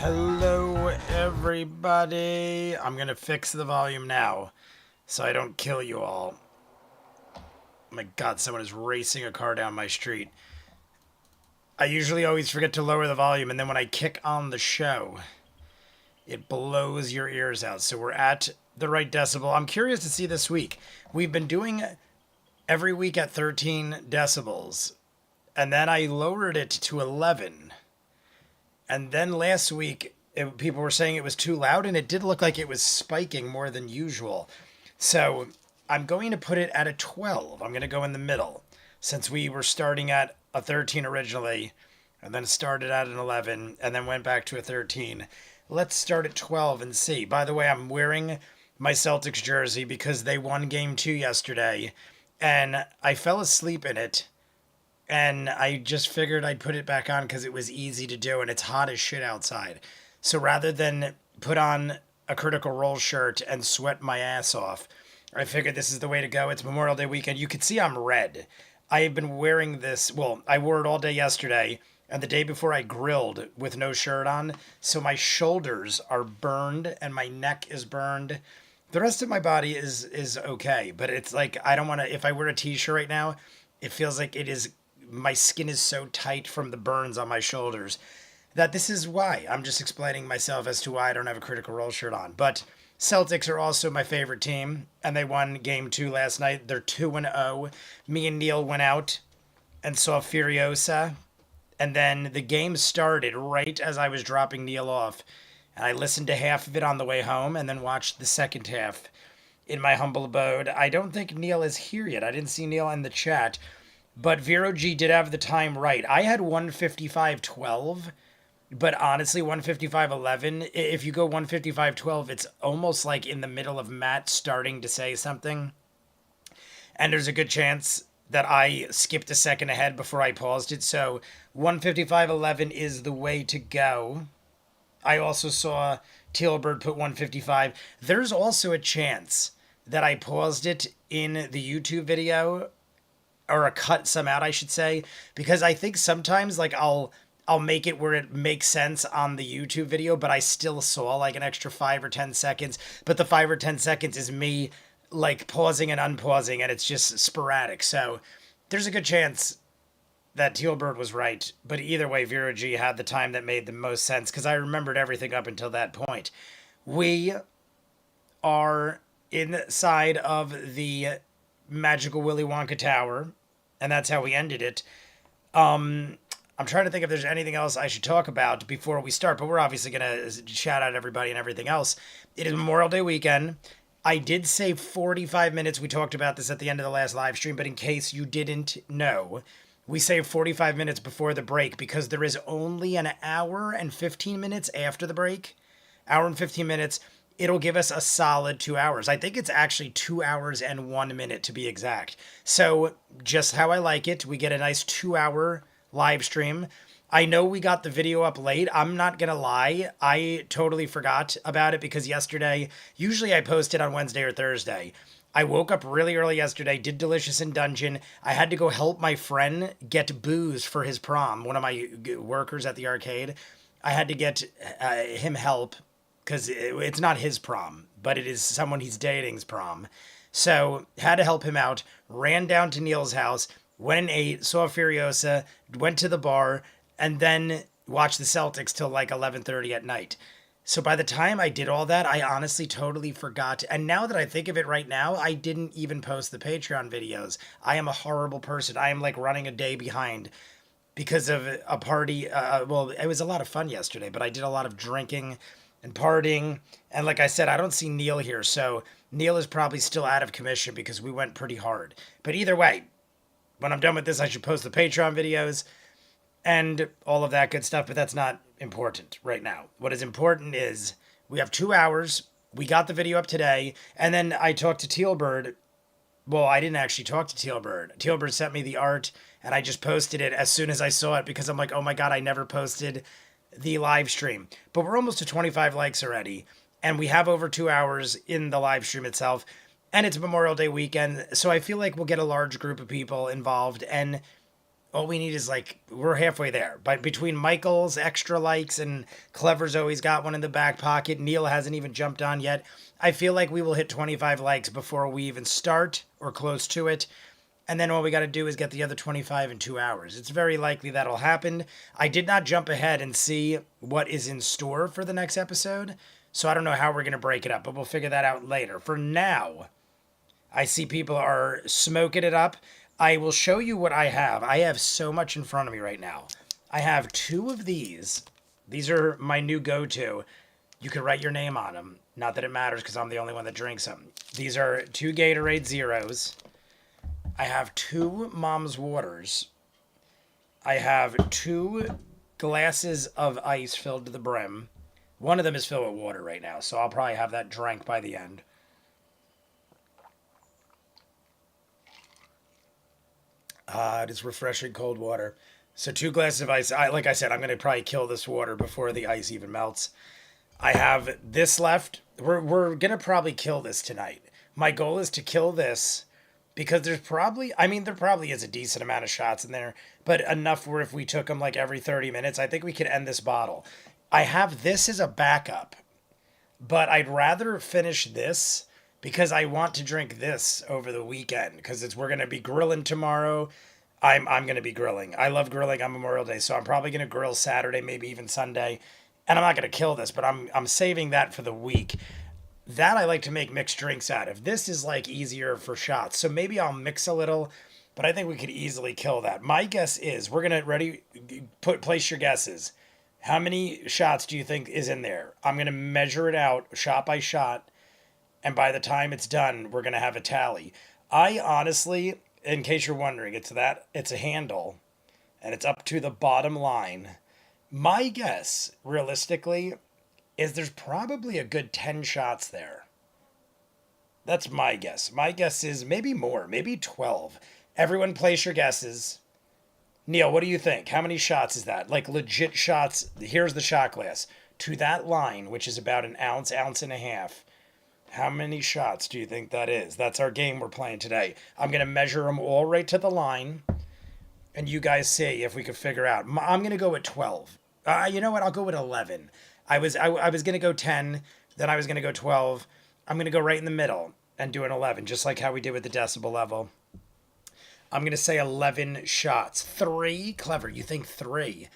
Hello, everybody. I'm gonna fix the volume now so I don't kill you all. Oh my god, someone is racing a car down my street. I usually always forget to lower the volume, and then when I kick on the show, it blows your ears out. So we're at the right decibel. I'm curious to see this week. We've been doing every week at 13 decibels, and then I lowered it to 11. And then last week, people were saying it was too loud, and it did look like it was spiking more than usual. So I'm going to put it at a 12. I'm going to go in the middle, since we were starting at a 13 originally, and then started at an 11, and then went back to a 13. Let's start at 12 and see. By the way, I'm wearing my Celtics jersey because they won game 2 yesterday, and I fell asleep in it. And I just figured I'd put it back on because it was easy to do and it's hot as shit outside. So rather than put on a Critical Role shirt and sweat my ass off, I figured this is the way to go. It's Memorial Day weekend. You can see I'm red. I have been wearing this. Well, I wore it all day yesterday and the day before I grilled with no shirt on. So my shoulders are burned and my neck is burned. The rest of my body is okay, but it's like I don't want to. If I wear a t-shirt right now, it feels like it is. My skin is so tight from the burns on my shoulders that this is why. I'm just explaining myself as to why I don't have a Critical Role shirt on. But Celtics are also my favorite team, and they won game 2 last night. They're 2-0. Me and Neil went out and saw Furiosa, and then the game started right as I was dropping Neil off. And I listened to half of it on the way home and then watched the second half in my humble abode. I don't think Neil is here yet. I didn't see Neil in the chat. But Vero G did have the time right. I had 155.12, but honestly, 155.11. If you go 155.12, it's almost like in the middle of Matt starting to say something. And there's a good chance that I skipped a second ahead before I paused it. So 155.11 is the way to go. I also saw Tealbird put 155. There's also a chance that I paused it in the YouTube video, or cut some out, I should say, because I think sometimes like I'll make it where it makes sense on the YouTube video, but I still saw like an extra 5 or 10 seconds, but the 5 or 10 seconds is me like pausing and unpausing, and it's just sporadic. So there's a good chance that Tealbird was right, but either way, Vera G had the time that made the most sense because I remembered everything up until that point. We are inside of the Magical Willy Wonka Tower, and that's how we ended it. I'm trying to think if there's anything else I should talk about before we start, but we're obviously going to shout out everybody and everything else. It is Memorial Day weekend. I did say 45 minutes. We talked about this at the end of the last live stream, but in case you didn't know, we saved 45 minutes before the break because there is only an hour and 15 minutes after the break. Hour and 15 minutes. It'll give us a solid 2 hours. I think it's actually 2 hours and 1 minute to be exact. So just how I like it, we get a nice 2-hour live stream. I know we got the video up late. I'm not going to lie. I totally forgot about it because yesterday, usually I post it on Wednesday or Thursday. I woke up really early yesterday, did Delicious in Dungeon. I had to go help my friend get booze for his prom, one of my workers at the arcade. I had to get him help because it's not his prom, but it is someone he's dating's prom. So had to help him out, ran down to Neil's house, went and ate, saw Furiosa, went to the bar, and then watched the Celtics till like 11:30 at night. So by the time I did all that, I honestly totally forgot. And now that I think of it right now, I didn't even post the Patreon videos. I am a horrible person. I am like running a day behind because of a party. Well, it was a lot of fun yesterday, but I did a lot of drinking and partying. And like I said, I don't see Neil here. So Neil is probably still out of commission because we went pretty hard. But either way, when I'm done with this, I should post the Patreon videos and all of that good stuff. But that's not important right now. What is important is we have 2 hours. We got the video up today. And then I talked to Tealbird. Well, I didn't actually talk to Tealbird. Tealbird sent me the art and I just posted it as soon as I saw it because I'm like, oh my God, I never posted the live stream. But we're almost to 25 likes already, and we have over 2 hours in the live stream itself, and it's Memorial Day weekend, so I feel like we'll get a large group of people involved, and All we need is like, we're halfway there. But between Michael's extra likes and Clever's always got one in the back pocket, Neil hasn't even jumped on yet. I feel like we will hit 25 likes before we even start or close to it. And then all we got to do is get the other 25 in 2 hours. It's very likely that'll happen. I did not jump ahead and see what is in store for the next episode. So I don't know how we're going to break it up, but we'll figure that out later. For now, I see people are smoking it up. I will show you what I have. I have so much in front of me right now. I have 2 of these. These are my new go-to. You can write your name on them. Not that it matters because I'm the only one that drinks them. These are 2 Gatorade Zeros. I have 2 Mom's Waters. I have 2 glasses of ice filled to the brim. One of them is filled with water right now, so I'll probably have that drank by the end. It is refreshing cold water. So 2 glasses of ice. Like I said, I'm going to probably kill this water before the ice even melts. I have this left. We're going to probably kill this tonight. My goal is to kill this because there probably is a decent amount of shots in there, but enough where if we took them like every 30 minutes, I think we could end this bottle. I have this as a backup, but I'd rather finish this because I want to drink this over the weekend because we're going to be grilling tomorrow. I'm going to be grilling. I love grilling on Memorial Day, so I'm probably going to grill Saturday, maybe even Sunday. And I'm not going to kill this, but I'm saving that for the week. That I like to make mixed drinks out of. This is like easier for shots. So maybe I'll mix a little, but I think we could easily kill that. My guess is we're going to place your guesses. How many shots do you think is in there? I'm going to measure it out shot by shot. And by the time it's done, we're going to have a tally. I honestly, in case you're wondering, it's a handle and it's up to the bottom line. My guess, realistically, is there's probably a good 10 shots there. That's my guess. My guess is maybe more, maybe 12. Everyone place your guesses. Neil, what do you think? How many shots is that? Like legit shots. Here's the shot glass. To that line, which is about an ounce, ounce and a half. How many shots do you think that is? That's our game we're playing today. I'm going to measure them all right to the line. And you guys see if we can figure out. I'm going to go with 12. You know what? I'll go with 11. I was going to go 10, then I was going to go 12. I'm going to go right in the middle and do an 11, just like how we did with the decibel level. I'm going to say 11 shots. 3? Clever. You think 3?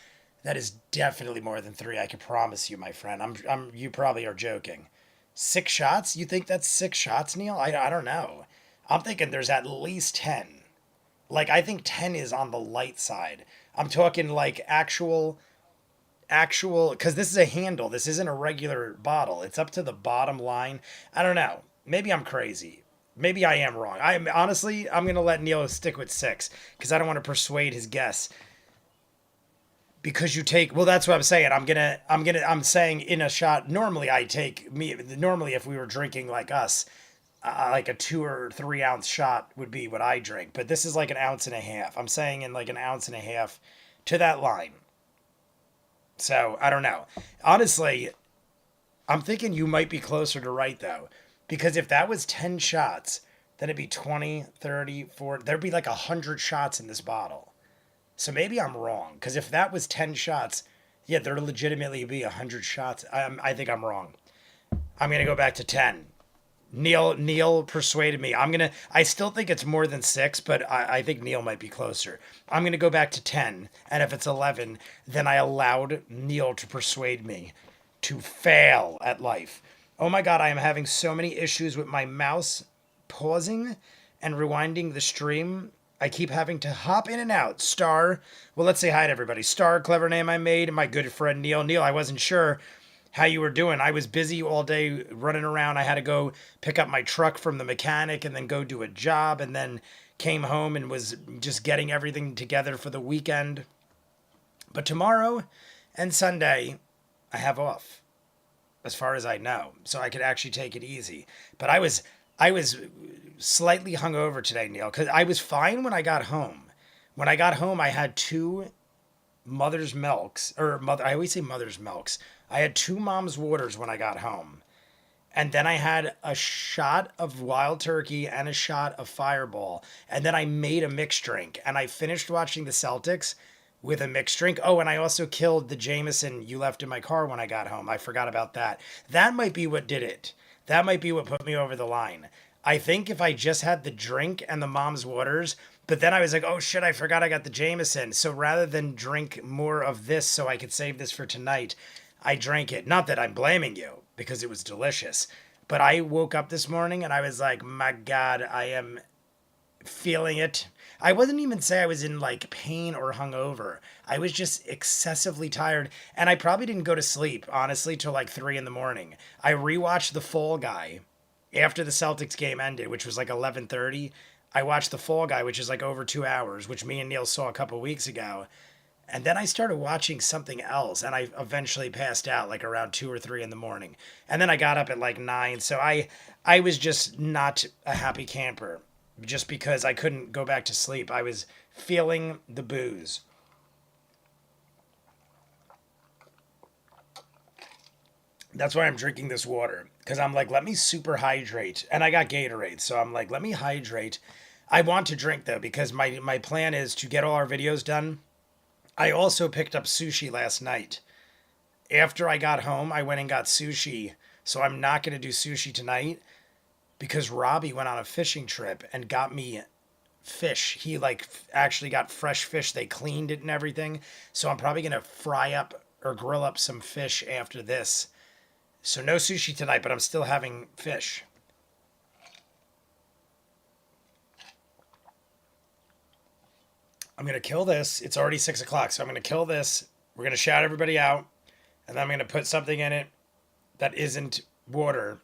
That is definitely more than 3. I can promise you, my friend. You probably are joking. 6 shots? You think that's 6 shots, Neil? I don't know. I'm thinking there's at least 10. Like, I think 10 is on the light side. I'm talking like actual, because this is a handle. This isn't a regular bottle. It's up to the bottom line. I don't know. Maybe I'm crazy. Maybe I am wrong. I'm going to let Neil stick with 6 because I don't want to persuade his guess. Because that's what I'm saying. I'm saying in a shot, normally if we were drinking like us, like a 2 or 3 ounce shot would be what I drink. But this is like an ounce and a half. I'm saying in like an ounce and a half to that line. So, I don't know. Honestly, I'm thinking you might be closer to right, though. Because if that was 10 shots, then it'd be 20, 30, 40. There'd be like 100 shots in this bottle. So maybe I'm wrong. Because if that was 10 shots, yeah, there'd legitimately be 100 shots. I think I'm wrong. I'm going to go back to 10. Neil persuaded me. I still think it's more than 6, but I think Neil might be closer. I'm going to go back to 10. And if it's 11, then I allowed Neil to persuade me to fail at life. Oh my God, I am having so many issues with my mouse pausing and rewinding the stream. I keep having to hop in and out. Star, well, let's say hi to everybody. Star, clever name I made. My good friend Neil. Neil, I wasn't sure how you were doing. I was busy all day running around. I had to go pick up my truck from the mechanic and then go do a job and then came home and was just getting everything together for the weekend. But tomorrow and Sunday, I have off, as far as I know. So I could actually take it easy. But I was slightly hungover today, Neil, because I was fine when I got home. When I got home, I had 2 mother's milks, I always say mother's milks. I had 2 mom's waters when I got home. And then I had a shot of wild turkey and a shot of Fireball. And then I made a mixed drink. And I finished watching the Celtics with a mixed drink. Oh, and I also killed the Jameson you left in my car when I got home. I forgot about that. That might be what did it. That might be what put me over the line. I think if I just had the drink and the mom's waters, but then I was like, oh shit, I forgot I got the Jameson. So rather than drink more of this so I could save this for tonight, I drank it. Not that I'm blaming you, because it was delicious. But I woke up this morning and I was like, my God, I am feeling it. I wouldn't even say I was in like pain or hungover. I was just excessively tired. And I probably didn't go to sleep, honestly, till like 3 in the morning. I rewatched The Fall Guy after the Celtics game ended, which was like 11:30. I watched The Fall Guy, which is like over 2 hours, which me and Neil saw a couple weeks ago. And then I started watching something else, and I eventually passed out like around 2 or 3 in the morning. And then I got up at like 9. So I was just not a happy camper, just because I couldn't go back to sleep. I was feeling the booze. That's why I'm drinking this water, because I'm like, let me super hydrate. And I got Gatorade, so I'm like, let me hydrate. I want to drink though, because my plan is to get all our videos done. I also picked up sushi last night. After I got home, I went and got sushi. So I'm not going to do sushi tonight because Robbie went on a fishing trip and got me fish. He like actually got fresh fish. They cleaned it and everything. So I'm probably going to fry up or grill up some fish after this. So no sushi tonight, but I'm still having fish. I'm going to kill this. It's already 6 o'clock, so I'm going to kill this. We're going to shout everybody out, and then I'm going to put something in it that isn't water,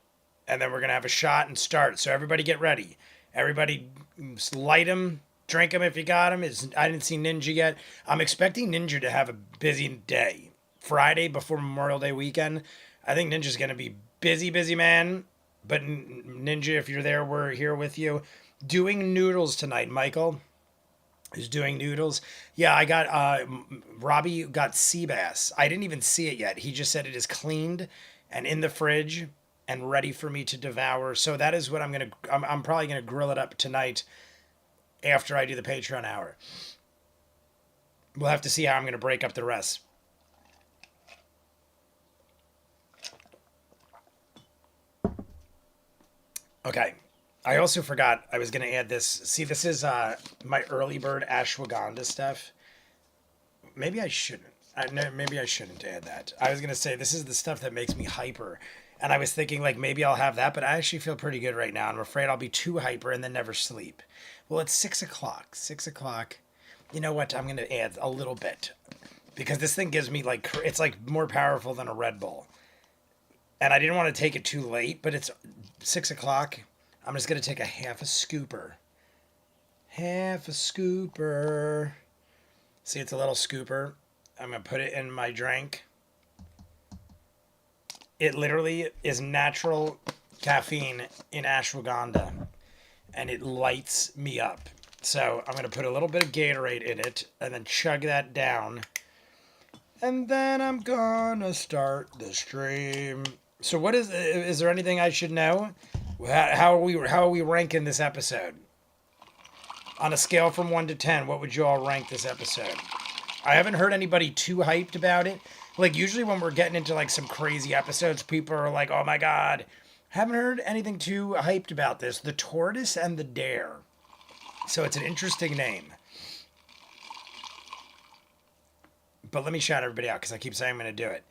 and then we're going to have a shot and start. So everybody get ready. Everybody light them, drink them if you got them. I didn't see Ninja yet. I'm expecting Ninja to have a busy day. Friday before Memorial Day weekend, I think Ninja's going to be busy, busy man. But Ninja, if you're there, we're here with you. Doing noodles tonight, Michael. Is doing noodles. Yeah, I got Robbie got sea bass. I didn't even see it yet. He just said it is cleaned and in the fridge and ready for me to devour. So that is what I'm probably gonna grill it up tonight after I do the Patreon hour. We'll have to see how I'm gonna break up the rest. Okay. I also forgot I was going to add this. See, this is my early bird ashwagandha stuff. Maybe I shouldn't. No, maybe I shouldn't add that. I was going to say this is the stuff that makes me hyper. And I was thinking like maybe I'll have that, but I actually feel pretty good right now. I'm afraid I'll be too hyper and then never sleep. Well, it's 6 o'clock. 6 o'clock. You know what? I'm going to add a little bit. Because this thing gives me like, it's like more powerful than a Red Bull. And I didn't want to take it too late, but it's 6 o'clock. I'm just going to take a half a scooper. Half a scooper. See, it's a little scooper. I'm going to put it in my drink. It literally is natural caffeine in ashwagandha. And it lights me up. So I'm going to put a little bit of Gatorade in it. And then chug that down. And then I'm going to start the stream. So what is there anything I should know? How are we ranking this episode? On a scale from 1 to 10, what would you all rank this episode? I haven't heard anybody too hyped about it. Like usually when we're getting into like some crazy episodes, people are like, "Oh my God." Haven't heard anything too hyped about this. The Tortoise and the Dare. So it's an interesting name. But let me shout everybody out because I keep saying I'm going to do it.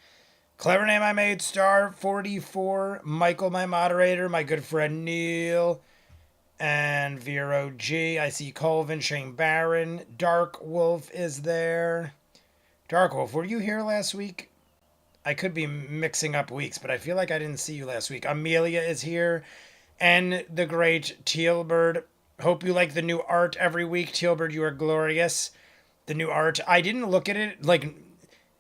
Clever name I made, Star44, Michael, my moderator, my good friend Neil, and Vero G. I see Colvin, Shane Barron, Dark Wolf is there. Dark Wolf, were you here last week? I could be mixing up weeks, but I feel like I didn't see you last week. Amelia is here, and the great Tealbird. Hope you like the new art every week. Tealbird, you are glorious. The new art. I didn't look at it, like,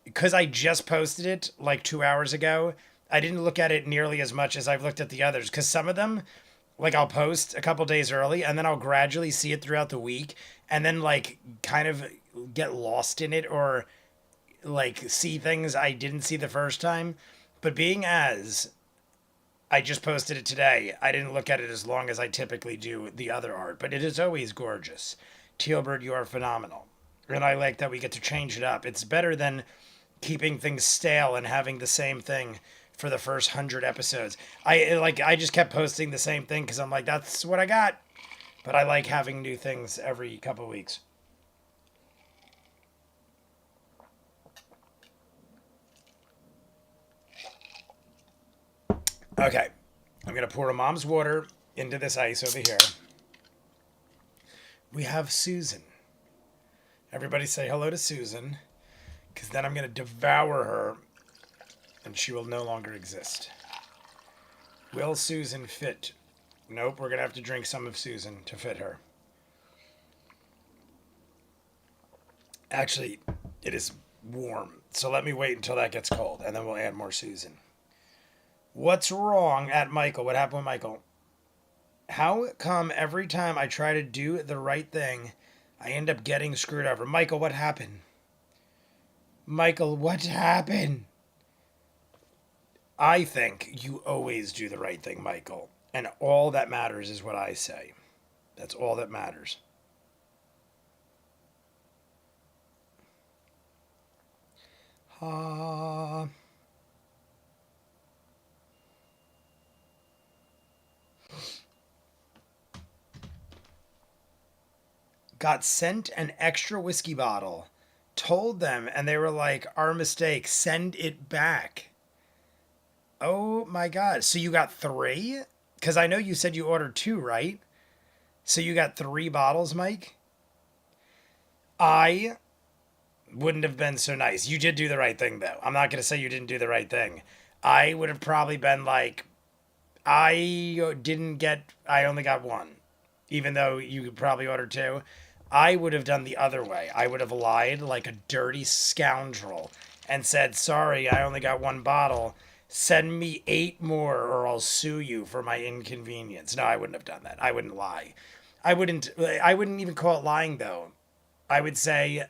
because I just posted it, like, 2 hours ago. I didn't look at it nearly as much as I've looked at the others, because some of them, like, I'll post a couple days early, and then I'll gradually see it throughout the week, and then, like, kind of get lost in it, or, like, see things I didn't see the first time. But being as I just posted it today. I didn't look at it as long as I typically do the other art, but it is always gorgeous. Tealbird, you are phenomenal. And I like that we get to change it up. It's better than keeping things stale and having the same thing for the first 100 episodes. I just kept posting the same thing because I'm like, that's what I got. But I like having new things every couple of weeks. Okay, I'm going to pour a mom's water into this ice over here. We have Susan. Everybody say hello to Susan, because then I'm going to devour her, and she will no longer exist. Will Susan fit? Nope, we're going to have to drink some of Susan to fit her. Actually, it is warm, so let me wait until that gets cold, and then we'll add more Susan. What's wrong at Michael? What happened with Michael? How come every time I try to do the right thing, I end up getting screwed over? Michael, what happened? Michael, what happened? I think you always do the right thing, Michael. And all that matters is what I say. That's all that matters. Got sent an extra whiskey bottle. Told them, and they were like, our mistake. Send it back. Oh my God. So you got 3? Because I know you said you ordered 2, right? So you got 3 bottles, Mike? I wouldn't have been so nice. You did do the right thing, though. I'm not going to say you didn't do the right thing. I would have probably been like, I only got 1. Even though you could probably order 2. I would have done the other way. I would have lied like a dirty scoundrel and said, sorry, I only got 1 bottle. Send me 8 more or I'll sue you for my inconvenience. No, I wouldn't have done that. I wouldn't lie. I wouldn't even call it lying, though. I would say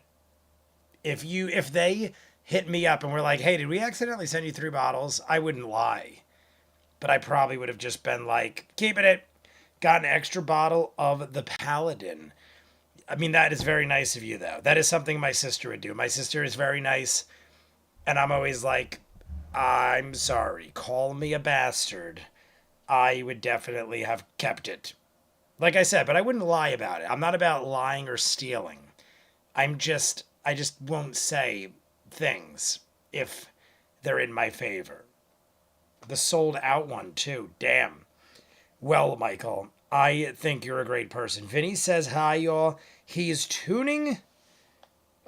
if they hit me up and were like, hey, did we accidentally send you 3 bottles? I wouldn't lie. But I probably would have just been like, keeping it. Got an extra bottle of the Paladin. I mean, that is very nice of you, though. That is something my sister would do. My sister is very nice, and I'm always like, I'm sorry. Call me a bastard. I would definitely have kept it. Like I said, but I wouldn't lie about it. I'm not about lying or stealing. I just won't say things if they're in my favor. The sold out one, too. Damn. Well, Michael, I think you're a great person. Vinny says hi, y'all. He's turning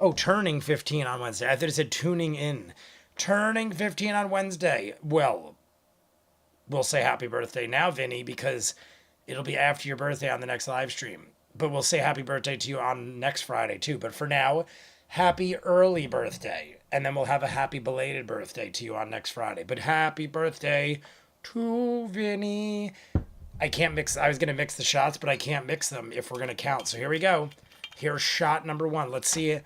15 on Wednesday. I thought it said tuning in. Turning 15 on Wednesday. Well, we'll say happy birthday now, Vinny, because it'll be after your birthday on the next live stream. But we'll say happy birthday to you on next Friday, too. But for now, happy early birthday. And then we'll have a happy belated birthday to you on next Friday. But happy birthday to Vinny. I was going to mix the shots, but I can't mix them if we're going to count. So here we go. Here's shot number 1. Let's see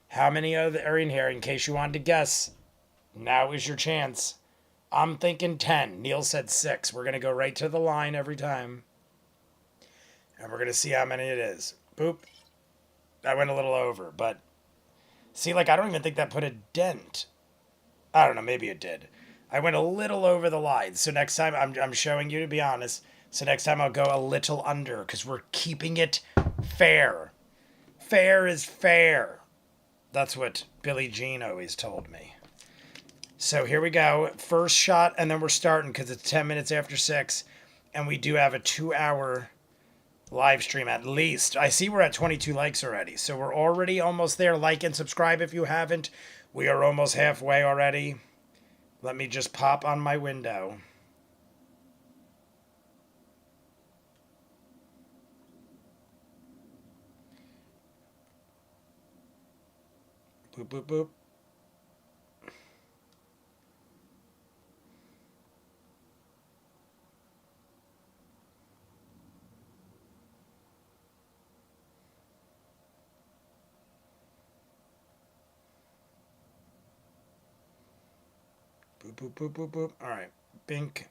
how many are in here in case you wanted to guess. Now is your chance. I'm thinking 10. Neil said 6. We're going to go right to the line every time. And we're going to see how many it is. Boop. I went a little over, but see, like, I don't even think that put a dent. I don't know. Maybe it did. I went a little over the line. So next time, I'm showing you, to be honest. So next time I'll go a little under because we're keeping it fair. Fair is fair. That's what Billie Jean always told me. So here we go. First shot, and then we're starting because it's 10 minutes after 6. And we do have a 2-hour live stream at least. I see we're at 22 likes already. So we're already almost there. Like and subscribe if you haven't. We are almost halfway already. Let me just pop on my window. Boop, boop, boop. Boop, boop, boop, boop, boop. All right. Bink.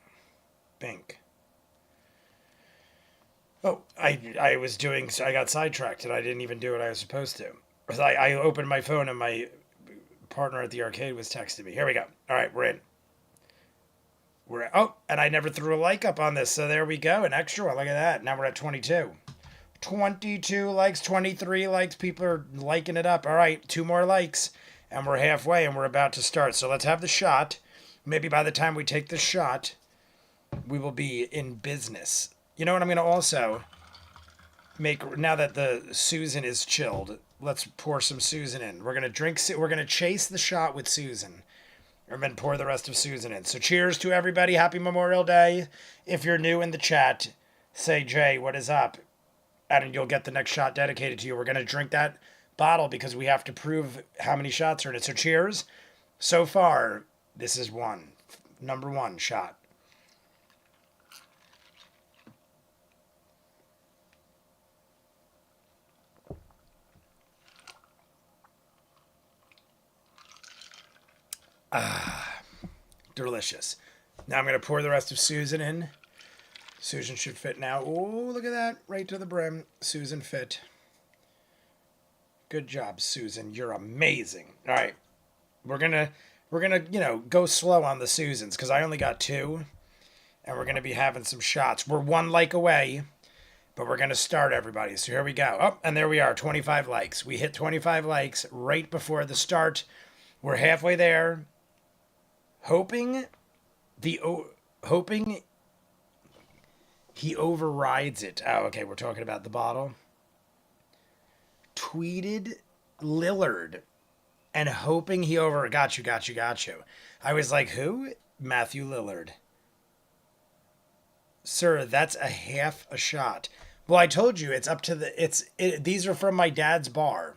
Bink. Oh, I was doing, I got sidetracked and I didn't even do what I was supposed to. I opened my phone and my partner at the arcade was texting me. Here we go. All right, we're in. Oh, and I never threw a like up on this, so there we go. An extra one. Look at that. Now we're at 22. 22 likes, 23 likes. People are liking it up. All right, 2 more likes, and we're halfway, and we're about to start. So let's have the shot. Maybe by the time we take the shot, we will be in business. You know what I'm going to also make, now that the Susan is chilled, let's pour some Susan in. We're going to chase the shot with Susan. And then pour the rest of Susan in. So cheers to everybody. Happy Memorial Day. If you're new in the chat, say, Jay, what is up? And you'll get the next shot dedicated to you. We're going to drink that bottle because we have to prove how many shots are in it. So cheers. So far, this is number 1 shot. Delicious. Now I'm going to pour the rest of Susan in. Susan should fit now. Oh, look at that. Right to the brim. Susan fit. Good job, Susan. You're amazing. All right. We're going to, go slow on the Susans because I only got 2. And we're going to be having some shots. We're 1 like away, but we're going to start, everybody. So here we go. Oh, and there we are. 25 likes. We hit 25 likes right before the start. We're halfway there. Hoping he overrides it. Oh, okay, we're talking about the bottle. Tweeted Lillard and hoping he got you. I was like, who? Matthew Lillard. Sir, that's a half a shot. Well, I told you it's up to these are from my dad's bar.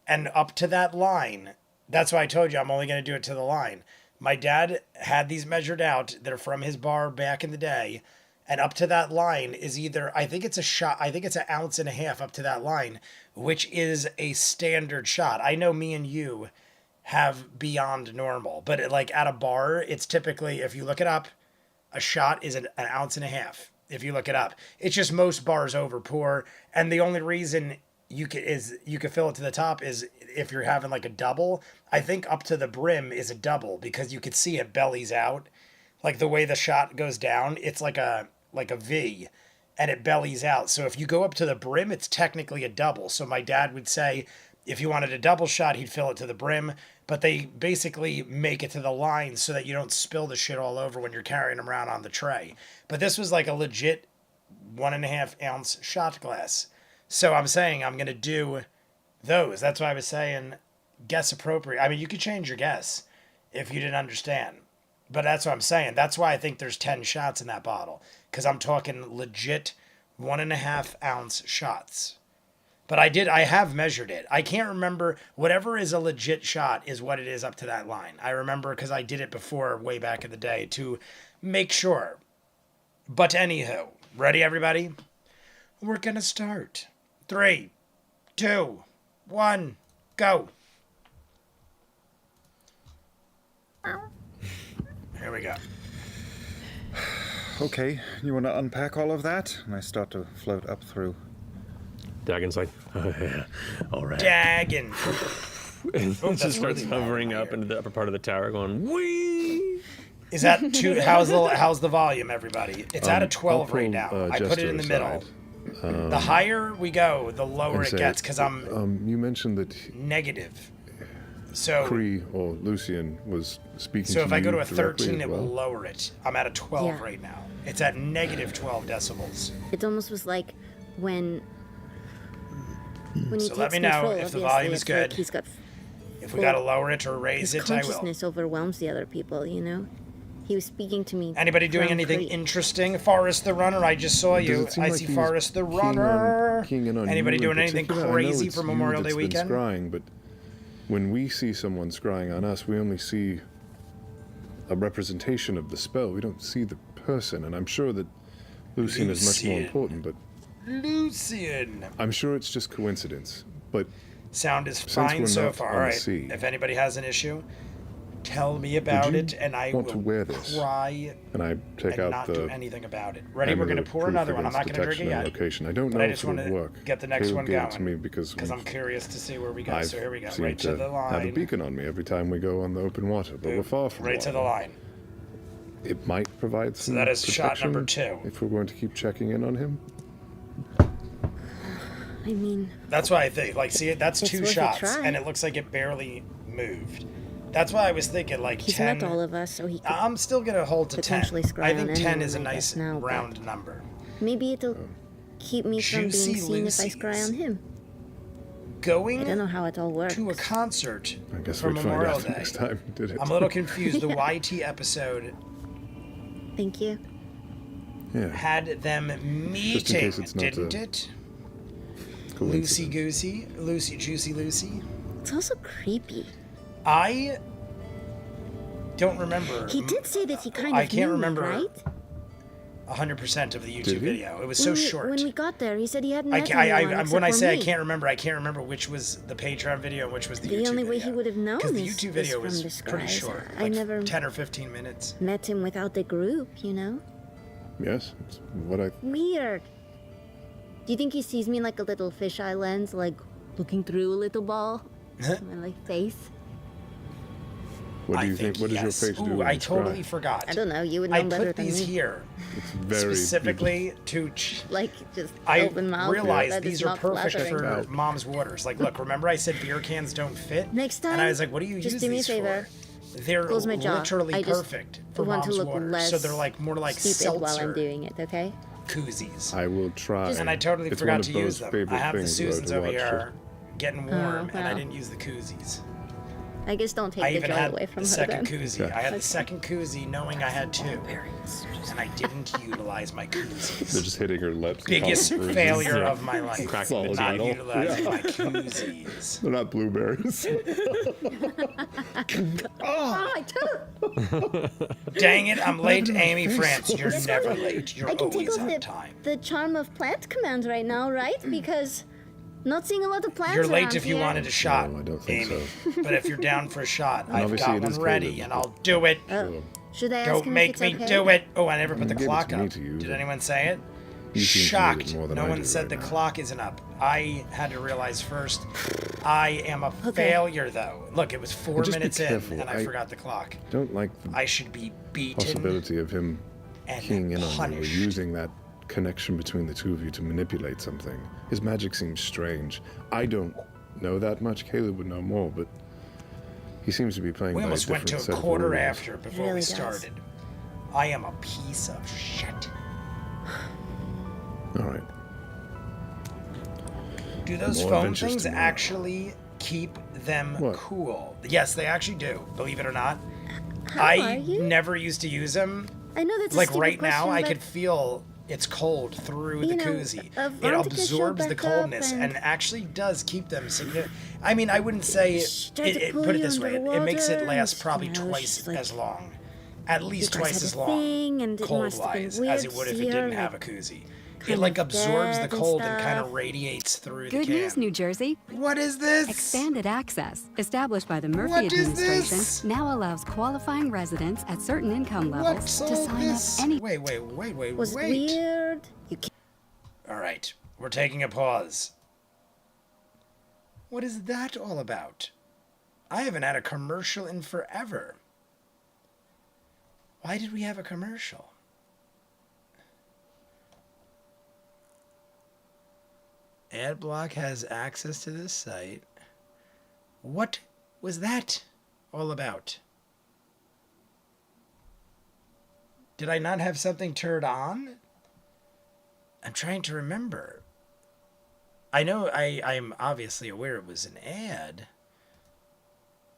And up to that line, that's why I told you I'm only going to do it to the line. My dad had these measured out. They're from his bar back in the day. And up to that line is either, I think it's a shot, I think it's 1.5 ounces up to that line, which is a standard shot. I know me and you have beyond normal, but like at a bar, it's typically, if you look it up, a shot is 1.5 ounces. If you look it up, it's just most bars over pour. And the only reason you could fill it to the top is if you're having like a double. I think up to the brim is a double because you could see it bellies out, like the way the shot goes down. It's like a V, and it bellies out. So if you go up to the brim, it's technically a double. So my dad would say if you wanted a double shot, he'd fill it to the brim. But they basically make it to the line so that you don't spill the shit all over when you're carrying them around on the tray. But this was like a legit 1.5 ounce shot glass. So I'm saying I'm going to do those. That's why I was saying guess appropriate. I mean, you could change your guess if you didn't understand. But that's what I'm saying. That's why I think there's 10 shots in that bottle. Because I'm talking legit 1.5 ounce shots. But I have measured it. I can't remember. Whatever is a legit shot is what it is up to that line. I remember because I did it before way back in the day to make sure. But anywho, ready everybody? We're going to start. 3, 2, 1, go. Here we go. Okay, you want to unpack all of that? And I start to float up through. Dagon's like, oh, yeah, all right. Dagon. And just starts hovering up into the upper part of the tower going, whee! Is that too, how's the volume, everybody? It's at a 12 right now. I put it in the middle. The higher we go, the lower it gets, because I'm you mentioned that negative. So Cree or Lucian was speaking to you. So if I go to a 13, well? it will lower it. I'm at a 12 right now. It's at negative 12 decibels. It almost was like when he So let me know if the volume is good. Like he's got if we got to lower it or raise it, I will. Consciousness overwhelms the other people, you know? He was speaking to me. Anybody doing anything interesting? Forrest the Runner, I just saw you. I see Forrest the Runner. Anybody doing anything crazy for Memorial Day weekend? Scrying, but when we see someone scrying on us, we only see a representation of the spell. We don't see the person, and I'm sure that Lucian is much more important, but... Lucian! I'm sure it's just coincidence, but... Sound is fine so far. All right, sea, if anybody has an issue, tell me about you it, and I want will to wear this? cry And I take and out not the do anything about it. Ready? We're gonna amulet of pour proof another one. I'm not against gonna drink it detection and yet. location. I don't But know I if just it'll want to work. get the next Caleb one gave going it to me because I'm curious to see where we go. I've So here we go. seem Right to the line. have a beacon on me every time we go on the open water, but we're far from right to the water. line. It might provide some that is shot protection number 2. if we're going to keep checking in on him. I mean, That's why I think, like, see, that's It's 2 worth a shots, try. and it looks like it barely moved. That's why I was thinking, like, he's 10. met all of us, so he could. I'm still gonna hold to 10. potentially scry I on think 10 anyone, is a I nice guess now, but- round number. Maybe it'll keep me from being Juicy seen if I scry Lucy's. on him. Going I don't know how it all works. to a concert I guess for we'd find Memorial out the Day. next time we did it. I'm a little confused. The YT episode Thank you. Yeah, had them meeting, case it's not didn't a it? coincidence. Juicy Lucy. It's also creepy. I don't remember. He did say that he kind of I can't knew remember me, right? 100% of the Did YouTube he? video. It was so short. When we got there, he said he hadn't I, met ca- anyone I, except when I for say me. I can't remember which was the Patreon video and which was the YouTube The video. only way he would have known Because the is- YouTube is video from was the pretty scries. short, I like never- 10 or 15 minutes. Met him without the group, you know? Yes, it's what I. Weird. Do you think he sees me in like a little fisheye lens, like looking through a little ball? My like face? What do I you think? What does yes. your face do? Ooh, when I you totally scry? forgot. I don't know, you would know I better put than these me. here It's very specifically to. Like just I open mouth. realized let his these are mouth perfect flattering. for Out. mom's waters. Like, look, remember I said beer cans don't fit? Next And I time, was like, what do you just use do me a these favor. for? They're Close my jaw. literally I just perfect for want to mom's look waters. less So they're like more like stupid seltzer while I'm doing it, okay? koozies. I will try. And I totally It's forgot one to of use those them. favorite I have the things, though, to Susans over watch here getting warm, and I well. didn't use the koozies. I guess don't take I the even joy had away from the her second then. koozie. Yeah. I had the second koozie knowing I had 2. And I didn't utilize my They're koozies. just hitting her lips. and Biggest causing bruises. failure Yeah. of my life. Cracking the Not channel. utilizing my koozies. They're not blueberries. Oh, my tooth! Dang it, I'm late, Amy France. You're never late. You're I can take always off on time. the charm of plant command right now, right? Because not seeing a lot of plants You're late around if you here. wanted a shot, No, I don't think Amy. so. But if you're down for a shot, I've obviously got it is one ready, Caleb. and I'll do it. Oh, should I ask Don't him make if me it's okay? do it. Oh, I never put the gave it clock to me up. to use. Did anyone say it? You seem to need it Shocked. more than No I one do said right the now. clock isn't up. I had to realize first. I am a Okay. failure, though. Look, it was 4 just be minutes in, careful. and I forgot the clock. Don't like the I should be beaten possibility of him and keying in on you or punished. using that connection between the two of you to manipulate something. His magic seems strange. I don't know that much. Caleb would know more, but he seems to be playing We by almost went to a different set of quarter rules. after before really we does. started. I am a piece of shit. All right. Do those More phone adventures things tomorrow. actually keep them What? cool? Yes, they actually do, believe it or not. How are I you? never used to use them. I know that's a Like stupid right now, question, I but could feel it's cold through the You know, koozie. I've It wanted to show absorbs the back up coldness and and- actually does keep them significant. I mean, I wouldn't say tried to pull put it you this way. It makes it underwater, last and, probably you know, twice she's like, as long. At least guys twice had as a long, thing, and it cold must have been wise, weird as it would to if see it her, didn't have a like, koozie. It kind like of absorbs the dead and cold and kind of stuff. radiates through Good the can. news, New Jersey. What is this? Expanded access, established by the Murphy What is administration, this? now allows qualifying residents at certain income levels What's to all sign this? up any. Wait. was weird. You can't. All right, we're taking a pause. What is that all about? I haven't had a commercial in forever. Why did we have a commercial? Adblock has access to this site. What was that all about? Did I not have something turned on? I'm trying to remember. I know I'm obviously aware it was an ad.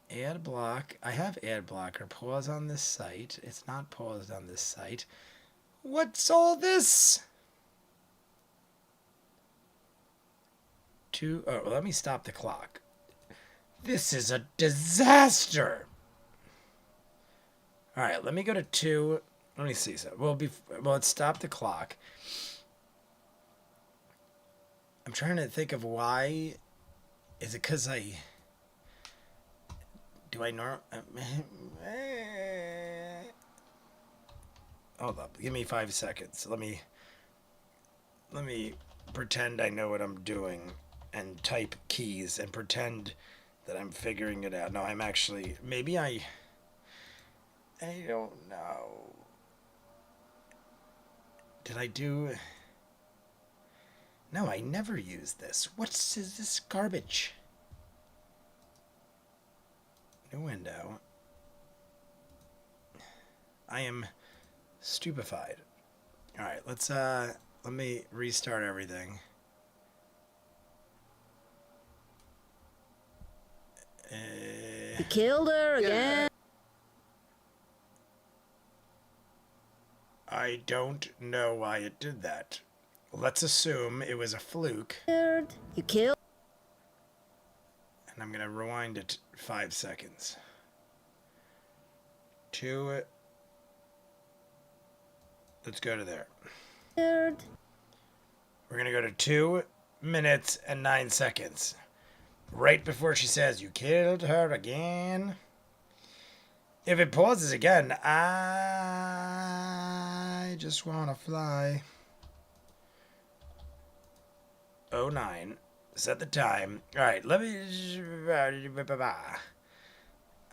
Ad block. I have ad blocker. Pause on this site. It's not paused on this site. What's all this? Oh, let me stop the clock. This is a disaster. All right, let me go to 2. Let me see. So, well, let's stop the clock. I'm trying to think of why. Is it because I Do I know? Hold up. Give me 5 seconds. Let me pretend I know what I'm doing and type keys and pretend that I'm figuring it out. No, I'm actually... Maybe I don't know. Did I do... No, I never used this. What's this garbage? New window. I am stupefied. All right, let me restart everything. You killed her again. I don't know why it did that. Let's assume it was a fluke. You killed. And I'm gonna rewind it 5 seconds. 2. Let's go to there. We're gonna go to 2 minutes and 9 seconds. Right before she says, "You killed her again." If it pauses again, I just wanna fly. 09. Set the time. All right, let me.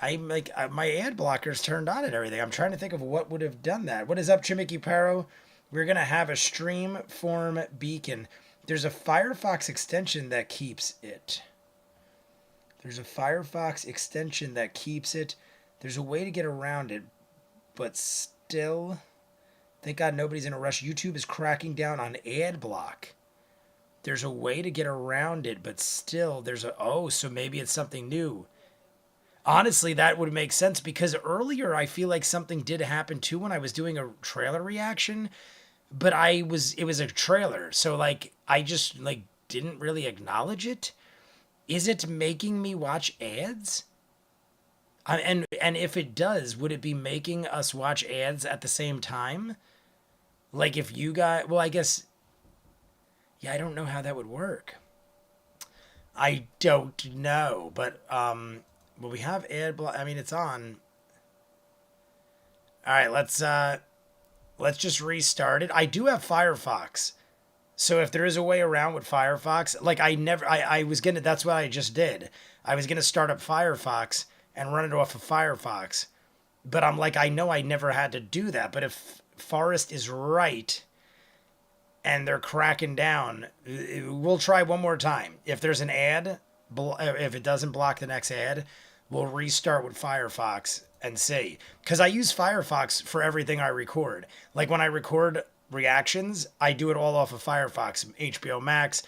I'm like, my ad blocker's turned on and everything. I'm trying to think of what would have done that. What is up, Chimiki Paro? We're going to have a stream form beacon. There's a Firefox extension that keeps it. There's a way to get around it, but still, thank God nobody's in a rush. YouTube is cracking down on ad block. There's a way to get around it, but still, so maybe it's something new. Honestly, that would make sense because earlier I feel like something did happen too when I was doing a trailer reaction, but it was a trailer, so like I just like didn't really acknowledge it. Is it making me watch ads? And if it does, would it be making us watch ads at the same time? Like if you got, well, I guess, yeah, I don't know how that would work. I don't know, but well, we have ad block. I mean, it's on. All right, let's just restart it. I do have Firefox, so if there is a way around with Firefox, like I was gonna. That's what I just did. I was gonna start up Firefox and run it off of Firefox, but I'm like, I know I never had to do that. But if Forrest is right, and they're cracking down, we'll try one more time. If there's an ad, if it doesn't block the next ad, we'll restart with Firefox and see. Because I use Firefox for everything I record. Like when I record reactions, I do it all off of Firefox. HBO Max,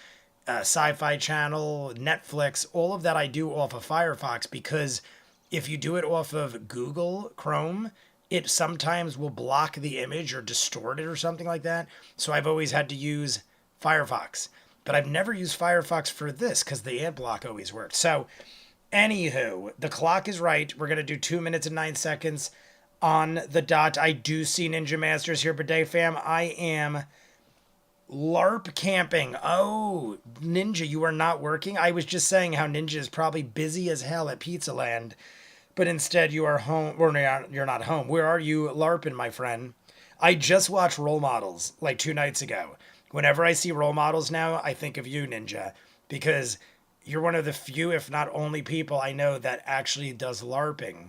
Sci-Fi Channel, Netflix, all of that I do off of Firefox because if you do it off of Google Chrome, it sometimes will block the image or distort it or something like that. So I've always had to use Firefox. But I've never used Firefox for this because the ad block always worked. So anywho, the clock is right. We're going to do 2 minutes and 9 seconds on the dot. I do see Ninja Masters here, Bidet fam. I am LARP camping. Oh, Ninja, you are not working? I was just saying how Ninja is probably busy as hell at Pizza Land, but instead you are home. Or you're not home. Where are you LARPing, my friend? I just watched Role Models like 2 nights ago. Whenever I see Role Models now, I think of you, Ninja, because you're one of the few, if not only people I know that actually does LARPing.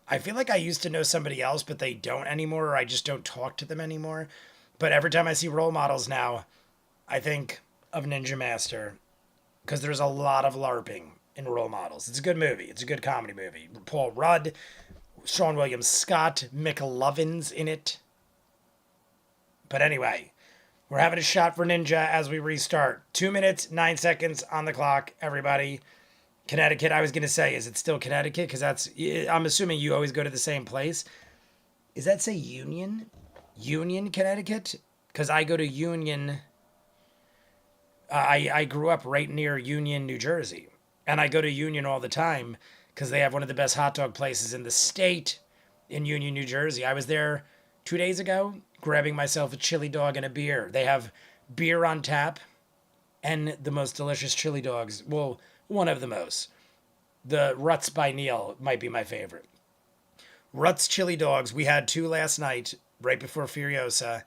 I feel like I used to know somebody else, but they don't anymore, or I just don't talk to them anymore. But every time I see Role Models now, I think of Ninja Master, because there's a lot of LARPing in Role Models. It's a good movie. It's a good comedy movie. Paul Rudd, Sean William Scott, McLovin's in it. But anyway, we're having a shot for Ninja as we restart. 2 minutes, 9 seconds on the clock, everybody. Connecticut, I was going to say, is it still Connecticut? Because I'm assuming you always go to the same place. Does that say Union? Union, Connecticut? Because I go to Union. I grew up right near Union, New Jersey. And I go to Union all the time because they have one of the best hot dog places in the state in Union, New Jersey. I was there 2 days ago, grabbing myself a chili dog and a beer. They have beer on tap and the most delicious chili dogs. Well, one of the most. The Ruts by Neil might be my favorite. Ruts chili dogs. We had 2 last night, right before Furiosa.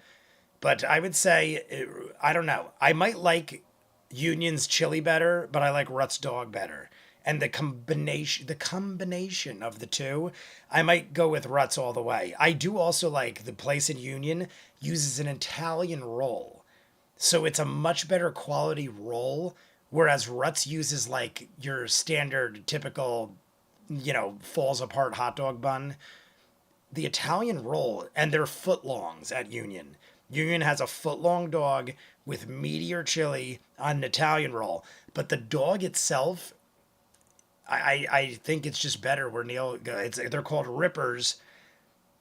But I would say, I don't know. I might like Union's chili better, but I like Ruts dog better. And the combination of the two, I might go with Ruts all the way. I do also like the place in Union uses an Italian roll. So it's a much better quality roll, whereas Ruts uses like your standard typical, falls apart hot dog bun. The Italian roll, and they're footlongs at Union. Union has a footlong dog with meatier chili on an Italian roll. But the dog itself, I think it's just better where Neil, they're called rippers,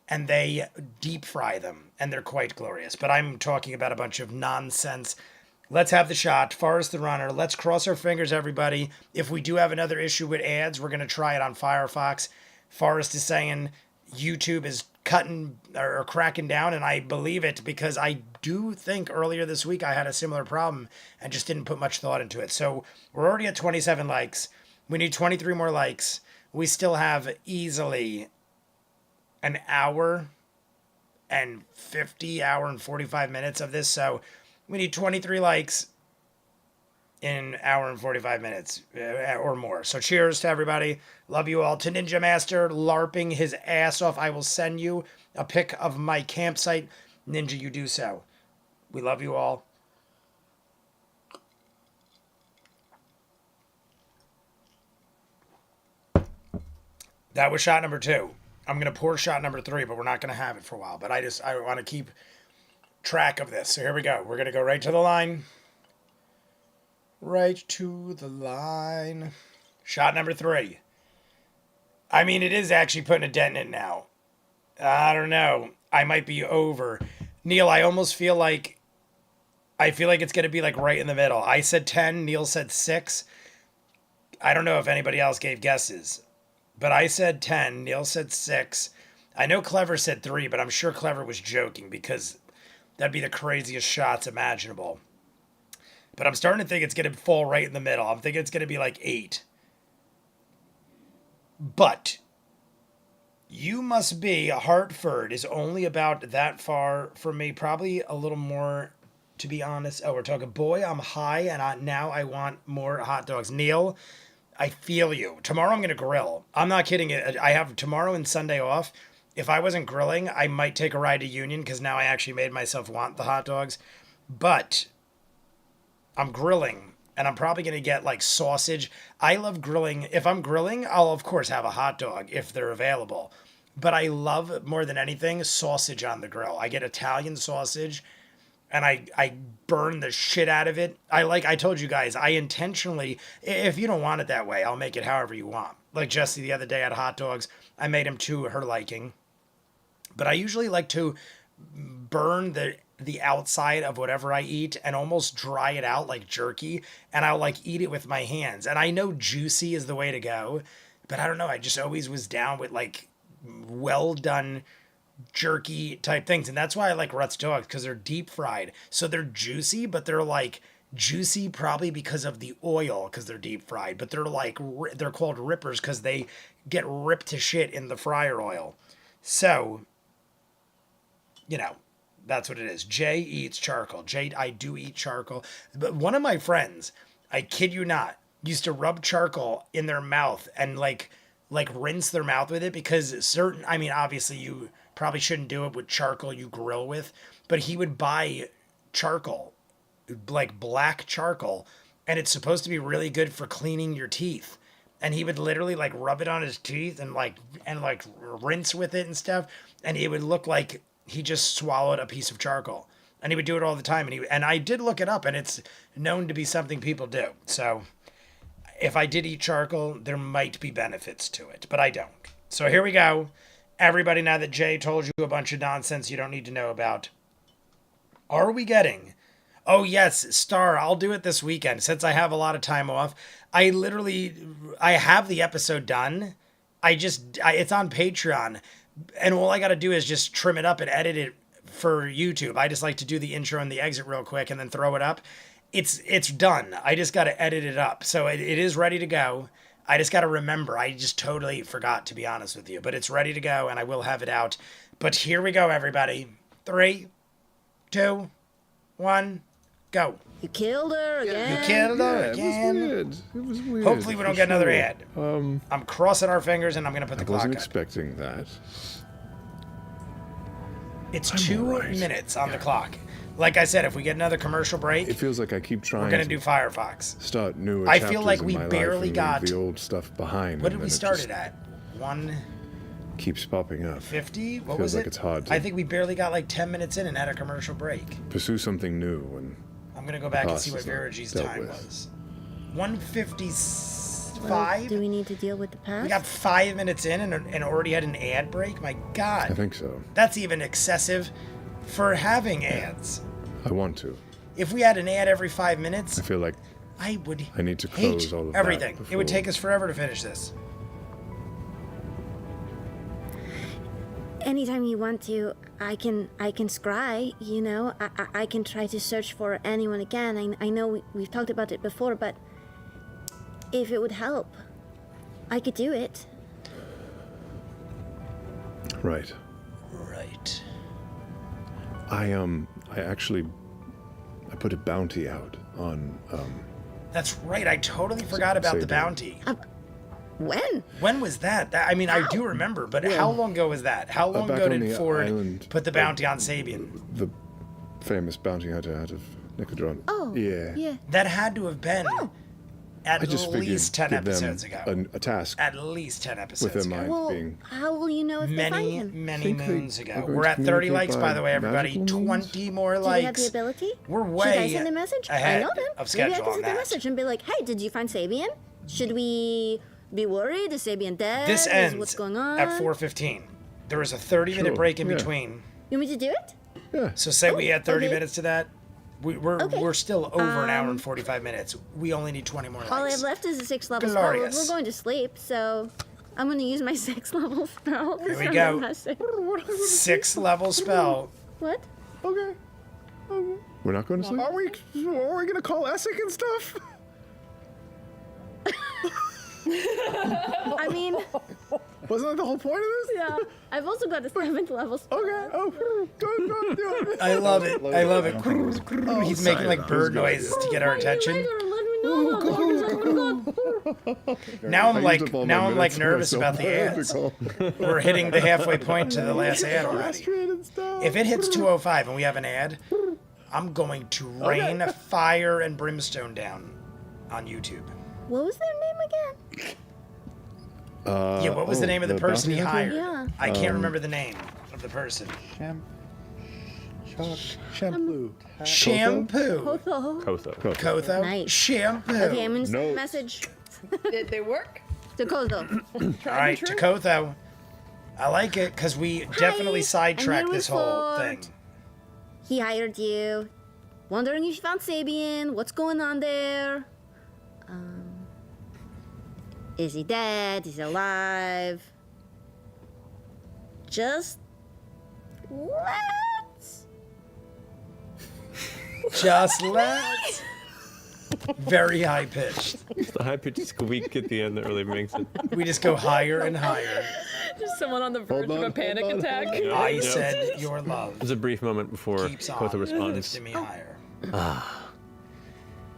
and they deep fry them, and they're quite glorious. But I'm talking about a bunch of nonsense. Let's have the shot. Forrest the Runner. Let's cross our fingers, everybody. If we do have another issue with ads, we're going to try it on Firefox. Forrest is saying YouTube is cutting or cracking down, and I believe it because I do think earlier this week I had a similar problem and just didn't put much thought into it. So we're already at 27 likes. We need 23 more likes. We still have easily an hour and 45 minutes of this. So we need 23 likes in an hour and 45 minutes or more. So cheers to everybody. Love you all. To Ninja Master LARPing his ass off. I will send you a pic of my campsite. Ninja, you do so. We love you all. That was shot number 2. I'm going to pour shot number 3, but we're not going to have it for a while. But I want to keep track of this. So here we go. We're going to go right to the line. Right to the line. Shot number 3. I mean, it is actually putting a dent in it now. I don't know. I might be over. Neil, I almost feel like it's going to be like right in the middle. I said 10. Neil said 6. I don't know if anybody else gave guesses. But I said 10. Neil said 6. I know Clever said 3, but I'm sure Clever was joking because that'd be the craziest shots imaginable. But I'm starting to think it's going to fall right in the middle. I'm thinking it's going to be like 8. But you must be, Hartford is only about that far from me. Probably a little more, to be honest. Oh, we're talking, boy, I'm high, and now I want more hot dogs. Neil, I feel you. Tomorrow I'm going to grill. I'm not kidding. I have tomorrow and Sunday off. If I wasn't grilling, I might take a ride to Union because now I actually made myself want the hot dogs. But I'm grilling, and I'm probably going to get like sausage. I love grilling. If I'm grilling, I'll of course have a hot dog if they're available. But I love more than anything sausage on the grill. I get Italian sausage, and I burn the shit out of it. I told you guys, I intentionally, if you don't want it that way, I'll make it however you want. Like Jessie the other day had hot dogs. I made them to her liking. But I usually like to burn the outside of whatever I eat and almost dry it out like jerky. And I'll like eat it with my hands. And I know juicy is the way to go. But I don't know. I just always was down with like well done jerky type things, and that's why I like Ruts dogs, because they're deep fried, so they're juicy, but they're like juicy probably because of the oil, because they're deep fried, but they're called rippers because they get ripped to shit in the fryer oil. So that's what it is. Jay eats charcoal. Jay, I do eat charcoal, but one of my friends, I kid you not, used to rub charcoal in their mouth and like rinse their mouth with it, because obviously you probably shouldn't do it with charcoal you grill with, but he would buy charcoal, like black charcoal, and it's supposed to be really good for cleaning your teeth. And he would literally like rub it on his teeth and rinse with it and stuff, and it would look like he just swallowed a piece of charcoal. And he would do it all the time, and I did look it up, and it's known to be something people do. So if I did eat charcoal, there might be benefits to it, but I don't. So here we go. Everybody, now that Jay told you a bunch of nonsense you don't need to know about, are we getting... Oh, yes, Star, I'll do it this weekend. Since I have a lot of time off, I have the episode done. It's on Patreon, and all I got to do is just trim it up and edit it for YouTube. I just like to do the intro and the exit real quick and then throw it up. It's done. I just got to edit it up. So it is ready to go. I just got to remember. I just totally forgot, to be honest with you. But it's ready to go, and I will have it out. But here we go, everybody. 3, 2, 1, go. You killed her again. You killed her Yeah, again. it was weird. Hopefully we don't for get another sure. ad. I'm crossing our fingers, and I'm going to put the I clock wasn't up. expecting that. It's 2 alright. minutes on the clock. Like I said, if we get another commercial break, It feels like I keep trying we're going to to do Firefox. start newer I chapters feel like in we my life barely and got- leave the old stuff behind. What and did we then it start just it at? 150? keeps popping up. What Feels was it? like it's hard to- I think we barely got like 10 minutes in and had a commercial break. Pursue something new and I'm going to go back and Cost see what is not Virage's dealt time with. was. Well, 155? do we need to deal with the past? We got 5 minutes in and already had an ad break? My I God. think so. That's even excessive for having ads. I want to. If we had an ad every 5 minutes, I feel like I would I need to hate close all of that everything. It would before- take us forever to finish this. Anytime you want to, I can scry. You know, I can try to search for anyone again. I know we've talked about it before, but if it would help, I could do it. Right. Right. I actually I put a bounty out on That's right. I totally forgot about the Say bounty. When? When was that? I mean, I do remember, but how long ago was that? How long back ago on did the Ford island put the bounty on Sabian? the famous bounty hunter out of Nicodron. Oh. Yeah. That had to have been at I just figured least 10 give them episodes ago. a task At least 10 episodes with their ago. minds Well, being how will you know if they find Many, him? many Think they moons are ago. going We're to at 30 likes, communicate by by the way, everybody. magical means? 20 more Do they have the likes. ability? We're Should way I send a message? ahead I know them. of Maybe I schedule can on send a that. message and be like, "Hey, did you find Sabian? Should we be worried? Is Sabian dead? This Is ends what's going on?" at 4:15. There was a 30-minute Sure, break in yeah. between. You want me to do it? Yeah. So say we add 30 okay. minutes to that. We're Okay. still over an hour and 45 minutes. We only need 20 more likes. All I have left is a 6th level Glorious. spell. We're going to sleep, so I'm going to use my 6th level spell. Here we Send go. a message. 6th level spell. What? Okay. We're not going to sleep. Are we gonna call Essek and stuff? I mean, Wasn't that the whole point of this? yeah. I've also got a 7th level spell. Okay. Oh, go do it. I love it. I love it. He's making like bird noises to get our attention. Later, let me know about it. Now I'm I like used up all my minutes nervous myself. about the I have to ads. call. We're hitting the halfway point to the last ad already. Frustrated stuff. If it hits 205 and we have an ad, I'm going to rain fire and brimstone down on YouTube. What was their name again? Yeah, what was the name of the person he bounty hired? hunter? Yeah. I can't remember the name of the person. Shampoo. Shampoo. Kotho. Kotho. Kotho. Nice. Shampoo. Okay, I'm going to send a Notes. message Did they work? to Kotho. All right, to Kotho. I like it because we definitely I'm sidetracked here this with whole Ford. thing. He hired you. Wondering if you found Sabian. What's going on there? Is he dead? Is he alive? Just let's. Just let's. Very high pitched. It's the high pitched squeak at the end that really makes it. We just go higher and higher. Just someone on the verge of a panic attack. I Yep. said your love There's a brief moment before keeps on Kotho responds. lifting me higher.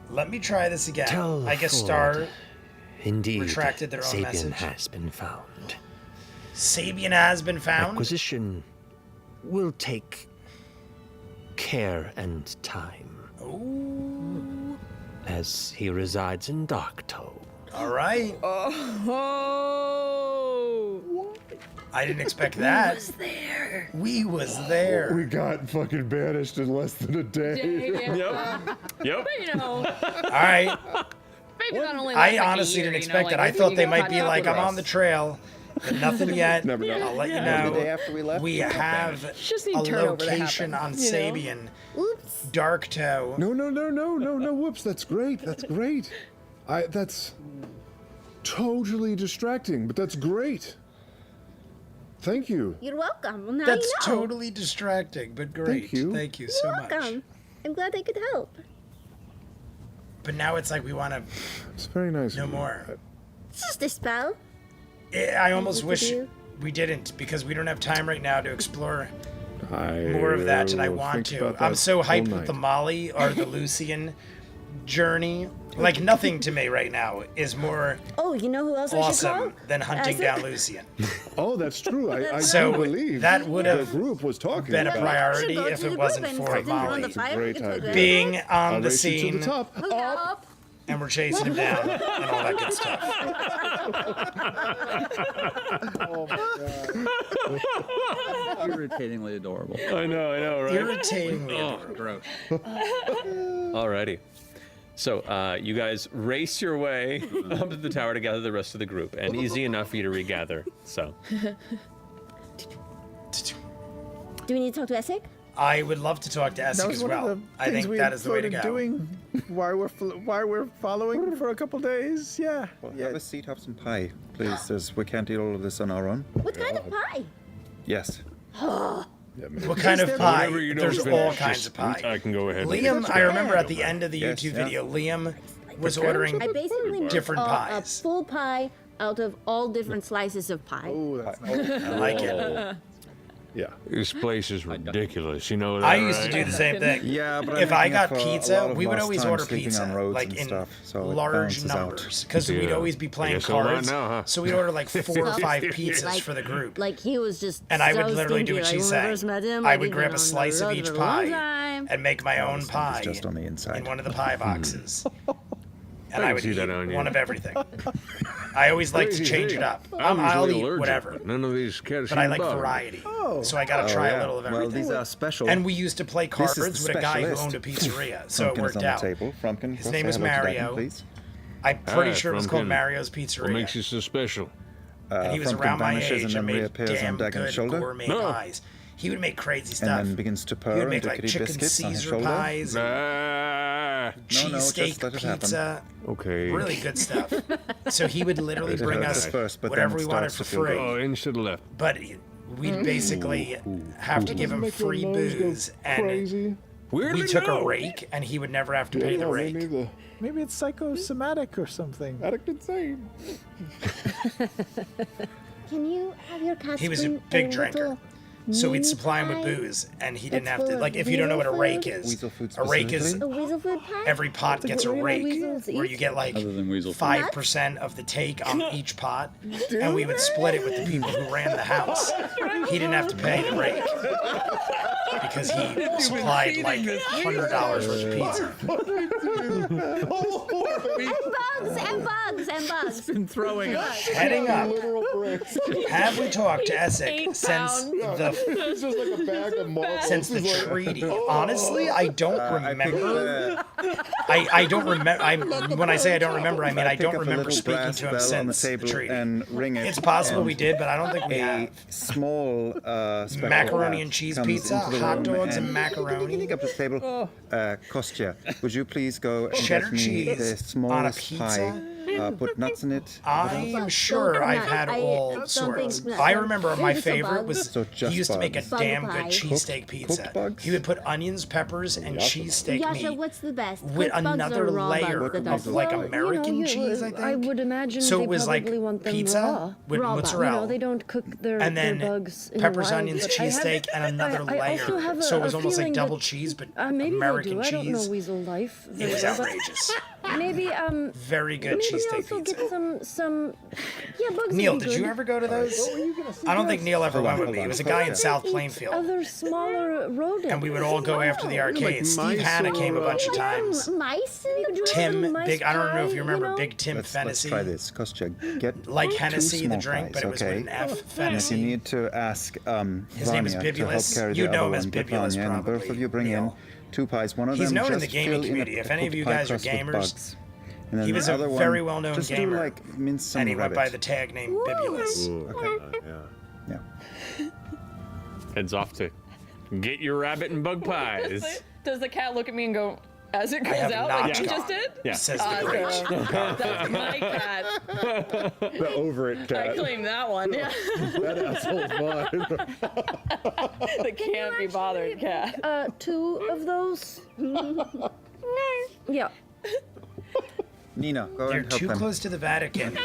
Let me try this again. Tell I guess Ford. Star Indeed, retracted their own Sabian message. has been found. Sabian has been found. Acquisition will take care and time, Ooh. as he resides in Darktoe. All right. Oh. I didn't expect that. There. We was there. We got fucking banished in less than a day. Yeah. Yep. But, you know, All right. maybe not only I like a honestly year, didn't you expect know, that. like, I if thought you they get might caught be up like, with I'm on us. the trail, but nothing yet. Never know. I'll let you The day know. after we left. We have Just need a turnover to location happen, on you know? Sabian, Oops. Darktoe. No. Whoops, that's great. That's great. That's totally distracting, but that's great. Thank you. You're welcome. Well, now That's you know. totally distracting, but great. Thank you. so You're much. welcome. I'm glad I could help. But now it's like we want to It's very nice. know of you. more. It's just a spell. I almost What wish to do? we didn't, because we don't have time right now to explore I more of that, and I will want think to. about I'm that so all hyped with night. the Molly or the Lucian journey. Like, nothing to me right now is more Oh, you know who else I should call? awesome than hunting Acid? down Lucian. Oh, that's true. I So do believe that would the have group was talking been a about. priority Go to if the it group wasn't and for sit down on Molly the fire. Great It's idea. being on I'll the race you to scene, the top. Up. and we're chasing him down and all that good stuff. Irritatingly adorable. I know, right? Irritatingly adorable. Gross. Alrighty. So you guys race your way up to the tower to gather the rest of the group, and easy enough for you to regather. So Do we need to talk to Essek? I would love to talk to That Essek was as one well. of the I things think we that is the way to floated go. doing while we're following for a couple days. Yeah. Well, Yeah. have a seat, have some pie, please, as we can't eat all of this on our own. What kind of pie? Yes. Yeah, man. What kind of pie? whatever you don't There's finish, all kinds just- of pie. I can go ahead. Liam, I remember at the end of the Yes, YouTube yeah. video, Liam was ordering I basically made different a pies. full pie out of all different slices of pie. Oh, that's nice. I like it. Yeah. This place is ridiculous. You know that, I used to do the same thing. Yeah, but If I'm I making got up for a lot pizza, of we would lost always time order sleeping pizza on roads like and in stuff, so it large balances out. numbers because we'd Yeah. always be playing guess I'll learn cards. now, huh? So we'd order like 4 or 5 Like- pizzas for the group. Like he was just And I so would literally do stingy. what Like, she when we said. first met him, I like, would he'd grab been a on the slice of road each for a long pie time. and make my own It's pie just on the inside. in one of the pie boxes. And I I can would see eat that on you. one of everything. I always like to Crazy change thing. it up. I'm I'll usually eat allergic, whatever, but none of these cats but I seem like bothered. variety. Oh. So I got to Oh, try yeah. a little of Well, everything. these are special. And we used to play cards This is with the a guy who specialist. owned a pizzeria, so it Frumpkin worked is on out. the table. Frumpkin, His go name say was hello to Mario. Declan, please. I'm pretty Ah, sure it was called Frumpkin. Mario's What makes Pizzeria. you so special? And he was Frumpkin around my vanishes age and and then made reappears damn on Dagon's good shoulder. gourmet No. pies. He would make crazy And stuff. then begins to He purr would and make like rickety chicken biscuits on his Caesar shoulder. pies, and Ah, No, just cheesesteak let it happen. pizza, okay. really good stuff. So he would literally It bring hurts us at first, but whatever then we it wanted starts for to feel free. good. Oh, inch to the left. But we'd basically have to give him free booze, and Crazy. Weirdly we took a no. rake, and he would never have to pay the me rake. neither. Maybe it's psychosomatic or something. Addict insane. Can you have your cat He was a bring big little drinker. So we'd mini supply him with pie? booze, and he didn't That's have to. full Like, of if you don't know what a weasel rake food? is, Weasel food a rake is specifically? A weasel food pie? every pot gets a what rake, weasels where eat? you get like Other than weasel food. 5% of the take on each pot, and we would split it with the people who ran the house. He didn't have to pay the rake because he supplied like $100 worth of pizza. And bugs. Been throwing up. Heading up, Literal bricks. have we talked to Essek 8 since pounds. the It's just like a bag of marbles. since the It's like- treaty? Honestly, I don't I picked, remember. I don't remember. When I say I don't remember, I mean I pick don't up a remember little speaking brass to him bell on the since the table treaty. and ring it. It's possible and we did, but I don't think we a have. small special Macaroni cat and cheese comes pizza, into the hot room dogs and Pick macaroni, up the table. Kostya, would you please go and cheddar get me cheese the on a smallest pizza. pie? Put nuts in it. I'm sure I've had all sorts. I remember my favorite was So he just used to make a bugs. damn Bug good pie. cheesesteak Cooked pizza. bugs? He would put onions, peppers, and cheesesteak Yasha, meat what's the best? with Cooked bugs another or raw layer bugs? The of best? like American cheese, I think. I would imagine So they it was like probably want them pizza raw. with Raw bugs. mozzarella. You know, they don't cook their, and then their bugs in peppers, the wild, onions, but I have- cheesesteak, and another I also layer. have So it a was almost like feeling double that, cheese, but maybe American they do. I don't know cheese. weasel life. It very was well, but outrageous. Maybe Very good maybe cheesesteak also pizza. get some. Yeah, bugs. Neil, would be did you good. ever go to those? What were you gonna I don't think suggest? Neil ever Hold on, went with hold me. It on. was a guy in South Eat Plainfield. Other smaller rodents. And we would all go after the arcades. Steve mice Hanna came a or, bunch of times. Mice? Tim, mice big. I don't know if pie, you remember you know? Big Tim Let's Fennessy. try this. Kostya, get Like two Hennessy, the small drink, pies, but it was okay? with an F. And if you Fennessy. need to ask His name is Vanya to help Bibulus. carry the You know other him as one, get Bibulus, Vanya, and both of probably, you bring in Neil. 2 pies. One of He's them known in just the gaming fill in a community. If any of cooked you pie guys are crust with gamers, bugs. And then he the was a other one, very well-known just gamer. do like mince some And he went rabbit. by the tag name Bibulus. Yeah. Heads off to get your rabbit and bug pies. Does the cat look at me and go, as it I goes have out, not like you gone, just did? Yeah. says the great. Awesome. That's my cat. The over it I cat. claim that one. Yeah. That asshole's mine. The can't be bothered cat. 2 of those. Yeah. Nina, go They're and help too them. close to the Vatican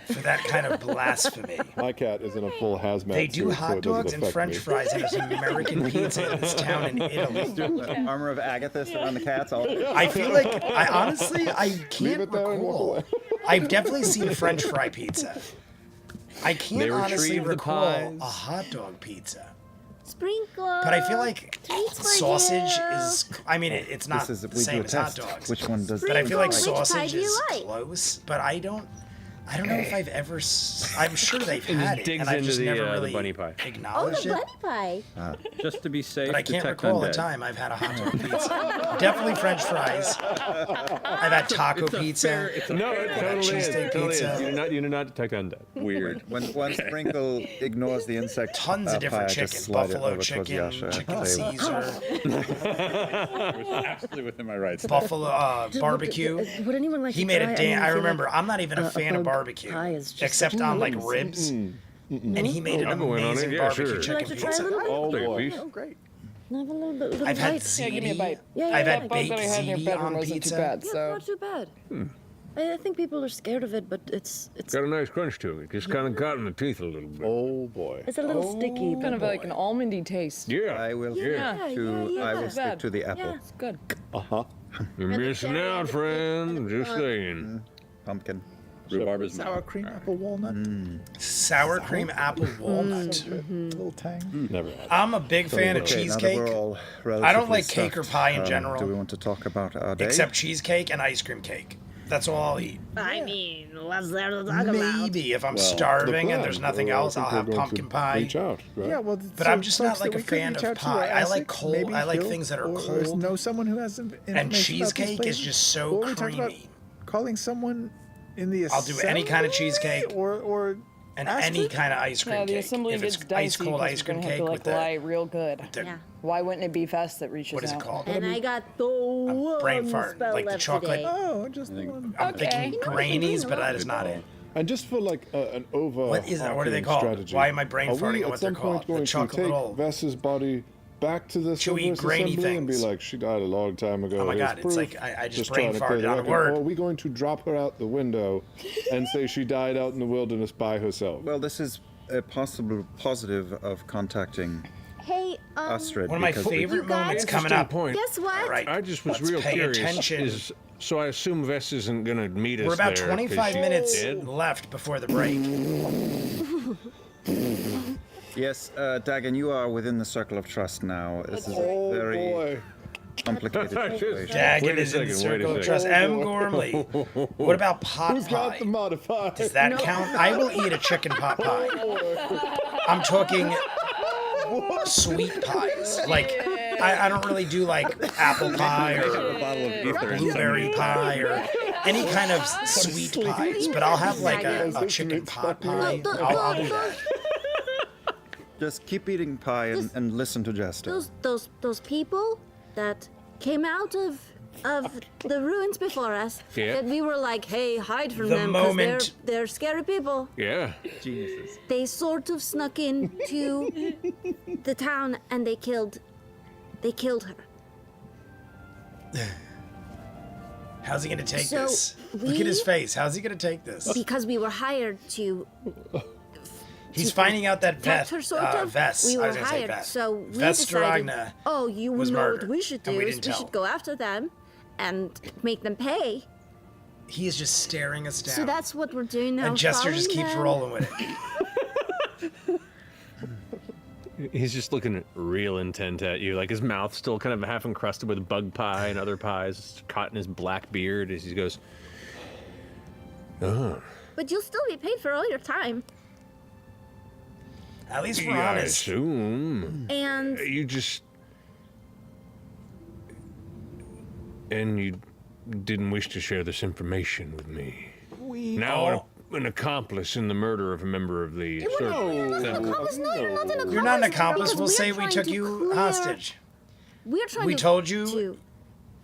for that kind of blasphemy. My cat is in a full hazmat They do suit, so hot it doesn't dogs and affect French me. fries and some American pizza in this town in Italy. Armor of Agathis around the cats. All. I feel like I honestly Leave can't it there and walk recall. away. I've definitely seen French fry pizza. I can't They honestly retrieve the recall pies. a hot dog pizza. Sprinkle. But I feel like treats for sausage you. is. I mean, it's not This is the we do same a as hot test. dogs. Which one does? But I feel like Sprinkle. Which pie sausage do you is like? close. But I don't know if I've ever. I'm sure they've And had just it, digs and I've into just the, never the really bunny pie. Oh, acknowledged the it. bunny pie. Just to be safe. But I can't detect recall a undead. time I've had a hot dog pizza. Definitely French fries. I've had taco pizza. No, it totally is. cheesesteak It totally pizza. is. You do not detect undead. Weird. When one sprinkle ignores the insect, Tons of different pie, just chicken. slide it Buffalo over towards chicken, Yasha. I chicken have to say, Caesar, Absolutely within my rights. buffalo barbecue. Would anyone like He to made try? a I mean, damn. I I feel remember. like I'm not even a fan of bug barbecue, pie is just except such on like nice. ribs. And he made an I'll go in on it. amazing Yeah, barbecue sure. Would you like chicken to try a pizza. little bit? Oh Take a boy. piece. Oh, great. Have a little I've had bite. Yeah, give me a ziti. bite. Yeah, I've yeah, had yeah. Bug that I baked had in your ziti bedroom on wasn't too pizza. bad, Yeah, so not too bad. I think people are scared of it, but it's Got a nice crunch to it. Just kind of caught in the teeth a little bit. Oh boy. it's a little sticky. kind of like an almondy taste. Yeah. I will Yeah. stick to yeah, I will yeah. stick to the apple. Yeah. It's good. You're missing out, friend. Just saying. Pumpkin. Rhubarb is sour cream, apple walnut. Sour cream apple walnut. Little tang. Never had. I'm a big fan of Okay, now that cheesecake, we're all I don't like relatively cake or stuffed, pie in general. Do we want to talk about our day? except cheesecake and ice cream cake. That's all I'll eat. I mean, what's there to talk about? Maybe if I'm Well, starving the and there's plan, nothing I else, think I'll we're have going to pumpkin pie. Reach out, right? Yeah, well, But so I'm just not folks like that a we could fan reach of out to pie. are I like Asic, cold. maybe I like Phil, things that are or cold. know someone who has information about these cheesecake is places. just so Or we talked about creamy. calling someone in the I'll do any kind of assembly, cheesecake or and Astrid? any kind of ice cream Yeah, the cake. assembly If it's gets dicey ice cold because ice you're cream gonna have cake to with like lie real good. the Yeah. Why wouldn't it be Fest that reaches what is out? it called? And I got the brain one fart, spell like the left chocolate- today. Oh, just the one. I'm Okay. thinking You know, grainies, but that is not it. And just for like an over. What is that? What are they called? Strategy, Why am I brain are we farting on at what they're some point called? The going to chocolate take little- Vess's body back to the Chewy, Cerberus grainy assembly and be things. like, she died a long time ago. Oh my Here's God, it's proof. like I just brain trying to clear farted the on a record. word. Or are we going to drop her out the window and say she died out in the wilderness by herself? Well, this is a possible positive of contacting Hey, Astrid. One of my because we- favorite You guys- moments coming Interesting up. point. guess what? All right, I just was let's real pay curious. attention. So I assume Vess isn't gonna meet us We're about there 25 she's minutes dead? left before the break. Yes, Dagon, you are within the circle of trust now. This is a Oh very boy. complicated situation. Dagon Wait a is in the second, wait a circle of second. trust. M. Gormley. What about pot Who's got pie? the modifier? Does that count? I will eat a chicken pot pie. I'm talking sweet pies. Like, I don't really do like apple pie or blueberry pie or any kind of sweet pies, but I'll have like a chicken pot pie. I'll do that. Just keep eating pie and listen to Jester. Those people that came out of the ruins before us, Yeah. that we were like, hey, hide from The them because moment- they're scary people. Yeah. Geniuses. They sort of snuck into the town and they killed her. How's he gonna take So, this? Look at his we- face. How's he gonna take this? Because we were hired to He's finding out that protect her, sort of. Vess. We I were was gonna say hired, Vess. so we Vess decided, Staragna oh, you was know murdered, what we should and do we is didn't we tell. should go after them and make them pay. He is just staring us down. So that's what we're doing now. and Jester just following keeps them. rolling with it. He's just looking real intent at you, like his mouth still kind of half encrusted with bug pie and other pies, caught in his black beard as he goes, "Oh, But you'll still be paid for all your time. At least we're yeah, I honest. assume And you just and you didn't wish to share this information with me. Now an accomplice in the murder of a member of the accomplice? No, you're not an accomplice. You're not an accomplice. because We'll we're say we trying took to you clear- hostage. We're trying We to told you to-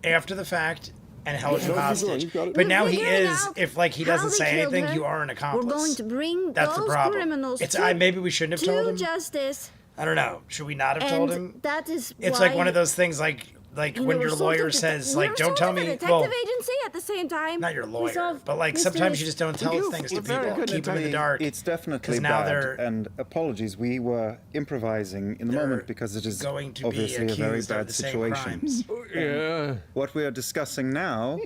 after the fact and held you No, you're hostage. going, you've got it. But now We're he figuring is. out If like he how doesn't they say killed anything, her. you are an accomplice. We're going to bring That's the those problem. criminals It's to, maybe we shouldn't have told to him. justice. I don't know. Should we not have told him? And that is It's why like one of those things like like You know, when we're your sort lawyer of says, we're like, don't sort tell of a me. detective Well, agency at the same time. not your We lawyer, solve but like sometimes you just don't tell do. things to We're very people, good keep them in the dark. It's definitely 'Cause now bad, they're- and apologies. We were improvising in the moment because it is going to be obviously a very accused of bad the same situation. crimes. Yeah. What we are discussing now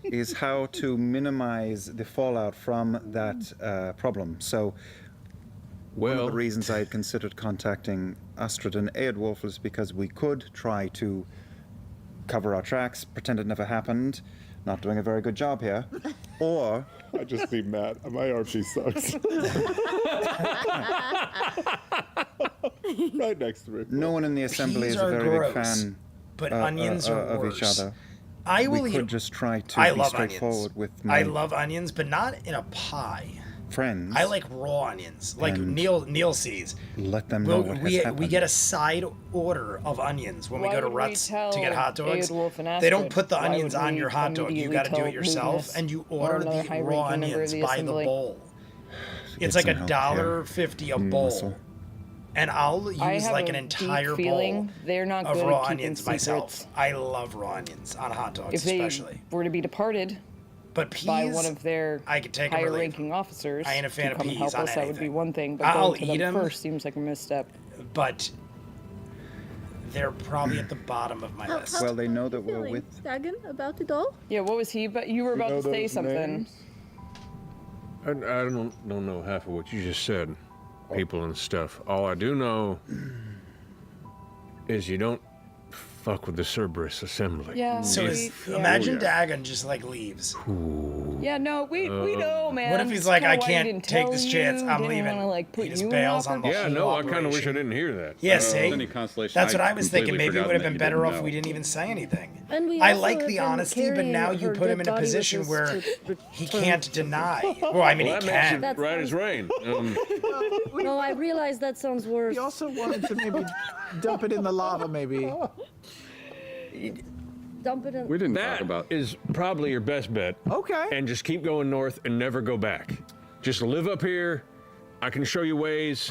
is how to minimize the fallout from that problem. So, one of Well, the reasons I had considered contacting Astrid and Eadwolf was because we could try to cover our tracks, pretend it never happened, not doing a very good job here, or I just see Matt. My RP sucks. Right next to me. no one in the assembly Peas is a are very big gross, fan but onions are of worse. each other. I will We eat. could just try to I be love straightforward onions. with I my love onions, but not in a pie. friends. I like raw onions, like And Neil sees. let them know what has we happened. get a side order of onions when we Why go to would we Ruts to tell get hot dogs. Eadwolf and They don't Astrid? put the Why onions would on we your hot dog. You immediately got to do tell it yourself, Luminous and you or order another the high-ranking raw member of onions the by the assembly? bowl. Get It's like some help here. $1.50 a bowl, Muscle. and I'll I use have like a an entire deep feeling bowl they're not of good raw at keeping onions secrets. myself. I love raw onions on hot dogs, If they especially. were to be departed But peas, by one of their I could take 'em or leave 'em. higher-ranking officers I ain't a fan to of come and peas help on us, that would be anything. one thing. But I'll going to eat them 'em. first seems like a misstep. but they're probably at the bottom of my list. Well, they know that we're Feeling with. Dagon about it all? Yeah, what was he? But you were about know to say those something. names? I don't know half of what you just said, people and stuff. All I do know is you don't fuck with the Cerberus assembly. Yeah. So imagine Dagon just like leaves. Yeah, no, we know, man. What if he's It's like, kinda I why he can't didn't take tell this chance, you, I'm didn't leaving. wanna, like, put He just you in bails an on the awkward Yeah, whole no, I kind of wish I operation. didn't hear that. Yeah, see? Any consolation, That's what I was thinking. completely Maybe it would have forgotten been that you better didn't off know. we didn't even say anything. And we I also like have the been honesty, but now carrying you her put him in dead a body with position us where to he return. can't deny. Well, I mean, Well, he that makes can. it That's right as rain. No, I realize that sounds worse. We also wanted to maybe dump it in the lava, maybe. Dump it in. We didn't That talk about. is probably your best bet. Okay. And just keep going north and never go back. Just live up here. I can show you ways.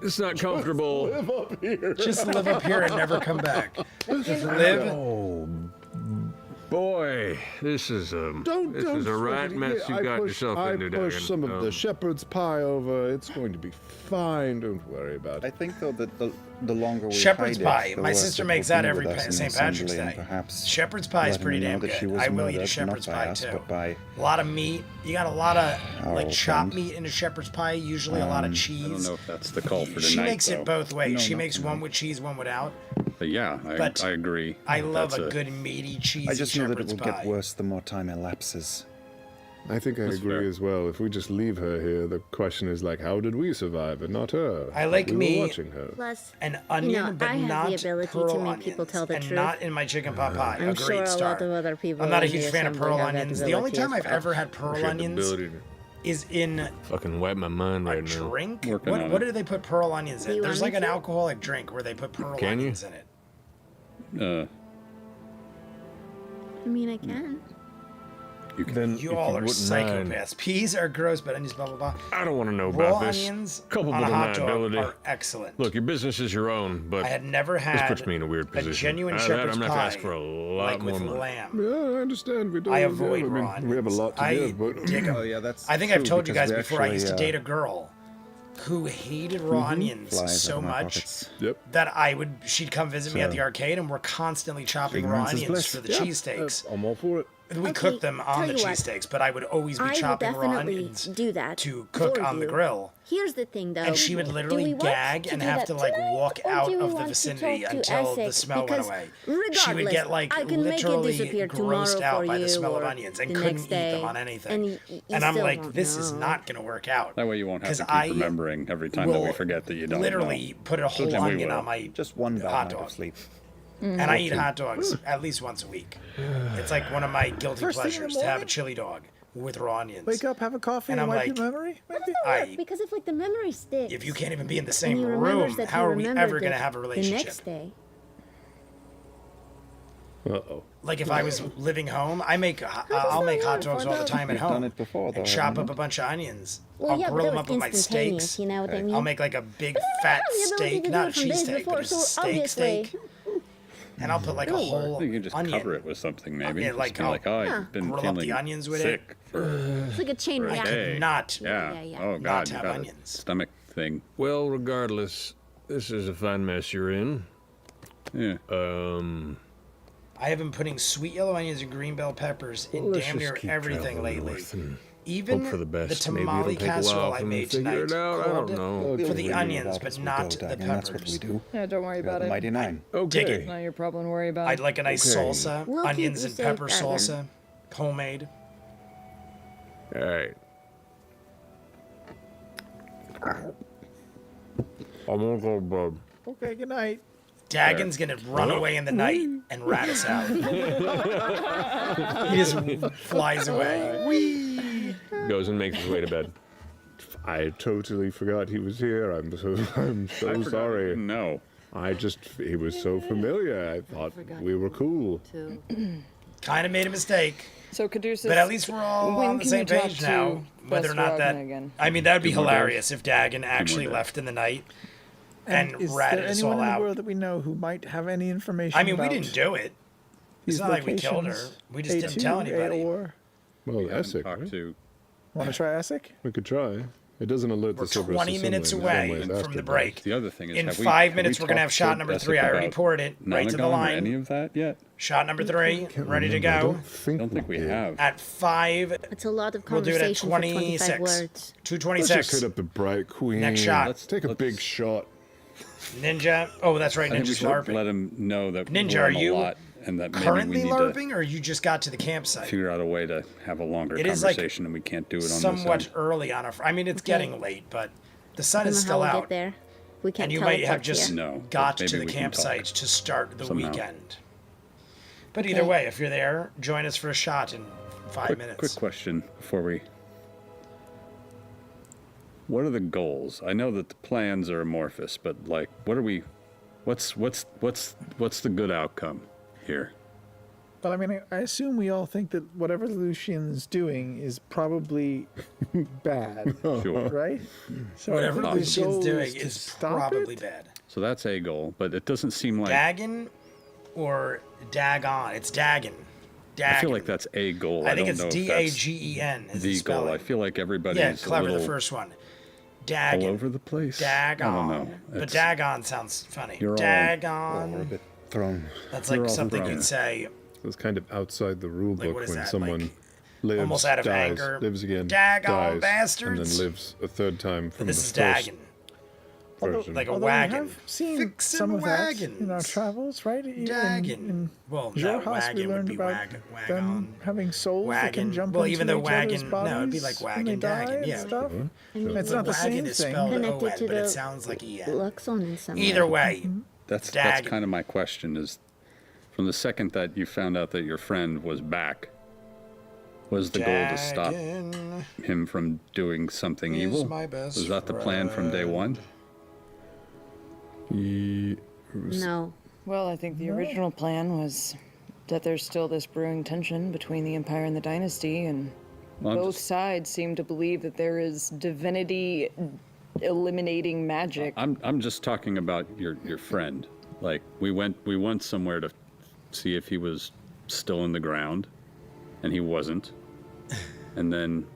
It's not comfortable. Live up here. Just live up here and never come back. Just live. Oh, boy, this is a Don't right sweat it. mess Yeah, you got yourself into, I Dagon. pushed some of the shepherd's pie over. It's going to be fine. Don't worry about I it. think though that the longer we Shepherd's hide pie. it, the My worse sister it makes will that be every with us in St. the Patrick's assembly, and Day. perhaps Shepherd's pie is letting pretty me know damn that she good. was I will eat a murdered, shepherd's not by pie us, too. but by A lot of meat. You got a lot of our like old chopped friend. meat in a shepherd's pie. Usually a lot of cheese. I don't know if that's the call for tonight. She makes though. it both ways. No, She not makes one tonight. with cheese, one without. But yeah, But I agree. I love That's a good meaty cheesy I just know that it shepherd's will pie. get worse the more time elapses. I think I That's agree fair. as well. If we just leave her here, the question is like, how did we survive and not her? I like we me- were watching her. Plus, An onion, but I have not the ability pearl to make onions, people tell the and truth. not in my chicken pot pie. I'm Agreed, sure a star. lot of other people. I'm not a in the huge fan of assembly pearl have that onions. The only ability time as I've well. ever had I pearl have the onions ability to is in fucking wipe my mind a right now. drink. Working on What it. do they put pearl onions in? You There's want like me an to? alcoholic drink where they put pearl Can you? onions in it. I mean, I can. Then You if all are wouldn't mind- psychopaths. Peas are gross, but onions, blah blah blah. I don't want to know Raw about this. onions Culpable on a to hot my dog ability. are excellent. Look, your business is your own, but I had never this had puts me in a weird a position. genuine That shepherd's I'm not pie gonna ask for a lot like more with money. lamb. Yeah, I understand. We don't. I avoid I mean, raw we have a lot to onions. give, but dig 'em. Oh yeah, that's. I think I've true, told you because guys we before. I used to actually, date a girl who hated raw onions flies so out of my much pockets. yep. that she'd come visit me at So- the arcade, and we're constantly chopping raw Ignorance is onions bliss. for the Yeah, cheesesteaks. I'm all for it. We Okay, cooked them on tell the you what. cheesesteaks, but I would always be I will chopping raw definitely onions do that to cook for on the you. grill. Here's the thing, though. And she would Do literally we want gag to and do have that to like tonight, walk or out do we of the want to vicinity talk to until the Essex? smell went Because away. She would regardless, get like I can make it literally disappear grossed tomorrow out for by the you, smell of or onions and the couldn't next eat day, them on anything. and you I'm still like, don't this is know. not going to work out. That way you won't have 'Cause to keep I remembering every time that we will forget that you don't literally know. put a whole then we onion will. on my Just one bad hot night dog. of sleep. And I eat hot dogs at least once a week. It's like one of my guilty First thing in the pleasures to have a morning? chili dog with raw onions. Wake up, have a coffee, And and I'm wipe like, your memory. Maybe. I, Because if like the memory sticks. if you can't even be in the and same he remembers room, that how he are we remembered ever going to it have a The relationship? next day. Uh-oh. Like if I was living home, I'll make hot dogs all the time at We've done home it before, though, and chop haven't up a bunch of onions. Well, I'll yeah, but grill that them was up with my instantaneous, steaks. you know what I mean? I'll make like a big fat the ability steak, to do not a it from days cheese steak, before, but a so steak obviously- steak. And I'll put like a I whole think you can just onion. cover it with something, maybe. Yeah, Just like, kinda oh, Yeah. you've been grill up the feeling onions with sick for It's like a chain a reaction. day. Not. Yeah. Yeah. Oh Not God, to you have got onions. a stomach thing. Well, regardless, this is a fine mess you're in. Yeah. I have been putting sweet yellow onions and green bell peppers in Let's damn just near keep everything traveling lately. north and Even hope for the best. the Maybe it'll tamale take a while casserole for I them to made figure tonight it out. I don't called know. for the Figure it onions, out but as we not go, the Dagon. That's what peppers. we do. Yeah, don't worry We are about the it. Mighty Nine. Dig Okay. it. Not your problem to worry about. I'd like a nice Okay. salsa, We'll keep onions you and safe, pepper Dagon. salsa, homemade. All right. I'm gonna go to bed. Okay, good night. Dagon's gonna run away in the night and rat us out. He just flies away. Goes and makes his way to bed. I totally forgot he was here. I'm so sorry. No. He was so familiar. I thought we were cool. Kind of made a mistake, So Caduceus, but at least we're all when on the can same you talk page to now. Whether or not that, Vesperogna again? I mean, that'd be 2 more hilarious days. if Dagon actually days. left in the night and Is ratted there us anyone all in the out. world that we know who might have any information? I mean, we about didn't do it. It's these not like we killed her. locations? We just didn't A2, tell anybody. A4? Well, We Essex, haven't talked right? to Want to try Essek? We could try. It doesn't alert We're the server 20 minutes away from the break. the other thing. Is In have we- 5 have minutes, we we're gonna have talked shot to number Essex 3. I already about poured it right to the Nonagon or line. Any of that yet? Shot number 3, ready to I go. don't I don't think we did. have. At 5, It's a lot of we'll do it at conversation for 25 26. words. Let's just 226. hit up the Bright Queen. Next shot. Let's Take a let's- big shot. Ninja. Oh, that's right. I think we Ninja's should LARPing. let him know that Ninja, we're are on a you lot and that maybe Currently we need LARPing, or you just got to the to campsite? figure out a way to have a longer It is, like, conversation, and we can't do it on Somewhat this end. early on a. I mean, it's getting late, but the sun I don't is know still how we'll out. get there. We can't And you might have teleport just here. No, got but to maybe the we can talk campsite to start the somehow. weekend. But either way, if you're there, join us for a shot in 5 minutes. Quick question before we. What are the goals? I know that the plans are amorphous, but like, what are we? What's the good outcome here? But I mean, I assume we all think that whatever Lucian's doing is probably bad, Sure. right? So Whatever the Lucian's goal doing to is stop probably it? bad. So that's a goal, but it doesn't seem like. Dagon or Dagon? It's Dagon. Dagon. I feel like that's a goal. I think don't it's know if that's Dagen is the the goal. spelling. I feel like everybody's Yeah, a clever. little The first one. all Dagon. over the place. Dagon. I don't know. But It's- Dagon sounds funny. You're all- Dagon. We're a bit thrown. That's you're like all something thrown. you'd say. It was kind of outside the rule Like, book what is when that, someone like, lives, almost out of dies, anger? lives again, Daggone dies, bastards. and then lives a third time from This the is first Dagon. version. Like a Although wagon. we have seen Fixin' some of that in our wagons. travels, right? Even Dagon. in Well, your no, house, we wagon would learned be about wagon. them having souls that can Wagon. jump Well, into even though each other's wagon. bodies No, it'd be like when they wagon, die dagon. and Yeah. stuff. Sure. It's not the wagon same is thing. spelled Connected O-N, to but it the sounds like E-N. Luxon in some way. Either way, That's Dagon. kind of my question. Is from the second that you found out that your friend was back, was the goal to stop Dagon him from doing something is evil? my best Was that the plan from day one? No. Well, I think the original plan was that there's still this brewing tension between the Empire and the Dynasty, and Well, I'm both just- sides seem to believe that there is divinity eliminating magic. I'm just talking about your friend. Like we went somewhere to see if he was still in the ground, and he wasn't. And then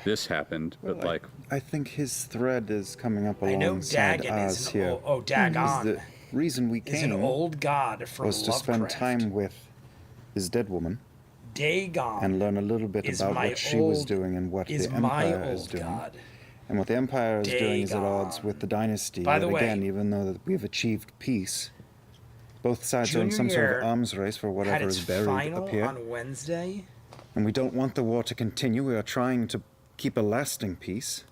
this happened, but like I think his thread is coming up I know alongside Dagon ours is an here. old, oh Dagon The reason we is an came old god from was to spend Lovecraft. time with his dead woman Dagon and learn a little bit is about my what she was old- doing and what is the my Empire is old doing. god. And what the Empire is doing is at odds Dagon. with the Dynasty. By the Yet way, again, even though that we've achieved peace, both sides are in Junior some sort year of arms race for Had whatever its is buried final up here. on Wednesday. And we don't want the war to continue. We are trying to keep a lasting peace.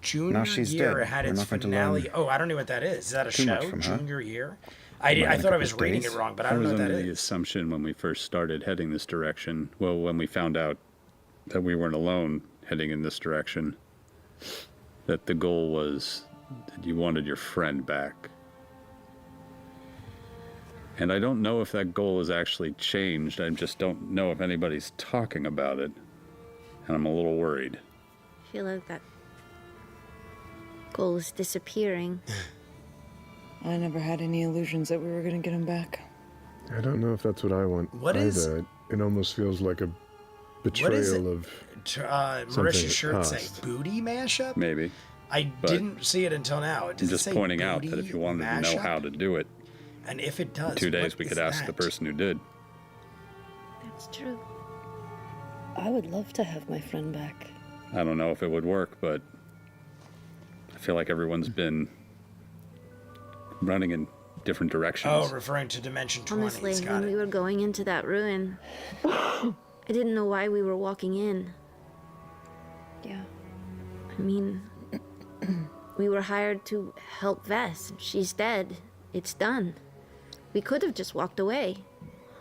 Junior she's year dead. had We're its not going to finale. learn Oh, I don't know what that is. Is that a too much show? from her. Junior year? Might I in a thought I couple was of reading days. it wrong, but I I don't was know what under that the is. assumption when we first started heading this direction. Well, when we found out that we weren't alone heading in this direction, that the goal was that you wanted your friend back. And I don't know if that goal has actually changed. I just don't know if anybody's talking about it. And I'm a little worried. I feel like that goal is disappearing. I never had any illusions that we were gonna get him back. I don't know if that's what I want What either. is- It almost feels like a What is it? betrayal of Marisha's shirt past. say booty mashup? Maybe. I But didn't see it until now. I'm Does it just say pointing out that if booty you wanted to know mashup? how to do it, And if it does, in 2 days what we could is ask the that? person who did. That's true. I would love to have my friend back. I don't know if it would work, but I feel like everyone's been running in different directions. Oh, referring to Dimension 20. Honestly, Got when we it. were going into that ruin, I didn't know why we were walking in. Yeah. I mean, we were hired to help Vess. She's dead. It's done. We could have just walked away.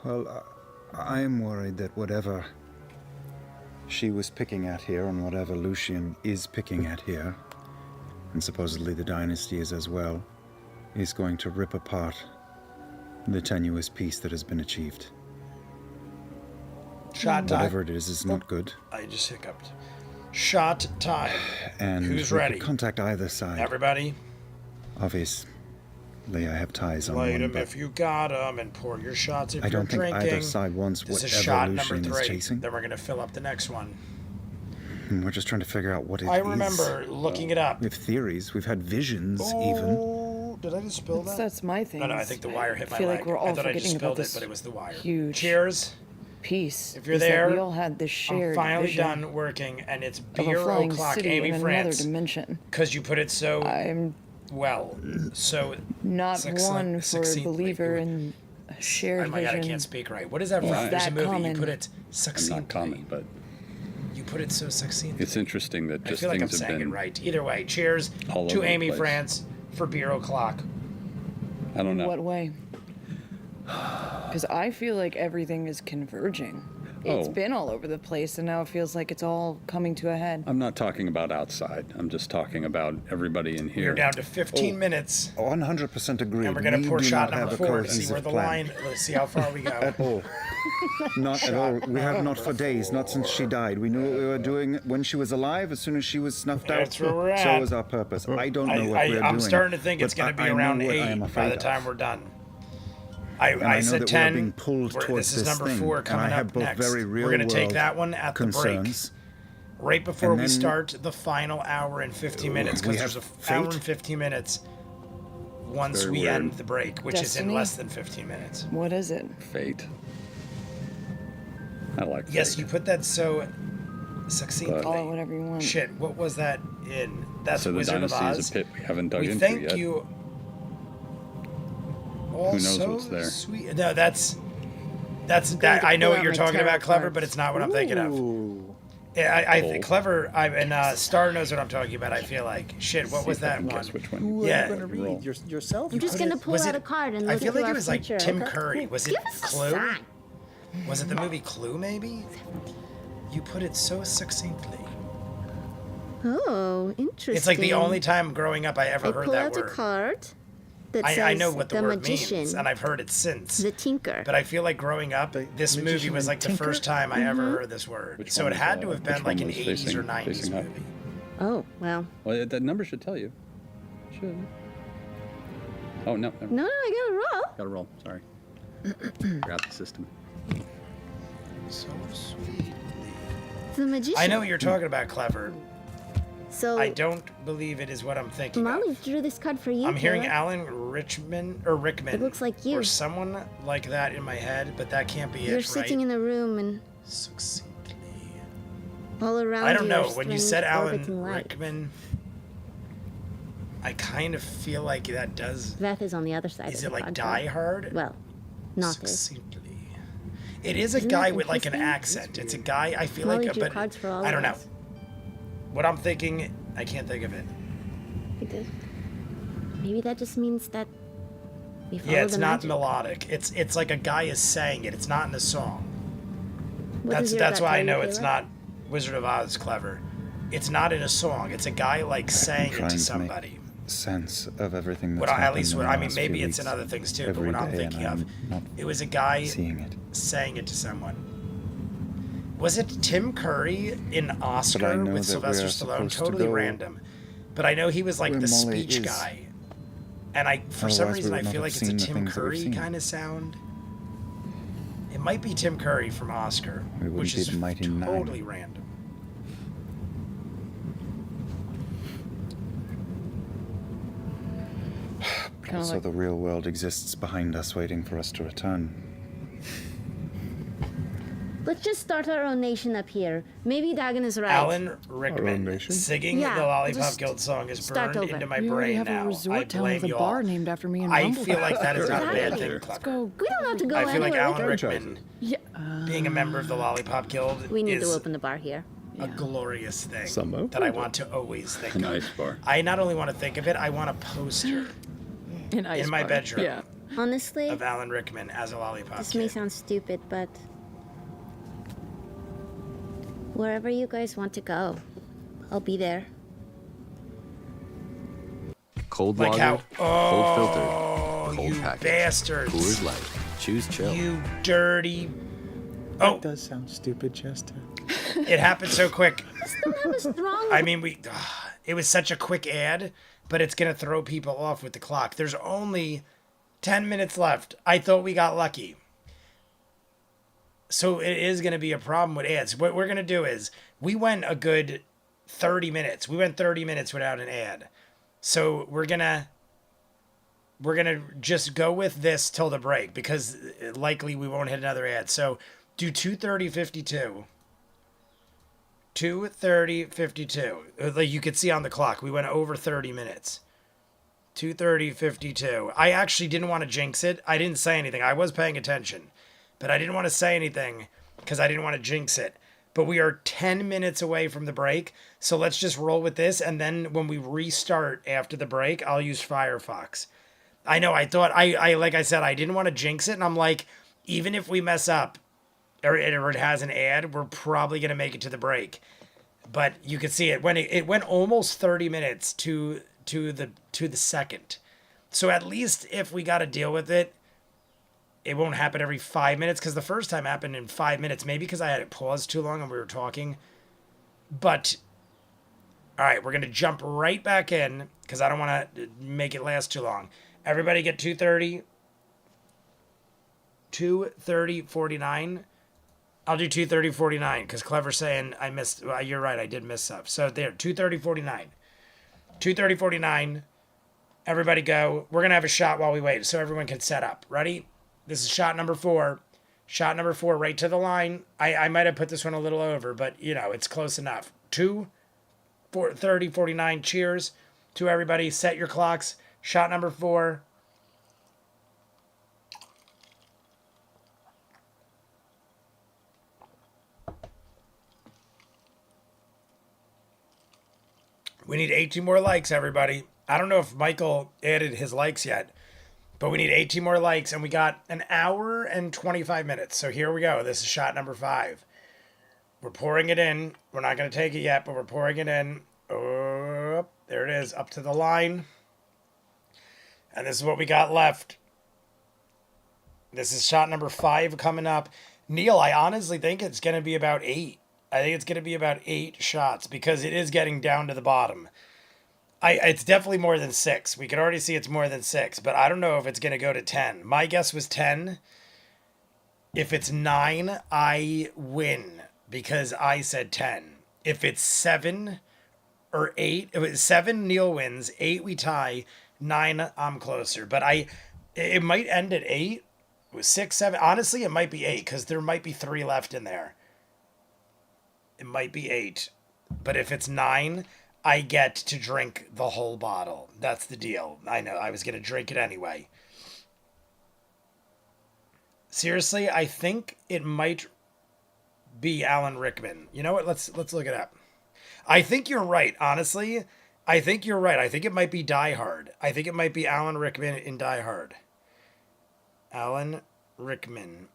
Well, I'm worried that whatever she was picking at here and whatever Lucian is picking at here, and supposedly the dynasty is as well, is going to rip apart the tenuous peace that has been achieved. Shot time. Whatever it is not good. I just hiccuped. Shot time. And Who's we could ready? contact either side. Everybody, Obviously, I have ties on light one, them but if you got them, and pour your shots if I you're don't think drinking. either side wants This is whatever shot number Lucian is 3. chasing. Then we're gonna fill up the next one. And we're just trying to figure out what it is. I remember looking it up. We have theories. We've had visions, even. Oh, did I just spill that? That's my thing. No, I think the wire hit my I feel leg. like we're I all thought I just forgetting about spilled it, this but it was the wire. huge Cheers. piece. If you're is that there, we all had this shared I'm finally vision done working, and it's of a beer flying o'clock, city Amy in another France. dimension. Because you put it so I'm well, so not one for a succinctly. believer in a shared Oh my god, I vision. can't speak right. What is that Is from? There's a that movie. common? You put it I'm succinctly. not common, but You put it so succinctly. it's interesting that I just feel like I'm things have saying it been. right. Either way, cheers all to over the Amy place. France for beer o'clock. I don't know. What way? Because I feel like everything is converging. It's Oh. been all over the place, and now it feels like it's all coming to a head. I'm not talking about outside. I'm just talking about everybody in here. We're down to 15 minutes, 100% agree. and we're gonna pour do shot not number have a 4 to see cohesive where the plan. line. Let's see how far we go. At all. Not at all. We have not for days, not since she died. We knew what we were doing when she was alive. As soon as she was snuffed out, That's where we're so at. was our purpose. I don't know what we're I'm doing. starting to think it's but going to be I know around what I 8 am by afraid the of. time we're done. I I know said that 10. we're being pulled towards this is number thing, 4 and coming I have up both next. very We're going to take real-world that one at the break. concerns. Right before And we then start the final hour and 15 minutes, we because there's have an hour fate. and 15 minutes once very we weird. end the break, which is in Destiny? less than 15 minutes. What is it? Fate. I like Yes, fate. you put that so succinctly. Call it whatever you want. Shit, what was that in? That's So the Wizard of dynasty Oz. is a pit we haven't dug We into thank yet. you. All knows so what's there? Sweet. No, that's going that. to I know pull what out you're my talking tarot about, clever, cards. but it's not what I'm thinking of. Ooh. Yeah, I think Oh. clever. And Star knows what I'm talking about. I feel like shit. What See was if I that can one? guess which one. Who Yeah. are you going to Roll. read? Yourself? I'm just Put gonna it- pull was out it- a card and I look feel at like our it was like future, Tim okay? Curry. Was it Give us a Clue? sign. Was it the movie Clue? Maybe. You put it so succinctly. Oh, interesting. It's like the only time growing up I ever I heard pull that out a word. card that I says know what the word magician, means, and I've heard it since. the tinker. But I feel like growing up, this movie magician was and like the tinker? first time I ever heard this word. Which So one it was, had to have been which like one an was 80s or facing- 90s facing up? movie. Oh, well. Well, that number should tell you. Should. Oh no. Never. No, I got a roll. Got to roll. Sorry. Forgot the system. So sweet. The magician. I know what you're talking about, clever. So I don't believe it is what I'm thinking Molly of. drew this card for you. I'm hearing Taylor. Alan Rickman. It looks like you. Or someone like that in my head, but that can't be You're it, sitting right? in a room and Succinctly. all around I don't you know. are When you strings said Alan orbiting light. Rickman, I kind of feel like that does. Veth is on the other side. Is of it the like card, Die though. Hard? Well, not this. Succinctly. It is a Isn't guy that with like an interesting? accent. It's a guy. I feel Molly like, drew but cards for all I don't of know. us. What I'm thinking, I can't think of it. He did. Maybe that just means that we follow Yeah, it's the not magic. melodic. It's like a guy is saying it. It's not in a song. What does your That's gut why I tell you, know it's Taylor? not Wizard of Oz clever. It's not in a song. It's a guy like saying it trying to to somebody. make sense of everything that's What I, at happened least, in what the I mean, last maybe few it's in weeks. other things too. But Every what I'm day, thinking and of, I'm not it was a guy seeing it. saying it to someone. Was it Tim Curry in Oscar know with that we Sylvester are Stallone? supposed to Totally go random. But I know he was like where the Molly speech is. guy. And for some Otherwise, we reason, I would not feel have like it's a seen the Tim things that we've Curry seen. kind of sound. It might be Tim Curry from Oscar, We wouldn't which be is the mighty totally Nine. random. Kinda Also, like- the real world exists behind us, waiting for us to return. Let's just start our own nation up here. Maybe Dagon is right. Alan Rickman singing Yeah, the Lollipop just Guild song is start burned over. into my We already brain have now. a resort I town blame with a you bar all. named after me in I Rumble. feel like that is not a bad thing, Let's Clever. go. We don't have to go I feel like anywhere. Alan We can- Rickman, Yeah. being a member of the Lollipop Guild, We need is to open the bar here. a glorious thing Some that I opened want to always think An of. ice bar. I not only want to think of it, I want a poster In my bedroom Yeah. Honestly, of Alan Rickman as a Lollipop this Kid. may sound stupid, but wherever you guys want to go, I'll be there. Cold Like lager, how- cold filter, Oh, cold you package. bastards. Coors Light. Choose chill. You dirty. That does sound stupid, Chester. It happened so quick. Strong. I mean, it was such a quick ad, but it's going to throw people off with the clock. There's only 10 minutes left. I thought we got lucky. So it is going to be a problem with ads. What we're going to do is we went a good 30 minutes. We went 30 minutes without an ad. So we're going to just go with this till the break because likely we won't hit another ad. So do 2:30:52. 2:30:52. Like you could see on the clock, we went over 30 minutes. 2:30:52. I actually didn't want to jinx it. I didn't say anything. I was paying attention, but I didn't want to say anything because I didn't want to jinx it. But we are 10 minutes away from the break, so let's just roll with this. And then when we restart after the break, I'll use Firefox. I know. I thought I like I said, I didn't want to jinx it, and I'm like, even if we mess up, or it has an ad, we're probably gonna make it to the break. But you can see it when it went almost 30 minutes to the second. So at least if we got to deal with it, it won't happen every 5 minutes because the first time happened in 5 minutes. Maybe because I had it paused too long and we were talking. But all right, we're gonna jump right back in because I don't want to make it last too long. Everybody get 2:30:49. I'll do 2:30:49 because Clever's saying I missed. Well, you're right, I did miss stuff. So there, 2:30:49. 2:30:49. Everybody go. We're gonna have a shot while we wait, so everyone can set up. Ready? This is shot number 4. Shot number 4, right to the line. I might have put this one a little over, but it's close enough. 2:30:49. Cheers to everybody. Set your clocks. Shot number 4. We need 18 more likes, everybody. I don't know if Michael added his likes yet, but we need 18 more likes, and we got an hour and 25 minutes. So here we go. This is shot number 5. We're pouring it in. We're not going to take it yet, but we're pouring it in. Oh, there it is, up to the line. And this is what we got left. This is shot number 5 coming up. Neil, I honestly think it's going to be about 8. I think it's going to be about 8 shots because it is getting down to the bottom. It's definitely more than 6. We can already see it's more than 6, but I don't know if it's going to go to 10. My guess was 10. If it's 9, I win because I said 10. If it's 7 or 8, if it's 7, Neil wins. 8, we tie. 9, I'm closer. But it might end at 8, 6, 7. Honestly, it might be 8 because there might be 3 left in there. It might be 8. But if it's 9, I get to drink the whole bottle. That's the deal. I know. I was going to drink it anyway. Seriously, I think it might be Alan Rickman. You know what? Let's look it up. I think you're right. Honestly, I think you're right. I think it might be Die Hard. I think it might be Alan Rickman in Die Hard. Alan Rickman.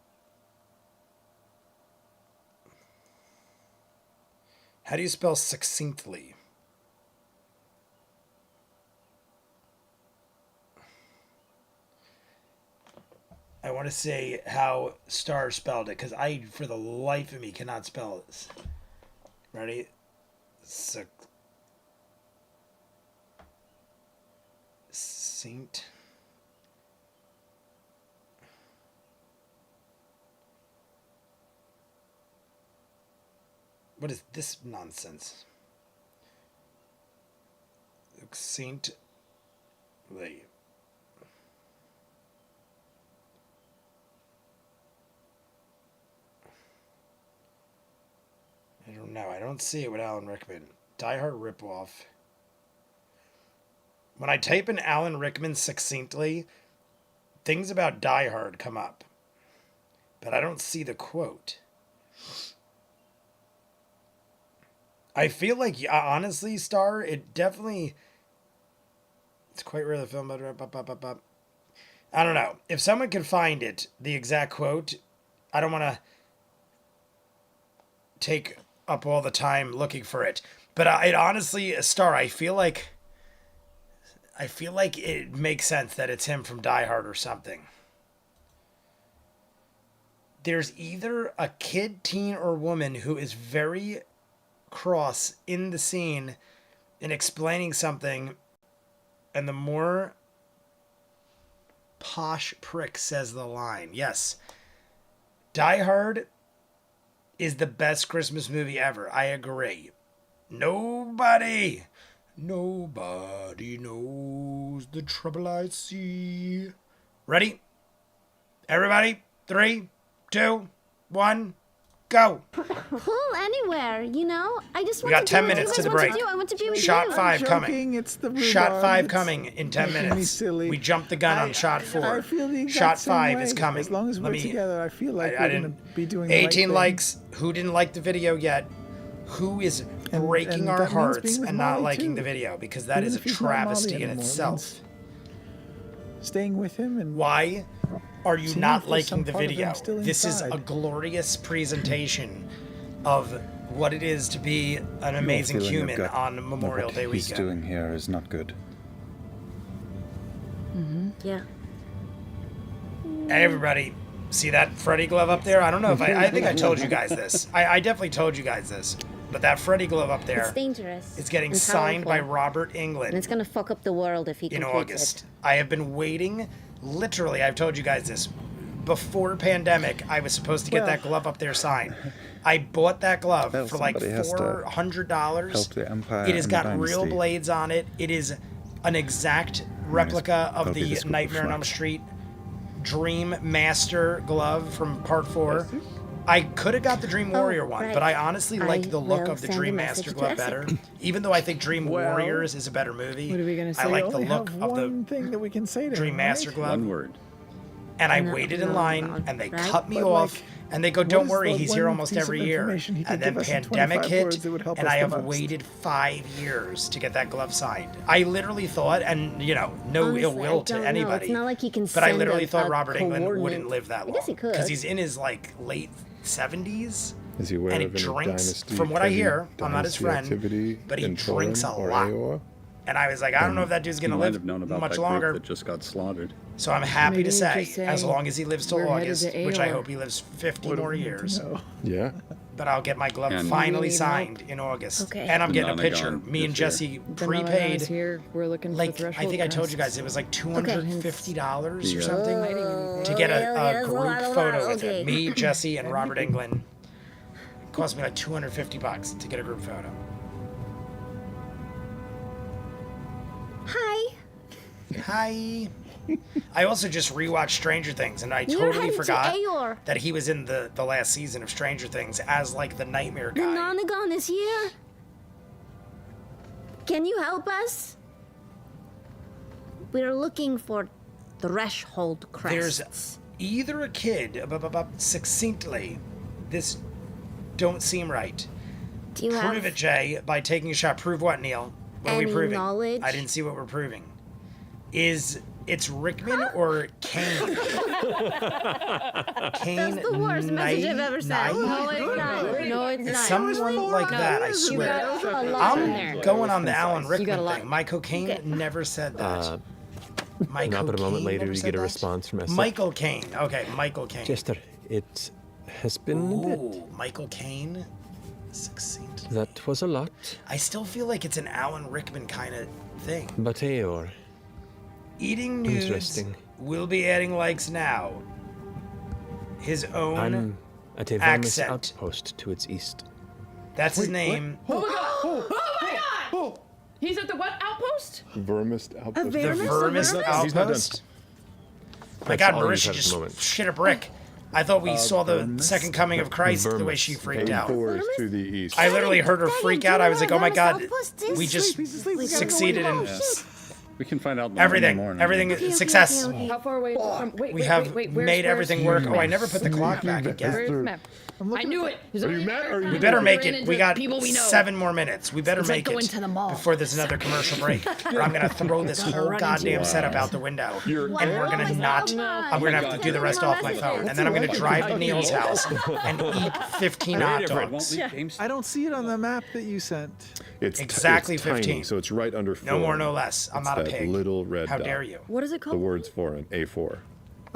How do you spell succinctly? I want to say how Star spelled it because I, for the life of me, cannot spell this. Ready? Succinct. What is this nonsense? Succinctly. I don't know. I don't see it with Alan Rickman. Die Hard ripoff. When I type in Alan Rickman succinctly, things about Die Hard come up. But I don't see the quote. I feel like, honestly, Star, it definitely... It's quite rare the film... I don't know. If someone can find it, the exact quote, I don't want to take up all the time looking for it. But it honestly, Star, I feel like it makes sense that it's him from Die Hard or something. There's either a kid, teen, or woman who is very cross in the scene in explaining something, and the more posh prick says the line. Yes. Die Hard is the best Christmas movie ever. I agree. Nobody knows the trouble I see. Ready? Everybody? 3, 2, 1, go. Pull anywhere, you know? I just want We got to 10 do what minutes you to the guys want break. do. I want to be with Shot you. 5 I'm coming. joking, it's the rhubarb. Shot 5 It's coming in 10 making me minutes. silly. We jumped the gun on shot 4. I feel the exact Shot same 5 way. is coming. As long as we're together, I feel like we're going to be doing the right 18 thing. likes. Who didn't like the video yet? Who is breaking and our that means hearts being with and not Molly, liking too. the video? Because that Even is a if he's not Molly travesty in anymore, it itself. means staying with him and Why are you seeing not if there's some liking the part of him video? still This is inside. a glorious presentation of what it is to be an Your amazing feeling of human gut on of Memorial what Day he's weekend. doing here is not good. Yeah. Hey, everybody, see that Freddy glove up there? I don't know if I think I told you guys this. I definitely told you guys this. But that Freddy glove up there It's dangerous. is getting and signed by powerful. Robert And Englund it's gonna fuck up the world if he in completes August. it. I have been waiting, literally, I've told you guys this. Before pandemic, I was supposed to get that glove up there signed. I bought that glove Well, for like somebody has to $400. help the Empire It has and got the real Dynasty. blades on it. It is an exact replica of I'll be the the scoop Nightmare on front. Elm Street Dream Master glove from part 4. I could have got the Dream Warrior one, right. but I honestly I like the look will of the send a Dream message Master to glove Essie. better. Even though I think Dream Well, Warriors is a better movie. what are we gonna I say? like we the only look have of the one thing that we can say to Dream him, Master right? glove. One word. And I No, waited in no, line, no, and they right? cut me But, off, like, and they go, what "Don't is worry, the he's here one almost piece of every year." information he could And then give us in pandemic 25 hit, words that would help and us I the have most? waited 5 years to get that glove signed. I literally thought, and no Honestly, ill I will to don't know. anybody, It's not like you can but I send literally a thought Robert Englund coordinate. wouldn't live that I long guess he could. because he's in his like late 70s. Is he aware And he of any drinks, dynasty, from what I heavy hear, I'm not his dynasty friend, activity but he in drinks a Torin or lot. Aor? And I was like, I don't know if that dude's You gonna might live have known about much that longer. group that just got slaughtered. So I'm happy Maybe to you say, just as say, long as he lives till "We're headed August, to which I Aor." hope he lives 50 What do more we need to years, know? Yeah. but I'll get my glove And- finally We need signed help. in August. Okay. And I'm The getting a Nonagon picture. Me and this year. Jesse The Nonagon prepaid. is here. We're looking Like, for threshold I think I told you guys tests. it was like $250 or Yeah. something to get Okay, a that's a group lot, photo with okay. it. Me, Jesse, and Robert Englund. It cost me like $250 to get a group photo. Hi. Hi. I also just rewatched Stranger Things, and I You're totally headed forgot to Aor. that he was in the last season of Stranger Things as like the nightmare The guy. Nonagon is here. Can you help us? We're looking for threshold crests. There's either a kid, succinctly, this don't seem right. Do you Prove have it, Jay, by taking a shot. Prove what, Neil? What are we any proving? knowledge? I didn't see what we're proving. It's Rickman or Kane? Kane. That's the worst message I've ever sent. Knight? No, it's not. No, it's not. Someone like that, I swear. You got a lot in there. I'm going on the Alan got a Rickman lot. thing. Michael Caine never said that. Michael Not but a moment Caine later, never you said get a that? response from Essie. Michael Caine. Okay, Michael Caine. Jester, it has been a bit. Ooh, Michael Caine. Succinct. That was a lot. I still feel like it's an Alan Rickman kind of thing. But Aor, Eating nudes Interesting. will be adding likes now. His own I'm at a Vermis accent. outpost to its east. That's his name. Oh my god! Oh my god! He's at the what outpost? Vermis outpost. The Vermis outpost. My God, Marisha just shit a brick. I thought we saw the second coming of Christ the way she freaked out. A4 is to the east. I literally heard her freak out. I was like, oh my God, we just succeeded in We can find out in the everything. morning. Everything, success. How far away from? We have made everything work. Oh, I never put the clock back Where's the again. map? I knew it. Are you mad? Or are you We better make it. We got people we know. 7 more minutes. We better It's like make going it to the mall. before there's another commercial break. Or I'm gonna throw this whole goddamn setup out the window, and we're gonna not. I'm gonna have to do the rest off my phone, and then I'm gonna drive to Neil's house and eat 15 hot dogs. I don't see it on the map that you sent. It's Exactly it's tiny, 15. so it's right under 4. No more, no less. I'm It's not a that pig. little red How dot. dare you? What is it The called? word's foreign. A4.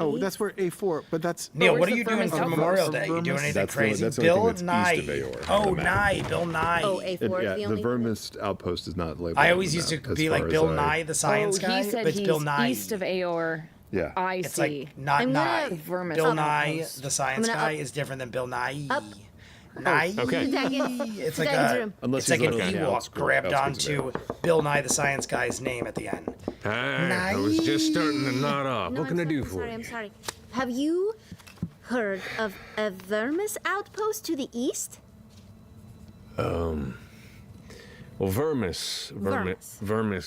Oh, that's where A4, but that's... Neil, where's what are the you doing Vermis for outpost? Memorial Day? You doing anything That's the- crazy? that's the only Bill thing Nye. that's east of Aor Oh, on the map. Nye. Bill Nye. Oh, A4 Yeah, is the the only. Vermis outpost is not labeled. I on always the used to map, as be far like as Bill I- Nye, the science Oh, guy, he said but it's he's Bill Nye. east of Aor. Yeah. I It's see. like not I'm Nye. gonna- Vermis Bill outpost. Nye, the science I'm gonna guy, up- is different than Bill Nye. Up. Nye. Okay. It's like Second a, room. Unless it's like he's an like on the Ewok grabbed outskirts of onto Bill Nye, the science guy's name at the end. I was just starting to nod off. No, What can I do I'm for sorry, you? I'm sorry. Have you heard of a Vermis outpost to the east? Well, Vermis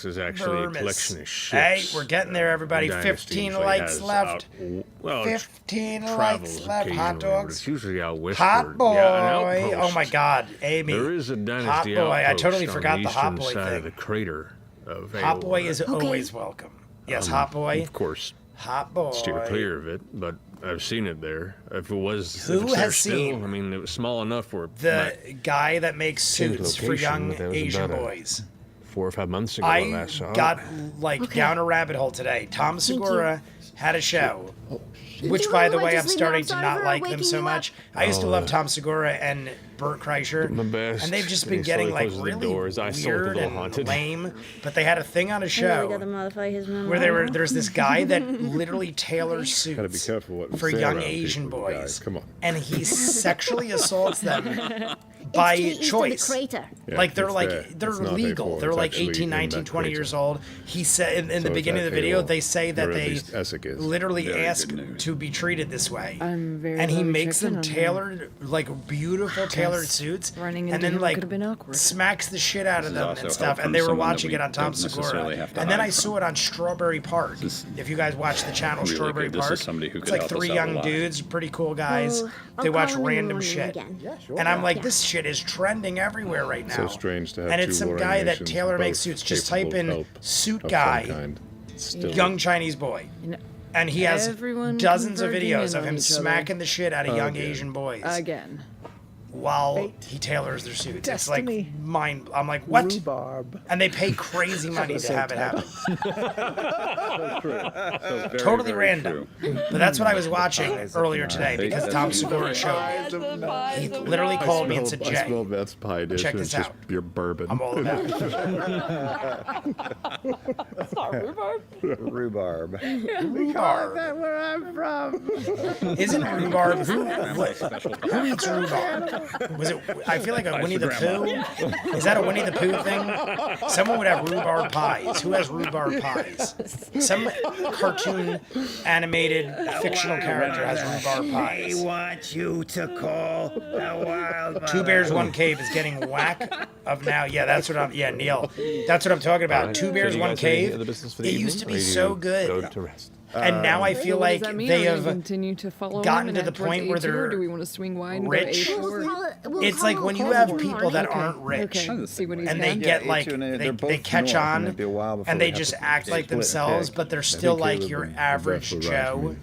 is actually a Vermis. collection of ships. Hey, we're getting there, everybody. The Dynasty 15 usually likes has left. well, 15 travels likes left. Hot occasionally, but dogs. It's usually out westward. Hot boy. Yeah, an Oh my outpost. God, Amy. There is a Hot Dynasty boy. I outpost totally on forgot the Hot eastern boy side thing. of the crater of Hot Aor. boy is always welcome. Yes, Hot boy. Of course, Hot boy. steer clear of it, but I've seen it there. If it was, Who if it's there has still, seen I mean, it was small enough for the guy that makes Change suits for location, young but that was Asian about boys. 4 or 5 months ago. I last saw I it. got like down a rabbit hole today. Tom Segura had a show, which, by the way, I'm starting to not like them so much. I used to love Tom Segura and Bert Kreischer, My best. and they've just And been he getting slowly like closes the really doors. I saw it a weird little and haunted. lame. But they had a thing on a I really show gotta modify his memory. where there's this guy that literally tailors suits Gotta be careful what we for say young around Asian people, boys, guys. Come on. and he sexually assaults them It's by to the east of the choice. crater. Yeah, Like they're it's like there. they're It's not legal. A4, They're it's like actually 18, in 19, that 20 crater. years old. He said in So the it's beginning at of the video Aor, they say that or at they least Essek is. literally Very ask good news. to be treated this way. I'm very And he glad we makes checked in them on that. tailored, like beautiful tailored suits, running and into then him like could've been awkward. smacks the shit out of This is them also and help stuff. from And they were someone that watching we it on Tom don't Segura. necessarily have to And then I hide saw from. it on Strawberry Park. This is If you guys watch the channel really Strawberry good. This Park, is somebody who it's could like help us 3 out a young lot. dudes, pretty cool guys. Well, I'll They watch call him in the random morning shit. again. Yeah, sure. And I'm like, Yeah. this shit is trending everywhere right now. So strange to have And two it's some warring guy that nations, tailor makes both suits. Just capable type in of help suit of some guy, kind. Still, young Chinese boy. You know, And he has everyone dozens of converging videos in of on him each other. smacking the shit out of young Again. Asian boys again. while he tailors their suits. It's like Destiny. I'm like, what? Rhubarb. And they pay crazy money to have it happen. So very, Totally very random. true. But that's what I was watching earlier today because Tom Segura showed me. He literally called me and said, I smell Jay, Beth's pie dish. check and this it's just out. your bourbon. I'm all about it. It's not rhubarb. Rhubarb. Rhubarb. Where I'm from. Isn't rhubarb? Who eats rhubarb? Was it? I feel like a Winnie the Pooh. Is that a Winnie the Pooh thing? Someone would have rhubarb pies. Who has rhubarb pies? Some cartoon, animated, fictional character has rhubarb pies. want you to call the wild. 2 Bears, 1 Cave is getting whack of now. Yeah, that's what I'm. Yeah, Neil, that's what I'm talking about. Alright, 2 so Bears, you 1 guys have any Cave. other business for the It evening, used to or be you so Go good, to rest. and now I feel What like does that mean? they Are we have. continue to follow gotten him to and the head towards point where A2, they're or do we want to swing wide and rich. go We'll A4? call it- we'll It's call like it when you tomorrow have morning. people that Okay. aren't rich. Okay, see what he's And got. they get like they catch on and they just act like themselves, but they're still like your average Joe.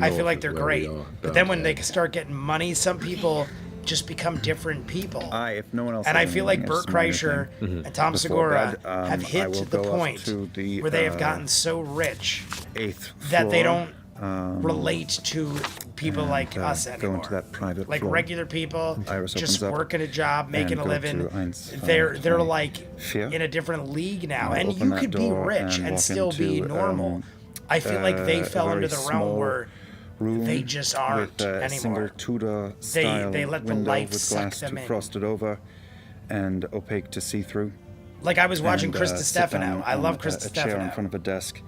I feel like they're great, but then when they start getting money, some people just become different people. If no one else And has I feel like anything else Bert to add, Kreischer anything and Tom before Segura bed, have I hit will the go up point to the, where they have gotten so rich 8th that they floor. don't relate to people like us go anymore. into that private Like floor. regular people, Iris just opens up working a job, making and a go living. to 1, 2, They're 3. like Fear. in a different league now, I'll and open you that could be door rich and and walk still be into, normal. I feel like they a fell very into the realm small where room they just aren't with a single anymore. Tudor style They let the window light with suck glass them to in. frosted over and opaque to see through. Like I was watching And, Chris sit Stefano. down I on love Chris a chair in Stefano. front of a desk.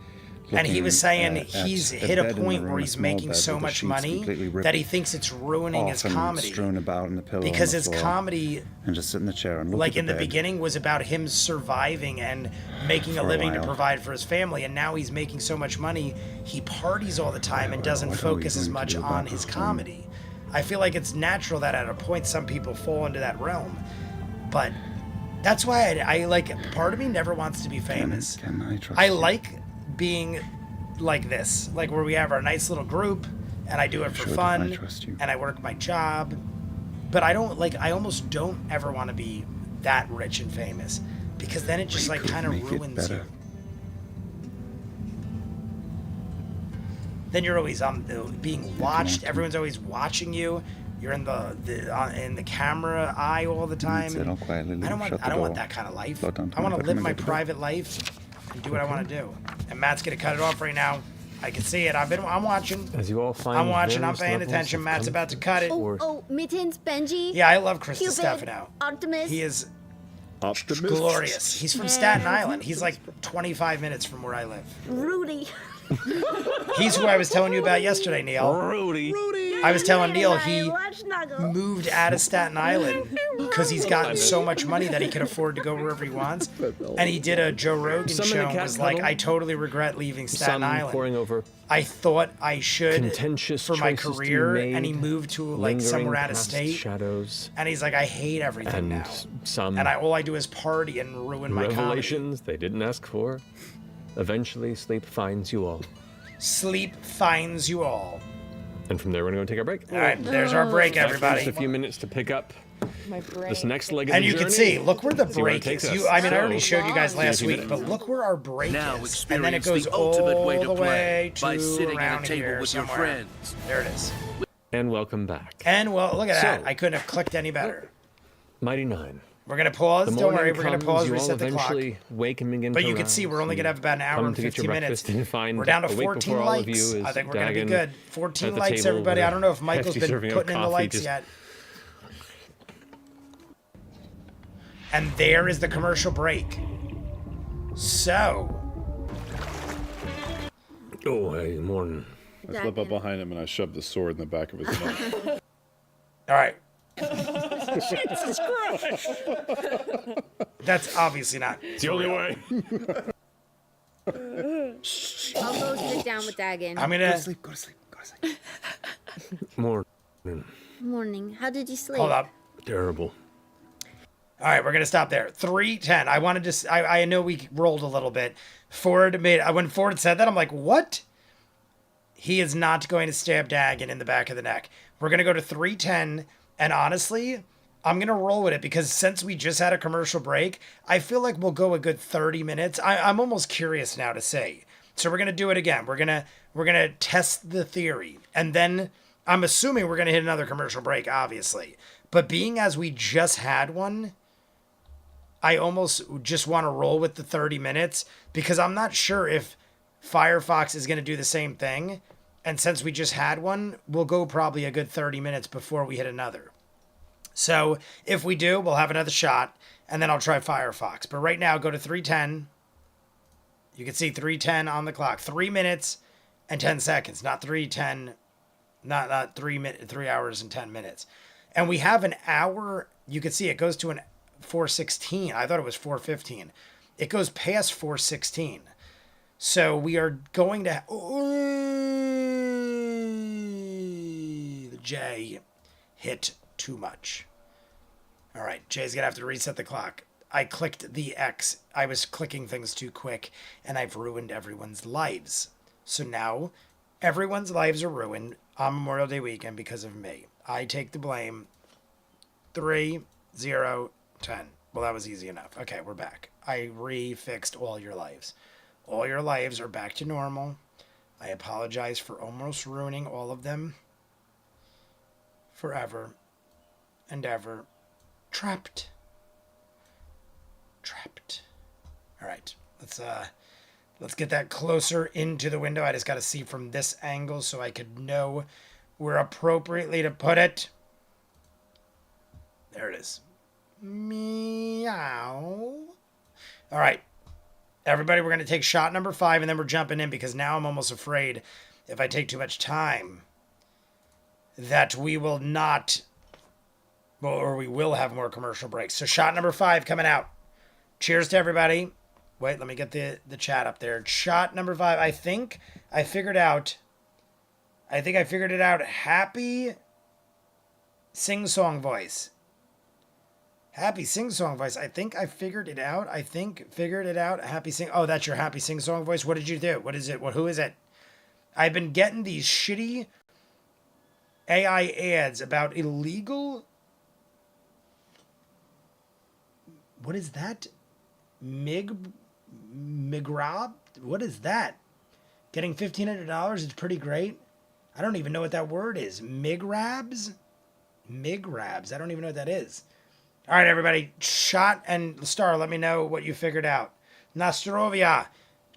And he was saying looking, he's at hit a bed in the point room, where a he's small making bed so with the much sheets money completely ripped that he thinks it's ruining his off and comedy. strewn about in the pillow Because on the his floor. comedy, And just sit in the chair and look like at in the bed. beginning, was about him surviving and making a For a living to while. provide for his family. And now he's making so much money, he parties all the time and doesn't what are we focus as going to much do on about his this comedy. I feel like it's natural that at a point some people fall into that realm. But that's why I like, part of me never wants to be famous. Can I trust I you? like being like this, like where we have our nice little group and I do it for Should fun I trust you? and I work my job. But I don't like, I almost don't ever want to be that rich and famous because then it just like kind of make it ruins you. better. Then you're always being watched. Everyone's always watching you. You're in the camera eye all the time. Sit all quietly. I don't want shut the I don't want door. that kind of life. Float down to I want to bedroom live and my go to bed. private life and do what I want to do. And Matt's gonna cut it off right now. I can see it. I'm watching. As you all find I'm watching. I'm various paying levels attention. of Matt's about to cut it. Oh, Mittens, Benji. Yeah, I love Chris Cupid, Stefano. Optimus. He is Optimist. glorious. He's from Staten Island. He's like 25 minutes from where I live. Rudy. He's who I was telling you about yesterday, Neil. Rudy. I was telling Neil he Watch Snuggle. moved out of Staten Island because he's gotten so much money that he can afford to go wherever he wants. And he did a Joe Rogan Some in show the and cat was like, cuddle. I totally regret leaving Staten Some Island. pouring over I thought I should contentious for my choices to be career, made, and he moved to like somewhere out of past state. shadows, And he's like, I hate everything and now. some And all I do is party and ruin my comedy. revelations they didn't ask for. Eventually, sleep finds you all. Sleep finds you all. And from there, we're going to go take our break. All right, there's our break, Back in everybody. just a few minutes to pick up My brain. this next leg of And the you journey. can see, look where the See where it break takes is. us. I mean, I So, already showed you guys last see week, you but look where our break Now is. And then it experience goes the all ultimate way to the play way to by sitting at a around table here with your somewhere. friends. There it is. And welcome back. And well, look at that. So- I couldn't have clicked any better. Mighty Nine. We're going to pause. The Don't morning worry. We're going to comes, pause, you all reset the clock. eventually wake and begin But to you can see we're only rise going to have about an hour come and to get 15 your minutes. breakfast and find We're down to awake 14 before all of likes. you is I think we're going to be Dagon good. 14 at the likes, table everybody. with I don't know if a Michael's hefty been serving of putting in the coffee, likes just- yet. And there is the commercial break. So, Oh, hey, morning. I slip up behind him and I shove the sword in the back of his neck. all right. Jesus Christ! That's obviously not. It's the only way. I'll go sit down with Dagon. I'm going Go to to. sleep. Go to sleep. Go to sleep. Morning. Morning. How did you sleep? Hold up. Terrible. All right, we're gonna stop there. 3:10. I wanted to. I know we rolled a little bit. Ford made. When Ford said that, I'm like, what? He is not going to stab Dagon in the back of the neck. We're gonna go to 3:10, and honestly, I'm gonna roll with it because since we just had a commercial break, I feel like we'll go a good 30 minutes. I'm almost curious now to say. So we're gonna do it again. We're gonna test the theory, and then I'm assuming we're gonna hit another commercial break, obviously. But being as we just had one, I almost just want to roll with the 30 minutes because I'm not sure if Firefox is going to do the same thing. And since we just had one, we'll go probably a good 30 minutes before we hit another. So if we do, we'll have another shot and then I'll try Firefox. But right now, go to 3:10. You can see 3:10 on the clock. 3 minutes and 10 seconds, not 3:10, not 3 hours and 10 minutes. And we have an hour. You can see it goes to an 4:16. I thought it was 4:15. It goes past 4:16. So we are going to. The J hit too much. All right, Jay's gonna have to reset the clock. I clicked the X. I was clicking things too quick, and I've ruined everyone's lives. So now, everyone's lives are ruined on Memorial Day weekend because of me. I take the blame. 3, 0, 10. Well, that was easy enough. Okay, we're back. I refixed all your lives. All your lives are back to normal. I apologize for almost ruining all of them. Forever and ever. Trapped. Trapped. All right. Let's get that closer into the window. I just got to see from this angle so I could know where appropriately to put it. There it is. Meow. All right. Everybody, we're going to take shot number 5, and then we're jumping in because now I'm almost afraid if I take too much time that we will not, well, or we will have more commercial breaks. So shot number 5 coming out. Cheers to everybody. Wait, let me get the chat up there. Shot number 5. I think I figured it out. Happy sing-song voice. Happy sing-song voice. I think I figured it out. Happy sing. Oh, that's your happy sing-song voice. What did you do? What is it? Who is it? I've been getting these shitty AI ads about illegal. What is that? Migrab? What is that? Getting $1,500 is pretty great. I don't even know what that word is. Migrabs? Migrabs. I don't even know what that is. All right, everybody. Shot and Star, let me know what you figured out. Nostrovia.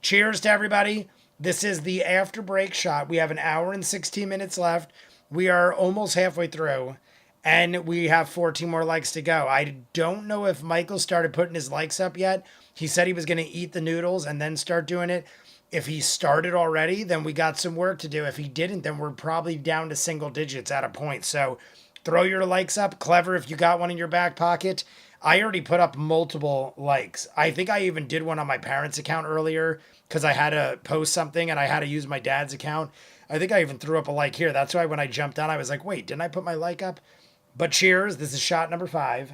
Cheers to everybody. This is the after break shot. We have an hour and 16 minutes left. We are almost halfway through, and we have 14 more likes to go. I don't know if Michael started putting his likes up yet. He said he was going to eat the noodles and then start doing it. If he started already, then we got some work to do. If he didn't, then we're probably down to single digits at a point. So throw your likes up. Clever if you got one in your back pocket. I already put up multiple likes. I think I even did one on my parents' account earlier because I had to post something and I had to use my dad's account. I think I even threw up a like here. That's why when I jumped on, I was like, wait, didn't I put my like up? But cheers. This is shot number 5.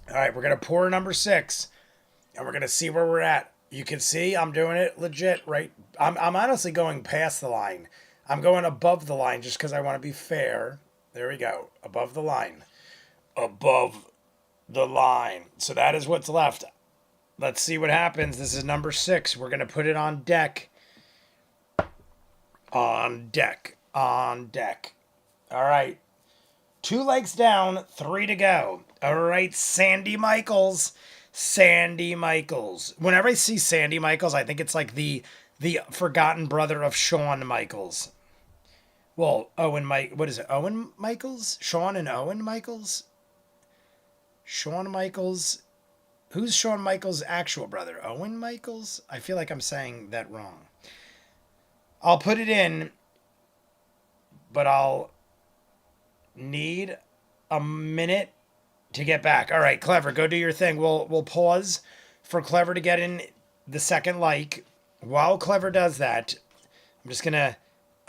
All right, we're going to pour number 6, and we're going to see where we're at. You can see I'm doing it legit, right? I'm honestly going past the line. I'm going above the line just because I want to be fair. There we go. Above the line. Above the line. So that is what's left. Let's see what happens. This is number 6. We're going to put it on deck. On deck. On deck. All right. 2 likes down, 3 to go. All right, Sandy Michaels. Sandy Michaels. Whenever I see Sandy Michaels, I think it's like the forgotten brother of Shawn Michaels. Well, what is it? Owen Michaels? Shawn and Owen Michaels? Shawn Michaels. Who's Shawn Michaels' actual brother? Owen Michaels? I feel like I'm saying that wrong. I'll put it in, but I'll need a minute to get back. All right, Clever, go do your thing. We'll pause for Clever to get in the second like. While Clever does that, I'm just going to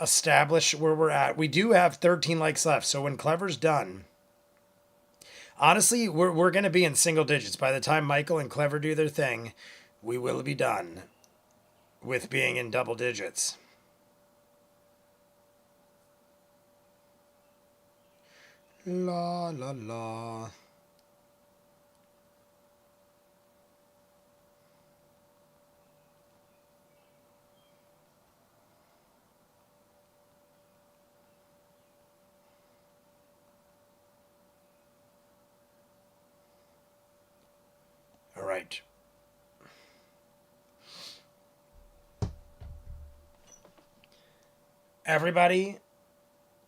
establish where we're at. We do have 13 likes left, so when Clever's done, honestly, we're going to be in single digits. By the time Michael and Clever do their thing, we will be done with being in double digits. La, la, la. All right. Everybody,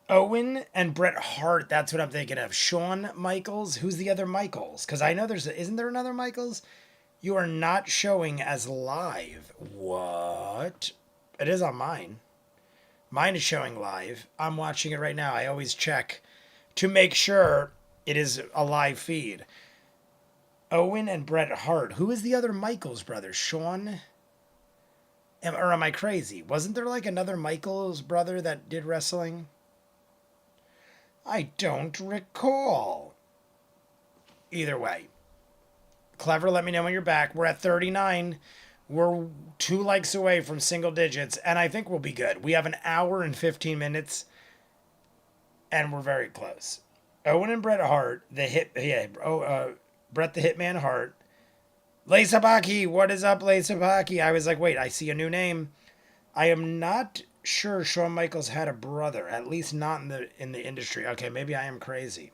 Owen and Bret Hart, that's what I'm thinking of. Shawn Michaels, who's the other Michaels? Because I know isn't there another Michaels? You are not showing as live. What? It is on mine. Mine is showing live. I'm watching it right now. I always check to make sure it is a live feed. Owen and Bret Hart. Who is the other Michaels brother? Shawn? Or am I crazy? Wasn't there like another Michaels brother that did wrestling? I don't recall. Either way. Clever, let me know when you're back. We're at 39. We're 2 likes away from single digits, and I think we'll be good. We have an hour and 15 minutes and we're very close. Owen and Bret Hart, Bret the Hitman Hart. Lace-a-Baki, what is up, Lace-a-Baki? I was like, wait, I see a new name. I am not sure Shawn Michaels had a brother, at least not in the industry. Okay, maybe I am crazy.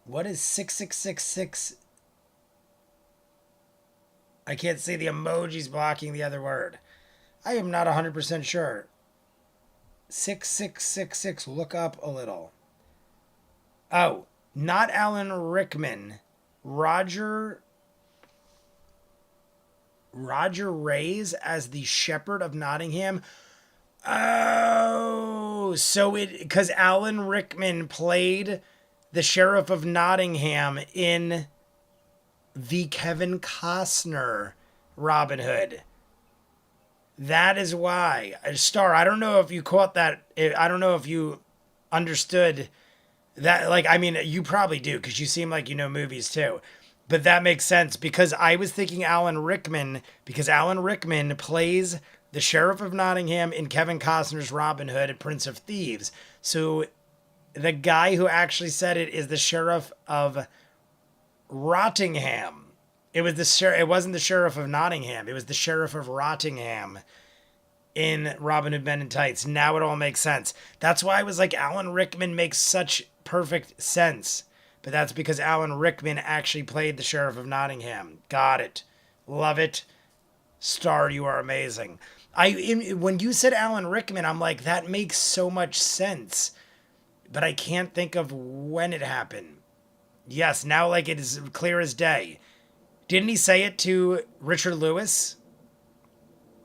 What is 6666? I can't see the emojis blocking the other word. I am not 100% sure. 6666, look up a little. Oh, not Alan Rickman. Roger Reyes as the Shepherd of Nottingham. Oh, so because Alan Rickman played the Sheriff of Nottingham in the Kevin Costner Robin Hood. That is why. Star, I don't know if you caught that. I don't know if you understood that. Like, I mean, you probably do because you seem like you know movies too. But that makes sense because I was thinking Alan Rickman because Alan Rickman plays the Sheriff of Nottingham in Kevin Costner's Robin Hood and Prince of Thieves. So the guy who actually said it is the Sheriff of Rottingham. It wasn't the Sheriff of Nottingham. It was the Sheriff of Rottingham in Robin Hood Men in Tights. Now it all makes sense. That's why I was like, Alan Rickman makes such perfect sense. But that's because Alan Rickman actually played the Sheriff of Nottingham. Got it. Love it. Star, you are amazing. When you said Alan Rickman, I'm like, that makes so much sense. But I can't think of when it happened. Yes, now like it is clear as day. Didn't he say it to Richard Lewis?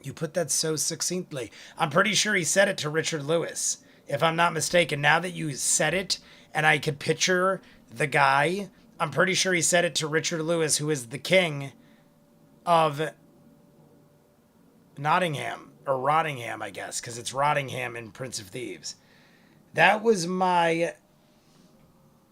You put that so succinctly. I'm pretty sure he said it to Richard Lewis, if I'm not mistaken. Now that you said it, and I could picture the guy, I'm pretty sure he said it to Richard Lewis, who is the king of Nottingham, or Rottingham, I guess, because it's Rottingham in Prince of Thieves. That was my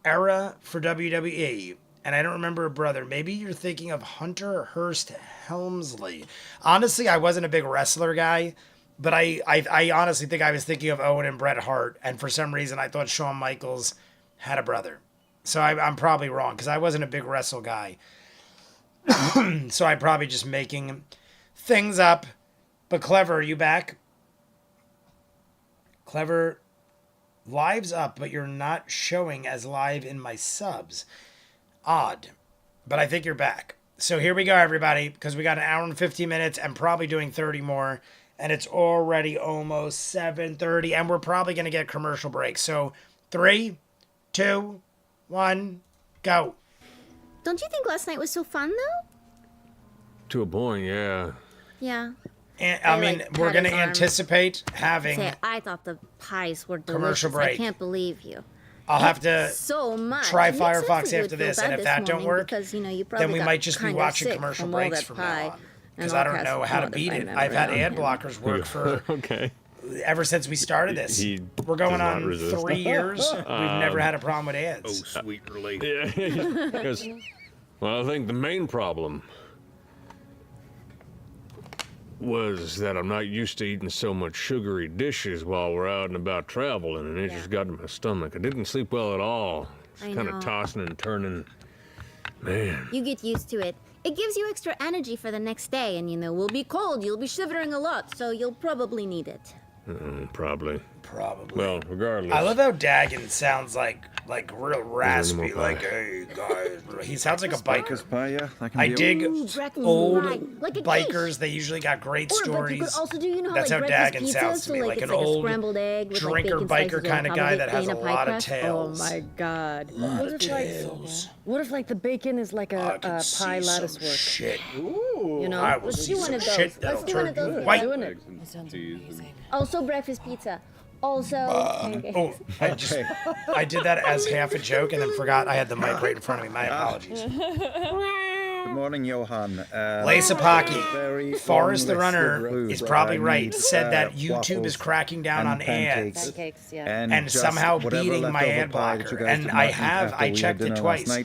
era for WWE, and I don't remember a brother. Maybe you're thinking of Hunter Hearst Helmsley. Honestly, I wasn't a big wrestler guy, but I honestly think I was thinking of Owen and Bret Hart, and for some reason I thought Shawn Michaels had a brother. So I'm probably wrong, because I wasn't a big wrestle guy. So I'm probably just making things up. But Clever, are you back? Clever, live's up, but you're not showing as live in my subs. Odd. But I think you're back. So here we go, everybody, because we got an hour and 15 minutes and probably doing 30 more. And it's already almost 7:30, and we're probably going to get commercial breaks. So 3, 2, 1, go. Don't you think last night was so fun, though? To a point, yeah. Yeah. And, I mean, we're going to anticipate having I thought the pies were delicious. commercial break. I can't believe you. I'll have to so much. try It makes sense Firefox that you after would feel this, and bad if that don't work, because, you then probably we got might just be kind of watching sick commercial from all breaks that from pie now on. and Because all I don't kinds know of how to other beat it. fine I've had around ad him. blockers work for ever since we started this. We're going on 3 years. We've never had a problem with ads. Oh, sweet relief. Yeah. Because, well, I think the main problem was that I'm not used to eating so much sugary dishes while we're out and about traveling, and it just got in my stomach. I didn't sleep well at all. Just kind know. of tossing and turning. Man. You get used to it. It gives you extra energy for the next day, and we'll be cold, you'll be shivering a lot, so you'll probably need it. Probably. Probably. Well, regardless. I love how Dagon sounds like real raspy, like, hey guys. He sounds like a biker. I dig old bikers. They usually got great stories. You could also do, That's how breakfast Dagon pizza, sounds to me, like it's an old scrambled egg with drinker bacon biker slices kind on of top guy it, that has a plain pie lot of crust. tails. Oh my god. Lot of tails. What if like the bacon is like a pie lattice work? Shit. You know? I will Let's see do one some of those. shit Let's that'll do one turn of those. you white. Doing it. That sounds amazing. Also breakfast pizza. Also... Oh, I did that as half a joke and then forgot I had the mic right in front of me. My apologies. Good morning, Johan. Lace-a-Paki, Forrest the Runner is probably right. Said that YouTube is cracking down on ads Pancakes, yeah. and somehow beating my ad blocker. And I checked it twice.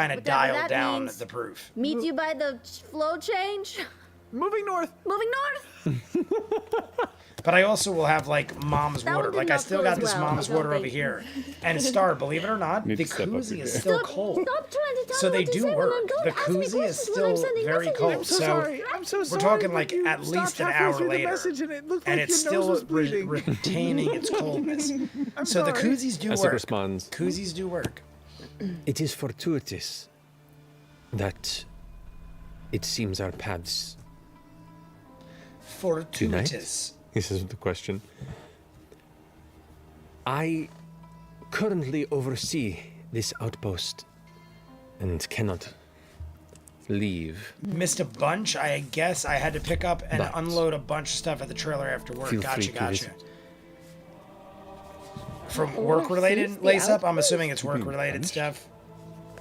kind of Whatever dial that down means. the proof. Meet you by the flow change? Moving north. Moving north. But I also will have like mom's That water. one did Like I not still go got as this well, mom's I don't water over think. here. And Star, believe it or not, Need the to step up koozie your is game. still Stop, cold. Stop trying to tell So me they what to do say when work. I'm going The to ask me koozie is questions when I'm still sending very messages. cold. I'm so So sorry. I'm so sorry. talking but like you at least stopped an halfway hour through the later. message and it looked And like it's your nose still was bleeding. retaining its coldness. I'm So the sorry. koozies do Essek work. responds, Koozies do work. It is fortuitous that it seems our paths Fortuitous. he says with the question. I currently oversee this outpost and cannot leave. Missed a bunch. I guess I had to pick up and But unload a bunch of stuff at the trailer after work. feel free Gotcha, to gotcha. visit. From work-related Oversees the lace up, I'm outpost? assuming it's work-related stuff.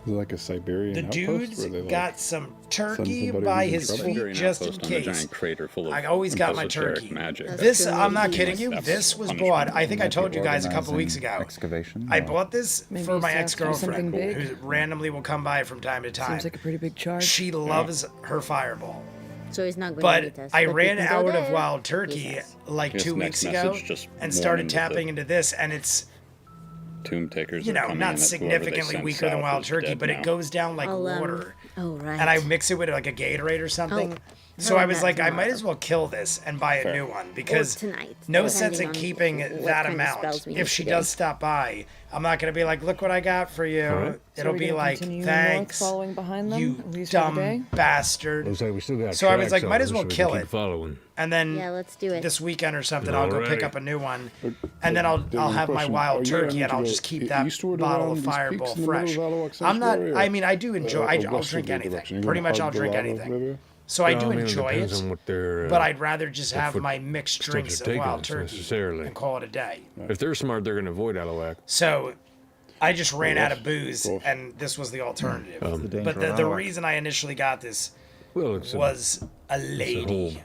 Is it like a Siberian The outpost dude's where they, like, got some turkey somebody by who's in his trouble? feet Siberian just in outpost on a case. giant crater full of I always got my esoteric turkey. magic. This, I'm not kidding you. That's This was punishment. bought. I think I Might be told you guys a couple weeks organizing ago. excavation, I or- bought this Maybe for he's my asked for something ex-girlfriend, big. who randomly will come by from time to time. Seems like a pretty big charge. She loves her fireball. So he's not going to But meet us. I but we ran can go out of there, wild he turkey says. like His 2 next weeks ago message just and started warning that tapping the into this, and it's, Tomb takers you are know, coming not in, that whoever they significantly sent weaker than south wild is turkey, dead but now. it goes down like I'll, water. Oh, right. And I mix it with like a Gatorade or something. So I'll I was have like, that I might tomorrow. as well kill this and buy a new one because tonight, no depending sense in on keeping what that kind of amount. spells we If need she today. does stop by, I'm not gonna be like, look what I got for you. right. So It'll we're be gonna like, continue thanks, north following behind them, you at least for the day? dumb bastard. Looks like we still got So I was tracks like, on might them, as well so we kill can it. keep following. And then Yeah, let's do it. this weekend or something, I'll go pick Alrighty. up a new one, and then I'll Daniel, have my question, wild are you turkey, aiming and to I'll go just keep that eastward bottle around of these Fireball peaks in the middle fresh. of Alawak I'm not. Sanctuary, I mean, I do enjoy. I'll westerly drink anything. direction? You're Pretty gonna much, I'll hug the drink lava, anything. maybe? So I Well, do I mean, it enjoy depends it, on what their, but I'd rather just have foot my mixed steps drinks are of taking wild us turkey necessarily. and call it a day. If they're smart, they're going to avoid Alawak. So I just ran out of booze, Oof. and this was the alternative. the danger But of the Alawak. reason I initially got this Well, it's was a it's a whole lady.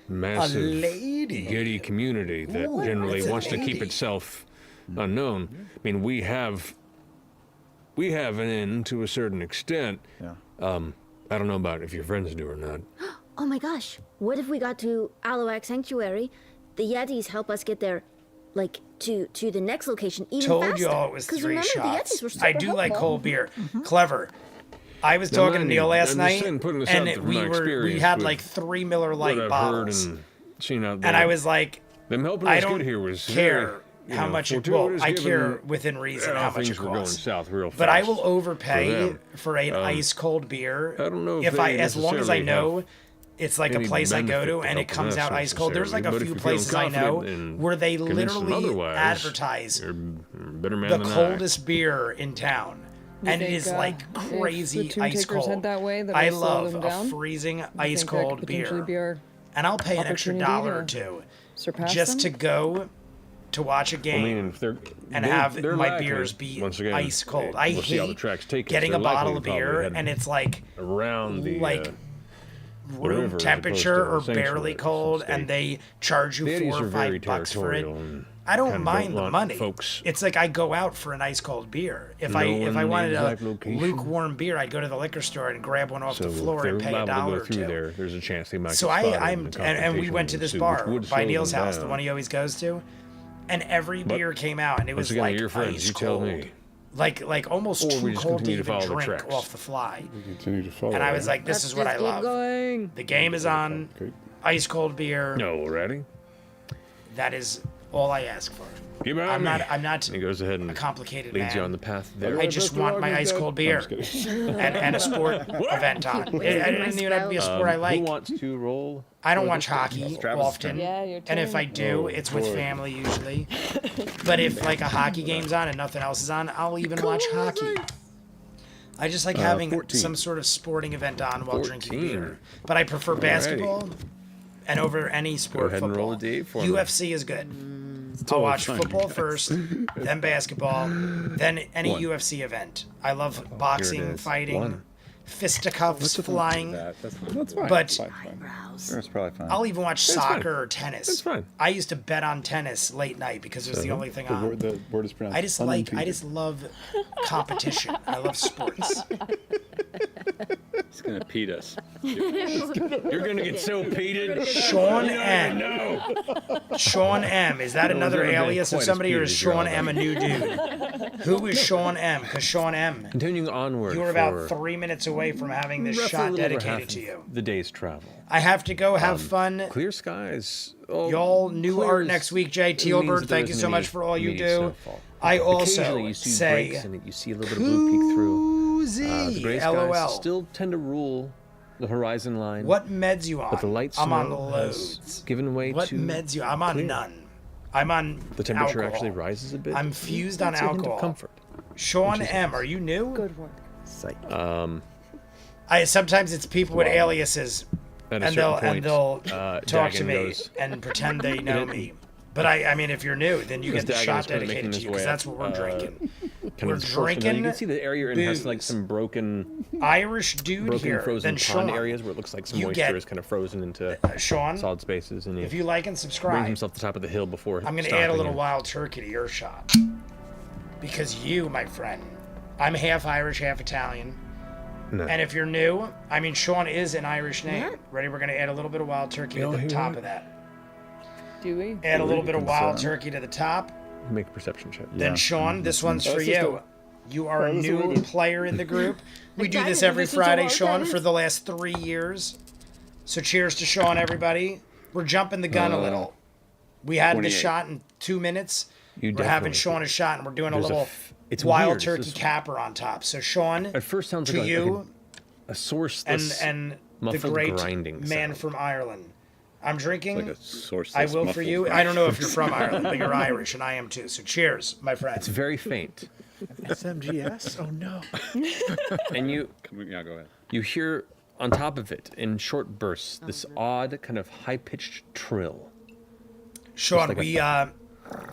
massive lady. giddy community that Ooh, generally it's a wants to keep lady. itself unknown. I mean, we have an in to a certain extent. Yeah. I don't know about if your friends do or not. Oh my gosh, what if we got to Alawak Sanctuary? The Yetis help us get there, like, to the next location even Told faster. you all it was 'Cause 3 remember, the shots. Yetis were super I do like helpful. cold beer. Clever. I was Now, talking to mind Neil you, last I'm just night, saying, putting this out and there from we my had experience like with 3 Miller Lite what I've bottles, heard and seen out there. and I was like, them helping I us don't get here was care very, you how know, much it. fortuitous Well, I given care within reason how much things it were going costs. south real fast. But I will for overpay them. for an ice cold beer I don't know if if they as long as I necessarily know have it's like a any place I go benefit to to and it helping comes us out ice cold. There's like a necessarily, few but if you're feeling places I know confident in where they convincing them literally otherwise, advertise you're a better man the than I. coldest beer in town. You And it think, is like if crazy the Tomb ice Takers cold. head that way, that I it'll slow love them a down? freezing You ice think that could cold potentially beer. be our And I'll pay an extra opportunity $1 or to $2 surpass just to them? go to watch a I game mean, if they're, and they're- have they're my likely, beers be once again, ice cold. I we'll see how the hate tracks take us. getting They're a likely bottle to of probably beer head and it's like around the like the room river as temperature or opposed to barely sanctuary, cold, some and they charge you The Eddies $4 or are very $5 for it. territorial and I don't kinda mind the want money. folks It's like I go out for an ice cold beer. If I knowing the wanted a exact location. lukewarm beer, I'd go to the liquor store and grab one off So the floor if they're and pay liable to $1 go or through $2. there, there's a chance they might So get spotted and we confrontation went to will this ensue, bar which would by slow Neil's them house, the down. one he always goes to, and every But beer came out and it once was again, like your friends, ice you tell cold. me. Like almost Or too we just cold to continue to even follow the drink tracks. off the fly. Continue to follow. And I was right? like, this Let's is what I just keep love. going. The game is on, Okay. ice cold beer. No, already? That is all I ask for. Keep on I'm not He goes ahead and a complicated leads man. you on the path there. I just want my ice cold beer and a sport event on. Keep It wasting doesn't my even have to be a sport I Who like. wants to roll? I don't for watch this? hockey Travis' often, Yeah, your and if turn. I do, it's with family usually. But if like a hockey game's on and nothing else is on, I'll even watch hockey. I just like having 14. some sort of sporting event on while drinking 14. beer. But I prefer basketball and over any Go sport. ahead and football. roll a D for me. UFC is good. I'll watch football first, then basketball, then any One. UFC event. I love boxing, is. fighting, One. fisticuffs, flying. That's fine. That's fine. But- Fine, fine. Eyebrows. That's probably fine. I'll even watch fine. soccer or tennis. That's fine. I used to bet on tennis late night because it was the only thing The on. word, the word is pronounced. I just love competition. I love sports. He's gonna peed us. You're gonna get so peated. Sean M. Sean M. Is that No, another he's never been alias of quite as somebody, or peated is as you're Sean all M a new dude? Who is Sean M? Because Sean M, Continuing onward. you were about for 3 minutes away from having this roughly a shot little over dedicated half to of you. The day's travel. I have to go have fun. Clear skies. Oh, Y'all new clear art is- next week, Jay it means Tealbird. that there Thank you isn't so much any for all you immediate do. snowfall. I also Occasionally you see say breaks in it. You see a little bit of blue peek through. The gray skies LOL. still tend to rule the horizon line. What meds you on? But the light I'm on snow loads. has given way What to meds you? I'm on clear. none. I'm on The temperature alcohol. actually rises a bit. I'm fused on That's a hint of alcohol. comfort. Sean which is M, are you new? Good work. Psych. I sometimes it's people with aliases, At a and certain they'll point, talk to Dagon me goes- and pretend they know me. But I mean, if you're new, then you As get the Dagon shot is kinda making dedicated to his you because way that's up, what we're drinking. Kind We're of short from there. drinking You can see the area in has like booze. some broken Irish dude here. frozen Then pond Sean, areas where it looks like some you moisture get- is kind of frozen into Sean, solid spaces, and if you like and brings subscribe, himself to the top of the hill before I'm going to stopping add a little and- wild turkey to your shot. Because you, my friend, I'm half Irish, half Italian. No. And if you're new, I mean, Sean is an Irish name. Ready? We're going to add a little bit of wild turkey Oh, at the here top we of that. Do we? Add a little bit of wild Confirm. turkey to the top. Make a perception check. Then Sean, this one's for That's just you. You are a that's new weird. player in the group. We do this Excited. every Listen to Friday, all Sean, that for is. the last 3 years. So cheers to Sean, everybody. We're jumping the gun a little. We had the 28. shot in 2 minutes. You We're having definitely- Sean a shot, and we're doing a There's a little f- it's wild weird. It's turkey this- capper on top. So Sean, At first sounds to like you a sourceless, and the muffled great grinding man sound. from Ireland. I'm drinking. Like a sourceless I will for muffled you. voice. I don't know if you're from Ireland, but you're Irish, and I am too. So cheers, my friend. It's very faint, SMGS? Oh no. and Yeah, go ahead. you hear on top of it in short bursts this odd kind of high-pitched trill. Sean, like a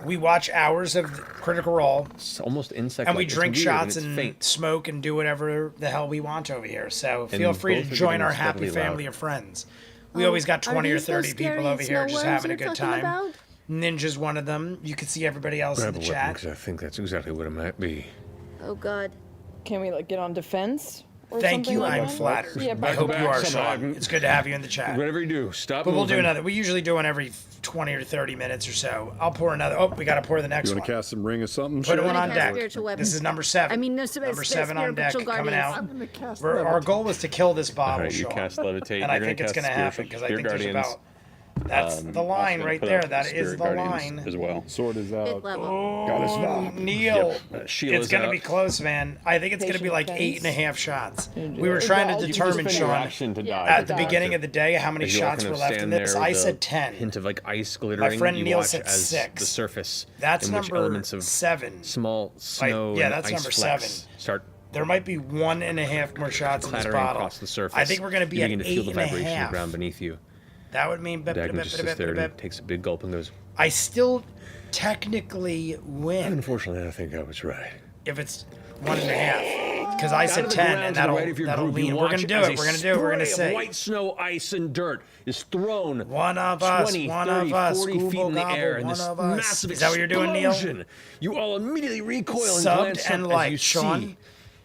we watch hours of Critical Role, It's almost insect. and we drink shots and, and it's faint. smoke and do whatever the hell we want over here. So And feel free both to are join getting our happy steadily family louder. of friends. We always got Are 20 or these those 30 people scary over here just snowworms having a you're good talking time. about? Ninja's one of them. You can see everybody else Grab in a the weapon, chat. because I think that's exactly what it might be. Oh God. Can we like get on defense? Or Thank something you. like I'm that? flattered. Yeah, I back hope to you back are, somehow. Sean. It's good to have you in the chat. Whatever you do, stop But we'll do moving. another. We usually do one every 20 or 30 minutes or so. I'll pour another. Oh, we got to pour the next You one. want to cast some ring or something? Put Sharon? one on Cast deck. spiritual weapons. This is number 7. I mean, no, number 7 on deck spiritual coming guardians. out. I'm gonna cast Our goal was to kill this All bottle, right, you Sean. cast levitate. And I You're think it's cast going to happen spiritual- because I think spirit there's guardians. about. That's the line right there. That is the line. as well. Sword is out. Fifth level. Oh, Neil. Sheila's It's going to out. be close, man. I think it's going to be like Patient 8.5 shots. defense. We were trying to You can just determine, Spend your Sean, action to die. at the beginning of the day how many As you all shots kind were of left in stand this. there I with a said 10. Hint of like ice glittering. friend you Neil watch said as 6. the surface That's in which number elements of 7. small snow yeah, and that's ice number flecks 7. start There might be 1.5 more shots in this clattering bottle. across the surface. I think we're going to be you at begin to feel the vibration of the 8.5. ground beneath you. That would mean Dagon just sits there and takes a big gulp and goes, I still technically win Unfortunately, I think I was right. if it's 1.5. Because I Out said of the 10, ground and to the that'll, right of your that'll group, you lean. We're going watch to do as it. We're going to do it. We're going to spray of say. white snow, ice, and dirt is thrown One of us, 20, one 30, of us, 40 feet Google in the air, Gobble, and this one of us. massive Is that what you're doing, Neil? explosion. You all immediately recoil and Subbed glance and up liked, as you Sean. see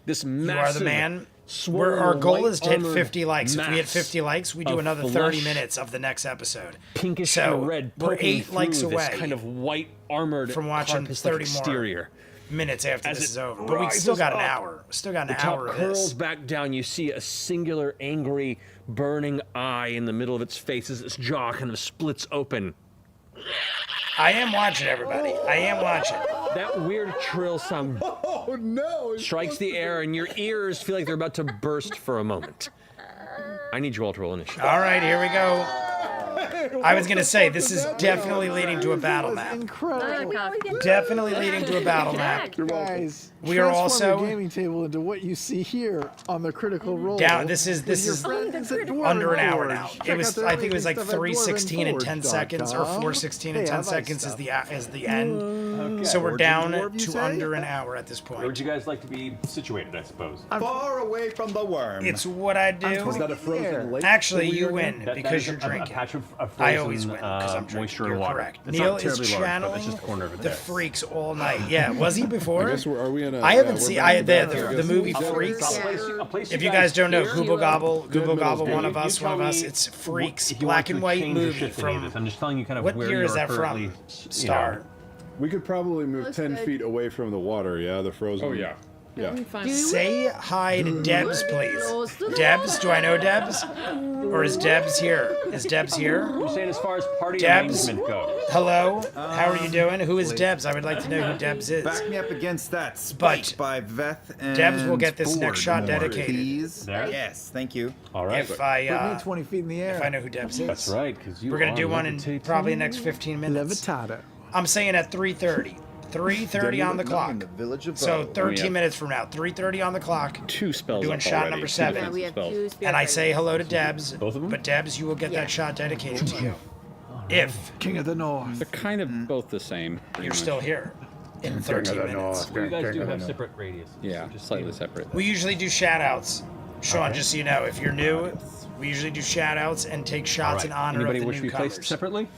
this You are massive, the man. swirling Our goal white is to hit armored 50 likes. If we hit mass 50 likes, we do of another 30 flesh, minutes of the next episode. pinkish So and red, we're poking 8 likes through away this kind of white armored from watching carcass-like 30 more exterior. minutes after As this it is over. But we still rises got an up, hour. Still got The an top hour of curls this. back down. You see a singular, angry, burning eye in the middle of its face as its jaw kind of splits open. I am watching, everybody. I am watching. That weird trill sound Oh no! strikes the air, and your ears feel like they're about to burst for a moment. I need you all to roll initiative. All right, here we go. I was going to say, this is definitely leading to a battle map. Incredible. Definitely leading to a battle map. Guys, We are transform also- your gaming table into what you see here on the Critical Role. Down. This with is your friends at Dwarven under an hour Forge. now. Check It was. out their I think it was like amazing stuff at 3:16 and 10 seconds, or dwarvenforge.com. 4:16 They and 10 have ice seconds stuff. is the end. So we're Origin down dwarf, you to say? under an hour at this Where point. would you guys like to be situated, I suppose? Far away from the worm. It's what I do. Was that a frozen lake? Actually, that we you were in? win because you're A drinking. patch of I always win because I'm drinking. moisture You're and water. correct. It's Neil not is terribly large, but channeling it's just a corner over the there. freaks all night. Yeah, was he before? I guess are we in a? I haven't we're seen back to back. the movie Freaks. If you guys don't know, Google Gobble, one of us, It's Freaks, black and white movie from. I'm just telling you kind of What where year you is are that currently, from? you know. Star. We could probably move 10 feet away from the water. Yeah, the frozen. Oh yeah. Yeah. Say hi to Debs, please. Debs, do I know Debs? Or is Debs here? Is Debs here? I'm saying as far as party Debs? arrangement goes. Hello? How are you doing? Who is Debs? I would like to know who Debs is. Back me up against that But spike by Veth and Debs will get this next shot Board, dedicated. Please. There? Yes, thank you. All right. If Put I me 20 feet in the air. if I know who Debs is. That's right, because you We're gonna are do one in levitating. probably the next 15 minutes. Levitado. I'm saying at 3:30. 3:30 on the clock. In the village of So Bo. 13 minutes from now. 3:30 on the clock. 2 spells Doing up shot already. number Two 7. defensive We have spells. 2 spirit And I rays. say hello to Debs. Both of them? But Debs, you will get that shot dedicated to you. If King of the North. They're kind of both the same. pretty you're much. still here in 13 minutes. Well, you guys do have separate radiuses. Yeah, so just slightly separate. We usually do shout outs. Sean, just so you know, if you're new, we usually do shout outs and take shots in honor Anybody of the wish to be placed newcomers. separately?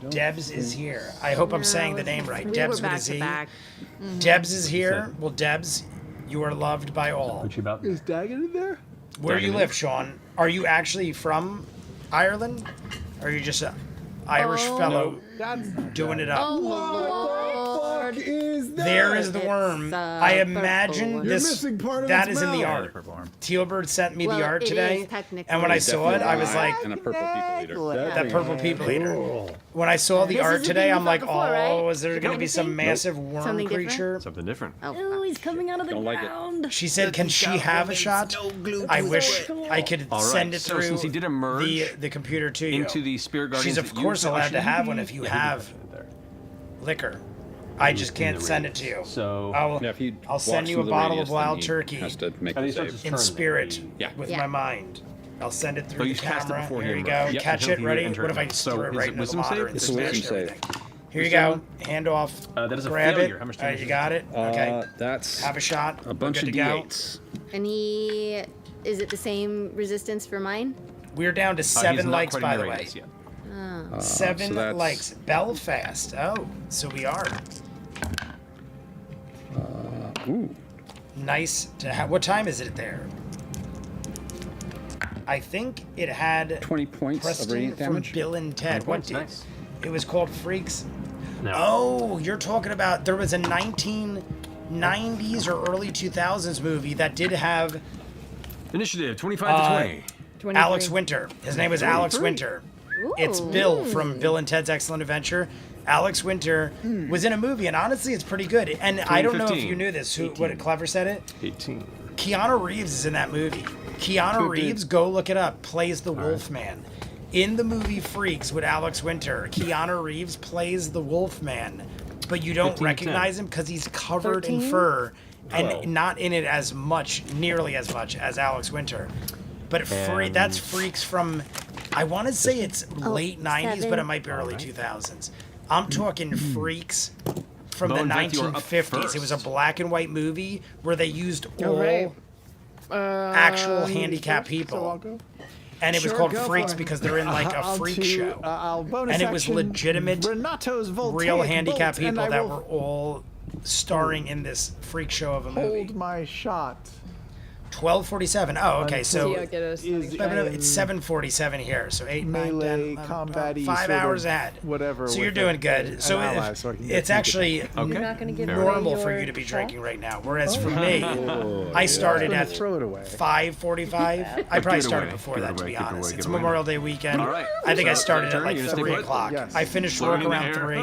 Debs is here. I hope I'm saying the name right. We Debs were with a back to Z. back. Debs is here. Well, Debs, you are loved by all. What you about? Is Dagon in there? Where do you live, Sean? Are you actually from Ireland? Or are you just an Irish fellow That's doing it up? Oh, Lord. is that? There is the worm. It's, I imagine purple. You're this. missing part of That its is in the mouth. art. Tealbird sent me Well, the art it today, is technically. and when I saw it, I was like, and a purple people eater. that purple people eater. When I saw the This art is the today, thing I'm we like, felt before, oh, right? is there going to be some massive worm Something different? creature? Something different. Oh, he's coming out of the Don't like it. ground. She said, can she have a shot? I wish I could All right, send it so through since he did emerge the computer to you. into the spirit guardians She's of that you course saw- allowed should to he have be- one if you yeah, he have was there. liquor. I just can't send it to you. So I'll, Yeah, if he I'll send walks you a through the bottle radius, of wild then he turkey has to make And the he starts save. to in turn spirit Yeah. with Yeah. my mind. I'll send it So through you the cast it camera. before Here he you go. emerged. Yep, Catch until it. he Ready? entered. What if I just So threw it is right it into the wisdom monitor save? and It's a wisdom smashed save. everything? Here you Wisdom? go. Hand off. That is a Grab failure. it. How much All right, damage you is got it? Okay. That's Have a shot. a bunch We're of good to go. D8s. And he. Is it the same resistance for mine? We're down to He's 7 not likes, quite by in the way. radius yet. Seven so that's- likes. Belfast. Oh, so we are. Ooh. Nice to have. What time is it there? I think it had 20 points of Preston radiant from damage. Bill and Ted. What did Nice. it was called? Freaks. No. Oh, you're talking about there was a 1990s or early 2000s movie that did have Initiative 25 to 20. Alex Winter. His name was Alex Winter. It's Bill from Bill and Ted's Excellent Adventure. Alex Winter was in a movie, and honestly, it's pretty good. And I don't know if 2015. you knew this. Who? What? Clever said it. 18. Keanu Reeves is in that movie. Keanu Reeves, go look it up, plays the Wolfman. In the movie Freaks with Alex Winter, Keanu Reeves plays the Wolfman, but you don't 15 to 10. recognize him because he's covered in 13? fur and 12. not in it as much, nearly as much as Alex Winter. But And- that's Freaks from, I want to say it's late 90s, but it 7. might be early 2000s. I'm talking Freaks from Bo the and Veth, you are up 1950s. It was a first. black and white movie where they used all right. actual handicapped people. I'll go. And it was Sure, called go Freaks for it. because they're in like a I'll freak to, show. I'll bonus And it was action legitimate, Renato's voltaic real handicapped bolt, and people I that will were all starring in this freak show of a movie. hold my shot. 12:47. Oh, okay. So Yeah, get us. Is it's 7:47 here. So 8, 9, 10, melee 11, combat-y 5 sort of hours ahead. whatever So you're with doing an good. So ally, so I can get it's some actually Okay. You're not gonna give Fair away normal for your you to be shot? drinking right now. Whereas for me, I started Gonna at throw it away. 5:45. I Give probably it started away. before Give it that, to away. be Give it honest. away. It's Give it away. Memorial Day weekend. All right. I think I So, started at turn, like you're gonna stay 3 put? o'clock. Yes. I finished work Floating in the around air. 3.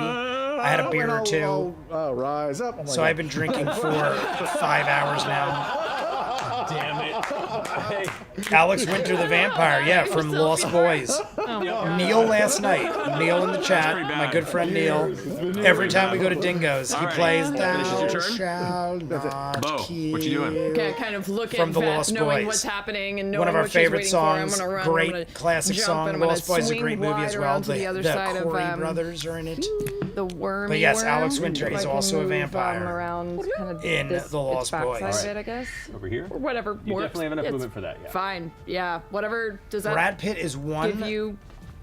I had a beer or two. I'll rise up. Oh my So God. I've been drinking for 5 hours now. Damn it. Alex Winter the Vampire, yeah, from Lost Boys. Neil last night. Neil in the chat, pretty my bad. good friend Neil. Every time we go to Dingo's, he All right. plays Finishes your Thou turn? shall not Bo, kill. what you doing? Okay, kind of looking From the fast, Lost knowing Boys. what's happening and knowing One of our what she's favorite waiting for. I'm songs, gonna run, I'm great gonna classic jump, song. and I'm gonna Lost Boys is a swing great movie wide as well. around to the other side of Corey brothers are in it. the wormy But yes, worm. Alex Winter If is I can also a move, vampire around kind of in this, The Lost its backside Boys. of it, I guess. Over here? Or whatever You works. definitely have enough It's movement for that, yeah. Fine. Yeah. Whatever. Does that Brad Pitt is one give you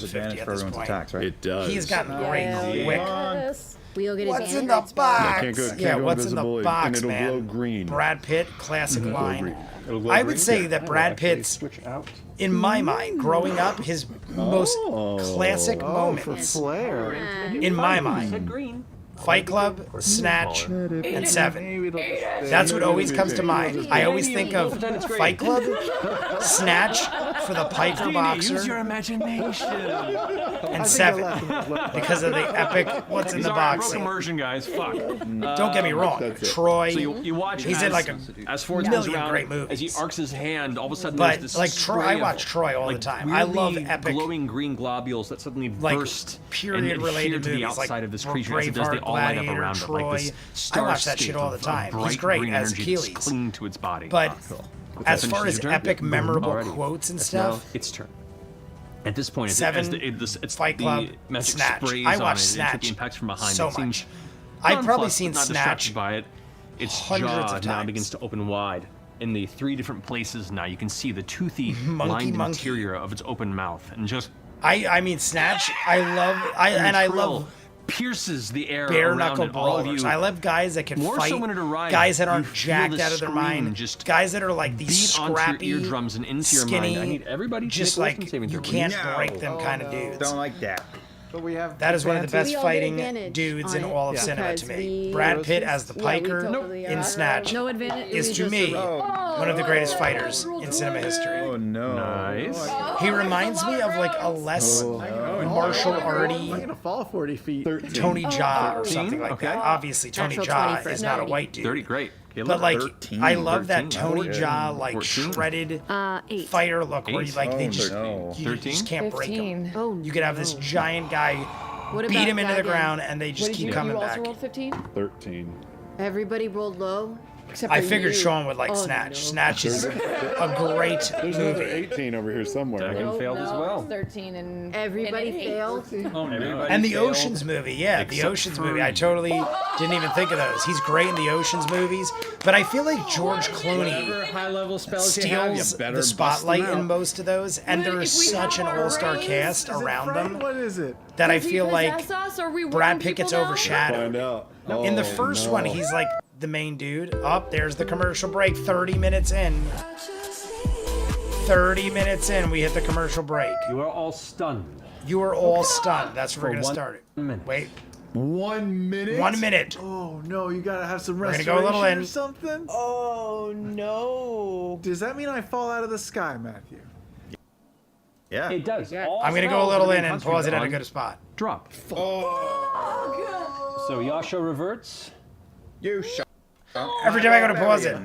disadvantage at for this everyone's point. attacks, right? It does. He's gotten great quick. Yes. We all get What's in advantage. the box? Yeah, can't go what's in the invisible, box, and it'll man? glow green. Brad Pitt, classic Glow line. green. It'll glow I green? would say that I will Brad actually Pitt's, switch out. in my mind, growing up, his most classic For moment, flair. in my mind, Said green. Fight Club, Snatch, and Seven. That's what always comes to mind. I always think of Fight Club, Snatch for the Piper Use boxer, your imagination. and Seven because of the epic what's in the Sorry, I box. broke immersion, guys. Fuck. Don't get me wrong, Troy. So you watch He's as, in like as Ford comes million around, great movies. as he arcs his hand, all of a sudden But, there's this like, Troy- spray I watch of, Troy all the like, time. I love weirdly epic- glowing green globules that suddenly like burst period and related adhere to the movies outside like of this creature as it does. They Braveheart, all light up Gladiator, around it Troy. like this I watch that starscape shit all the of time. He's bright great green as energy that's Achilles. clinging to its body. But as far as Finishes your turn? epic, memorable Alrighty. quotes and That's stuff, now its turn. At this point, Seven, it's Fight the Club, magic Snatch. sprays I on watch it, Snatch it the impacts from behind. so it seems much. I've probably nonplussed, seen but not Snatch distracted by it. Its hundreds jaw of now times. begins to open wide. In the 3 different places now, you can see the toothy, lined monkey. interior of its open mouth, and just I mean Snatch. I love the I trill love pierces the air bare around knuckle it. All of brawlers. you I love guys that can More fight. so when it arrives, guys that you aren't feel jacked the out of their scream mind. just Guys that are like these beat onto your scrappy, eardrums and into your skinny, mind. I need everybody to just make a wisdom like saving you throw, can't please. break them kind of dudes. Don't like that. But we have That is one of the best We all get fighting advantage dudes on in it all of cinema to because me. we- Brad Pitt as the Yeah, we Piker totally in are. Snatch No advantage. is to me one of the greatest fighters in cinema history. Oh no. Nice. He reminds me of like a less martial arty I'm gonna fall 40 feet. Tony Jaa or something like Okay. that. Obviously, Tony Actual Jaa 20 is not a nerdy. white dude. 30, great. Caleb? But like, 13, I love that 13, Tony okay. Jaa like 14. shredded 8. fighter look, where you like they Oh, just no. you 13? just can't break him. 15. Oh, You could have this giant guy What beat about him into the Dragon? ground, and they just What did keep you, coming you back. also rolled 15? 13. Everybody rolled low. Except I for figured you. Sean would like Oh, Snatch. no. Snatch is a great There's another movie. 18 over here somewhere. Dragon Right? failed as well. 13 and Everybody and an 8. failed. Everybody And the failed. Oceans movie, yeah, the Except Oceans for movie. I totally didn't even think of those. He's great in the Oceans movies, but I feel like George Clooney high-level spells you have, you steals better the bust spotlight them in out. most of those, and there is such an all-star cast Is it around Frank? them What is it? that I Does he feel like possess us, or we Brad warn Pitt gets people now? overshadowed. Find out. In the Oh, first no. one, he's like the main dude. Up there's the commercial break. 30 minutes in. 30 minutes in, we hit the commercial break. You are all stunned. You are all stunned. That's where we're For gonna one start it. minute. Wait, 1 minute? 1 minute. Oh no, you gotta have some We're gonna restoration go a little in. or something? Oh no. Does that mean I fall out of the sky, Matthew? Yeah. It does. All I'm gonna go a spells little remain in and pause it at a concentrated good spot. on Drop. So Yasha reverts. You shut Every time I go to pause it.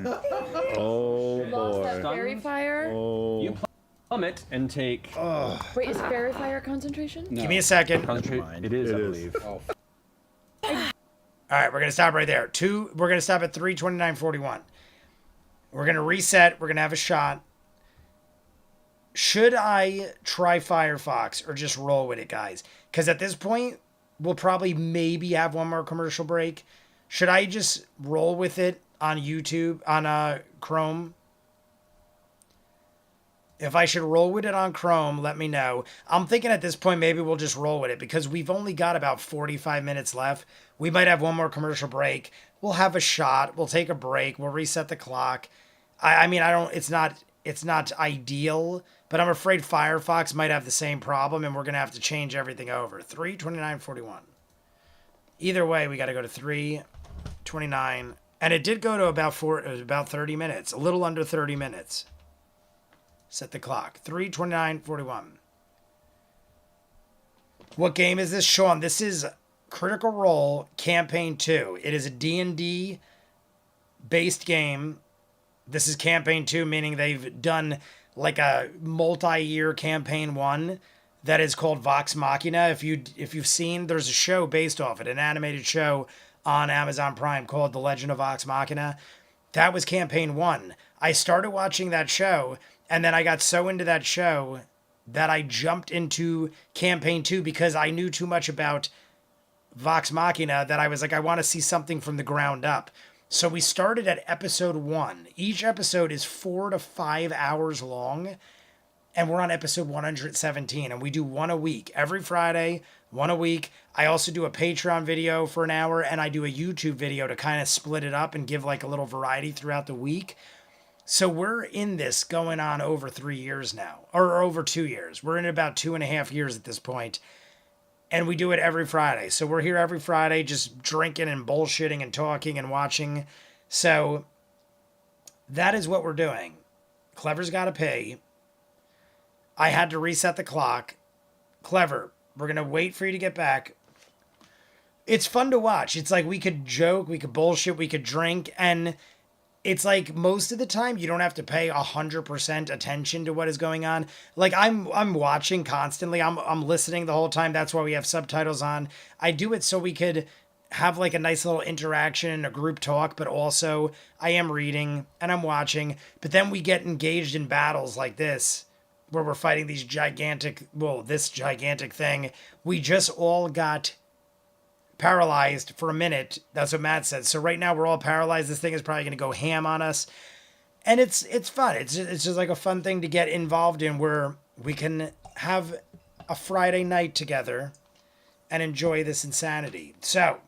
Oh boy. Fairy fire? Oh. You plummet and take. Wait, is fairy fire concentration? Give me a second. Concentrate. It is, I It is. believe. All right, we're gonna stop right there. We're gonna stop at 3:29:41. We're gonna reset. We're gonna have a shot. Should I try Firefox or just roll with it, guys? Because at this point, we'll probably maybe have one more commercial break. Should I just roll with it on YouTube, on Chrome? If I should roll with it on Chrome, let me know. I'm thinking at this point, maybe we'll just roll with it because we've only got about 45 minutes left. We might have one more commercial break. We'll have a shot. We'll take a break. We'll reset the clock. I mean, it's not ideal, but I'm afraid Firefox might have the same problem and we're going to have to change everything over. 3:29:41. Either way, we got to go to 3:29. And it did go to about 30 minutes, a little under 30 minutes. Set the clock. 3:29:41. What game is this, Sean? This is Critical Role Campaign 2. It is a D&D based game. This is Campaign 2, meaning they've done like a multi-year Campaign 1 that is called Vox Machina. If you've seen, there's a show based off it, an animated show on Amazon Prime called The Legend of Vox Machina. That was Campaign 1. I started watching that show, and then I got so into that show that I jumped into Campaign 2 because I knew too much about Vox Machina that I was like, I want to see something from the ground up. So we started at episode 1. Each episode is 4 to 5 hours long, and we're on episode 117, and we do one a week. Every Friday, one a week. I also do a Patreon video for an hour, and I do a YouTube video to kind of split it up and give like a little variety throughout the week. So we're in this going on over 3 years now, or over 2 years. We're in about 2.5 years at this point, and we do it every Friday. So we're here every Friday just drinking and bullshitting and talking and watching. So that is what we're doing. Clever's got to pay. I had to reset the clock. Clever, we're going to wait for you to get back. It's fun to watch. It's like we could joke, we could bullshit, we could drink, and it's like most of the time you don't have to pay 100% attention to what is going on. Like I'm watching constantly. I'm listening the whole time. That's why we have subtitles on. I do it so we could have like a nice little interaction and a group talk, but also I am reading and I'm watching. But then we get engaged in battles like this, where we're fighting these this gigantic thing. We just all got paralyzed for a minute. That's what Matt said. So right now we're all paralyzed. This thing is probably going to go ham on us. And it's fun. It's just like a fun thing to get involved in, where we can have a Friday night together and enjoy this insanity. So,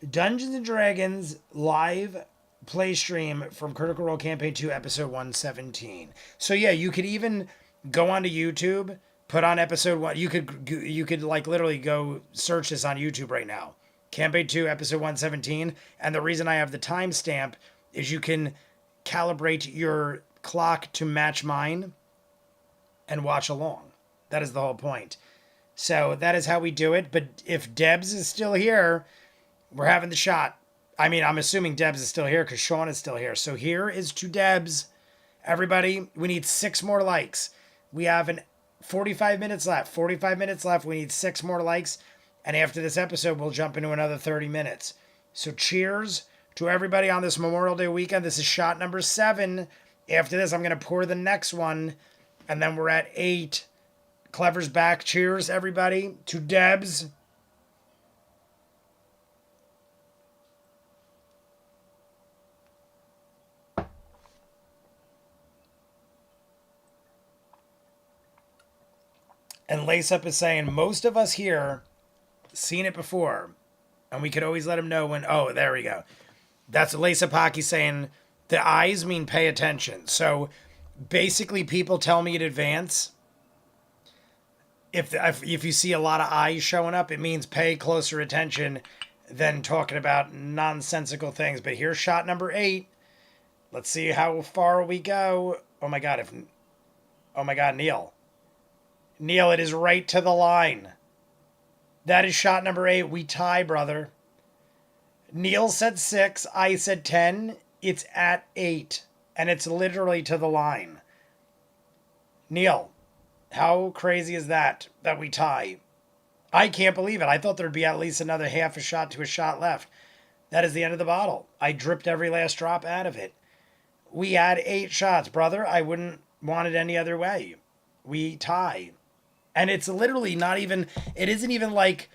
Dungeons and Dragons live play stream from Critical Role Campaign 2 episode 117. So yeah, you could even go onto YouTube, put on episode 1. You could like literally go search this on YouTube right now. Campaign 2 episode 117. And the reason I have the timestamp is you can calibrate your clock to match mine and watch along. That is the whole point. So that is how we do it. But if Debs is still here, we're having the shot. I mean, I'm assuming Debs is still here because Sean is still here. So here is to Debs. Everybody, we need 6 more likes. We have 45 minutes left. 45 minutes left. We need 6 more likes. And after this episode, we'll jump into another 30 minutes. So cheers to everybody on this Memorial Day weekend. This is shot number 7. After this, I'm going to pour the next one. And then we're at 8. Clever's back. Cheers, everybody. To Debs. And Lace Up is saying, most of us here seen it before. And we could always let him know when, oh, there we go. That's Lace Up Hockey saying, the eyes mean pay attention. So basically people tell me in advance, if you see a lot of eyes showing up, it means pay closer attention than talking about nonsensical things. But here's shot number 8. Let's see how far we go. Oh my God, Neil. Neil, it is right to the line. That is shot number 8. We tie, brother. Neil said 6. I said 10. It's at 8. And it's literally to the line. Neil, how crazy is that we tie? I can't believe it. I thought there'd be at least another half a shot to a shot left. That is the end of the bottle. I dripped every last drop out of it. We had 8 shots, brother. I wouldn't want it any other way. We tie. And it's literally not even, it isn't even like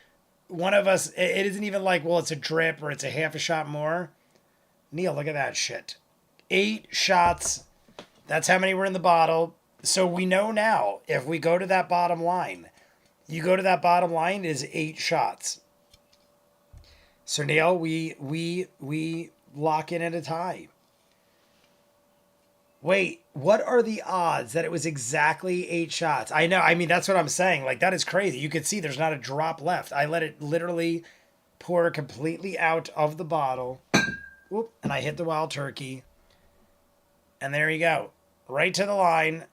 one of us, it isn't even like, well, it's a drip or it's a half a shot more. Neil, look at that shit. 8 shots. That's how many were in the bottle. So we know now, if we go to that bottom line, you go to that bottom line, it is 8 shots. So Neil, we lock in at a tie. Wait, what are the odds that it was exactly 8 shots? I know. I mean, that's what I'm saying. Like, that is crazy. You can see there's not a drop left. I let it literally pour completely out of the bottle. Whoop, and I hit the wild turkey. And there you go. Right to the line.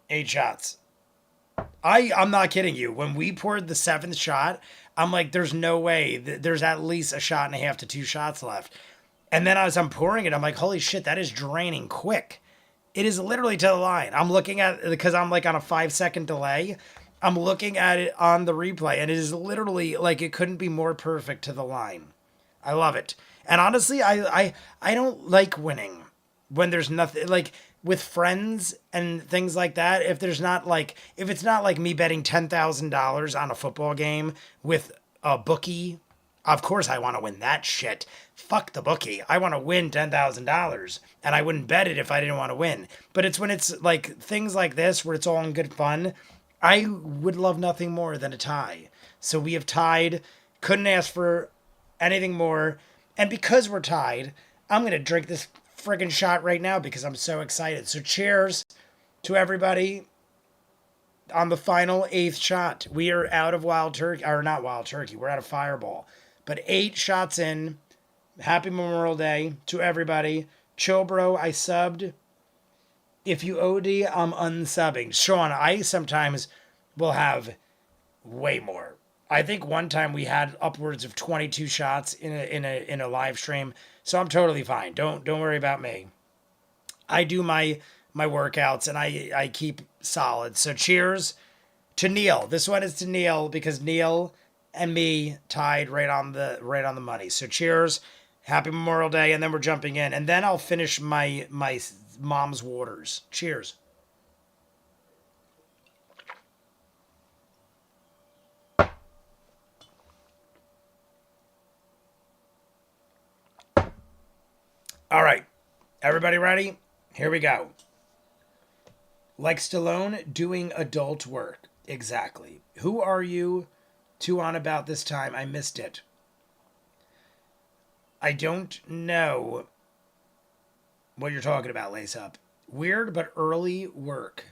8 shots. I'm not kidding you. When we poured the 7th shot, I'm like, there's no way. There's at least a shot and a half to 2 shots left. And then as I'm pouring it, I'm like, holy shit, that is draining quick. It is literally to the line. I'm looking at it because I'm like on a 5-second delay. I'm looking at it on the replay and it is literally like it couldn't be more perfect to the line. I love it. And honestly, I don't like winning when there's nothing like with friends and things like that. If it's not like me betting $10,000 on a football game with a bookie, of course I want to win that shit. Fuck the bookie. I want to win $10,000 and I wouldn't bet it if I didn't want to win. But it's when it's like things like this where it's all in good fun. I would love nothing more than a tie. So we have tied. Couldn't ask for anything more. And because we're tied, I'm going to drink this friggin' shot right now because I'm so excited. So cheers to everybody on the final 8th shot. We are out of Wild Turkey, or not Wild Turkey, we're out of Fireball. But 8 shots in. Happy Memorial Day to everybody. Chill, bro, I subbed. If you OD, I'm unsubbing. Sean, I sometimes will have way more. I think one time we had upwards of 22 shots in a live stream, so I'm totally fine. Don't worry about me. I do my workouts and I keep solid. So cheers to Neil. This one is to Neil because Neil and me tied right on the money. So cheers. Happy Memorial Day, and then we're jumping in, and then I'll finish my mom's waters. Cheers. All right, everybody ready? Here we go. Like Stallone doing adult work. Exactly. Who are you? Two on about this time. I missed it. I don't know what you're talking about, Lace Up. Weird but early work.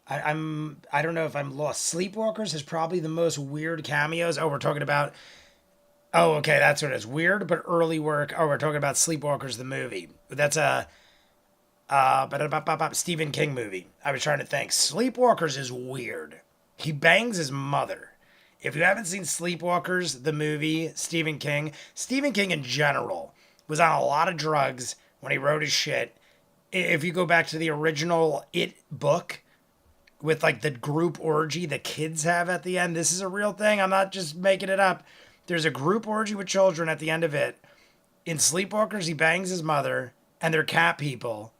I don't know if I'm lost. Sleepwalkers is probably the most weird cameos. Oh, we're talking about... Oh, okay, that's what it is. Weird but early work. Oh, we're talking about Sleepwalkers, the movie. That's a Stephen King movie. I was trying to think. Sleepwalkers is weird. He bangs his mother. If you haven't seen Sleepwalkers, the movie, Stephen King in general was on a lot of drugs when he wrote his shit. If you go back to the original It book with like the group orgy the kids have at the end, this is a real thing. I'm not just making it up. There's a group orgy with children at the end of it. In Sleepwalkers, he bangs his mother and they're cat people.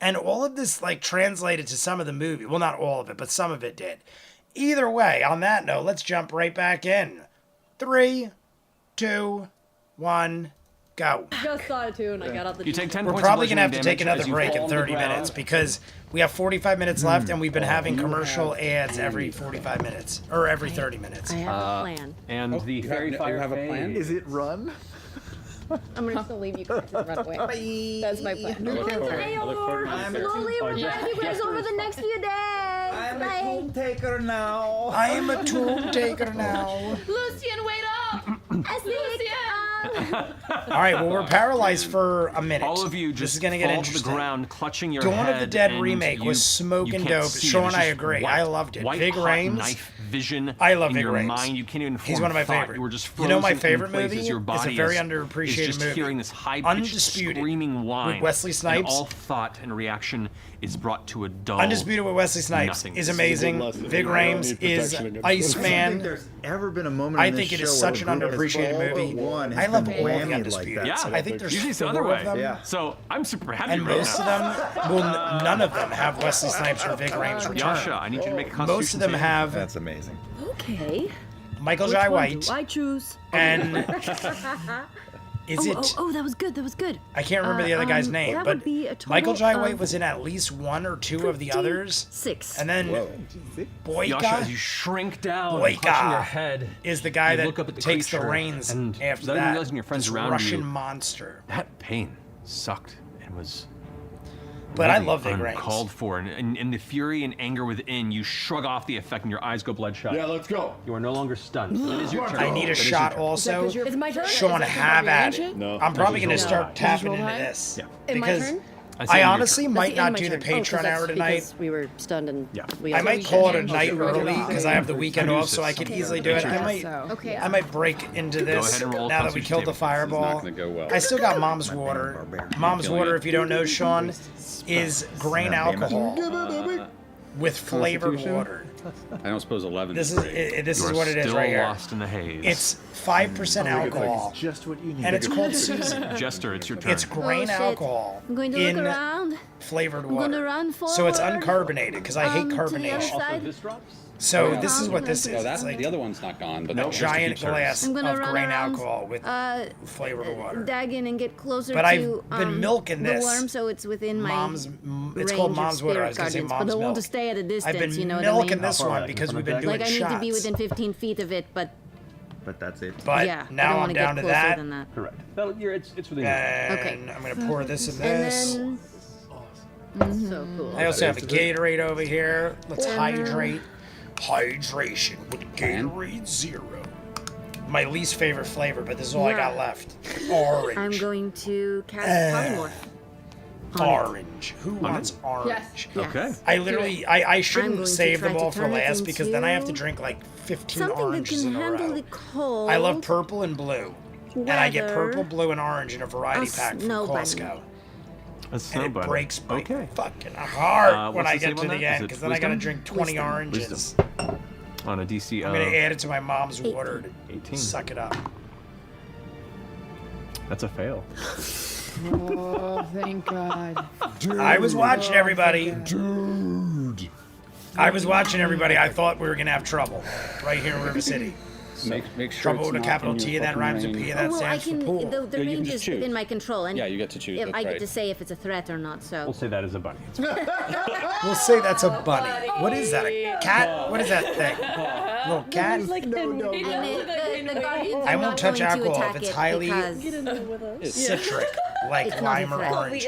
And all of this like translated to some of the movie. Well, not all of it, but some of it did. Either way, on that note, let's jump right back in. 3, 2, 1, go. Just saw it too, and I got out the. You take 10 We're points probably of going to have to bludgeoning take damage another as you break fall in to the 30 ground. minutes because we have 45 minutes left and we've been having commercial ads every 45 minutes or every 30 minutes. I have a plan. And the fairy fire have a plan? Is it run? I'm just gonna leave you guys and run away. That's my plan. Slowly, we're getting you guys over the next few days. I'm a tool taker now. I am a tool taker now. Lucian, wait up! Lucian! All right, well, we're paralyzed for a minute. All of you This just is going to get fall to the interesting. ground, clutching your Dawn head. of the Dead and remake was you smoking can't dope. see it. Sean, It's I just agree. white- I loved it. white Vig hot Rhames. knife vision. I love in Vig your Rhames. mind. You can't even form He's one of my thought. favorite. You were just You know my frozen in favorite place movie? as your It's body a very is underappreciated just movie. hearing this high-pitched Undisputed screaming whine. with Wesley Snipes. And all thought and reaction is brought to a dull Undisputed with Wesley Snipes nothing. is amazing. Vig Rhames is I don't think Iceman. there's ever been a moment I in this think it is show such an where a group has underappreciated all but movie. one I has love been all the whammied like Undisputed. that. Yeah, I think there's usually it's the 4 other way. of them. Yeah. So I'm super happy And right most of now. them, well, none of them have Wesley Snipes or Vig Rhames return. Yasha, I need you to make a constitution Most of them save. have That's amazing. Okay. Michael Which Jai one White. do I choose? And is it? Oh, that was good. That was good. I can't remember the other guy's name, that but would be a total Michael Jai of White was in at least 1 or 2 of the others. 6. And then Yasha, as you Boyka shrink down, Boyka clutching your head, is the guy you that look up at the takes the creature, reins and after without even that. realizing your friends This around Russian you, monster. that pain sucked and was. But I really love Vig Rhames. uncalled for, and in the fury and anger within, you shrug off the effect, and your eyes go bloodshot. Yeah, let's go. You are no longer stunned. It is your turn. I need a It is shot your turn. also. It's my turn. Sean, Is that have your at reaction? it. No. I'm probably Just going to roll start high. tapping roll into high? this. Yeah. In my Because turn? I see I it on your honestly turn. might That's the end not of my do the turn. Oh, 'cause Patreon that's hour tonight. because we were stunned and Yeah. we I might we call it a changed night it. early because I have the weekend off, so I Okay. could easily do it. I might, Okay. I might break into Go this ahead and roll a now that we constitution killed the save. fireball. This is not gonna go well. I still got Mom's Water. Mom's Killing Water, it. if you don't know, Sean, is grain alcohol with flavored Constitution? water. I don't suppose 11 This is is great. this You is are what it is still right here. lost in the haze. It's 5% alcohol, Just what you need. and it's called Susan. Jester, it's your turn. It's grain shit. alcohol I'm going to look in around. flavored I'm water. gonna run So it's forward, uncarbonated because I hate to the other carbonation. side. this drops? So this is what this is. Oh, that's It's like the other one's not gone, but a that's giant glass I'm of gonna run grain around, alcohol with flavored water. Dagon and get closer But to I've been milking the this. worm, so it's within Mom's. my It's range called of mom's water. I was spirit gonna say guardians, mom's but I want milk. to stay at a distance. I've been you know what milking I mean? this one because we've been doing Like I need shots. to be within 15 feet of it, but But that's it. But yeah, I now don't I'm wanna down get to closer that. than that. Correct. It's within And Okay. I'm gonna pour this in And this. then so cool. I also have a Gatorade over here. Let's hydrate. Hydration with Gatorade Zero. My least favorite flavor, but this is all I got left. Orange. I'm going to cast polymorph. Orange. Who wants orange? Yes. Okay. I literally, I I'm shouldn't going to save the try to ball for turn it last because then I have to into drink like 15 Something that oranges can in a handle row. the cold. I love purple and blue. And I get weather, purple, blue, and orange in a variety a pack from snow bunny. Costco. A snow And it bunny. breaks my Okay. fucking heart when what's I the get save to on the that? end Is it because then I gotta wisdom? drink 20 Wisdom. oranges. On a DC I'm of gonna add it to my mom's 18. water to 18. suck it up. That's a fail. Oh, thank God. I was watching everybody. Dude. I was watching everybody. I thought we were gonna have trouble right here in River City. Make sure Trouble it's with a not capital in your T and that fucking rhymes with range. P and that Well, I stands for can. pool. The Yeah, you can range just is choose. within my control, and Yeah, you get to choose, If that's I get right. to say if it's a threat or not. So We'll say that as a bunny. We'll say that's a bunny. What is that? A cat? What is that thing? Little cat? And the guardians I are won't not touch going to alcohol if attack it's it highly because citric, like It's not a lime or threat. orange.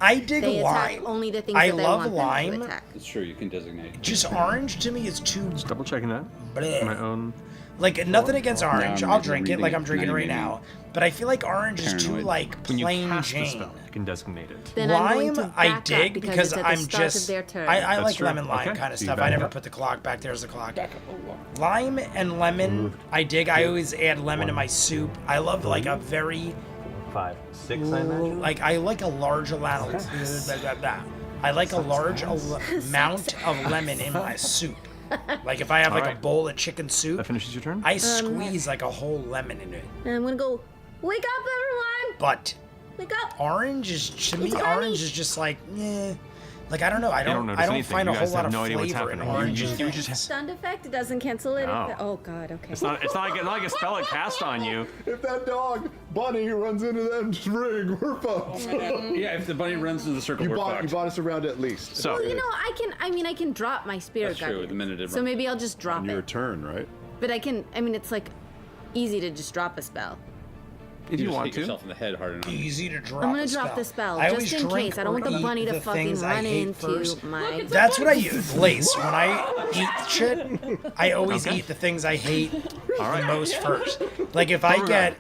I dig they attack lime. only the things I that they love want them lime. to attack. It's true, you can designate. Just orange to me is too Just double checking that. bleh. My own. Like nothing against orange. Now I'll I'm drink it like I'm drinking right now. But I feel like orange is too Paranoid. like When you plain cast the Jane. spell, you can designate it. Then I'm going Lime, to I back up dig because because it's at the I'm start just. of their turn. I That's like true. lemon lime Okay, kind of so you stuff. back I never up. put the clock back. There's the clock. Back up a lot. Lime and lemon, I dig. I always add lemon to my soup. I love like a very 5, 6, I imagine. like I like a large amount. I like a large amount of lemon in my soup. Like if I have like a Alright. bowl of chicken That soup, finishes your turn. I squeeze like a whole lemon in it. And I'm gonna go. Wake up, everyone! But Wake up! orange is to me. It's Orange honey. is just like, eh. Like I don't know. I You don't don't. notice I don't anything. find You a whole guys lot have of no idea what's flavor in happening. orange. You just Sound effect. It doesn't cancel it. No. Oh God. Okay. It's not like a spell it cast on you. If that dog, Bunny, runs into them ring, we're fucked. Yeah, if the bunny runs into the circle, You we're bought fucked. us around at least. So Well, you know, I can drop my spirit That's true, guardian. the minute it So runs. maybe I'll just drop On your it. turn, right? But I can. I mean, it's like easy to just drop a spell. if you just want hit to. yourself in the head hard enough. Easy to drop. I'm gonna a drop spell. the spell I just always in drink case. I don't want or the eat bunny to the fucking things I run hate into first. my. That's what I use. Lace. When I eat shit, I always Okay. eat the things I hate All right. the most first. Like if I get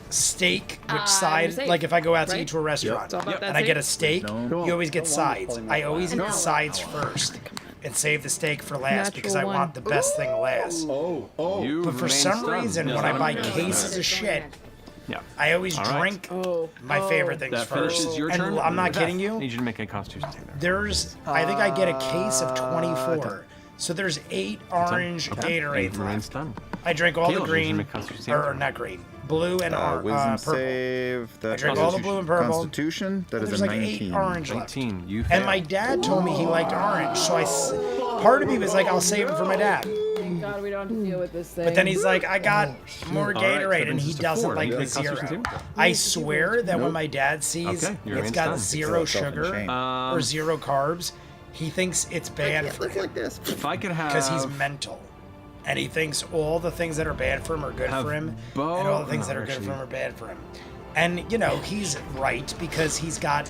steak, which side? safe, Like if I go out to right? eat to a restaurant It's all about that and I get a safe. steak, you always get sides. I always eat the sides first and save the steak for last because I Natural want the best thing last. Oh. You But for remain some stunned. reason, No, when I no, buy no, no, no. cases of shit, Yeah. I always All right. drink my favorite things That first. finishes your And turn. I'm not Beth, kidding I you. need you to make a Constitution save there. There's, I think I get a case of 24. So there's 8 orange Okay. Gatorades Remain left. stunned. I drink all Caleb, the you should green, make a Constitution save. or not green, blue and Wisdom purple. save. That I drink all the is blue and purple. Constitution. That is There's a like 19. 8 orange left. 19. You And fail. my dad told me he liked orange, so part of me was like, I'll save it for my dad. Thank God we don't have to deal with this thing. But then he's like, I got more All right, Gatorade, so and he this is a doesn't 4. like You the make a Constitution 0. save? I swear that when my dad sees Okay, you're it's in got stun. 0 Throw yourself in sugar shame. or 0 carbs, he thinks it's bad for him If I could have. because he's mental. And he thinks all the things that are bad for him are good Have for him, Bo- and all the things no, that are good actually- for him are bad for him. And, you know, he's right because he's got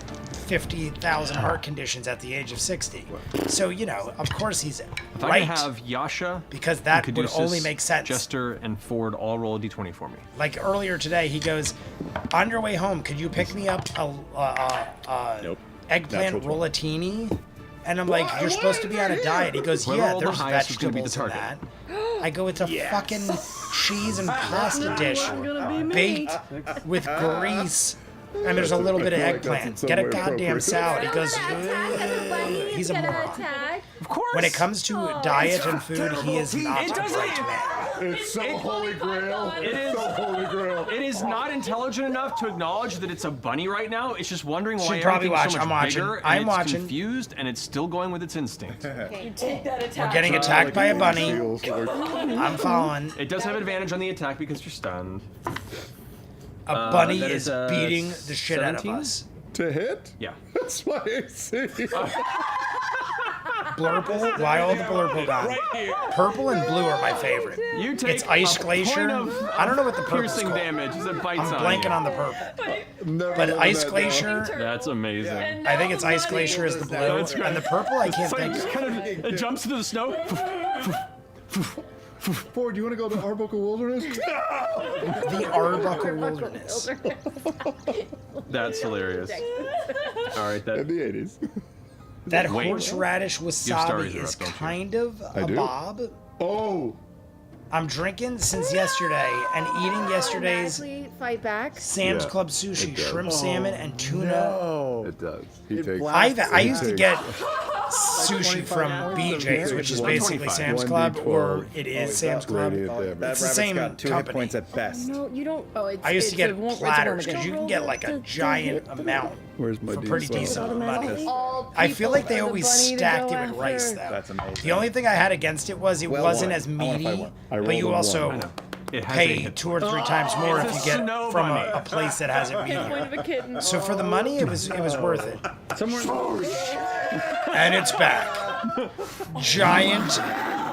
50,000 heart conditions at the age of 60. So, you know, of course he's If I right. could have Yasha, Because that would Caduceus, only make sense. Jester, and Ford all roll a d20 for me. Like earlier today, he goes, on your way home, could you pick me up a Nope. eggplant rollatini? And I'm like, you're supposed to be on a diet. He goes, Whoever yeah, rolled the there's highest is gonna be the vegetables in that. target. I go, it's a fucking cheese and pasta dish baked with grease. And there's a little bit of feel like that's eggplant. in Get a some way goddamn appropriate. salad. He goes, "Ugh." He's a moron. Of course. When it comes to diet and food, he is not the right man. It's so holy grail. It is. So holy It is not intelligent enough to acknowledge that it's a bunny right now. It's just wondering why Should probably everything's so watch. much I'm watching. bigger, and I'm it's watching. confused, and it's still going with its instinct. You take that attack. We're getting attacked by a bunny. I'm following. It does have advantage on the attack because you're stunned. A bunny that is is, beating the shit out of 17? us. To hit? Yeah. That's my AC. Blurple? Why all the blurple gone? Right here. Purple and blue are my favorite. You take It's Ice a Glacier. point of I don't know what the purple's piercing called. damage as it bites I'm on blanking you. on the purple. Never But lived Ice that Glacier, That's amazing. I think it's Ice Glacier is the blue, That's great. and the purple I can't It's like think just of. kind of, it jumps into the snow. Ford, you want to go to Arbuckle Wilderness? The Arbuckle Wilderness. That's hilarious. All right, In that the 80s. That Wait. horseradish stories wasabi are is up, don't you? kind of I a do. bob. Oh. I'm drinking since yesterday and eating yesterday's Automatically fight back. Sam's Yeah, Club sushi, it does. shrimp, salmon, and tuna. No. It does. He takes. I used to takes get sushi from 25 BJ's, which is basically 125. Sam's Club, 1d12. or it is Sam's Club. Radiant damage. That It's the rabbit's same got 2 hit company. points at best. No, you don't. Oh, it's, I used to it's get a won't- it's a platters won't because you again. can get like a giant amount Where's my for pretty D12? decent money. All I feel like they people are the always bunny to stacked go it with rice after. though. That's amazing. The only thing I had against it was it Well wasn't won. as I wanna fight meaty, one. I but you rolled a also one. it has pay a 2 or 3 times more it's if a you get snow from bunny. a place that has it Point meatier. of a kitten. So for the money, it was worth it. And it's back. Giant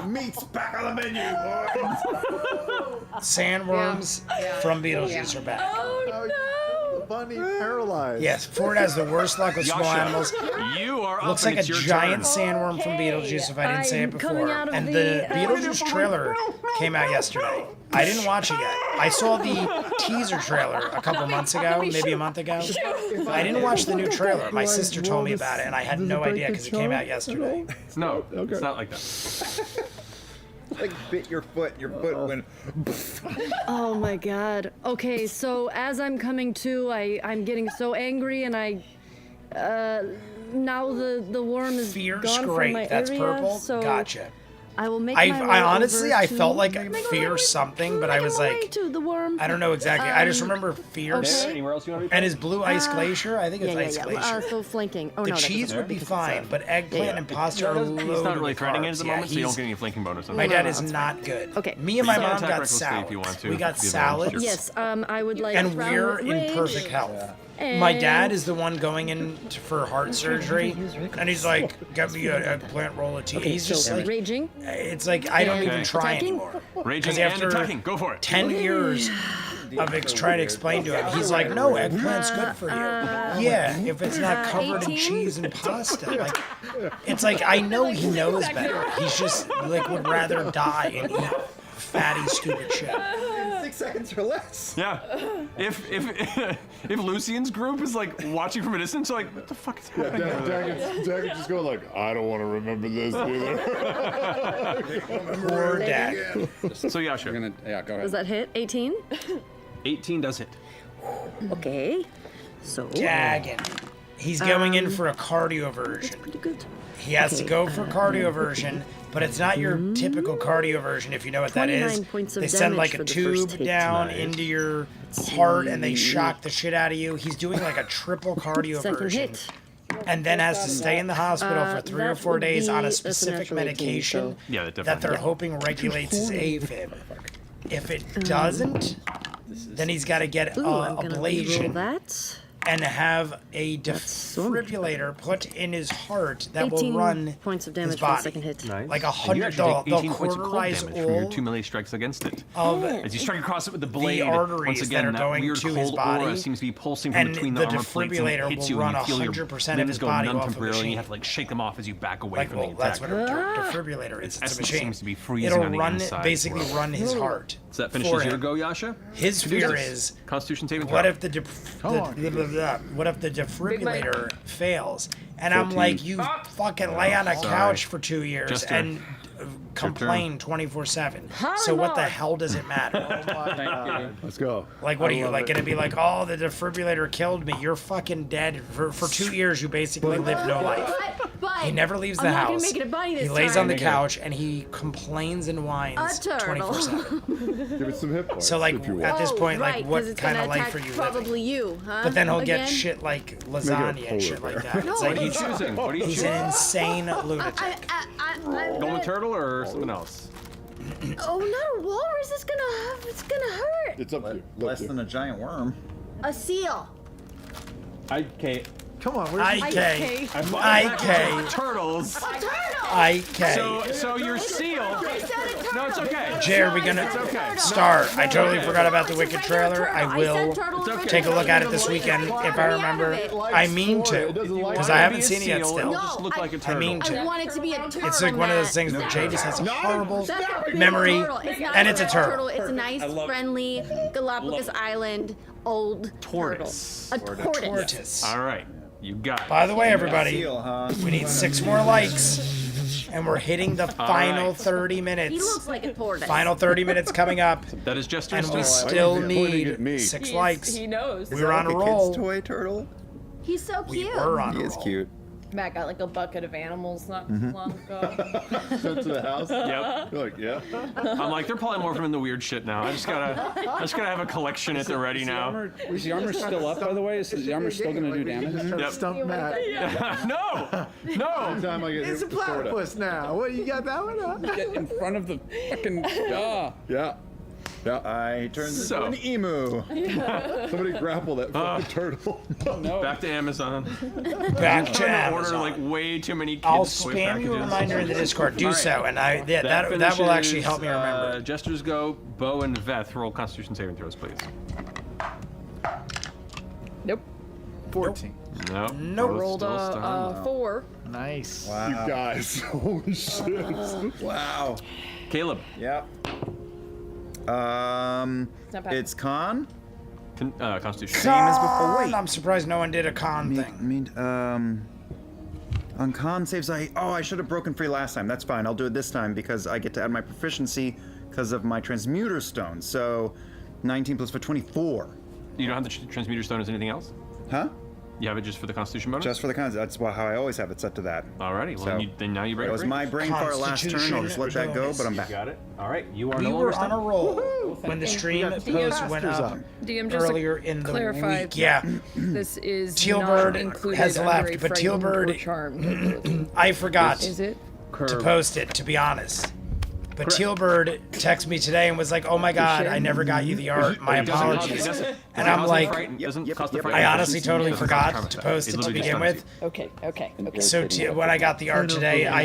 Meat's back on the menu, sandworms from Beetlejuice are back. The bunny paralyzed. Yes, Ford has the worst luck with small Yasha, animals. You are Looks up like and a it's your giant turn. sandworm from Beetlejuice if I didn't say it I'm coming before. out of And the, the uh, Beetlejuice trailer came out yesterday. I didn't watch it yet. I saw the teaser trailer a couple months ago, maybe a month ago. I didn't watch the new trailer. My sister told me about it, and I had no idea because it came out yesterday. No, Okay. it's not like that. Like bit your foot went. Oh my god. Okay, so as I'm coming to, I'm getting so angry and now the worm is Fierce, gone from great. my That's area, purple. so Gotcha. I will make my way I honestly, over I to- felt like fierce something, but I was Way like, to the worm. I don't know exactly. I just remember fierce. okay. Anywhere else you want to be? And is blue ice glacier? I think it's ice glacier. So flanking. Oh The no, that cheese doesn't would be because it's, fine, but eggplant and pasta are loaded He's not really with threatening it carbs. at the Yeah, moment, so you don't he's- get any flanking bonus on My that. dad is not good. Okay. Me and my You can mom attack got recklessly salad. if you want to. We got Give it salad. advantage. Yes, I would like. And round we're in rage. perfect health. My dad is the one going in for heart surgery, and he's like, "Get me an eggplant roll of tea." He's just like, Raging. it's like I don't And even try attacking? anymore. Raging Because and after attacking. Go for it. 10 years of trying to explain to him, he's like, "No, eggplant's good for you." Yeah, if it's not covered in 18? cheese and pasta. Like, it's like I know he knows better. He's just like would rather die and eat fatty, stupid shit. 6 seconds or less. Yeah. If Lucian's group is like watching from a distance, they're like, what the fuck is happening? over there? Dag could just go like, I don't want to remember this either. Poor dad. So Yasha, Go ahead. Does that hit? 18? 18 does hit. Okay. So. Daggin. He's going in for a cardio version. Pretty good. He has to go for cardio version, but it's not your typical cardio version, if you know what that is. 29 points of They send damage like a for the first tube hit. down Nice. into your heart and they shock the shit out of you. He's doing like a triple cardio Second version. hit. And then has to stay in the hospital for 3 or that 4 would days on a be- specific that's a natural 18, medication so- Yeah, that that definitely. they're hoping regulates his AFib. If it doesn't, then he's got to get Ooh, I'm gonna reroll ablation that. and have a so much defibrillator put in his heart that will 18 run points of his damage for the body. second hit. Nice. Like And you 100, actually take they'll 18 points of cold cauterize damage from your all 2 melee strikes against it. of As you strike across it with the blade, arteries once that again, are that going weird to his cold body, aura seems to be pulsing from and between the the armor plates and defibrillator it hits will you and run you feel your 100% of limbs his go body numb off a temporarily and you machine. have to like shake them off as you back away like, from well, the attack. that's what a defibrillator is. It's a essence machine. seems to be freezing It'll on the run, inside basically as well. run his heart. So that for finishes your him. go, Yasha? His fear is, Constitution saving throw. what if the defibrillator fails? And I'm 14. like, you fucking lay on a Sorry. couch for 2 years Jester. and complain 24/7. So what the hell does it matter? Let's go. Like, what are you like gonna be like? Oh, the defibrillator killed me. You're fucking dead for 2 years. You basically lived no life. But He never leaves the I'm not house. gonna make it a bunny this He lays time. on the couch and he complains and whines A turtle. 24/7. Give it some hit points. So like if you want. at this point, right, like 'cause what it's kind gonna of life attack are you living? Probably you, huh? But then he'll Again? get shit like lasagna and shit like that. No, It's like What are you he's, choosing? What are you he's choosing? an insane lunatic. Golden turtle or something else? Oh, not a walrus. It's gonna hurt. It's up to you. Less than a giant worm. A seal. Okay. Come on, where's IK. IK. Turtles. A turtle. IK. So your seal. No, it's okay. Jay, are we gonna start? I totally forgot about the Wicked trailer. I will take a look at it this weekend if I remember. I mean to, because I haven't seen it yet still. Just look like a I turtle. mean I to. want it to be a turtle. It's like one of those Matt. things where Jay just has a horrible That's memory, It's not and it's a real turtle. It's a nice, friendly Galapagos Island old Tortoise. turtle. A tortoise. Tortoise. All right, you got it. By the way, everybody, Seal, huh? we need 6 more likes, and we're hitting the final right. 30 He minutes. looks like a tortoise. Final 30 minutes coming up, That is just and we star. still pointing at me? need 6 likes. He knows. We were on a Like a roll. kid's toy turtle. He's so We cute. were on He a is roll. cute. Matt got like a bucket of animals not Mm-hmm. long ago. Sent to the house. Yep. You're like, yeah. I'm like, they're probably morphing into weird shit now. I just gotta have a collection at the ready now. Is the armor still up, by the way? Is the armor still gonna do damage? Yep. Stump Matt. No, no. Anytime I get hit It's a with the sword out. platypus now. What, you got that one up? Get in front of the fucking. Ah. Yeah. Yeah. I turned So- into an emu. Somebody grapple that fucking turtle. No. Back to Amazon. Back to Trying to order Amazon. like way too many kids' I'll toy spam you a packages. reminder in the Discord. Do All right. so, and that will actually finishes, help me remember. Jesters go. Bo and Veth roll Constitution saving throws, please. Nope. 14. No. Nope. Rolled a 4. Nice. You Wow. guys. Holy shit. Wow. Caleb. Yep. not bad. It's con. Constitution. Same as before. Con, Wait. I'm surprised no one did a con thing. On con saves, I should have broken free last time. That's fine. I'll do it this time because I get to add my proficiency because of my transmuter stone. So, 19 plus 4, 24. You don't have the transmuter stone as anything else? Huh? You have it just for the Constitution bonus? Just for the cons. That's how I always have it set to that. Alrighty. Well, So, then now you break It was free. my brain fart last turn. I'll just let that go, but I'm back. Got it. All right. You are We no were longer on a stuck. roll when the stream post went up DM, just earlier to in the clarify, week. Yeah. This is Tealbird not included has under left, a but frightened or Tealbird, charmed ability. I forgot Is it? to post it, to be honest. But Tealbird texted me today and was like, "Oh my God, I never got you the art. My apologies." And I'm like, I honestly totally forgot to post it to begin with. Okay. So when I got the art today, I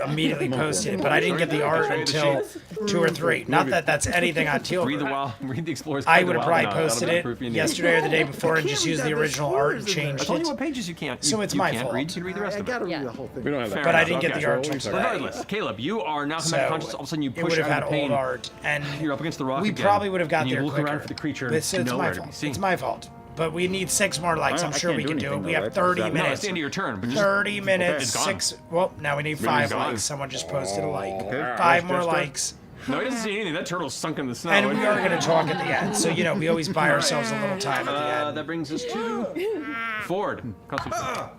immediately posted it, but I didn't get the art until 2 or 3. Not that that's anything on Tealbird. Read the Explorer's I Guide would to have the Wild. probably No, posted that'll be it proof you need. yesterday or the day before and just used the original art and I changed told you it. what pages you can't. So it's you my can't fault. read. You can read the rest I of it. gotta read the whole thing. We don't have that. But I kind didn't of get the stuff. art till today. Regardless, Caleb, you are now coming back conscious. All of a sudden, you it push would have out had of pain. old art, and You're up against the rock we again, probably would have got and there you look quicker. around for the creature. It's my nowhere to be fault. seen. It's my fault. But we need 6 more likes. I'm I sure can't we do can do it. anything, We though, have right? 30 No, it's minutes. the end of your turn. But just, 30 minutes. It's gone. 6. Well, now we need 5 gone. likes. Someone just posted a like. Okay. 5 more likes. No, he doesn't see anything. That turtle's sunk in the snow. And we are going to talk at the end. So, we always buy ourselves a little time at the end. That brings us to Ford. Constitution.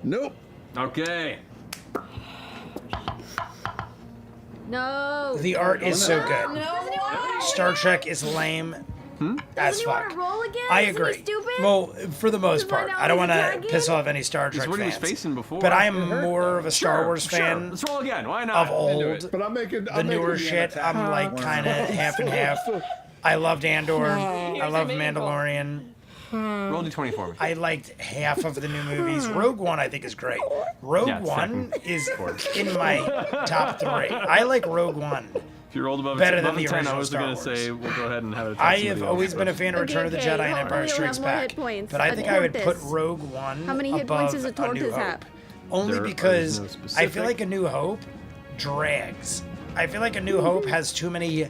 Nope. Okay. No. The art is so good. Doesn't he want to Star Trek is lame as Doesn't he want fuck. to roll again? I Isn't he agree. stupid? Well, for the most part, now I don't he's want a to dragon? piss off any Star That's Trek what he was fans. facing before. But I am more of a Star Wars fan Let's roll again. Why not? of old. But I'm making The newer shit, I'm like kind of half and half. I loved Andor. I love Mandalorian. Roll d20 for me. I liked half of the new movies. Rogue One, I think, is great. Rogue Yeah, One second. is in my top 3. I like Rogue One. If you rolled above Better above than the 10, I original was Star going to Wars. say we'll go ahead and have it. I have always been a fan of Return of the Okay, Jedi and hold on, Empire we'll Strikes have more Back. hit points. But I A think I would put tortoise. Rogue One How many hit above points does a New tortoise Hope. have? Only There because is no I specific- feel like A New Hope drags. I feel like A New Hope has too many.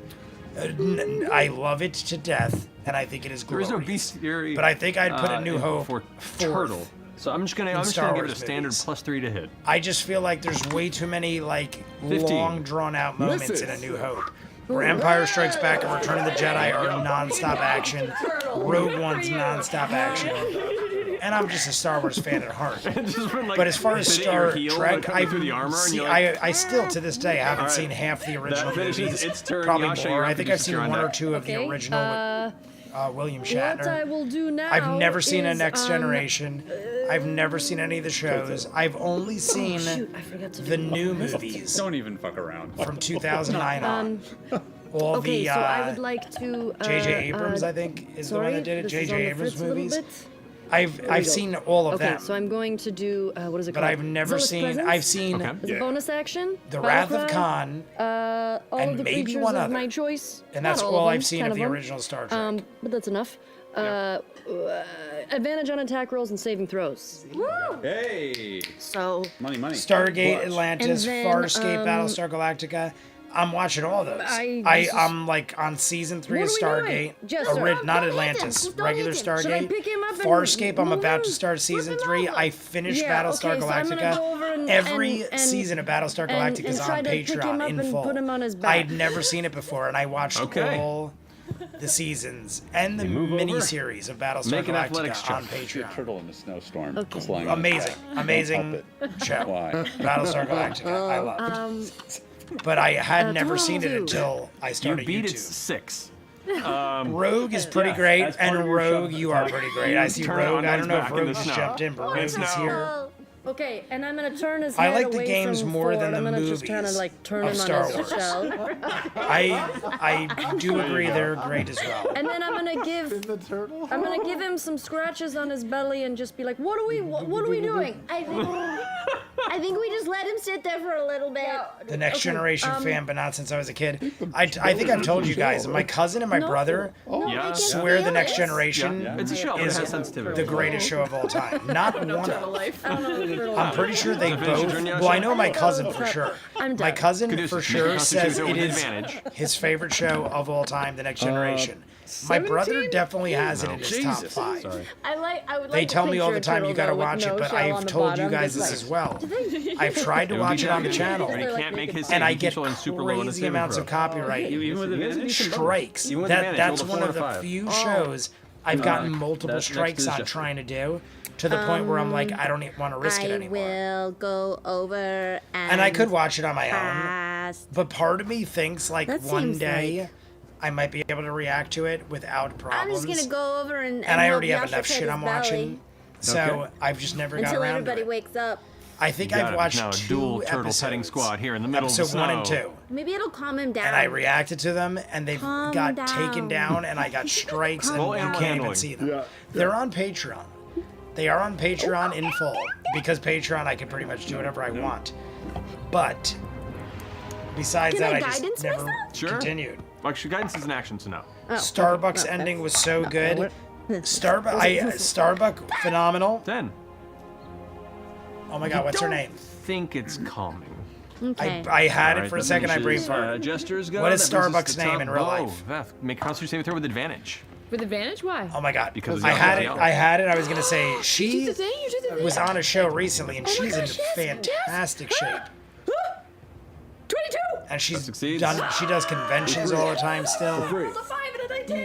I love it to death, and I think it is There is glorious. no bestiary. But I think I'd put A New Hope for fourth turtle. So I'm just gonna in give Star it a Wars standard movies. +3 to hit. I just feel like there's way too many 15. long drawn out moments Misses. in A New Hope. where Empire Strikes Back and Return of the Jedi are non-stop action. Rogue One's non-stop action. And I'm just a Star Wars fan at heart. But as far as Star Trek, I still to this day haven't seen half the original movies. Probably more. I think I've seen one or two of the original with William Shatner. What I will do now I've never seen a is, Next Generation. I've never seen any of the shows. I've only seen the new movies. Don't even fuck around. From 2009 on. All okay, the so I would like to. J.J. Abrams, I think, is the one that did it. this is J.J. on the Abrams fritz a little movies. bit. I've seen all of them. Okay, so I'm going to do what is it But called? I've never Zealous seen. Presence? I've seen Is it bonus action? The Battle Wrath of Cry? Khan, all and of the maybe creatures one of other. my choice. And that's Not all of I've them, seen kind of the them. original Star Trek. But that's enough. Advantage on attack rolls and saving throws. Hey. So money. Stargate Atlantis, And then, Farscape, Battlestar Galactica. I'm watching all those. I'm like on season 3 of What are we doing? Stargate. Jester. Not Atlantis, regular Should I Stargate. pick him up and Farscape, I'm move about to him? start season 3. I finished Yeah, Battlestar okay, so I'm gonna Galactica. go over and- Every and- season of Battlestar and- Galactica and is try on to pick him Patreon up in and full. put him on his back. I'd never seen it before, and I watched all the seasons and the mini-series of Battlestar Make an athletics Galactica on check. See a Patreon. turtle in a snowstorm. Okay. Just lying on its Amazing, back. amazing show. Why? Battlestar Galactica, I love it. But I had never seen it until I started You beat YouTube. it 6. Rogue is pretty great, and Rogue, you are pretty great. I see Turn it Rogue. on I his don't know back if in the Rogue just snow. jumped in, but Rogue is here. Okay, and I'm gonna turn his I head like the away games from more than Ford. the I'm gonna just kind of movies like turn of him Star on his Wars. shell. I do agree they're great as well. And then I'm gonna give him some scratches on his belly and just be like, what are we doing? I think we just let him sit there for a little bit. The Next Generation fan, but not since I was a kid. I think I've told you guys, my cousin and my brother swear the Next Generation It's a show. It is has sensitivity. the greatest show of all time. Not one of. I'm pretty sure they Finish your both. turn, Well, I know my cousin for sure. My cousin Caduceus, for make a sure constitution says it with is advantage. his favorite show of all time, The Next Generation. My brother 17? definitely has it in his top 5. Sorry. I would like They to tell me all the picture a time you turtle, gotta though, with watch it, no but shell on I've the told you bottom, guys just this as like- well. I've tried to It would watch be it on the Dragon, channel, but he can't make his and I saving get control and super low on his crazy saving amounts throw. of copyright Even with advantage? strikes. Even with advantage, That's roll a one 4 of or the 5. few shows I've gotten multiple that's next strikes to on Jessica. trying to do, to the point where I'm like, I don't even want to risk it I anymore. will go over And I could watch it on my own, past. but part of me thinks like That one seems day like- I might be able to react to it without I'm problems. just gonna go over and and I help already have Yasha enough pet shit his I'm belly watching, so I've just never got until around to everybody it. wakes up. I think Got I've it. watched Now a 2 dual turtle episodes. petting squad here in the middle of the Episode 1 and snow. 2. Maybe it'll calm him down. And I reacted to them, and they Calm got down. taken down, and I got strikes, and Roll you animal can't handling. even see them. They're on Patreon. They are on Patreon in full. Because Patreon, I can pretty much do whatever I want. But besides Can that, I I just guidance never myself? Sure. continued. Actually, guidance is an action, so no. Starbucks ending was so good. Starbuck phenomenal. 10. Oh my god, what's her name? Think it's calming. Okay. I had All it right, for a that second. I finishes, brain farted. Gestures go. What is That brings us Starbucks' to name top. in real Oh, life? Beth, make a constitution saving throw with advantage. With advantage? Why? Oh my god. Because I had it. yellow. I had it. I was gonna say she You did the thing, you did the thing. was on a show recently, and Oh my she's in gosh, yes, fantastic shape. 22! And she's succeeds. done. She does conventions all the time still. Rolled a 5 and a 19!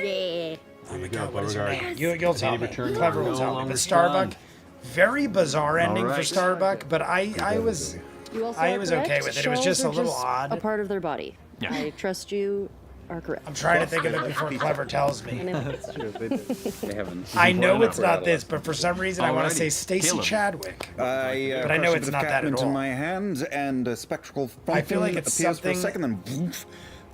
Yeah. Oh my god, what is her Beauregard. name? You'll tell me. return Clever will no tell me. longer But Starbuck, stunned. very bizarre ending for right. Starbuck. But I was. You also I are was correct. okay with it. It was Shells just a are little odd. A part of their body. Yeah. I trust you are correct. I'm trying to think of it before Clever tells me. They haven't. I know Well, it's not this, but for some reason I want to Alrighty. say Stacey Caleb. Chadwick. But I know it's not that at all. in my hand, and a spectral I feel like pumpkin it's appears for a something- second, then poof,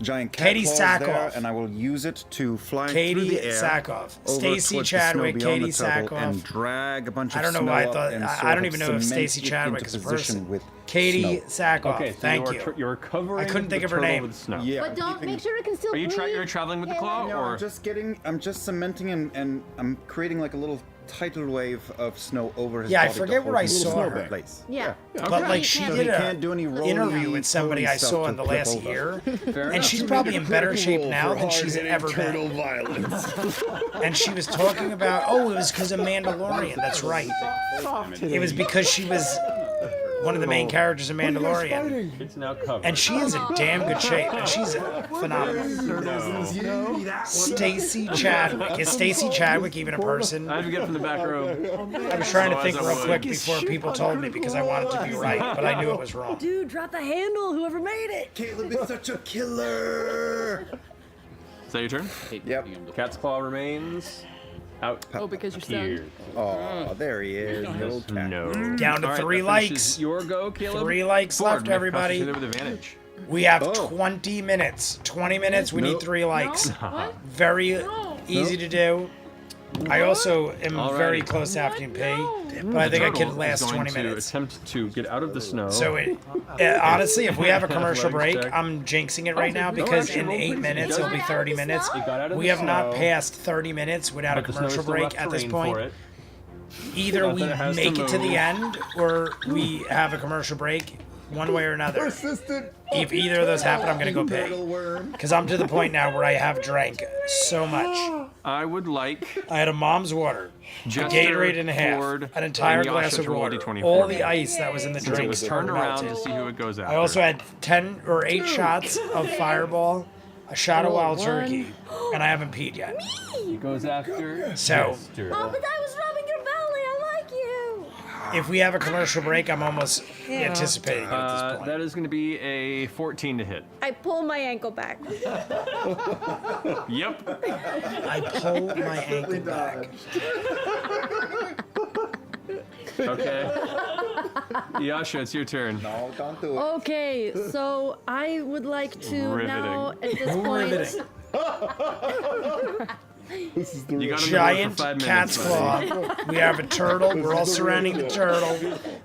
giant cat Katie claws there, Sackhoff. and I will use it to fly through Katie the air. Sackhoff. over Stacey towards the snow Chadwick, beyond Katie the turtle, Sackhoff. and drag a bunch of I don't know snow why I up thought. and I sort don't of even know if cement Stacey it Chadwick into is a position person. with Katie snow. Sackhoff. Okay, so Thank you. you're covering I couldn't think the of her turtle name. with snow. Yeah, But don't keeping- make sure it can still Are you breathe. you're traveling with the claw, No, or I'm just cementing and I'm creating like a little tidal wave of snow over his Yeah, I body to forget hold where I him in saw snow her. place. Yeah. But Okay. like she So did he an can't do any interview with somebody I roly-poly saw in the stuff to last flip year, Fair and enough. she's probably in better shape now than she's ever turtle been. violence. And she was talking about, oh, it was because of Mandalorian. That's right. It was because she was one of the main characters in Mandalorian. It's now covered. And she is in damn good shape. And she's phenomenal. Stacy Chadwick. Is Stacy Chadwick even a person? I had to get from the back row. I was trying to think As I real would. quick before people told me because I wanted to be right, but I knew it was wrong. Dude, drop the handle. Whoever made it. Caleb is such a killer. Is that your turn? Yep. Cat's Claw remains out. Oh, because you're stunned. Oh, there he is. The old cat. No. Down to All right, 3 that finishes likes. Your go, Caleb. 3 likes Ford, left, Nick, everybody. Constitute with advantage. We have 20 minutes. 20 minutes, we need 3 likes. Very easy to do. I also am very Alrighty. close to having to pay, but I think I Turtle can last is going 20 to minutes. attempt to get out of the snow. So honestly, if we have a commercial break, Athletics check. I'm jinxing it right now because in 8 minutes it'll be 30 minutes. It got out of We the have not snow, passed 30 minutes without a but the snow is commercial still break rough at this terrain point. for it. Either Not we that it has to make it to the move. end or we have a commercial break, one way or another. Persistent. If either of those happen, I'm gonna go pay. Because I'm to the point now where I have drank so much. I would like I had a mom's water, a Jester, Gatorade and a half, Ford, an entire and Yasha glass of to roll water, D20 all for the me. ice that was in the Since it drinks was turned around melted. to see who it goes after. I also had 10 or 8 shots of Fireball, a shot of Wild Turkey, and I haven't peed yet. It goes after. So, Jester. Oh, but I was rubbing your belly. I like you. if we have a commercial break, I'm almost anticipating it at this point. That is going to be a 14 to hit. I pull my ankle back. Yep. I pull my ankle back. Okay. Yasha, it's your turn. No, don't do it. Okay, so I would like to now at this point. Riveting. This is the You got him Giant for 5 cat's minutes, buddy. claw. We have a turtle. We're all surrounding the turtle,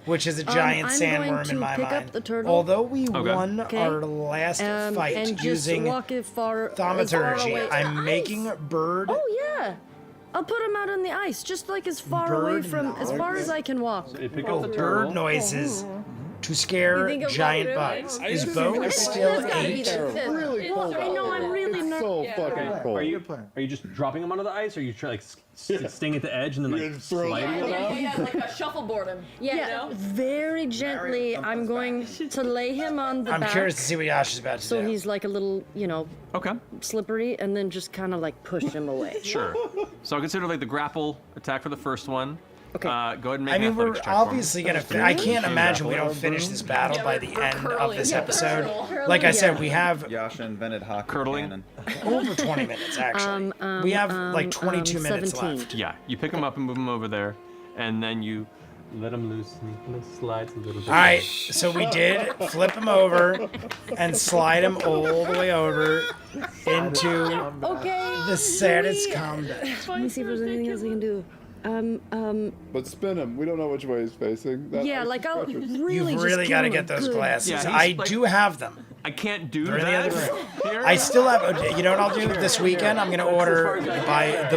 which is a giant I'm sandworm going to in my pick up mind. the turtle. Although we Okay. won Okay. our last fight and just using walk it as far thaumaturgy, away. I'm making bird. Oh yeah, I'll put him out on the ice, just like as far away Bird from as far as I can walk. You pick up the bird turtle. noises to scare think it giant will, really? bugs. Is Bo still Gotta be 8? there. really cold. I know I'm really So fucking cold. Are you just dropping him onto the ice, or are you trying like staying at the edge and then like sliding it off? Yeah, like a shuffleboard him. Yeah, very gently. I'm going to lay him on the I'm back, curious to see what Yasha's about to so do. he's like a little, Okay. slippery, and then just kind of like push him away. Sure. So I'll consider like the grapple attack for the first one. Okay. Go ahead and make I an mean, we're athletics check for me. obviously gonna. I can't imagine we don't finish this battle by the end of this episode. Like I said, we have Yasha invented hockey Curdling. cannon. over 20 minutes actually. We have like 22 minutes 17. left. Yeah, you pick him up and move him over there, and then you let him loose and he kind of slides a little bit. All right, so we did flip him over and slide him all the way over into Okay. the saddest combat. Let me see if there's anything else I can do. But spin him. We don't know which way he's facing. That Yeah, ice like is I'll treacherous. really You've just really kill got to him get those good. glasses. Yeah, he's I like- do have them. I can't do They're in the that. other room. Here. I still have. You know what I'll do this weekend? I'm gonna order the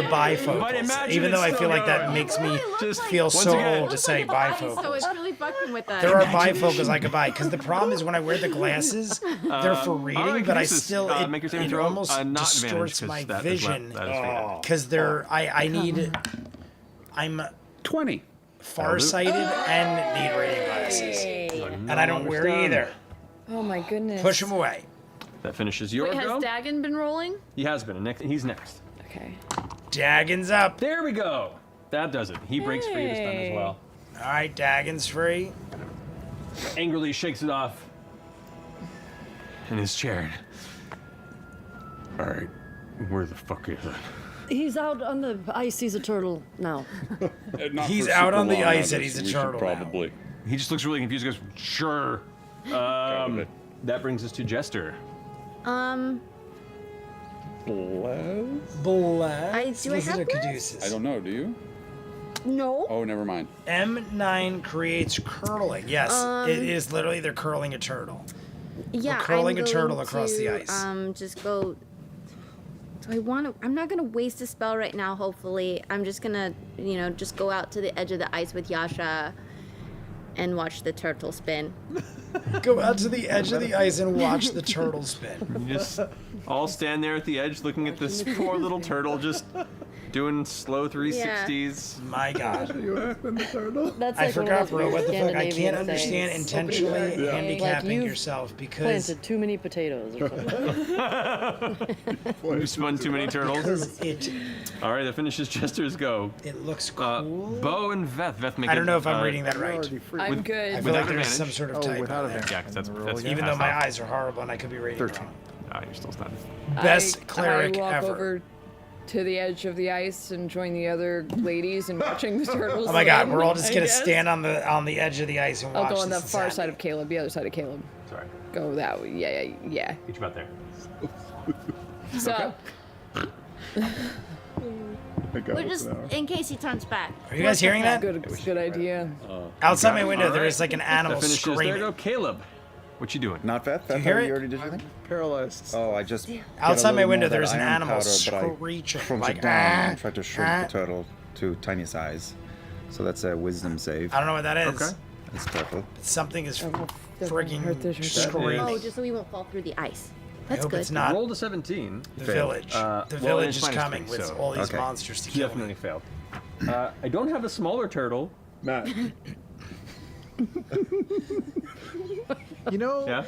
bifocals, imagine even though I it's feel like still that makes me Just feel once so again. old to say So bifocals. it's really fucking with that. There are bifocals I could buy because the problem is when I wear the glasses, they're for reading, Alright, but I Kinesis, still make your saving it throw. almost Not advantage, distorts 'cause my that is vision that is fated. because they're I need I'm 20. farsighted and need reading glasses, and I don't wear either. Oh my goodness. Push them away. That finishes your Wait, has go. Dagon been rolling? He has been. And he's next. Okay. Dagon's up. There we go. That does it. He breaks free this time as well. All right, Dagon's free. Angrily shakes it off in his chair. All right, where the fuck is it? He's out on the ice. He's a turtle now. He's out on the ice and he's a turtle now. Probably. He just looks really confused. He goes, sure. That brings us to Jester. Bless. do I Listen have to bless? Caduceus. I don't know. Do you? No. Oh, never mind. M9 creates curling. Yes, it is literally they're curling a turtle. Yeah, curling I'm a turtle going across the to, ice. Just go. Do I want to? I'm not gonna waste a spell right now. Hopefully, I'm just gonna, just go out to the edge of the ice with Yasha, and watch the turtle spin. Go out to the edge of the ice and watch the turtle spin. You just all stand there at the edge looking at this poor little turtle just Doing slow 360s. My God. That's I like one forgot, of those bro. weird What the fuck? I Scandinavian can't understand sayings. intentionally handicapping Like, you've yourself because planted too many potatoes. Or something. You spun too many turtles. it All right, that finishes Chester's go. it looks cool. Bo and Veth. Veth make I don't it, know if I'm reading that right. I'm good. I feel Without like there's advantage. some sort of Oh, typo. without there. advantage. Yeah, because that's Even though passed my off. eyes are horrible and I could be reading it wrong. Oh, you're still stunned. Best cleric I walk ever. over to the edge of the ice and join the other ladies in watching the turtles. Oh my God, swim, we're all just I gonna guess. stand on the edge of the ice and watch. I'll go on the this far happen. side of Caleb, the other side of Caleb. Sorry. Go that way. Yeah. Get you about there. So, We're just in case he turns back. Are you guys hearing that? good idea. Outside my window, All there right. is like an animal That finishes. There screaming. you go, Caleb. What you doing? Not Veth? you hear it? You already did your thing? Paralyzed. Oh, I just. Outside my window, there's there's an animal screeching, Shrunk like, it down and "Ah, tried to shrink ah." the turtle to tiny size. So that's a wisdom save. I don't know what that is. Okay. That's purple. Something is hurt frigging this screaming. Oh, just so we won't fall through the ice. I That's hope good. it's not Rolled a 17. the Failed. village. Well, The village it's is minus coming three, with so- all these Okay. monsters to kill Definitely me. failed. I don't have a smaller turtle. Matt. You know, Yeah.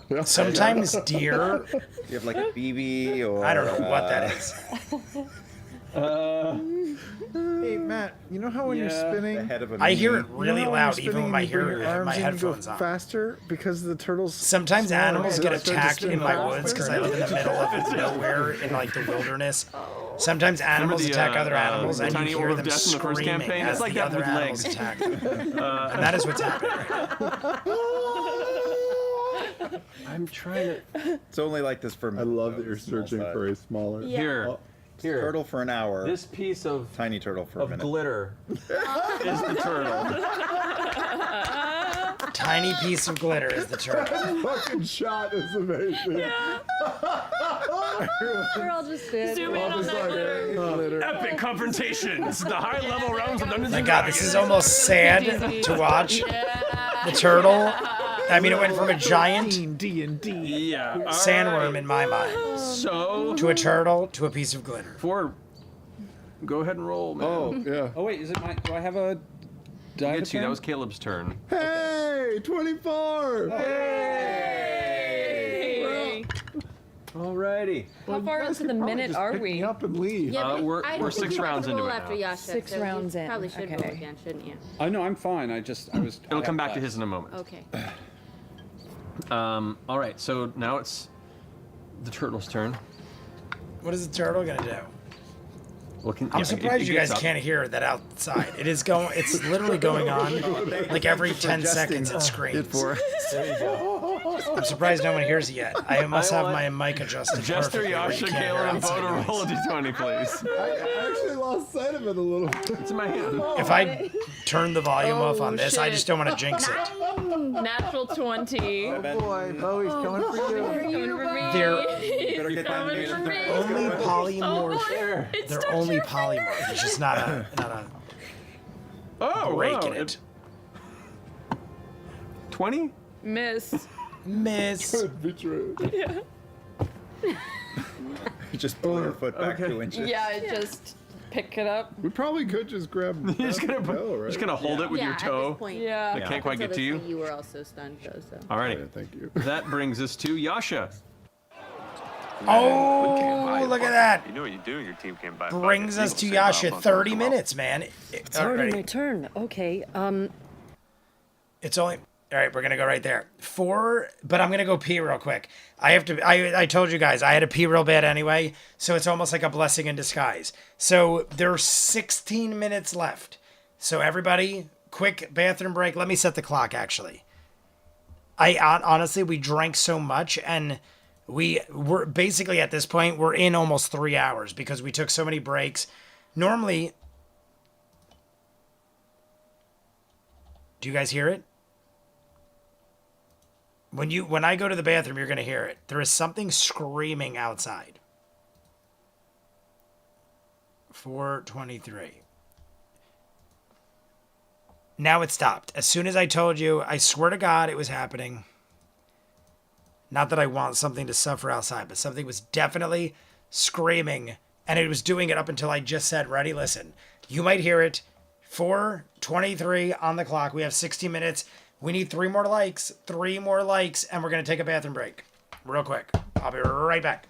yeah. Sometimes deer. Do you have like a BB or. I don't know what that is. hey Matt, you know how when you're The spinning, head of a I hear it mini- really you know how when loud, you're even spinning with my and you bring hearing, your my arms in, you headphones go on. faster because the turtles. Sometimes smaller, animals they get start to attacked spin in my faster. woods because I live in the middle of nowhere in like the wilderness. Sometimes animals attack other animals the and tiny you orb hear of them death in the first screaming campaign? as It's like the that other with animals legs. attack them. And that is what's happening right now. I'm trying to. It's only like this for. I love that you're searching for a smaller. Here. Here. Turtle for an hour. This piece of Tiny turtle for a minute. glitter is the turtle. Tiny piece of glitter is the turtle. Fucking shot is amazing. We're all just standing. Zoom in on that glitter. Epic confrontations. The high-level realms of Dungeons My and God, this is almost sad to watch. The turtle. I mean, it went from a giant D&D. Yeah. all sandworm right. in my mind So to a turtle to a piece of glitter. Go ahead and roll, man. Oh, yeah. Oh wait, is it my? Do I have a die? Get you. That was Caleb's turn. Hey, 24! Hey. Alrighty. How far into the minute are Pick me we? up and leave. Yeah, but We're I don't think 6 you have rounds to into roll it after now. Yasha, 6 so you rounds in. Probably should roll Okay. again, shouldn't you? Oh no, I'm fine. I was. It'll come back to his in a moment. Okay. All right. So now it's the turtle's turn. What is the turtle gonna do? Looking. I'm surprised you guys can't hear that outside. It is going. It's literally going on. Like every 10 seconds, it screams. I'm surprised no one hears it yet. I must have my mic adjusted. Jester, perfectly where you Yasha, can't hear Caleb, and outside Bo to noise. roll a d20, please. I actually lost sight of it a little bit. It's in my hand. If I turn the volume off on this, I shit. just don't want to jinx it. Natural 20. Oh boy, Bowie's coming for you. Coming for me. They're Coming for me. only polymorph. boy, it's They're Dr. only polymorph. It's just not a break in it. 20? Miss. Miss. Could be true. Yeah. You just pull your foot back 2 inches. Yeah, I just pick it up. We probably could just grab. You're just gonna, right? just gonna hold it with Yeah, your at toe. this point. Yeah. That can't quite Until get to this you. point, you were also stunned, though, so. Alrighty. Yeah, thank you. That brings us to Yasha. Oh, look at that. You know what you do. Your team came by. Brings us to Yasha. 30 minutes, man. It's already my turn. Okay. It's only. All right, we're gonna go right there. 4, but I'm gonna go pee real quick. I have to. I told you guys I had to pee real bad anyway, so it's almost like a blessing in disguise. So there's 16 minutes left. So everybody, quick bathroom break. Let me set the clock. Actually, honestly, we drank so much, and we're basically at this point we're in almost 3 hours because we took so many breaks. Normally, do you guys hear it? When I go to the bathroom, you're gonna hear it. There is something screaming outside. 4:23. Now it stopped. As soon as I told you, I swear to God, it was happening. Not that I want something to suffer outside, but something was definitely screaming And it was doing it up until I just said, ready, listen. You might hear it. 4:23 on the clock. We have 60 minutes. We need 3 more likes. 3 more likes, and we're going to take a bathroom break. Real quick. I'll be right back.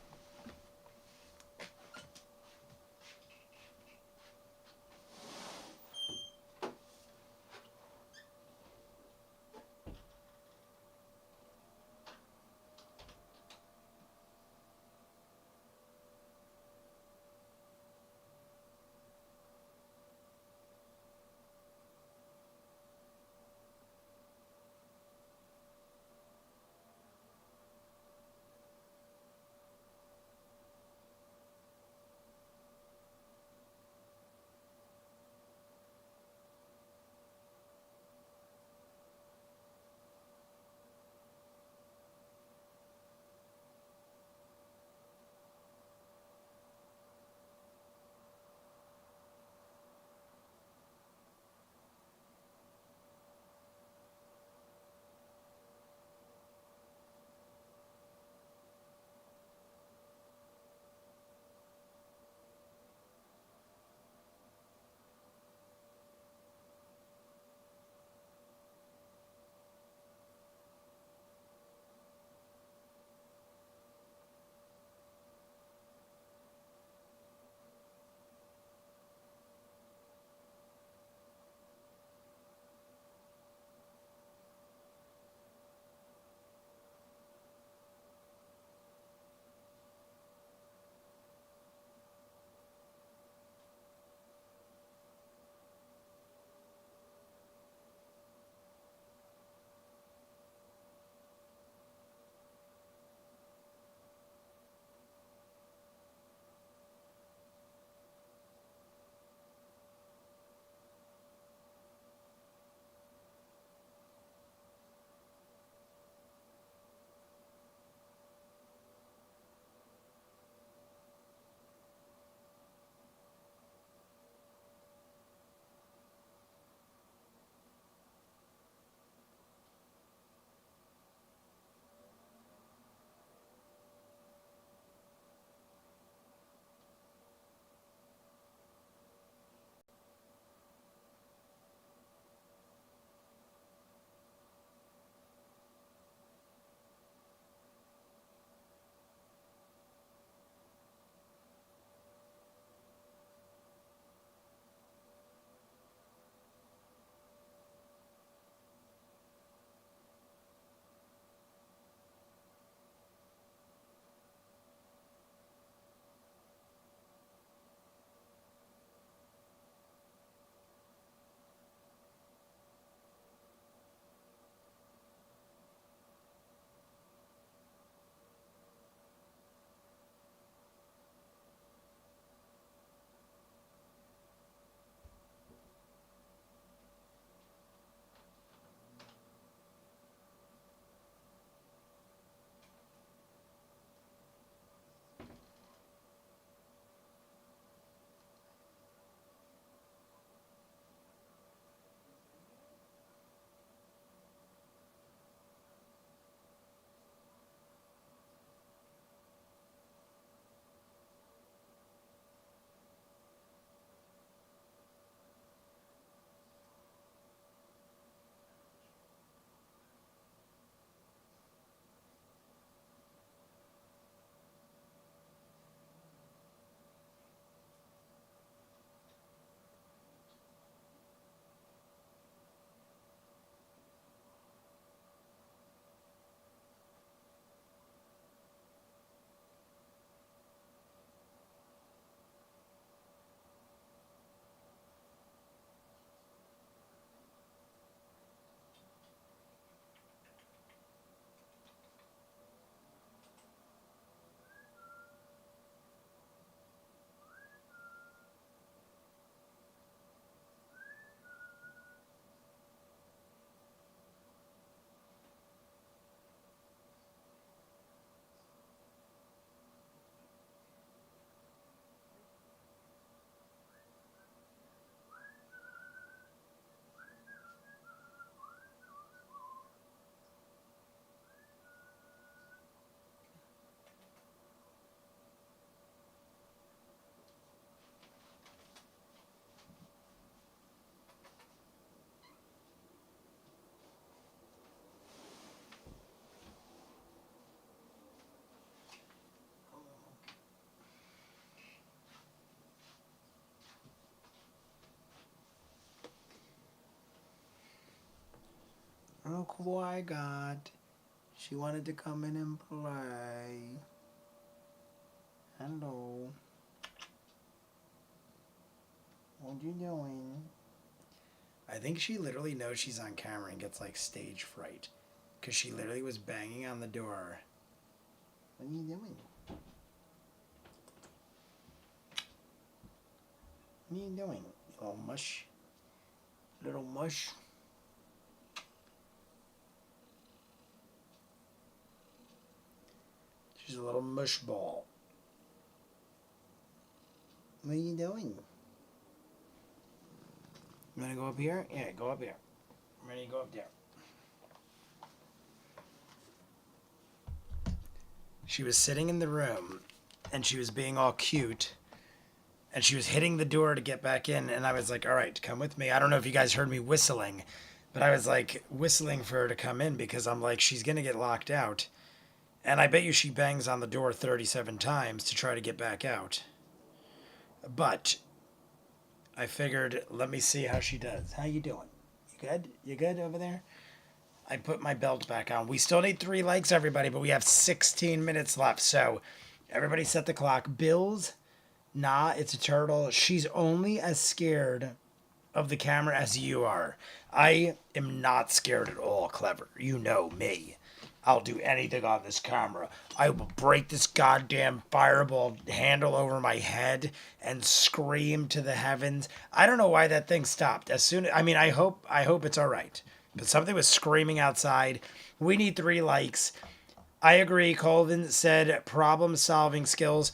how cool I got. She wanted to come in and play. Hello. What you doing? I think she literally knows she's on camera and gets like stage fright. Because she literally was banging on the door. What are you doing? What are you doing, little mush? Little mush? She's a little mush ball. What are you doing? You wanna go up here? Yeah, go up here. I'm ready to go up there. She was sitting in the room and she was being all cute and she was hitting the door to get back in and I was like, all right, come with me. I don't know if you guys heard me whistling, but I was like whistling for her to come in because I'm like, she's gonna get locked out. And I bet you she bangs on the door 37 times to try to get back out. But I figured, let me see how she does. How you doing? You good? You good over there? I put my belt back on. We still need 3 likes, everybody, but we have 16 minutes left. So everybody set the clock. Bills, nah, it's a turtle. She's only as scared of the camera as you are. I am not scared at all, Clever. You know me. I'll do anything on this camera. I will break this goddamn fireball handle over my head and scream to the heavens. I don't know why that thing stopped. I hope it's all right. But something was screaming outside. We need 3 likes. I agree. Colvin said problem-solving skills.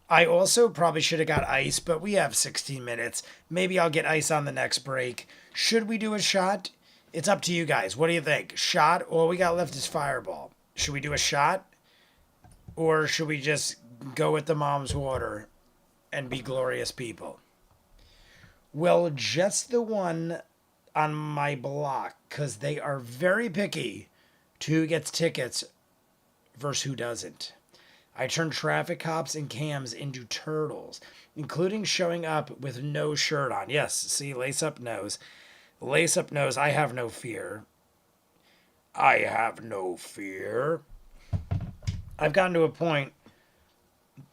I also probably should have got ice, but we have 16 minutes. Maybe I'll get ice on the next break. Should we do a shot? It's up to you guys. What do you think? Shot? All we got left is fireball. Should we do a shot? Or should we just go with the mom's water and be glorious people? Well, just the one on my block, because they are very picky to who gets tickets versus who doesn't. I turn traffic cops and cams into turtles, including showing up with no shirt on. Yes, see, Lace Up knows. Lace Up knows I have no fear. I have no fear. I've gotten to a point,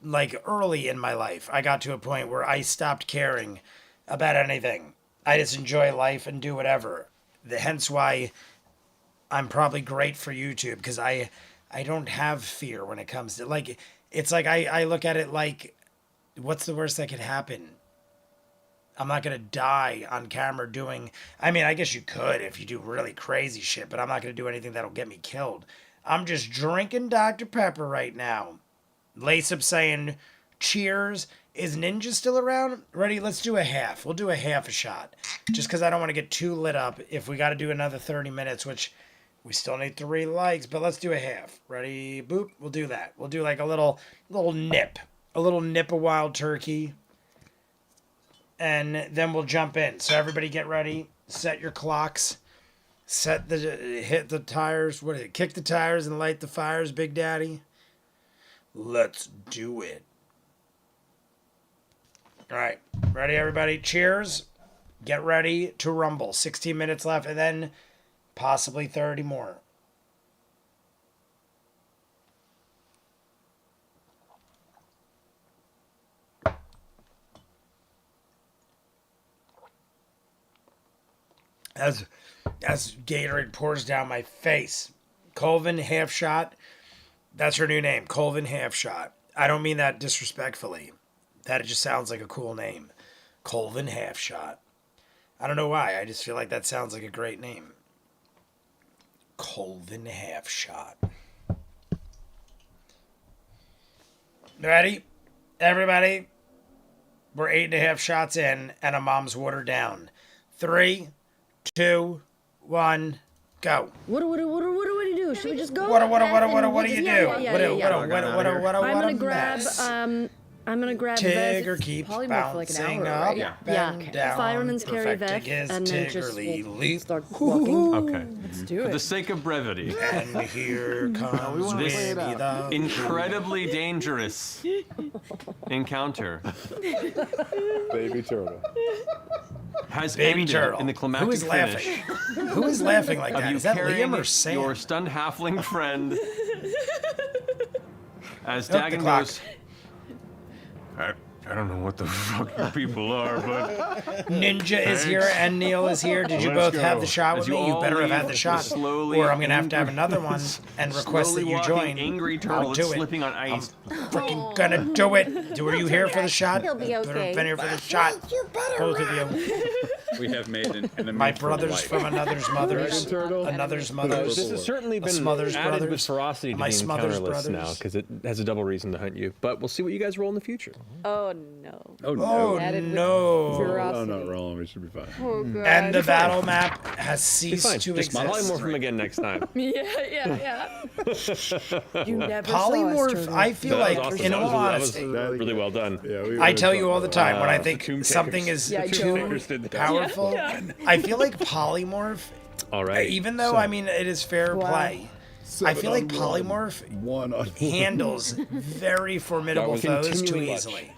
like early in my life, I got to a point where I stopped caring about anything. I just enjoy life and do whatever. Hence why I'm probably great for YouTube, because I don't have fear when it comes to, like, it's like I look at it like, what's the worst that could happen? I'm not going to die on camera doing... I mean, I guess you could if you do really crazy shit, but I'm not going to do anything that'll get me killed. I'm just drinking Dr. Pepper right now. Lace Up saying, cheers. Is Ninja still around? Ready? Let's do a half. We'll do a half a shot. Just because I don't want to get too lit up if we got to do another 30 minutes, which we still need 3 likes, but let's do a half. Ready? Boop. We'll do that. We'll do like a little nip. A little nip of wild turkey. And then we'll jump in. So everybody get ready. Set your clocks. Hit the tires. What is it? Kick the tires and light the fires, Big Daddy. Let's do it. All right. Ready, everybody? Cheers. Get ready to rumble. 16 minutes left and then possibly 30 more. As Gatorade pours down my face. Colvin Half Shot. That's her new name. Colvin Half Shot. I don't mean that disrespectfully. That just sounds like a cool name. Colvin Half Shot. I don't know why. I just feel like that sounds like a great name. Colvin Half Shot. Ready? Everybody? We're 8.5 shots in and a mom's water down. 3, 2, 1, go. What do we do? Should we just go? What do you do? I'm gonna grab Tigger keeps probably more for like an bouncing hour, up, right? bend down, Fireman's carry perfecting Veth, his and then just Tiggerly we'll start walking. Okay. Let's do For it. the sake of brevity. And here comes this Wiggy the incredibly dangerous encounter Baby turtle. has Baby ended turtle. in the climactic Who is finish laughing? Who is laughing like of that? you Is that carrying Liam or Sam? your stunned halfling friend as Nope, the Dagon clock. goes. I don't know what the fuck you people are, but Ninja is here and Neil is here. Did you Let's both have go. the shot As with you me? You all better have had leave the shot, slowly or I'm gonna have to have angry- another one and request that slowly you walking join. angry I'll turtle do that's it. slipping on ice. Freaking gonna do it. Were you here for the shot? He'll be Better okay. have been here for the shot. Both of you. We have made an enemy My for brothers life. from another's mothers. Another's mothers. This has certainly a been Smothers added with brothers. ferocity to My the Smothers encounter list now, brothers. because it has a double reason to hunt you. But we'll see what you guys roll in the future. Oh no. Oh no. Oh Added with no. ferocity. Oh, no, Roland, we should be fine. Oh god. And the battle map has Be fine. ceased to Just exist. polymorph him again next time. Yeah. You never Polymorph, I feel That was like, awesome. in That all was honesty, really well done. Yeah, I tell you all the time when I think something is Yeah, too Joe. powerful, I feel like polymorph, All right. even though, I mean, it is fair play, I feel like polymorph handles very formidable foes too Continually much. easily.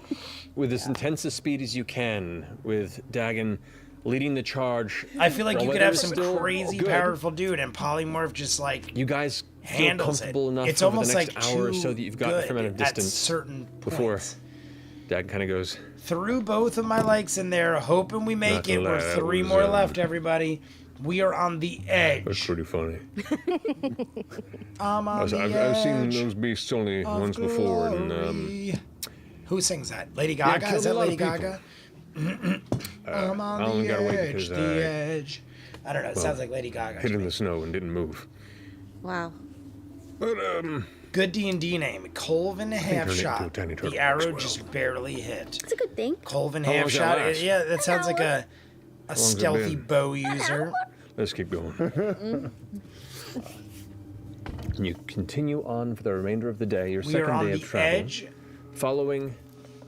With as intense a speed as you can, with Dagon leading the charge. I feel like you could Weather have is some still crazy good. powerful dude, and polymorph just like You guys feel handles it. comfortable enough It's over the almost next like hour or too so that you've got a fair amount of good at distance certain before points. Dagon kind of goes. Threw both of my likes in there, hoping we make Not it. gonna We're lie, that 3 was, more left, everybody. We are on the that's edge. pretty funny. I'm on the I've seen edge those beasts only of once before, and glory. Who sings that? Lady Gaga? killed Is that a lot Lady of Gaga? I'm I on only the gotta wait edge, because the I edge. I don't know. It sounds like Lady Gaga. hid to in me. the snow and didn't move. Wow. But Good D&D name. Colvin half turned into a shot. tiny turtle The arrow as well. just barely hit. It's a good thing. Colvin How long half does that shot. last? Yeah, that sounds like a has it stealthy been? bow user. let's keep going. You continue on for the remainder of the day, your We are second on day the of travel, edge. following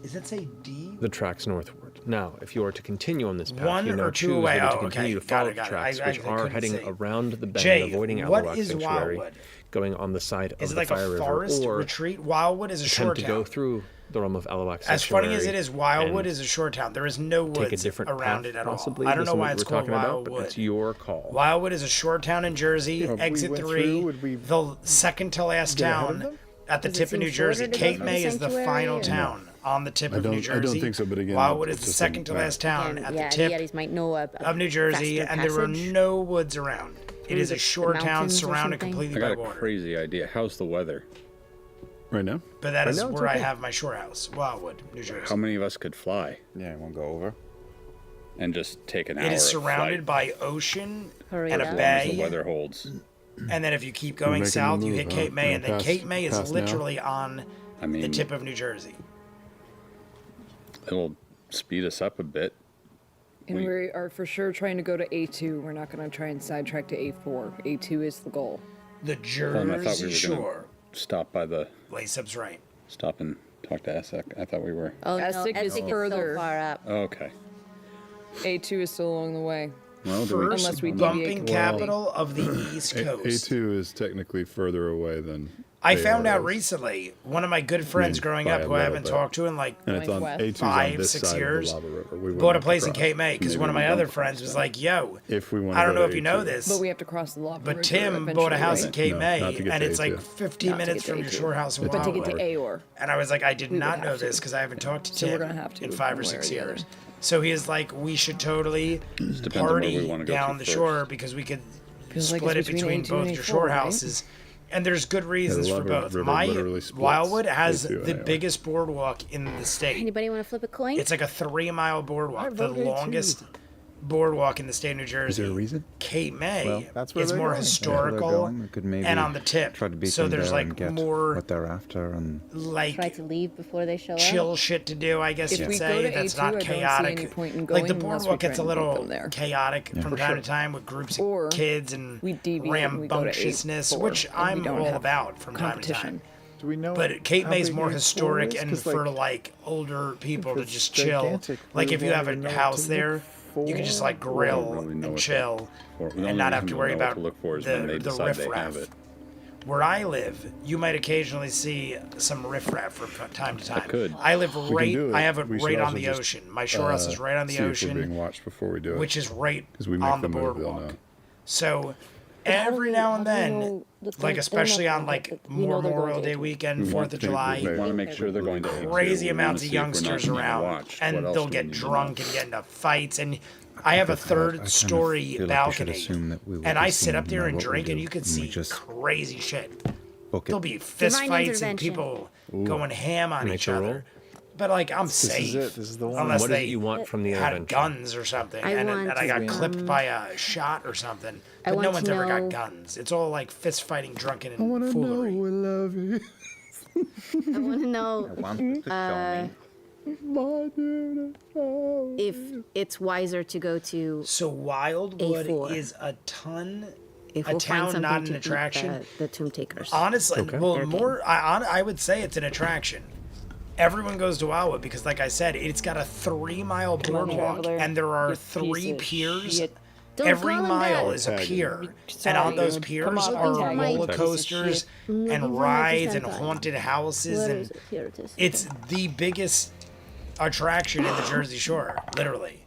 Does that say D? the tracks northward. Now, if you are to continue on this path, One you now or two choose away. whether to Oh, continue okay. to follow the Got it. tracks, I which are couldn't heading see. around the bend, Jay, avoiding what Alawak is Sanctuary, Wildwood? going on the side Is of it like the Fire a River, forest or retreat? Wildwood is a shore attempt to go town. through the realm of Alawak As Sanctuary. funny as it is, Wildwood and is a shore town. There is no take a woods different around path, it at all. possibly, I don't based know on why what it's we're called talking about, Wildwood. but it's your call. Wildwood is a shore town in Jersey. If we Exit went 3, through, would we the second to last get ahead of town them? at the Does it tip of seem New shorter Jersey. to go Cape through May the is the sanctuary, final or- town on the tip of New Jersey. I don't think so, but again, Wildwood is it's the the second to same last town And at yeah, the the tip Yetis might know of New Jersey, faster and there were passage no woods around. It through is a the shore town mountains or surrounded something? completely I by got a water. crazy idea. How's the weather? Right now? But that Right is now, it's where I okay. have my shore house, Wildwood, New Jersey. How many of us could fly Yeah, we'll go over. and just take an hour? It is of surrounded flight, by ocean Hurry and a up. as long as the bay. weather holds. And then if you keep We're going making south, the you move, hit huh? Cape May, and then Past- Cape May is past now? literally on I mean, the tip of New Jersey. it'll speed us up a bit. And We- we are for sure trying to go to A2. We're not going to try and sidetrack to A4. A2 is the goal. The Colin, I thought Jersey we were Shore. gonna stop by the Lace-up's right. stop and talk to Essek. I thought we were. Oh no, Essex is Essex is further. so far up. Okay. A2 is still along the way. Well, do we, First Unless we deviate bumping completely. capital of the East Coast. A2 is technically further away than. I found out AR is. recently, one of my good friends growing by up a who I haven't little bit. talked to in like And it's on West. A2's on 5, this 6 side years, of the lava river. We wouldn't bought a have to place in cross. Cape May because Maybe one of we my don't other cross friends was that. like, yo, If we want I don't know if you know this, But we have to cross the lava but river Tim bought a eventually, house in right? Cape No, May, not to get and to it's A2. like 15 Not to minutes get to from your A2. shore house in But to get Wildwood. to Aor. And I was like, I did We not would know have this to. because I haven't talked to So we're Tim gonna have to, in 5 or one way 6 or the years. other. So he is like, we should totally depends on where we party wanna go down to the first. shore because we could Feels like split it it's between between A2 both and your A4, shore right? houses. And there's good reasons the for lava both. river My literally splits Wildwood has A2 and the AR. biggest boardwalk in the state. Anybody want to flip a coin? It's like a 3-mile boardwalk, the vote A2. longest boardwalk in the state of New Jersey. Is there a reason? Cape May Well, that's where is they're more going. historical Going. We could maybe and on the tip. try to beat So them there's there like and get more what they're after, and like Try to leave before they show chill up. shit to do, I guess If you'd we say. go to That's A2, not I don't see chaotic. any point in Like going the unless we boardwalk try gets a and beat little them there. chaotic from For time sure. to time with groups Or of kids and we deviate and we go to rambunctiousness, A4, which and we I'm don't all have about from time to competition. time. Do we know? But Cape how May's big more A4 historic is? and 'Cause, for like older people to it's just chill. gigantic, Like we if you won't have even a know what house to there, look you can just for. like grill really know and what chill the only and not have reason to we'll worry know what about to look for is when they the decide they riffraff. have it. where I live, you might occasionally see some riffraff from time to time. could. I live We can right. do it. I have it We should right on also the just, ocean. My shore house is right on the see if we're ocean, being watched before we do it. which is right 'Cause we make on the the move, they'll boardwalk. know. So But how do every we- now how and do we then, know that like they're especially not on going like to- we know they're Memorial going Day to- weekend, We 4th want of to- July, We want to make sure they're going to A2. crazy We wanna amounts of see if we're not youngsters being around, watched. and What else they'll do we get need to drunk know? and get into fights. And I have a I third kind of story feel like we should balcony, assume that we will and be I sit seen up there by and what we drink, and do, you could and we see just crazy shit. book it. There'll be fist Divine fights and intervention. people going ham on Make each a roll. other. But like I'm This safe. is it. This is the one. Unless What is they it you want from the had intervention? guns or something, I and want, I got clipped um, by a shot or something. I But no want one's to ever got know- guns. It's all like fist fighting, drunken, I want and to know foolery. what love is. I want to know if it's wiser to go to So Wildwood A4. is a ton. if A we'll town, find something not an to beat attraction? the Tomb Takers. Honestly, well, Their more. I would say it's an attraction. Everyone goes to Wildwood because, like I said, it's got a 3-mile Come on, boardwalk, traveler, and there are you 3 piece of piers. shit. Don't Every call him mile that. is a pier, and Sorry, on those dude. piers Come on, are tag roller him. coasters Looking and for rides and 100% haunted houses, Where and is it? Here it is. it's the biggest attraction in the Jersey Shore, literally.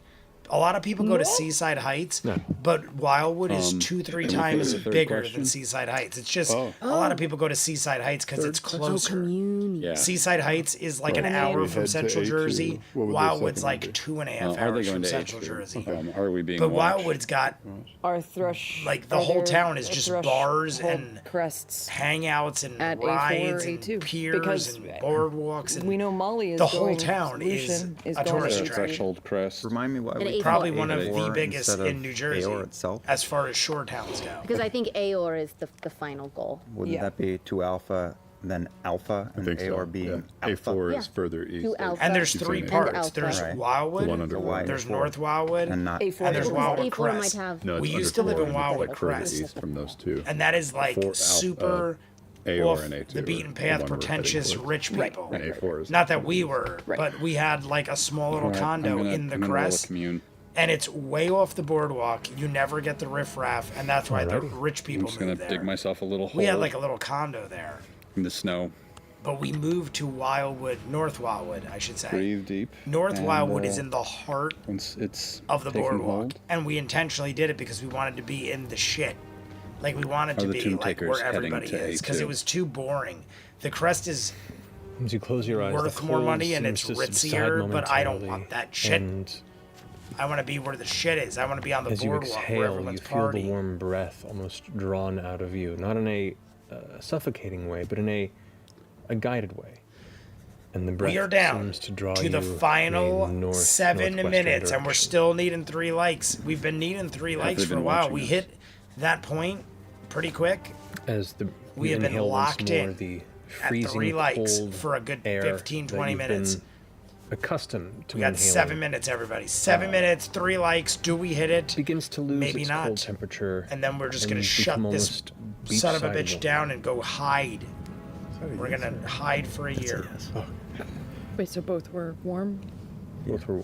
A lot of people go to Seaside Heights, but Wildwood is 2-3 times third bigger question? than Seaside Heights. It's just Oh. a lot of people go to Seaside Heights because it's closer. Yeah. Seaside Heights is like an hour We from head to Central A2. Jersey. What would the Wildwood's second one like be? 2.5 Are they hours going from to Central A2? Jersey. Are we being But watched? Wildwood's got Our thrush. like the are whole there- town is our just thrush bars hold and crests hangouts and at A4 rides or and A2 piers because and boardwalks and we know Molly is the whole going, town is Lucian is a going tourist to Their A2. threshold crest. Remind me why At we A4. probably call one of it the A4 biggest instead in of New Jersey Aor itself. as far as shore towns go. Because I think Aor is the final goal. Wouldn't Yeah. that be 2 alpha, then alpha, I and think so. Aor being Yeah. alpha? A4 Yeah. is further east. 2 alpha. And there's Keep 3 saying parts. Alpha. There's Right. Wildwood, The one under Why? there's A4. North Wildwood, And not A4 and there's is Wildwood A4 might Crest. have. No, it's We under used to live in 4, Wildwood but further Crest. east from those two. And that is like 4 alpha, super Aor off and A2 the are beaten the path, one we're pretentious heading rich towards. people. And A4 is Not that we were, Right. but we had like a small little All right, condo I'm gonna- in the I'm gonna roll a Crest, commune. and it's way off the boardwalk. You never get the riffraff, and that's why the rich I'm people just gonna moved there. dig myself a little hole We had like a little condo there, in the snow. but we moved to Wildwood, North Wildwood, I should say. Breathe deep. North and, Wildwood is in the heart Once it's of the taking boardwalk, hold, and we intentionally did it because we wanted to be in the shit. Like we wanted Are to the be Tomb like Takers where heading everybody to is because A2? it was too boring. The Crest is As you close your eyes, worth the more cold money and seems it's to subside ritzier, but I don't momentarily, want that shit. And I want to be where the shit is. I want to be on the as you boardwalk where exhale, everyone's you feel the partying. warm breath almost drawn out of you, not in a suffocating way, but in a guided way. And the breath We are down seems to draw to the you final in a 7 northwestern minutes, and we're direction. still needing 3 likes. We've been needing 3 likes they've for a been while. watching We us. hit that point pretty quick As We you have been inhale once locked more in the at freezing 3 likes cold for a good air 15, that 20 you've minutes. been accustomed to We got inhaling 7 minutes, everybody. 7 minutes, 3 likes. Do we hit it? begins to lose Maybe its not. cold temperature, And then we're just going to and shut become this almost son of a bitch beach-side down and go hide. Sorry, We're yes, going to hide for a year. Wait, so both were warm? Both were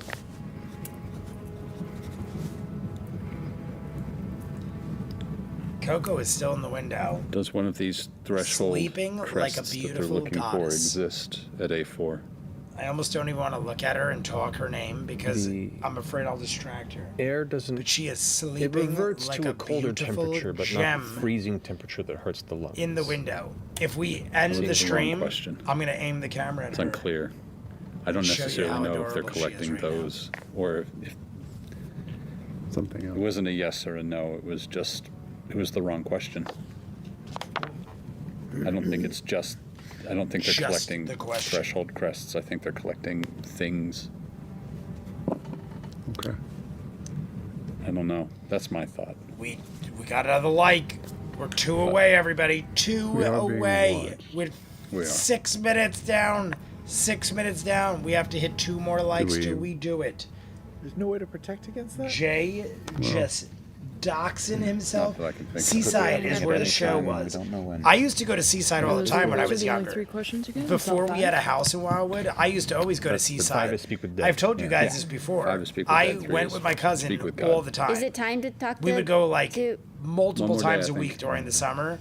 Coco is still in the window. Does one of these threshold Sleeping like a crests that they're beautiful looking for goddess. exist at A4? I almost don't even want to look at her and talk her name because The I'm afraid I'll distract her. air doesn't. But she is It sleeping reverts like to a a colder beautiful temperature, but gem not freezing temperature that hurts the lungs. in the window. If we end That's the the wrong stream, question. I'm going to aim the camera at It's her. unclear. I don't Show you necessarily how know if they're adorable she is collecting right now. those or if Something it else. wasn't a yes or a no. It was just, it was the wrong question. I don't think it's just, I don't think they're Just collecting the question. threshold crests. I think they're collecting things. Okay. I don't know. That's my thought. We got another like. We're 2 away, everybody. 2 We are being away. watched. With We are. 6 minutes down. 6 minutes down. We have to hit 2 more likes we- till we do it. There's no way to protect against that. Jay just doxing himself. Not that I can think of. Seaside is where the show We was. don't know when. I used to go to Seaside all the time when I was Those are the only younger. 3 questions again? Before It's not we had a bad. house in Wildwood, I used to always go to That's the Seaside. five is speak with dead. I've told you Yeah. guys this before. 5 is speak with I dead, 3 went is with my cousin speak with God. all the time. Is it time to talk We to- would go like to multiple One more day, times I a week think. during the summer.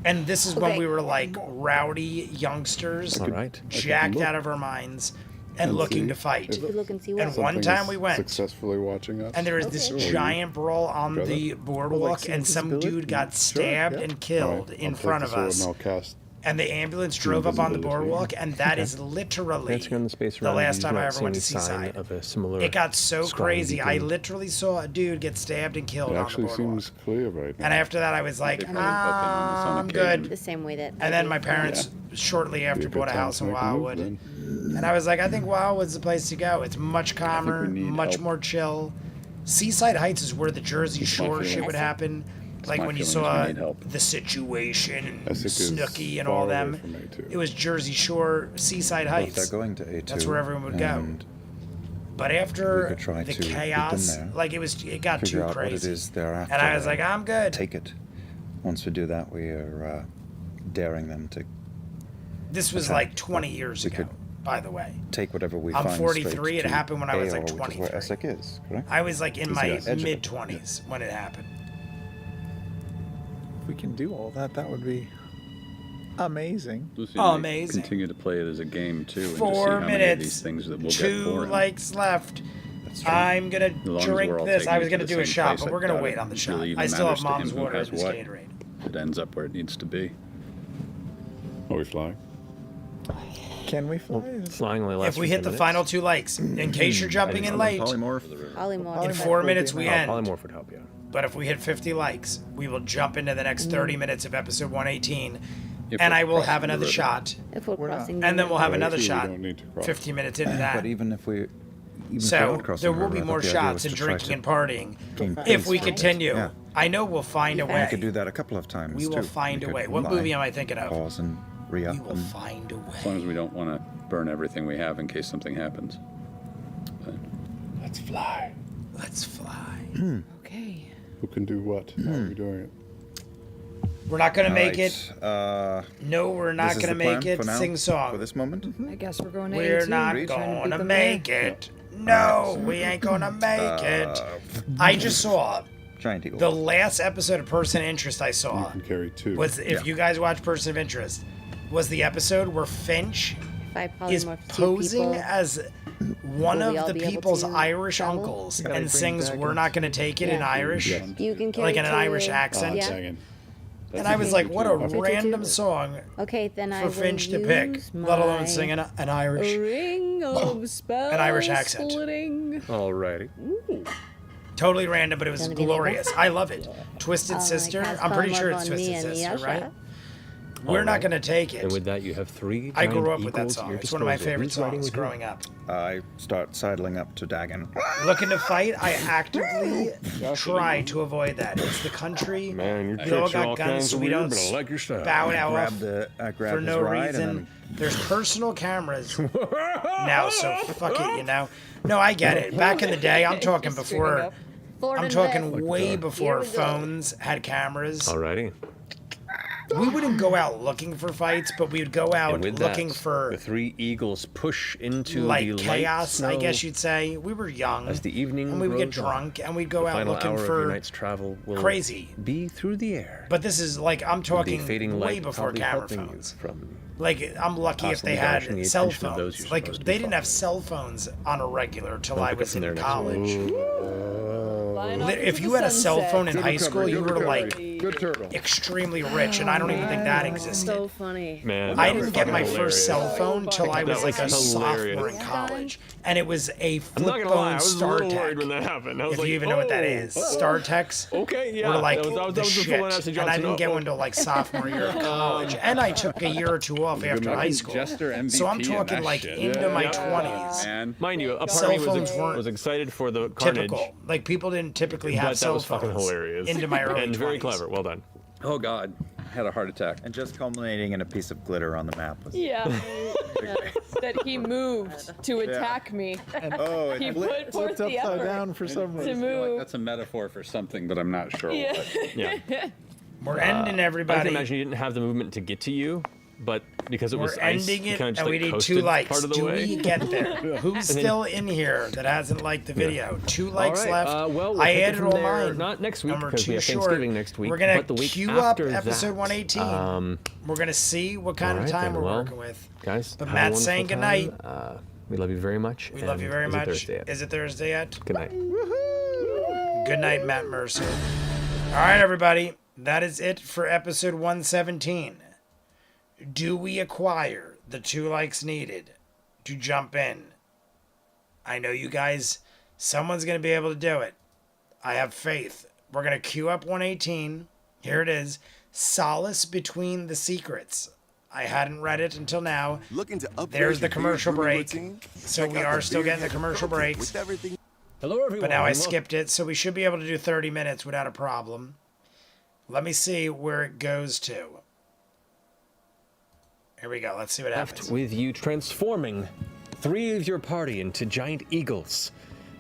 And this is when Okay. we were like rowdy youngsters, All right. jacked out of our minds, and looking to fight. You could look and see And what. one time we went, successfully watching us. and there was this giant brawl on Brother? the boardwalk, see and some invisibility? dude got stabbed and killed Alright, in I'll take front the of sword us. and I'll cast And the ambulance drove up on the invisibility. boardwalk, and that is literally Glancing on the space the around last you, time do I not ever see went any to sign Seaside. of a similar It got so scrying crazy. I beacon. literally saw a dude get stabbed and killed It on the actually boardwalk. seems clear right now. And after that, I was like, They probably booked him on this on I'm occasion. good. The same way that. I And then do. my parents, shortly after, Be a good bought a time house to in make a move Wildwood. then. And I was like, I think Wildwood's the place to go. It's much calmer, need much help. more chill. Seaside Heights is where the Jersey Shore feeling. shit would happen. Like my when you feeling is saw we need help. The Situation and Essex is Snooki and far all away them. from A2. It was Jersey Shore, Seaside Well, if Heights. they're going to A2. That's where everyone would go. and But we after could try the to keep them chaos, there, like it got figure too out what it crazy. is they're after. And I was like, and I'm good. Take it. Once we do that, we are daring them to This was attack. like 20 years We ago, could by the way. take whatever we I'm find 43, straight it to happened when I was, AO, like, which is where 23. Essex is, correct? I was like in Is my it edge of it? mid 20s when it happened. If we can do all that, that would be amazing. Lucy Oh, may amazing. Continue to play it as a game too, and just see 4 how many of minutes. these things that we'll get 2 for him. likes left. That's true. I'm gonna As long as drink we're all this. I taking was it gonna to the do a same shot, place, but I we're gonna doubt wait it on the shot. really even I still have matters to him mom's who water has and this what. Gatorade. It ends up where it needs to be. Are we flying? Can we fly? Flying only lasts If we for hit 10 the minutes. final 2 likes, in case you're jumping in late, Polymorph. in 4 minutes we end. Polymorph would help you. But if we hit 50 likes, we will jump into the next 30 minutes of episode 118, If and we're I will crossing have the another river. shot, If we're crossing. and then we'll have Right, another so we shot don't need to cross. 15 minutes into But that. even if we, even So without crossing there the will river, be I more thought the idea shots was and to try drinking to and partying gain if pace we from it. continue. Yeah. I know we'll find a And we way. could do that a couple of times We will too. find We a could way. What fly, movie am I thinking of? Pause and re-up. We will and find a As long way. as we don't want to burn everything we have in case something happens. Let's fly. Let's fly. Okay. Who can do what? How are we doing it? We're not gonna All make right, it. Uh, No, we're this not is gonna the plan make it. for now, Sing song. For this moment? I guess we're going to We're A2. not Trying to beat gonna them make there. it. No, we ain't gonna make it. I just saw Giant Eagle. the last episode of Person of Interest I You saw can carry 2. was, if you guys watch Person of Interest, was the episode where Finch If I is polymorph 2 posing people, as one will we of all the be able people's to Irish travel? uncles Gotta and bring sings back "We're in- Not Gonna Take It" in Yeah. Irish, you can carry like in an two- Irish accent. Yeah. Singing. And I was like, what a Two, two, two. random song Okay, then I for will Finch to pick, use let alone my- sing an Irish. Ring of spell An Irish accent. splitting. Alrighty. Totally random, but it was Gonna be glorious. Neighbor? I love it. Twisted Oh my Sister. God, I'm pretty sure polymorph it's on me Twisted and Sister, Yasha. right? We're not gonna take And it. with that, you have 3 I grew giant up with that eagles at song. your It's one of my disposal. favorite Who's riding songs with you? growing up. I start sidling up to Dagon. Looking to fight, I actively try to avoid that. It's the country. Man, your We all tricks are got all guns, kinds so of we weird, don't but I like your style. bow it out I for grabbed no his ride reason. and There's personal cameras now, so fuck it, you know? No, I get it. Back in the day, I'm talking Just screaming before, up. Forward I'm and talking left. way before Here we go. phones had cameras. Alrighty. We wouldn't go out looking for fights, but we would go out And with looking that, for the 3 eagles push into like the light chaos, I snow guess you'd say. We were young, as the evening and we would get grows on. drunk, and we'd go The out final looking hour of for your night's travel will crazy. be through the air. But this is like, I'm with the talking fading way light before probably camera helping you phones. from Like, I'm lucky if they constantly dodging the had cell attention of those phones. you're Like, supposed to they be didn't have following. cell phones on a regular till Don't I forget was from there in next college. Flying off If into you the had a cell sunset. phone in Good high school, recovery, you good were recovery. like Good turtle. extremely rich, and I don't even think that existed. So funny. Man, I that was didn't get my fucking first hilarious. cell phone till I was That like a was sophomore hilarious. in college, and it was a I'm flip not gonna lie, I phone was a little worried StarTech. when that happened. I was If like, you even know what that is, StarTechs. Okay, yeah. Were like that was the the shit, full Acid and I Johnson. didn't get one till like sophomore year of college, and I took a year or two off after high school. Jester MVP So I'm and talking that like shit. into my Yeah. 20s. Man, Mind you, a part Cell of me phones weren't was excited for the carnage, Typical. Like people didn't typically have but that cell was fucking phones hilarious. into my early and very 20s. clever. Well done. oh god, I had a heart attack. and just culminating in a piece of glitter on the map. Was, Yeah. That he moved to attack me. Oh, He it put forth Flipped the upside effort down for some to reason. move. That's a metaphor for something, but I'm not sure Yeah. what. Yeah. We're ending I everybody. can imagine you didn't have the movement to get to you, but because it We're was ice, ending you it, kind of just and we like need 2 coasted likes. part of the Do way. we get there? Who's And then- still in here that hasn't liked the video? 2 likes all right, left. well, we'll I take it added from all there, mine. not next week and we're because we too have short. Thanksgiving next week, We're gonna but the week queue up after episode that, 118. We're gonna see what kind all of right, time then, we're well, working with. guys. But have a Matt's wonderful saying time. goodnight. We love you very much. We love you very and much. Is it Thursday yet? Is it Thursday yet? Good night. Good night, Matt Mercer. All right, everybody. That is it for episode 117. Do we acquire the 2 likes needed to jump in? I know you guys, someone's going to be able to do it. I have faith. We're going to queue up 118. Here it is. Solace Between the Secrets. I hadn't read it until now. There's the commercial break. So we are still getting the commercial breaks. Hello, everyone. But now I and wel- skipped it, so we should be able to do 30 minutes without a problem. Let me see where it goes to. Here we go. Let's see what happens. Left with you transforming 3 of your party into giant eagles,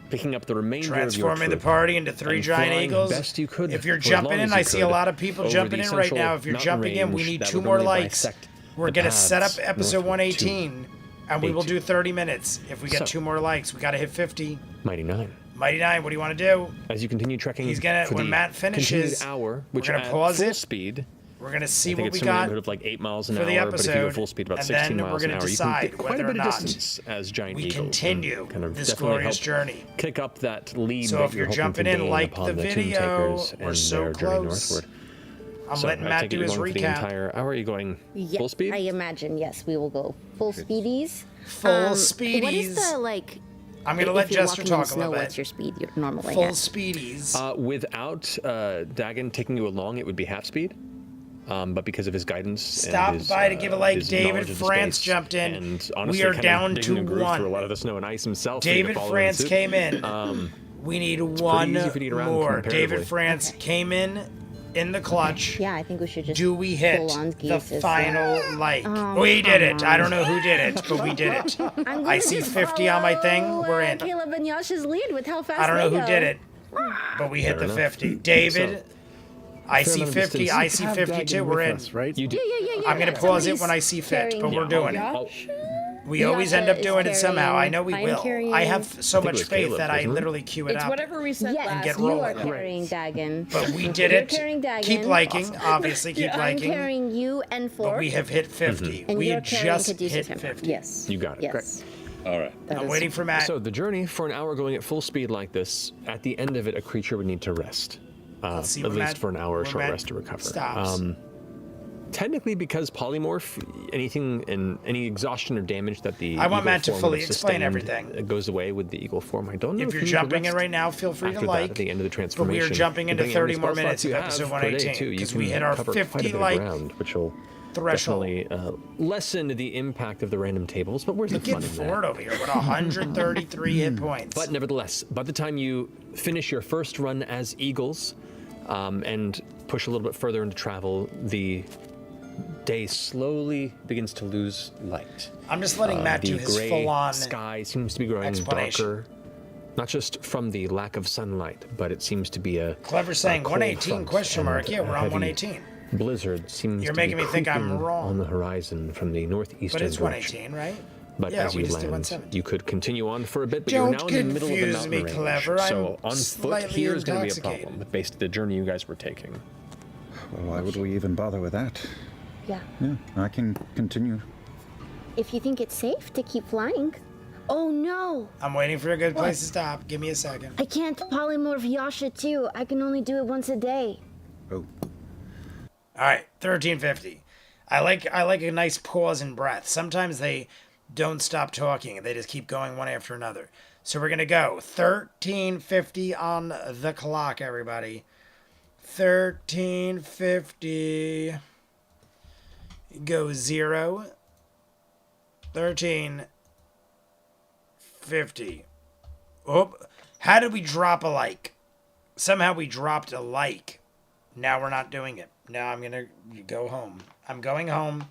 picking up the remainder of your Transforming the troop, party into 3 and giant flying eagles. Best you could If you're for as jumping long in, as you I see a could lot of people over jumping the in right central now. If you're mountain jumping in, we range need that 2 would more normally likes. bisect We're the going to set up paths episode northward to 118, and we will do 30 minutes. If we get So- 2 more likes, we got to hit 50. Mighty Nine. Mighty Nine, what do you want to do? As you continue trekking He's gonna, for when the Matt finishes, continued hour, which we're gonna at pause full it. speed, We're going to I see think what it's we somewhere in the got neighborhood of like 8 miles an for the hour, but if you go episode, full speed, about and 16 then we're miles an gonna hour, you can decide get quite whether a bit or of not distance as giant we eagles. and continue kind of this definitely glorious help journey. kick up that lead So that if you're you're hoping jumping to in, gain like upon the Tomb video. Takers We're and so their journey close. northward. I'm So letting I Matt take it do you're his going for the recap. entire hour. Are you going full speed? I imagine, yes, we will go full speedies. Full What speedies. is the, like... I'm going to if let you're Jester walking in talk a snow, little bit. What's your speed normally Full at? speedies. Without Dagon taking you along, it would be half speed. But because of his guidance, Stop and his, by to give a like. his David knowledge of the France space, jumped in. and honestly, We are kind of down digging to a groove 1. through a lot of the snow and ice himself. for you to David follow in France suit. came in. We need pretty 1 easy for you to run more. comparatively. David France came in the clutch. Yeah, I think we should just Do we hit full on the geese as final like? Oh, We did come it. I on. don't know who did it, but we did it. I'm I gonna see just 50 on my thing. follow, We're in. Caleb and Yasha's lead with how fast I don't know they who go. did it, but we hit Fair the enough. 50. David, I Fair see amount of 50. distance. I You see have 52. Dagon We're with in. us, right? You do. Yeah. I'm gonna pause it when I Somebody's see fit, but carrying we're doing Yasha. it. We always Yasha end up is doing it somehow. I carrying- know we I'm will. carrying- I have so I think it much was faith Caleb, that I wasn't it? literally queue it It's up. whatever we said Yes, last. get you are rolling. carrying Dagon. But we did You're it. carrying Dagon. Keep liking, obviously keep I'm liking. carrying you and four. But we have hit 50. and We you're had carrying just Caduceus hit Hammer. 50. Yes. You got it. Yes. All right. That I'm is- waiting for Matt. So the journey for an hour going at full speed like this, at the end of it, a creature would need to rest. Let's see At where least Matt- for an hour, where a short Matt rest to recover. stops. Technically, because polymorph, anything and any exhaustion or damage that the I want eagle Matt to form fully would have explain sustained, everything. It goes away with the eagle form. I don't know If you're you need to jumping in rest right now, feel free to after that like. at the end of the But we transformation. are jumping into Depending on how 30 many more spell minutes slots you of have episode per day, 118, too, you 'cause can we hit our cover quite a 50 bit of like ground, which will threshold. definitely lessen the impact of the random tables. But where's the Get fun in that? forward over here with 133 hit points. But nevertheless, by the time you finish your first run as eagles and push a little bit further into travel, the day slowly begins to lose light. I'm just letting Matt the do his gray full-on sky seems to be growing explanation. darker, not just from the lack of sunlight, but it seems to be a Clever saying a cold 118 front question mark. and Yeah, we're a on heavy 118. Blizzard seems You're to making be me think I'm creeping wrong. on the horizon from the northeastern But it's direction. 118, right? But Yeah, as we you just did land, 117. you could continue on for a bit, but Don't you're now in the middle of the confuse mountain me, range. Clever. So I'm on foot slightly here is going to be a intoxicated. problem, based on the journey you guys were taking. Well, why would we even bother with that? Yeah. Yeah, I can continue. If you think it's safe to keep flying. Oh no! I'm waiting for a good place to stop. Give me a second. I can't polymorph Yasha too. I can only do it once a day. Oh. All right, 1350. I like a nice pause and breath. Sometimes they don't stop talking. They just keep going one after another. So we're going to go 1350 on the clock, everybody. 1350. Go 0. 1350. Oh, how did we drop a like? Somehow we dropped a like. Now we're not doing it. Now I'm going to go home. I'm going home.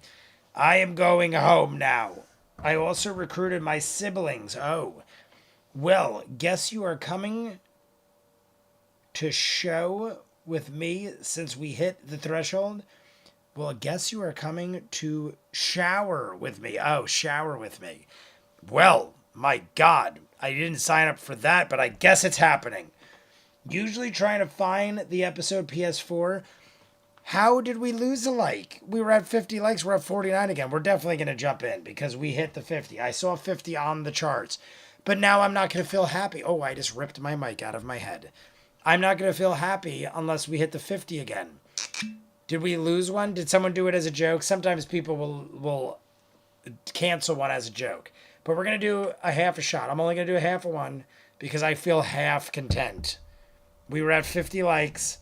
I am going home now. I also recruited my siblings. Oh. Well, guess you are coming to show with me since we hit the threshold? Well, I guess you are coming to shower with me. Oh, shower with me. Well, my God, I didn't sign up for that, but I guess it's happening. Usually trying to find the episode PS4. How did we lose a like? We were at 50 likes. We're at 49 again. We're definitely going to jump in because we hit the 50. I saw 50 on the charts. But now I'm not going to feel happy. Oh, I just ripped my mic out of my head. I'm not going to feel happy unless we hit the 50 again. Did we lose one? Did someone do it as a joke? Sometimes people will cancel one as a joke. But we're going to do a half a shot. I'm only going to do a half of one because I feel half content. We were at 50 likes,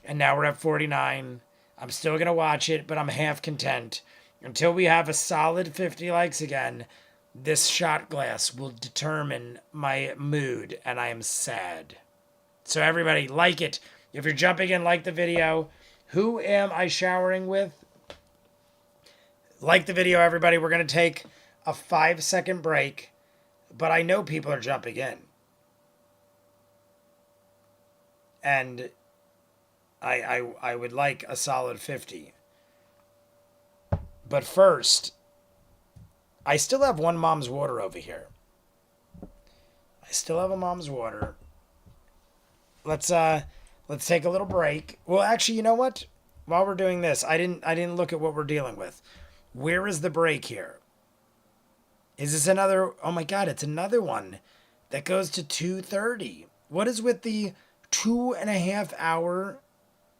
and now we're at 49. I'm still going to watch it, but I'm half content. Until we have a solid 50 likes again, this shot glass will determine my mood, and I am sad. So everybody, like it. If you're jumping in, like the video. Who am I showering with? Like the video, everybody. We're going to take a 5-second break, but I know people are jumping in. And I would like a solid 50. But first, I still have one mom's water over here. I still have a mom's water. Let's take a little break. Well, actually, you know what? While we're doing this, I didn't look at what we're dealing with. Where is the break here? Is this another? Oh my God, it's another one that goes to 2:30. What is with the 2.5 hour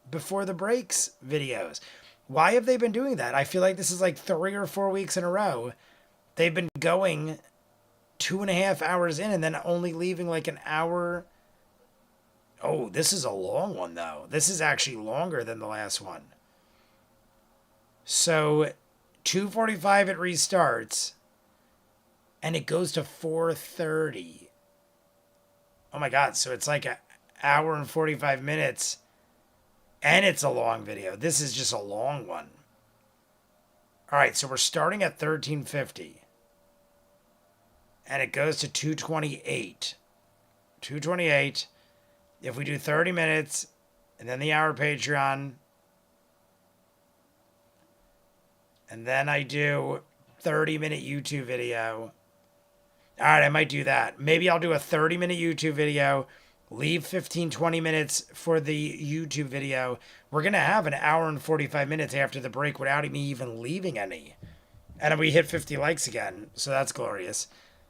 before the breaks videos? Why have they been doing that? I feel like this is like 3 or 4 weeks in a row. They've been going 2.5 hours in and then only leaving like an hour. Oh, this is a long one, though. This is actually longer than the last one. So, 2:45 it restarts, and it goes to 4:30. Oh my God, so it's like an hour and 45 minutes, and it's a long video. This is just a long one. All right, so we're starting at 13:50, and it goes to 2:28. 2:28. If we do 30 minutes, and then the hour Patreon, and then I do 30-minute YouTube video. All right, I might do that. Maybe I'll do a 30-minute YouTube video, leave 15, 20 minutes for the YouTube video. We're going to have an hour and 45 minutes after the break without me even leaving any. And we hit 50 likes again, so that's glorious.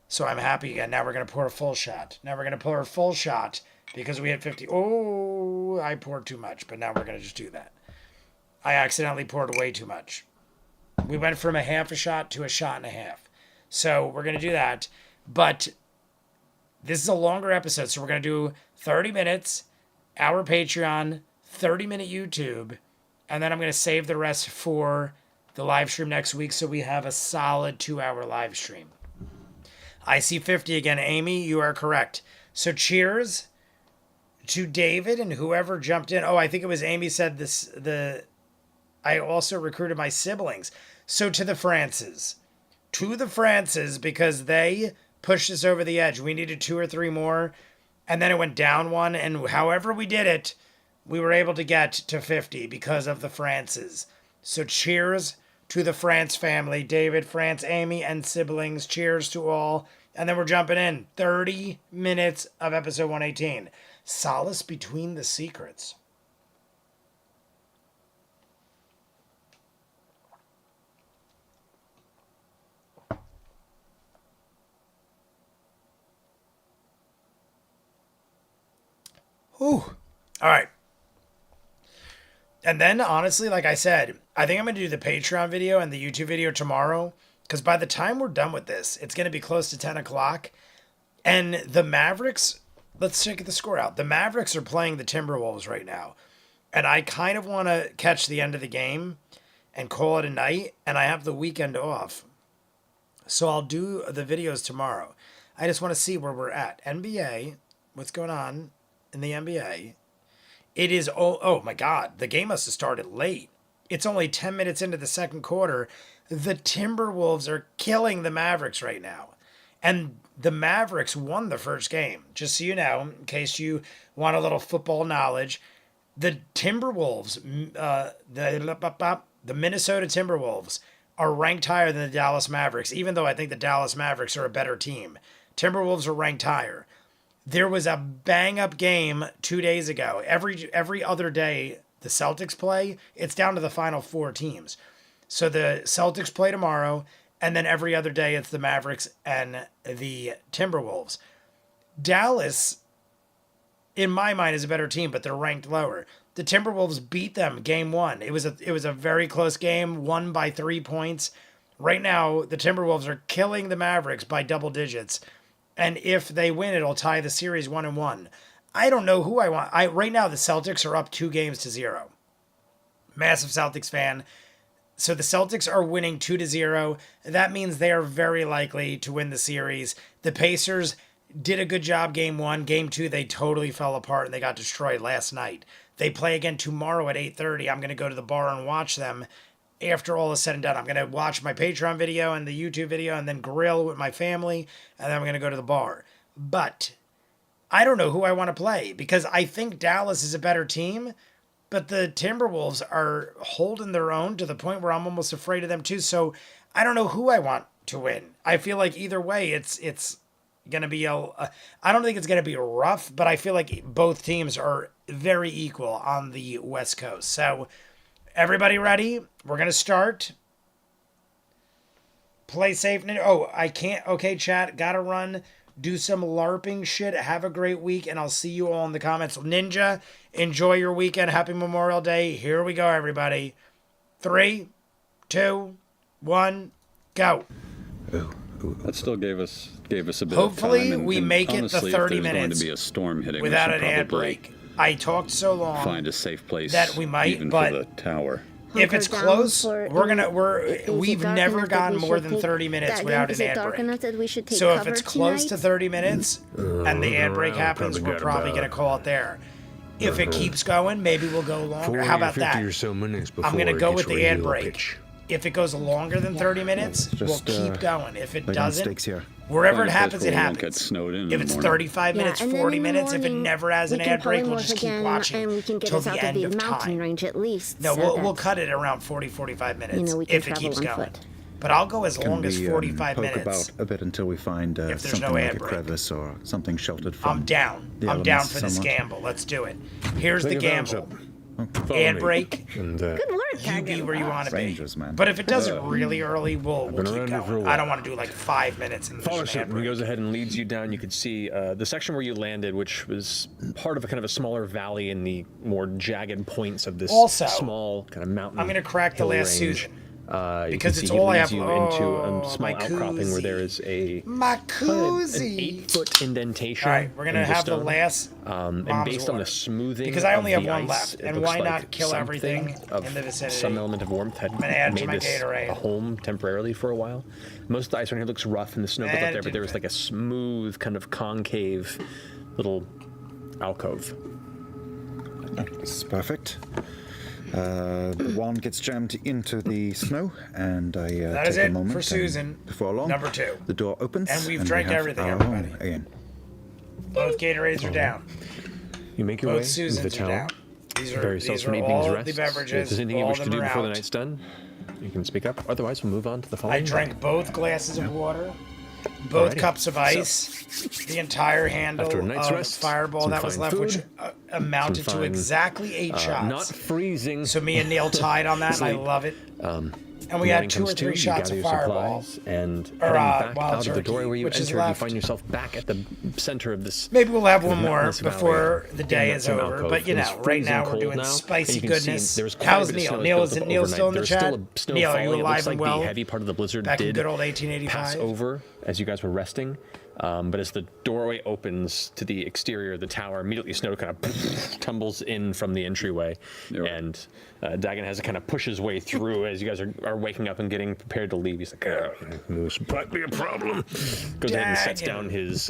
So I'm happy again. Now we're going to pour a full shot. Because we hit 50. Oh, I poured too much, but now we're going to just do that. I accidentally poured way too much. We went from a half a shot to a shot and a half. So we're going to do that. But this is a longer episode, so we're going to do 30 minutes, our Patreon, 30-minute YouTube, and then I'm going to save the rest for the live stream next week so we have a solid 2-hour live stream. I see 50 again. Amy, you are correct. So cheers to David and whoever jumped in. Oh, I think it was Amy said this. I also recruited my siblings. So to the Frances. To the Frances, because they pushed us over the edge. We needed 2 or 3 more. And then it went down one. And however we did it, we were able to get to 50 because of the Frances. So cheers to the France family. David, France, Amy, and siblings. Cheers to all. And then we're jumping in. 30 minutes of episode 118. Solace between the secrets. Whew. All right. And then, honestly, like I said, I think I'm going to do the Patreon video and the YouTube video tomorrow. Because by the time we're done with this, it's going to be close to 10 o'clock. And the Mavericks... Let's check the score out. The Mavericks are playing the Timberwolves right now. And I kind of want to catch the end of the game and call it a night. And I have the weekend off. So I'll do the videos tomorrow. I just want to see where we're at. NBA, what's going on in the NBA? It is, oh my God, the game must have started late. It's only 10 minutes into the second quarter. The Timberwolves are killing the Mavericks right now. And the Mavericks won the first game. Just so you know, in case you want a little football knowledge, the Timberwolves, the Minnesota Timberwolves are ranked higher than the Dallas Mavericks, even though I think the Dallas Mavericks are a better team. Timberwolves are ranked higher. There was a bang-up game 2 days ago. Every other day the Celtics play, it's down to the final 4 teams. So the Celtics play tomorrow, and then every other day it's the Mavericks and the Timberwolves. Dallas, in my mind, is a better team, but they're ranked lower. The Timberwolves beat them game 1. It was a very close game, won by 3 points. Right now, the Timberwolves are killing the Mavericks by double digits. And if they win, it'll tie the series 1-1. I don't know who I want. Right now, the Celtics are up 2-0. Massive Celtics fan. So the Celtics are winning 2-0. That means they are very likely to win the series. The Pacers did a good job game 1. Game 2, they totally fell apart and they got destroyed last night. They play again tomorrow at 8:30. I'm going to go to the bar and watch them. After all is said and done, I'm going to watch my Patreon video and the YouTube video and then grill with my family, and then I'm going to go to the bar. But I don't know who I want to play because I think Dallas is a better team, but the Timberwolves are holding their own to the point where I'm almost afraid of them too. So I don't know who I want to win. I feel like either way, it's going to be I don't think it's going to be rough, but I feel like both teams are very equal on the West Coast. So everybody ready? We're going to start. Play safe. Oh, I can't. Okay, chat. Got to run. Do some LARPing shit. Have a great week, and I'll see you all in the comments. Ninja, enjoy your weekend. Happy Memorial Day. Here we go, everybody. 3, 2, 1, go. That still gave us a bit of time. Hopefully, we make it honestly, the 30 if there's minutes going to be a storm hitting, without we an should ad probably break. I talked so long. Find a safe place that we might, even but for the tower. If it's close, we've never gone more than 30 minutes without an ad break. So if it's close to 30 minutes and the ad break happens, we're probably going to call it there. If it keeps going, maybe we'll go longer. How about that? I'm going to go with the ad break. If it goes longer than 30 minutes, we'll keep going. If it doesn't, wherever it happens, it happens. If it's 35 minutes, 40 minutes, if it never has an ad break, we'll just keep watching till the end of time. Range at least. No, we'll cut it around 40-45 minutes if it keeps going. But I'll go as long as 45 poke minutes. About a bit until we find something no like ad a break. crevice or something sheltered from. I'm down. I'm down for this gamble. Let's do it. Here's the gamble. Ad break. Good work, you be where you want to be. Rangers, man. But if it does it really early, we'll keep going. I don't want to do like 5 minutes in Follow the suit. He goes ahead and leads you down. You could see the section where you landed, which was part of a kind of a smaller valley in the more jagged points of this small kind of mountain. I'm going to crack the last range. Susan. Because it's all I have. You into a small outcropping where there is an 8-foot indentation. All right, we're gonna have the last. And based on the smoothing, because I only of have the one ice, left, it and looks why like not kill everything in the vicinity? Some element of warmth had add to made my this Gatorade. a home temporarily for a while. Most of the ice around here looks rough, and the snow goes up there, but there was like a smooth, kind of concave little alcove. This is perfect. The wand gets jammed into the snow, and I that is take a it moment. for Susan. Before long, number 2. The door opens, and we've we drank have everything, our home everybody. again. Both Gatorades are down. You make your Both way to Susans the are tower. down. These are, Very self from all evening's of rest. the beverages. If there's anything you all wish of to them do are before the out. night's done, you can speak up. Otherwise, we'll move on to the I following. drank both glasses of water, both Alrighty. cups of ice, the entire handle After a night's of rest, Fireball some that was fine left, which food, amounted some to fine, exactly 8 shots. Not freezing. So me and Neil tied on that, and I love it. And we had 2 or 3 shots of Fireball. And Or, heading back wild out of the turkey, doorway where you which is entered, you left. find yourself back at the center of this. Maybe we'll have one kind of more mountainous before valley the day in is that same over. alcove. But you It is know, right freezing now we're cold doing now, spicy and you can see goodness. there was quite How's a bit of Neil? snow Neil built is up Neil overnight. still in the There's chat? still a snow Neil, are you falling. It looks alive like and well? the heavy part of the blizzard Back in did good old 1885? pass over as you guys were resting. But as the doorway opens to the exterior of the tower, immediately snow kind of tumbles in from the entryway, and Dagon has to kind of push his way through as you guys are waking up and getting prepared to leave. He's like, "This might be a problem." Goes ahead and sets down his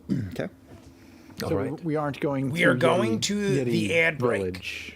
Okay. So we aren't going. We are to going Yeti- to the Yeti ad break. village.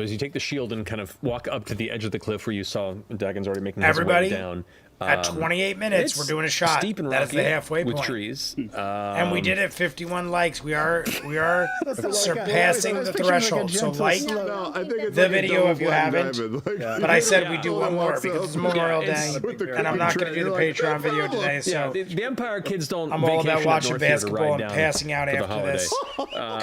So as you take the shield and kind of walk up to the edge of the cliff where you saw Dagon's already making his Everybody? way down, At 28 minutes, we're doing a shot. Steep and That is rocky the halfway with point. trees. And we did it 51 likes. We are That's surpassing like a- the threshold. So gentle like slope. No, I think it's the like a video double if you black haven't. diamond, like- But I said we do Yeah. one more What's because up? it's Memorial Yeah, Day, with the and I'm not going to do the You're like, Patreon no video problem. today. So the Empire kids don't. I'm all about vacation up watching north here to basketball ride and down passing out for the after holiday. this.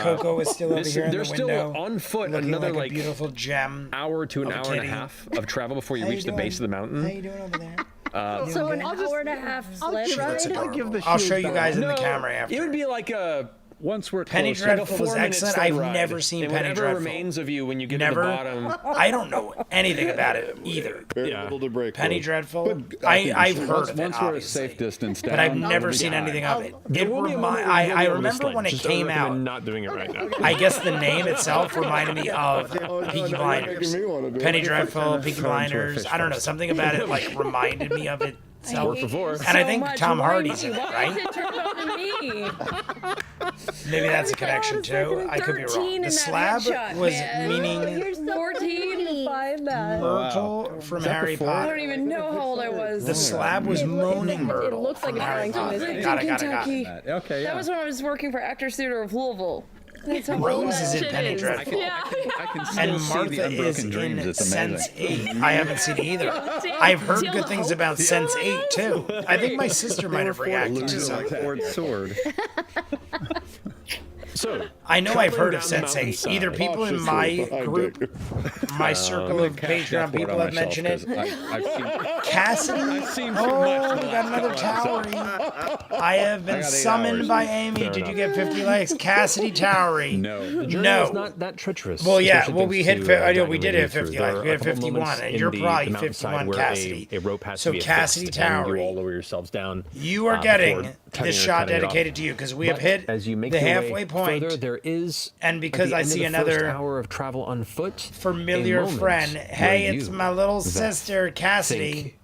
Coco is still over here in They're the still window, on foot looking another like a beautiful gem. hour to an of a hour and a kitty. half of travel before you How you reach the doing? base of the mountain. How you doing over there? So an hour and a half sled She looks ride? adorable. I'll show you guys in the camera after. It would be like a Once we're Penny closer, Dreadful was 4-minute excellent. sled I've ride. never seen And Penny whatever Dreadful. remains of you when you get Never. to the bottom. I don't know anything about it either. Very little to break. Penny with. Dreadful. But I've heard once, of it, once we're a obviously, safe distance down, but I've never we'll be seen fine. anything of it. There It will be a moment remi- where you'll be I able to remember sled. when it Just came recommend out. not doing it right now. I guess the name itself reminded me of Oh, Peaky now you're Blinders. making me wanna do it. Penny Dreadful, Kinda Peaky thrown into a Blinders. fish I don't know. fest. Something about it like reminded me of it. Por favor. And I think Tom Hardy's in it, Why right? is it turned on to me? Maybe that's a connection too. I could be wrong. The slab was meaning You're 14 to find that. Myrtle from that Harry before? I Potter. don't even know how old I was. The slab was moaning It Myrtle looks like from it's Harry going to Potter. this Got it. Kentucky. Okay, yeah. That was when I was working for Actors Theater of Louisville. That's how Rose old is that in shit Penny is. Dreadful. Yeah. I can still And see Martha the is Unbroken Dreams. in It's Sense amazing. 8. I haven't seen it either. I've heard good things about Sense 8 too. I think my sister might have reacted to something. Sword, sword. So, I know I've heard of traveling down Sense the 8. Either mountainside. people in my group, my circle of Patreon people have mentioned it. I've seen Cassidy. I've seen too Oh, much. we got another Towery. I have been got 8 summoned hours. by Amy. Did you get 50 likes? Cassidy Towery. no. The journey No. is not that treacherous. Well, yeah. especially Well, we thanks hit. to, I know diving we did leading hit through. 50 There likes. are We a had couple 51, moments and in you're the probably mountainside 51, where Cassidy. A rope has So to be Cassidy affixed, and Towery. you all lower yourselves down. You are before getting tucking this or shot cutting it off. dedicated to you because we have But hit as you make the your halfway way point. further, there is And because at the I end of see the first another hour of travel on foot, familiar a moment friend. Hey, where it's you, my little Veth, sister, Cassidy. think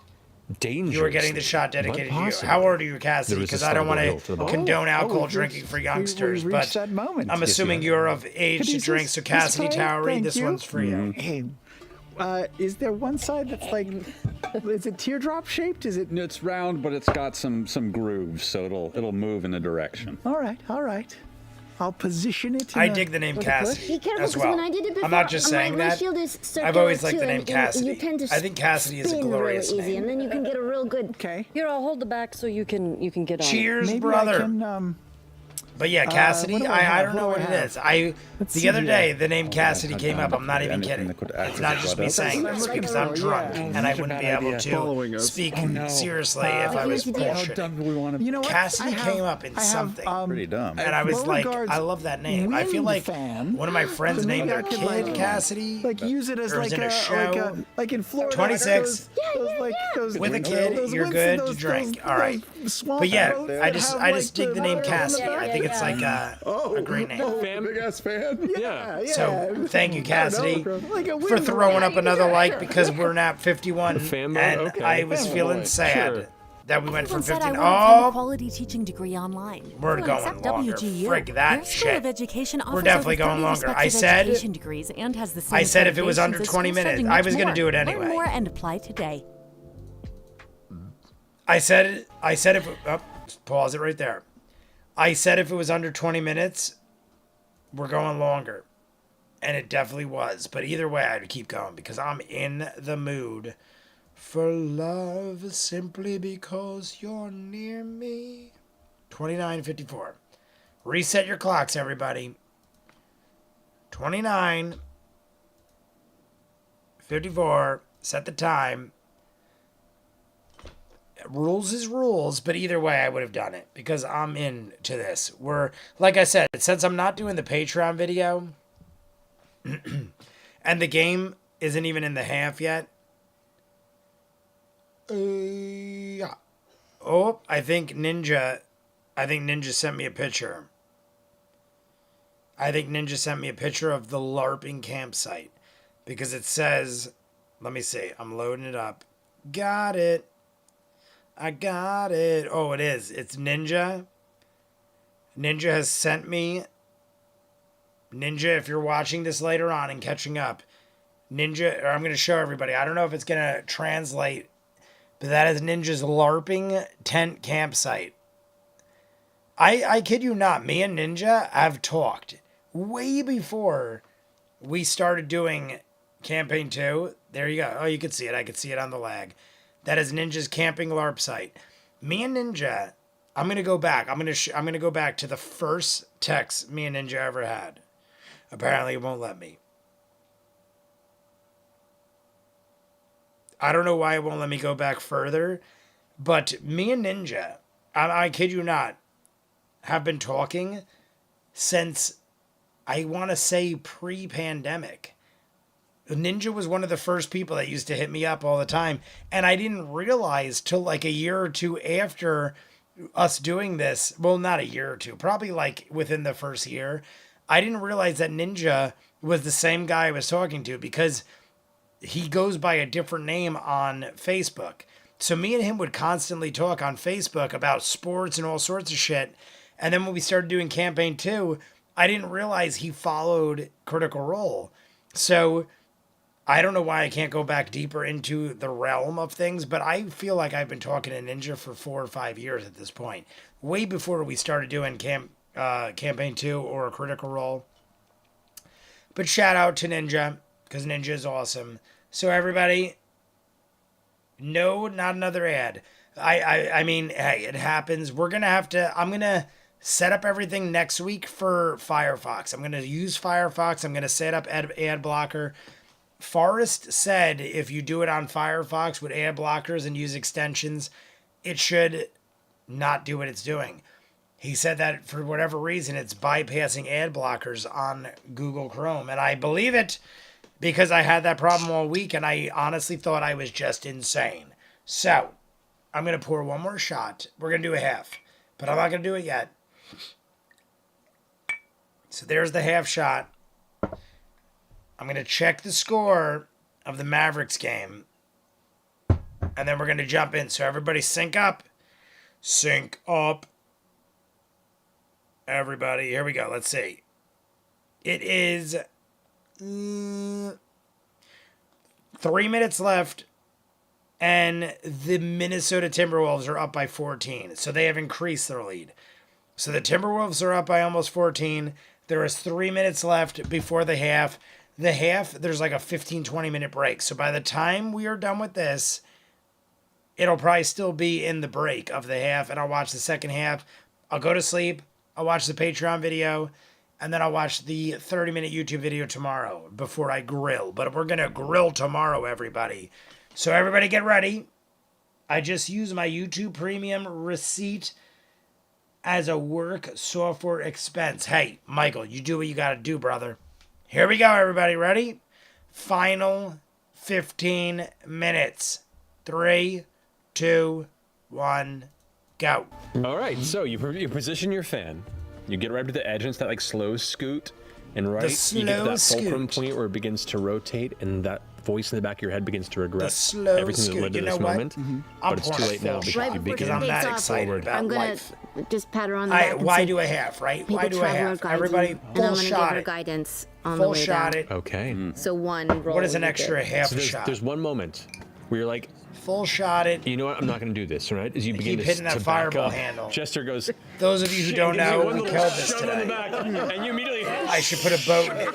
dangerously, You are getting the shot but dedicated to you. possibly, How old are you, Cassidy? there is a Because I don't want stumble hill to the to bottom. condone alcohol we've drinking reached- for we youngsters, reached but that moment. I'm Yes, assuming you you're of age to Caduceus, drink. So Mr. Cassidy Clay, Towery, thank this you. one's for you. Hey, is there one side that's like, is it teardrop shaped? Is it? It's round, but it's got some grooves, so it'll move in a direction. All right, all right. I'll position it. I dig the name Cassidy Be careful, as because well. when I did it before, I'm not just saying my that. shield is I've always circular liked the too, name and Cassidy. You tend to I think Cassidy is a spin glorious really easy, name. and then you can get a real good. Okay. Here, I'll hold the back so you can get on. Cheers, Maybe brother. I can, But yeah, Cassidy, what do I I have? don't know What what do it I is. Let's The see other here. day, the name Cassidy came up. I'm not even Anything kidding. that could act It's as not a just me rudder. saying this because I'm drunk and I wouldn't be able to speak seriously if I was How bullshitting. dumb do we want to? You know what? Cassidy I have- came up in I have, something. Pretty dumb. And I was Low like, regards I love that name. I feel wind like fan, one of my friends so maybe named their I could, kid like, Cassidy. like use it as Or was like in a a show. like in Florida. 26. Those With a winds- kid, those you're winds good and to those- drink. those- All right. those swamp But yeah, boats I that just have, I just like, dig the name water Cassidy. on the I think it's like a great name. Big ass fan. Yeah, yeah. So thank you, Cassidy, Like a for wind throwing fan. up another like because we're now 51, fan mode? and Okay. I was feeling sad Sure. that we went from Everyone said I 15. wouldn't find a Oh, quality teaching degree online. we're Well, going except longer. WGU. Frig that Their School of shit. Education We're offers definitely over going 30 longer. I respected said- education degrees and has the same I said if it was under accreditations as 20 schools minutes, studying I much was gonna more. do it anyway. Learn more and apply today. I said if pause it right there. I said if it was under 20 minutes, we're going longer. And it definitely was. But either way, I'd keep going because I'm in the mood for love simply because you're near me. 29:54. Reset your clocks, everybody. 29:54. Set the time. Rules is rules, but either way, I would have done it because I'm into this. Like I said, since I'm not doing the Patreon video, and the game isn't even in the half yet. Yeah. Oh, I think Ninja sent me a picture. I think Ninja sent me a picture of the LARPing campsite because it says, let me see, I'm loading it up. Got it. I got it. Oh, it is. It's Ninja. Ninja has sent me. Ninja, if you're watching this later on and catching up, Ninja, or I'm going to show everybody. I don't know if it's going to translate But that is Ninja's LARPing tent campsite. I kid you not, me and Ninja have talked way before we started doing Campaign 2. There you go. Oh, you can see it. I can see it on the lag. That is Ninja's camping LARP site. Me and Ninja, I'm going to go back. I'm going to go back to the first text me and Ninja ever had. Apparently it won't let me. I don't know why it won't let me go back further, but me and Ninja, I kid you not, have been talking since, I want to say, pre-pandemic. Ninja was one of the first people that used to hit me up all the time, and I didn't realize till like a year or two after us doing this, well, not a year or two, probably like within the first year, I didn't realize that Ninja was the same guy I was talking to, because he goes by a different name on Facebook. So me and him would constantly talk on Facebook about sports and all sorts of shit. And then when we started doing Campaign 2, I didn't realize he followed Critical Role. So I don't know why I can't go back deeper into the realm of things, but I feel like I've been talking to Ninja for 4 or 5 years at this point. Way before we started doing Campaign 2 or Critical Role. But shout out to Ninja, because Ninja is awesome. So everybody, no, not another ad. I mean, hey, it happens. I'm going to set up everything next week for Firefox. I'm going to use Firefox. I'm going to set up ad blocker. Forrest said if you do it on Firefox with ad blockers and use extensions, it should not do what it's doing. He said that for whatever reason, it's bypassing ad blockers on Google Chrome. And I believe it, because I had that problem all week and I honestly thought I was just insane. So I'm going to pour one more shot. We're going to do a half, but I'm not going to do it yet. So there's the half shot. I'm going to check the score of the Mavericks game, and then we're going to jump in. So everybody sync up. Sync up. Everybody, here we go. Let's see. It is 3 minutes left, and the Minnesota Timberwolves are up by 14. So they have increased their lead. So the Timberwolves are up by almost 14. There is 3 minutes left before the half. The half, there's like a 15-20 minute break. So by the time we are done with this, it'll probably still be in the break of the half, and I'll watch the second half. I'll go to sleep. I'll watch the Patreon video, and then I'll watch the 30-minute YouTube video tomorrow before I grill. But we're going to grill tomorrow, everybody. So everybody get ready. I just used my YouTube Premium receipt as a work software expense. Hey, Michael, you do what you got to do, brother. Here we go, everybody. Ready? Final 15 minutes. 3, 2, 1, go. All right, so you position your fan. You get right to the edge, and it's that like slow scoot, and right you get to that fulcrum point where it begins to rotate, and that voice in the back of your head begins to regret everything that led to this moment. But it's too late now because I'm not excited about life. Just pat her on the back. Why do a half, right? Why do a half? Everybody, full shot it. Guidance on the way full shot down. it. Okay. So one roll. What is an extra half so shot? There's one moment where you're like, full shot it. You know what? I'm not going to do this, right? As you begin keep to hitting that back fireball up, handle. Jester goes. Those of you who don't know, we killed this today. And you immediately. I should put a boat in it.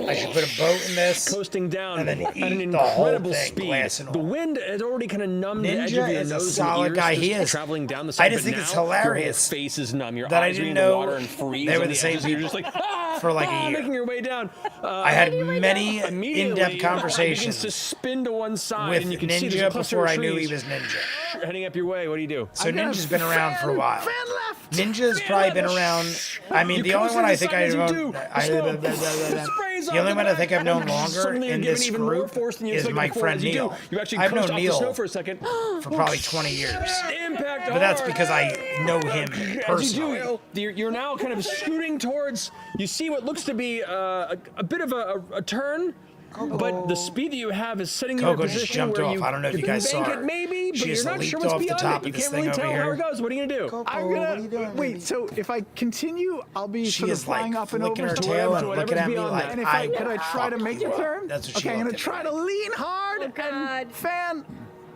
I should put a boat in this. Coasting down and then at an eat the whole incredible thing, speed. glass and all. The wind has already kind of numbed the edge Ninja of your is a nose solid and ears, guy. just He is. traveling down the side. I just think but it's now hilarious. Your whole face is numb. Your that I eyes didn't are in the know water and freeze. they were on the same edges, and people you're just like, for like a year. Making your way down. I had many in-depth conversations begins to spin to one side, with and you can see there's a Ninja cluster before of I knew he trees was Ninja. heading up your way. What do you do? So Ninja's been around for a while. Ninja's probably been around. I mean, the only one I think I've known. The only one I think I've known longer in this group is my friend Neil. I've known Neil for probably 20 years. But that's because I know him personally. You're now kind of scooting towards. You see what looks to be a bit of a turn. But the speed that you have is setting you in a Coco just position jumped where off. you I don't know if you guys saw her. Maybe, but She you're just not leaped sure what's off the beyond top it. You of this can't thing really over tell here. how it goes. What are you gonna do? Coco, I'm what are you doing, wait. baby? So if I continue, I'll be She sort of is like flying up and flicking over her to tail and whatever's looking at me beyond like, that. And if I could I try to make the turn? That's what she Okay, I'm gonna looked at try me to lean hard and fan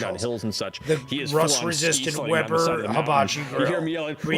going down marshals. hills and such. The He is rust full-on resistant ski-slinging down the side of Weber the mountain. hibachi You grill. hear him yelling, We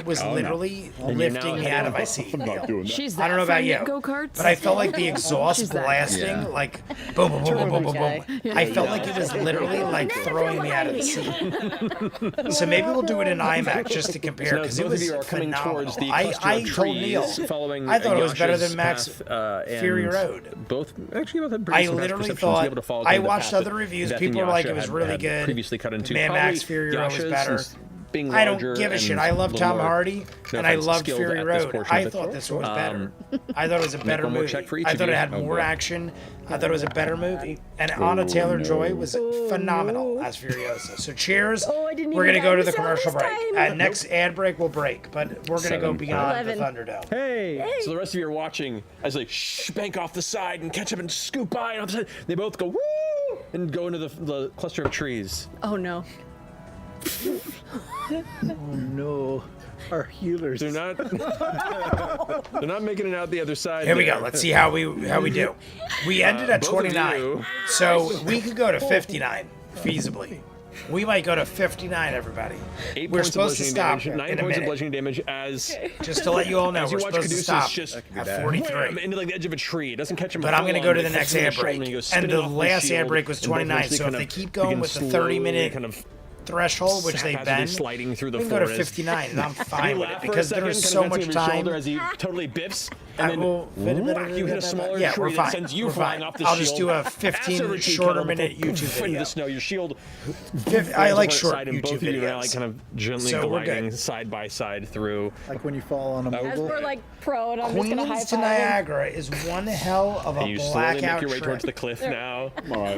it was literally lifting me out of my seat. I'm not doing that. She's I don't know that about you, go-karts. but I felt like the exhaust She's that blasting, Yeah. like boom, boom, boom, boom, boom, boom, Okay. boom. I felt like it was literally like throwing me out of the seat. So maybe we'll do it in IMAX just to compare So now because it both was of you are coming phenomenal. towards the I cluster of told Neil, trees following I thought it was better Yasha's than Max path, Fury and Road. Both actually both had pretty I some fast literally perceptions to be thought able to follow I kind of the watched path other that reviews. Beth People and were like Yasha it was had- really had good. Previously cut into. Mad Probably Max Fury Road was Yasha's, better. since being I don't larger give a shit. and I love a little Tom more, Hardy, no and I offense, loved skilled Fury at this Road. portion I of it. thought this was better. I thought it was a Make better one more movie. check for each I of thought you. it had Oh, more boy. action. I thought it was a better movie. And Anna Taylor-Joy was phenomenal as Furiosa. So cheers. We're even gonna go to the dinosaur commercial this break. time. Next ad break will break, but we're gonna go beyond the 11. Thunderdome. Hey! So the rest of you are watching as they bank off the side and catch up and scoop by, and all of a sudden they both go woo and go into the cluster of trees. Oh no. Oh no. Our healers. They're not. They're not making it out the other side. Here we there. go. Let's see how we do. We ended at both of 29, you- so we could go to 59 feasibly. We might go to 59, everybody. 8 We're points of supposed to bludgeoning stop damage, 9 in a points of minute. bludgeoning damage as. Just to let you all know, as you we're watch supposed to Caduceus stop just at 43. wham into like the edge of a tree. It doesn't catch him. But I'm going to full go on, to the it next hits him in ad shoulder break. and he goes And spinning the off last ad shield, break was and both 29, eventually so if kind they of keep going begin with the slowly 30-minute kind of threshold, which they've haphazardly been, sliding through the we can go to forest. 59, and I'm fine with it laugh for a because second, there's kind so of much glancing over your shoulder time. as he totally biffs, I and then will whack, you hit a smaller Yeah, tree we're that fine. sends you We're flying fine. off the I'll shield. just do a Past 15 every tree shorter kettle, minute YouTube into video. the snow. Your shield. I like flies short apart and both YouTube of you are now, like videos. kind of gently So we're gliding good. side by side through. Like when you fall on a As mobile. we're like pro, and I'm just gonna high Queens to five him. Niagara is one hell of a And you slowly make blackout your way trip. towards the cliff now.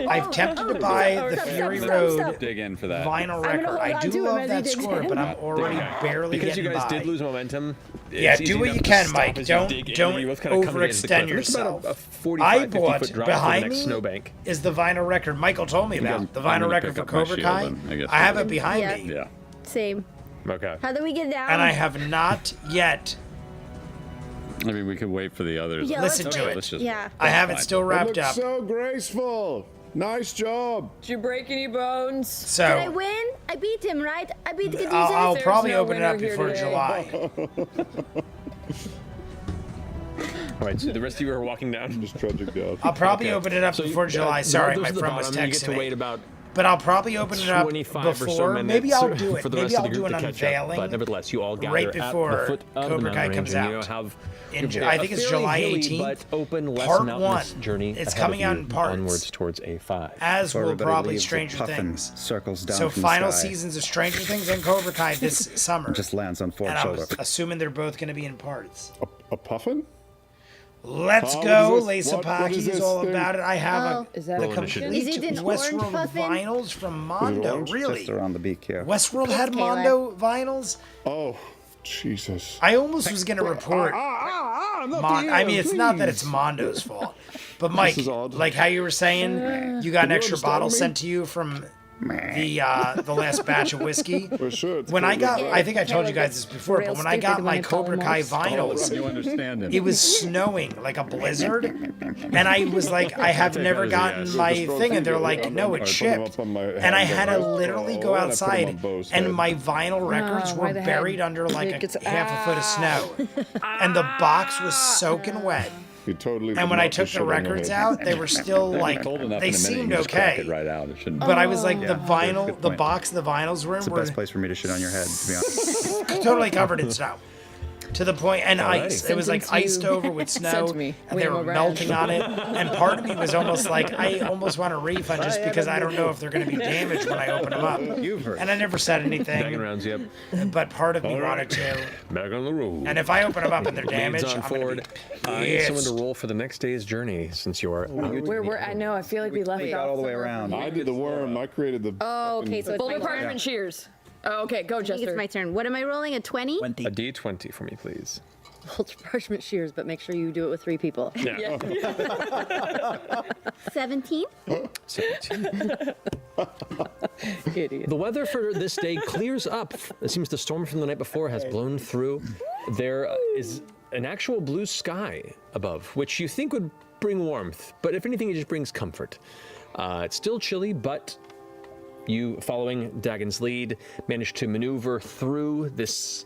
I've tempted to buy the Fury Road Dig in for that. vinyl gonna record. hold I on do to him love as that he digs score, in. but I'm already barely Because you getting guys by. did lose momentum. Yeah, it's do easy what enough you to can, stop Mike. as you Don't dig in, don't and you both kind of come against the overextend cliff. It's about yourself. a 45, I 50 bought foot drop to the behind next me snowbank. is the vinyl record Michael told me about. The I'm vinyl gonna record pick for up my Cobra shield Kai. then, I guess I have we'll it do. behind Yeah. me, Yeah. Same. Okay. How do we get down? and I have not yet. I mean, we could wait for the others. Yeah, Listen let's to wait. it. Let's just, Yeah. I have it still It wrapped looks up. so graceful. Nice job. Did you break any bones? So Did I win? I beat him, right? I beat Caduceus. I'll There's probably no open it winner up here before today. July. All right, so the rest of you are walking down. Just trudging down. I'll probably Okay. open it up So you- before July. Sorry, those my at the friend was bottom, you get texting to me. wait about But I'll probably open it up 25 or so before. minutes Maybe I'll do it. for the Maybe rest I'll of the do group an to catch up. But unveiling nevertheless, you all gather right at before the foot of Cobra the Kai mountain comes range, and you out. have I think it's a fairly July hilly 18th. but open, less Part mountainous 1. journey It's ahead coming of out you in parts. onwards towards A5. As So will everybody probably leaves the Stranger puffin Things. circles down So from final the sky. seasons of Stranger Things and Cobra Kai this summer. Just lands on Ford's and I shoulder. was assuming they're both going to be in parts. A puffin? Let's Oh, go, what Lisa is this? What is Paki's this all thing? about it. I have Is the that complete Is it an Westworld orange puffin? vinyls from Mondo. orange? Really? Just around the beak here. Westworld had Caleb. Mondo vinyls? Oh, Jesus. I almost was going to report. I mean, it's not that it's Mondo's fault. But Mike, is odd. like how you were saying, you got an you extra understand bottle me? sent to you from the last batch of whiskey. For sure. It's When I got, totally I think I told you guys this before, but when I got my Cobra Kai vinyls, You understand it. it was snowing like a blizzard, and I was like, I have never gotten my thing, and they're like, no, it shipped, and I had to literally go outside, and my vinyl records why were the buried heck? under like It gets- half a foot of snow, and the box was soaking wet. You totally And when I took the records out, they were still like, Cold enough they in a minute, seemed you just crack okay. it right out. It shouldn't. But I was like, the Yeah, vinyl, good the point. box the vinyls were in It's the were best place for me to shit on your head, to be honest. totally covered in snow. To the point, and ice. It was like Sentence iced you over with snow, sent to me, and they William were O'Brien. melting on it. And part of me was almost like, I almost want a refund just because I don't know if they're going to be damaged when I open them up. You've heard. And I never said Back anything, rounds, yep. but part of me wanted to. Back on the road. And if I open them up and they're Leads damaged, on I'm going forward. to I be need someone pissed. to roll for the next day's journey since you are out. Where we're I know. I feel like we left We got all the way around. I did the worm. I created the. Oh, okay. So it's full my department turn. cheers. Oh, okay, go, I think it's Jester. my turn. What am I rolling? A 20? A D20 for me, please. Ultra parchment shears, but make sure you do it with 3 people. Yeah. 17? 17. Idiot. The weather for this day clears up. It seems the storm from the night before has blown through. There is an actual blue sky above, which you think would bring warmth, but if anything, it just brings comfort. It's still chilly, but you, following Dagon's lead, managed to maneuver through this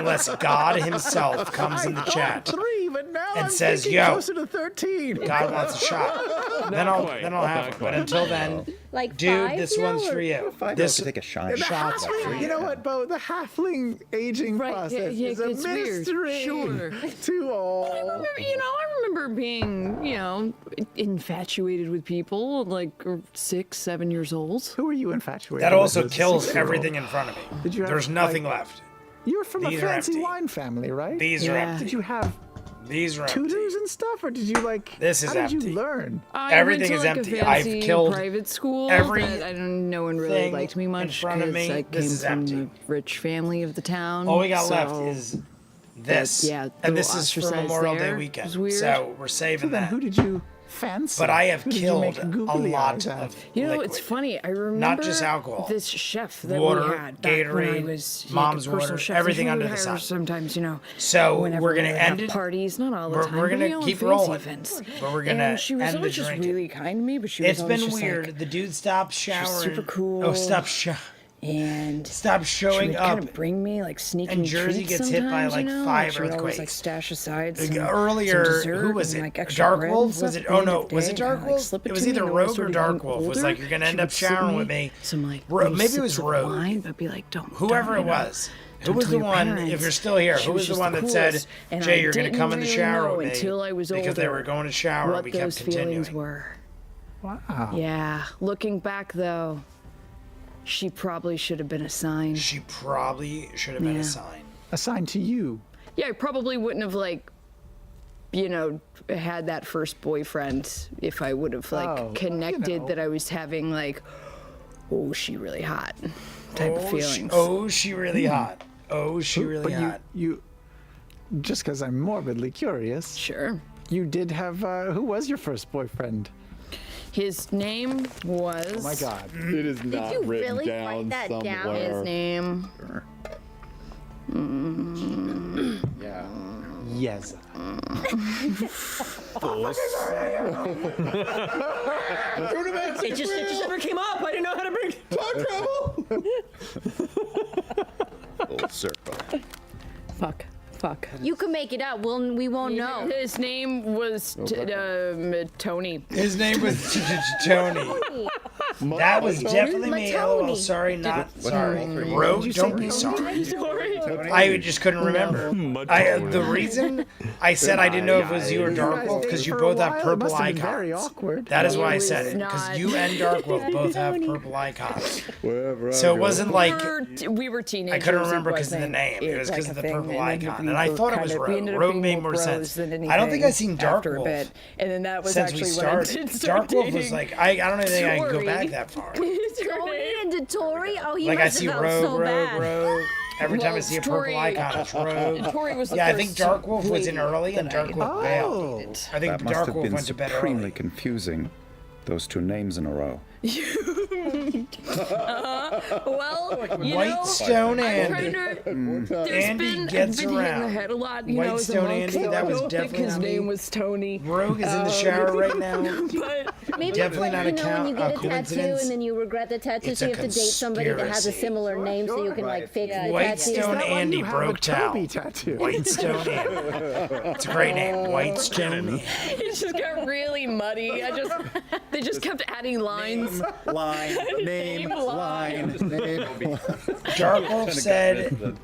Unless God himself comes in the I thought chat. 3, but now and I'm says, thinking "Yo, closer to 13. God wants a shot," then I'll have it. But until then, Like dude, 5 this now, one's or- for you. This take a shot. The Shots are halfling, you know what, Bo? The halfling aging process is a it's weird. mystery Sure. to all. I remember being, infatuated with people, like 6, 7 years old. Who are you infatuated That with also as a kills 6-year-old? everything in front of me. Did you have, There's nothing like- left. You're from These a are fancy empty. wine family, right? These are empty. Did you have These are empty. tutors and stuff, or did you like? This is how did empty. you learn? Everything is empty. I've killed private school. every That I don't. No one really thing liked me much in front of because me. I This came is from empty. the rich family of the town. All we got left so is this. yeah, and the this is for ostracized Memorial Day there weekend. was weird. So we're saving So then, that. who did you fancy? But I have Who did you killed make a googly lot eyes at? of it's liquid. funny. I remember Not just alcohol. this chef that Water, we had back when I Gatorade, was mom's a personal water, chef. everything We under would the hire sun. Sometimes, So whenever we're gonna we would have end it. parties, not all the time. We're but, gonna you know, keep fancy rolling, events. but we're gonna And she was end the always just drinking. really kind to me, but she was It's always been just weird. Like, the dude stopped showering. she was super cool. Oh, stop and stop she showing would up. kind of bring me like sneaking and Jersey treats gets hit by sometimes, like you know? 5 she would always like earthquakes. stash aside Like, some, earlier, some dessert who was and, it? like, extra Dark bread and Wolf? stuff Was it? at the Oh end no, of the was day it and kinda, Dark like, Wolf? slip It was to me, either and I was Rogue or sort of Dark getting Wolf. Was older. like, you're gonna She end would up slip showering me with me. some like Maybe little it was sips of Rogue. wine, but be like, don't. Whoever don't, it was. Who don't was tell the your one? parents. If you're still here, She who was the just one that coolest, said, and "Jay, I you're gonna didn't come in the really shower know with me," until I was because they older were going to shower what and we kept those feelings continuing. were. Wow. Yeah, looking back though, she probably should have been a sign. She probably should have been Yeah. a sign. A sign to you. Yeah, I probably wouldn't have had that first boyfriend if I would have connected that I was having oh, she really hot type of feelings. She really hot. Oh, she really but hot. You just because I'm morbidly curious. Sure. You did have. Who was your first boyfriend? His name was. Oh my God! It is not you written really down write that down? somewhere. His name. Yeah. Yes. It just never came up. I didn't know how to bring Full circle. Fuck. You can make it up. We won't know. His name was Tony. His name was Tony. That was definitely me. LOL. Sorry, not sorry. Rogue, don't be sorry. I just couldn't remember. The reason I said I didn't know if it was you or Dark Wolf because you both have purple Very icons. awkward. That is why I It said was it because not. you and Dark Wolf both have purple icons. Wherever I So it go. wasn't like we were teenagers. I couldn't remember it because of the wasn't, name. It was like because a of the thing, purple and then icon, we and I were thought it kind was of- we Rogue. ended up Rogue being made more more bros sense. than I don't think I've seen anything Dark after a Wolf bit, and then that was since we actually when I started. did start Dark Wolf was dating. like I don't think I can go Tori. back that far. Tony and Tori? Oh, he Like I must see have felt Rogue, so bad. Rogue. Every time I Well, see a Tori- purple icon, it's Rogue. Tori was the Yeah, I think first Dark Wolf was in lady early and that Dark I Wolf bailed. I think That must Dark have Wolf been went to bed supremely early. confusing. Those two names in a row. Well, you White know, Stone I'm Andy. trying to- there's Andy been, gets I've been hit in the around. head a lot, you White know, as a Stone monk, Andy, so that I was don't think definitely his not me. name was Tony. Rogue is in the shower right now. But Maybe Definitely it's not like, a when you get a tattoo coincidence. and then you regret the tattoo, It's so a you have to date somebody that has a conspiracy. similar name so you can fix the White tattoo. Stone that why Andy you have broke a Toby towel. tattoo? White Stone Andy. It's a great name. White Stone Andy. it just got really muddy. They just kept adding lines. Line, name, line, name. Dark Wolf said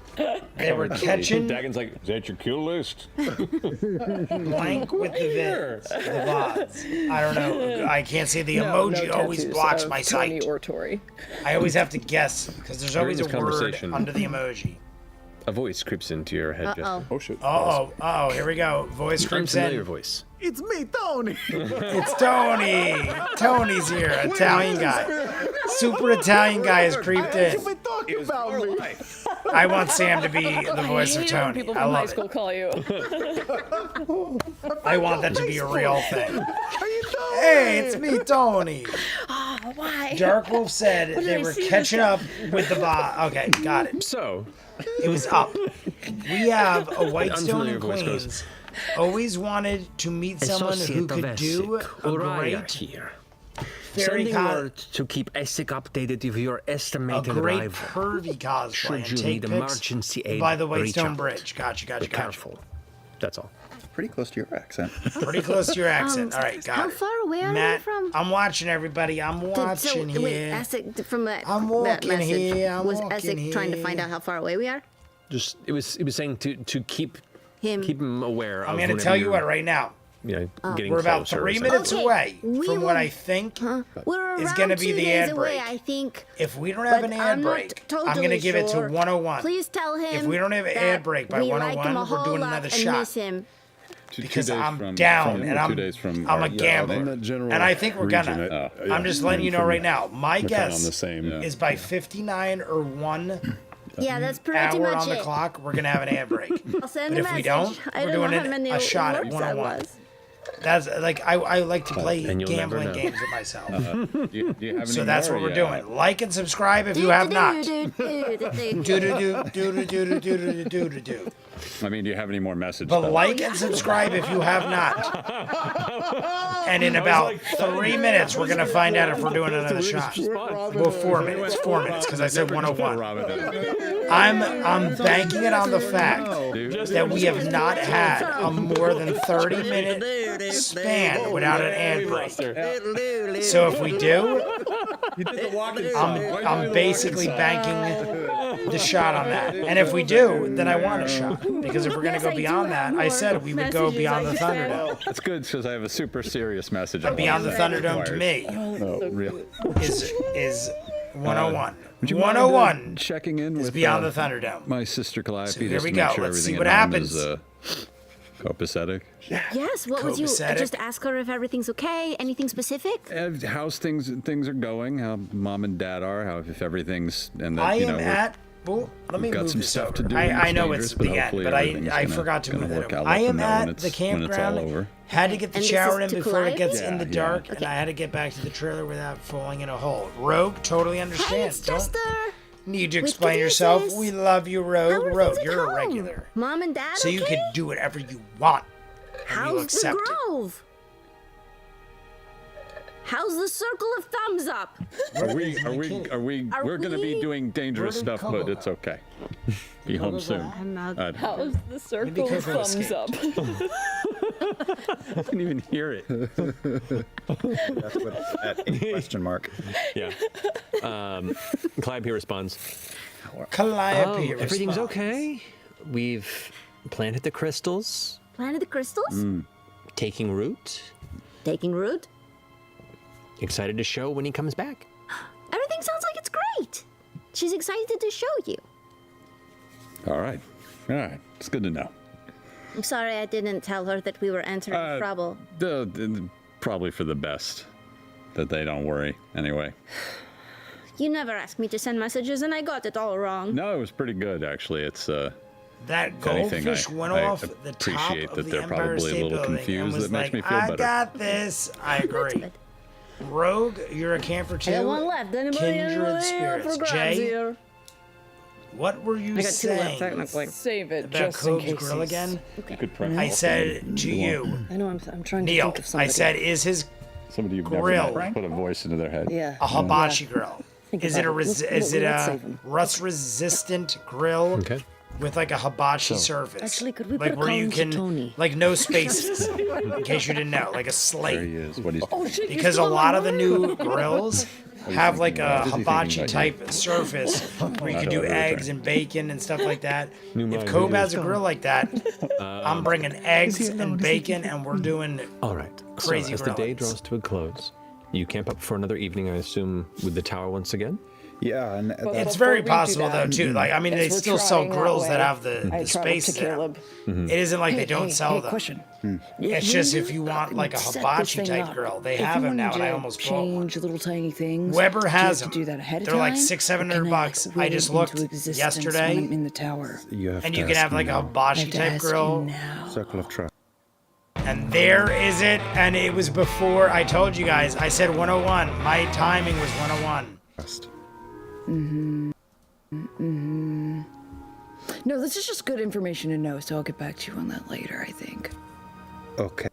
they were catching Dagon's like, is that your kill list? blank with the vids, the VODs. I don't know. I can't see the emoji. Always tattoos blocks of my Tony sight. or Tori. I always have to guess because there's always a During this word conversation- under the emoji. A voice creeps into your head, Jester. Oh shit. Oh, here we go. Voice creeps Unfamiliar in. voice. It's me, Tony. It's Tony. Tony's here, Italian guy. Super Italian guy has creeped in. You've been talking about me. I want Sam to be the voice of hate when Tony. people I from high love school it. call you. I want that to be a real thing. How you doing? Hey, it's me, Tony. Oh, why? Dark Wolf said did they I were see this catching up with the bot. Okay, got it. So, It was up. We have a Whitestone Unfamiliar in voice goes, Queens. Always wanted to meet someone who could do a great here. fairy Sending word to keep ESIC updated with your a estimated great arrival. pervy cosplay Should and you take need pics emergency aid, by the reach Whitestone out. Bridge. Gotcha. Be careful. that's all. pretty close to your accent. Pretty close to your accent. All right, got How it. far away are Matt, we from? I'm watching everybody. I'm watching Wait, here. Essek, from that, I'm that walking message, here, I'm was walking Essek trying to find here. out how far away we are? Just it was saying to keep Him. him aware. I'm of going to whenever tell you you're, what right now. Getting We're about closer or 3 something. minutes Okay, away we from will- what I think We're is around going to 2 be the days ad away, break. I think. If we don't have But an I'm ad not break, totally I'm going to give it to sure. 101. Please tell him. If we don't have an that ad break by we like him 101, a we're whole doing lot another and shot. miss him. Because 2 days I'm from- down from- and 2 I'm days from I'm our- a yeah, gambler, in that general and I think we're region, gonna. yeah, I'm just letting you know from- right now. My we're kinda on guess the same. is by 59 or 1 Yeah, that's pretty hour much on the it. clock, we're gonna have an ad break. I'll send But a if we message. don't, I we're don't know doing how many a shot at words that 101. was. That's like I like to play And you'll never gambling know. games with myself. Do you have any So that's more, what we're yeah. doing. Like and subscribe if you have not. Do. Do. I mean, do you have any more messages? But like and subscribe if you have not. And in about 3 minutes, we're gonna find out if we're doing another shot. Well, 4 minutes. 4 minutes because I said 101. I'm banking it on the fact that we have not had a more than 30-minute span without an ad break. So if we do, I'm basically banking the shot on that. And if we do, then I want a shot. Because if we're going to go beyond that, I said we would go beyond the Thunderdome. That's good because I have a super serious message. And beyond the Thunderdome to me Oh, really? is 101. Would you mind, 101 checking in is with beyond the Thunderdome. my sister Calliope? So here just we to make go. Sure Let's see everything what at home happens. Is, copacetic. Yes, what would you Copacetic. just ask her if everything's okay? Anything specific? How's things are going? How mom and dad are? How if everything's and that I you know am we're- at. Well, let me we've got move some this stuff over. to do. I and know dangerous, it's the end, hopefully but everything's I gonna- forgot to gonna move work that out. over. I Let them am know at when the it's all campground. over. Had to get the And this shower is in to before it gets Calliope? in the Yeah, dark, yeah. and I had to get back to the trailer without falling in a hole. Rogue, totally understand. Hey, it's Don't Chester. need to With explain the yourself. deuces. We love you, How Rogue. are Rogue, things at you're a home? regular. Mom and Dad, So you okay? can do whatever you want. And we'll How's the accept it. Grove? How's the circle of thumbs up? We're going to be doing dangerous Where did stuff, Coco but go? it's okay. Be home soon. I'm out. How's the circle Maybe of Coco thumbs up? I didn't even hear it. That's what at a question mark. Yeah. Calliope responds. Calliope Everything's responds. okay. We've planted the crystals, Planet of Crystals? taking root. Taking root? Excited to show when he comes back. Everything sounds like it's great. She's excited to show you. All right. It's good to know. I'm sorry I didn't tell her that we were entering trouble. Probably for the best that they don't worry. Anyway. You never asked me to send messages and I got it all wrong. No, it was pretty good actually. It's That if anything, goldfish went I off the top appreciate of that the they're Empire probably a State little Building confused. and was That makes like, me feel I better. got this. I agree. Rogue, you're a camper too. I got one left. Anybody Kindred for spirits. grabs Jay, here? what were you I got two left, saying technically. Save it about just in Cove's case. Grill again? Good prep. I said to you, I know, I'm trying to Neil, think of somebody. I said, is his Somebody you've Grill. never met put a voice into their head. Yeah. a hibachi grill? Think Is it about a Let's save 'em. rust-resistant grill Okay. with like a hibachi surface? Actually, could we like put a where call you into can Tony? like no spaces, in case you didn't know, like a There slate. he is. What he's Oh shit! Because a lot of the new grills have like a hibachi type surface where you can do eggs and bacon and stuff like that. If Kobe has a grill like that, I'm bringing eggs and bacon and we're doing All right. Crazy so as the day grillings. draws to a close, you camp up for another evening, I assume, with the tower once again. Yeah, and It's Before very we do possible that, though too. Like I mean, they as we're still sell trying that grills way, that have the I traveled space to there. Caleb. It isn't like they don't sell hey, them. question. It's just if you want like a Set this hibachi thing type up. grill, they If have you them now, wanted and I to almost bought one. change little tiny things. Weber do you has have them. to do that ahead of They're time? like $600-700 Or can I bucks. I will just it looked into existence yesterday, when I'm in the tower. you have and to you can ask have like me a now. hibachi I have to type ask you grill. now. Circle of trust. And there is it. And it was before I told you guys. I said 101. My timing was 101. No, this is just good information to know, so I'll get back to you on that later, I think. Okay.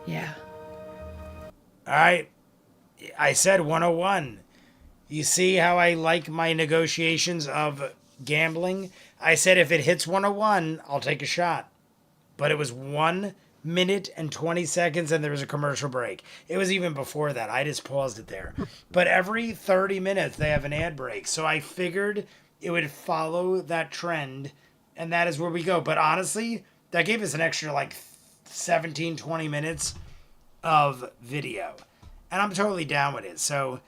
Yeah. All right. I said 101. You see how I like my negotiations of gambling? I said if it hits 101, I'll take a shot. but it was 1 minute and 20 seconds and there was a commercial break. It was even before that. I just paused it there. But every 30 minutes they have an ad break. So I figured it would follow that trend, and that is where we go. But honestly, that gave us an extra like 17, 20 minutes of video. And I'm totally down with it. So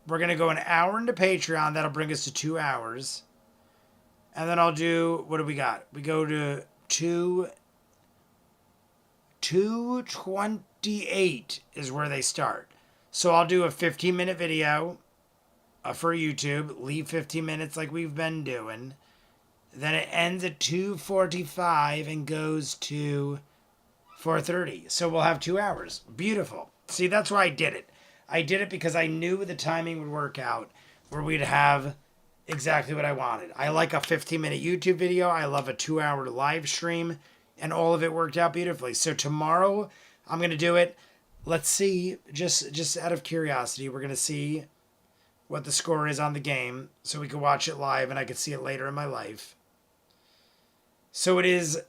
we're going to go an hour into Patreon. That'll bring us to 2 hours. And then I'll do, what do we got? We go to 2:28 is where they start. So I'll do a 15-minute video for YouTube. Leave 15 minutes like we've been doing. Then it ends at 2:45 and goes to 4:30. So we'll have 2 hours. Beautiful. See, that's why I did it. I did it because I knew the timing would work out where we'd have exactly what I wanted. I like a 15-minute YouTube video. I love a 2-hour live stream. And all of it worked out beautifully. So tomorrow, I'm going to do it. Let's see, just out of curiosity, we're going to see what the score is on the game. So we can watch it live and I can see it later in my life. So it is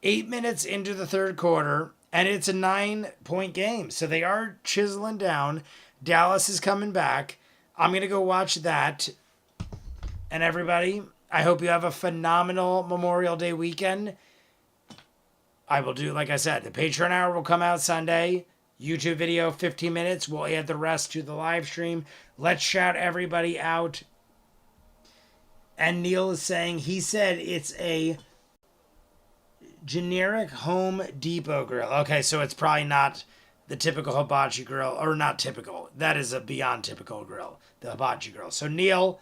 8 minutes into the third quarter. And it's a 9-point game. So they are chiseling down. Dallas is coming back. I'm going to go watch that. And everybody, I hope you have a phenomenal Memorial Day weekend. I will do, like I said, the Patreon hour will come out Sunday. YouTube video, 15 minutes. We'll add the rest to the live stream. Let's shout everybody out. And Neil is saying, he said it's a generic Home Depot grill. Okay, so it's probably not the typical hibachi grill, or not typical. That is a beyond typical grill, the hibachi grill. So Neil,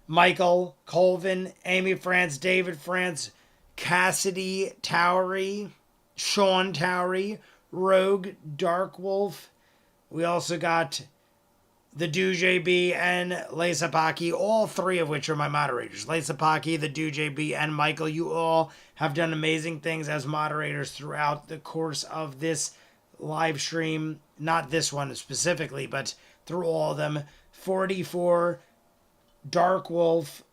Michael, Colvin, Amy France, David France, Cassidy Towery, Sean Towery, Rogue, Dark Wolf. We also got the DuJB and Lesapaki, all three of which are my moderators. Lesapaki, the DuJB, and Michael, you all have done amazing things as moderators throughout the course of this live stream. Not this one specifically, but through all of them. 44, Dark Wolf,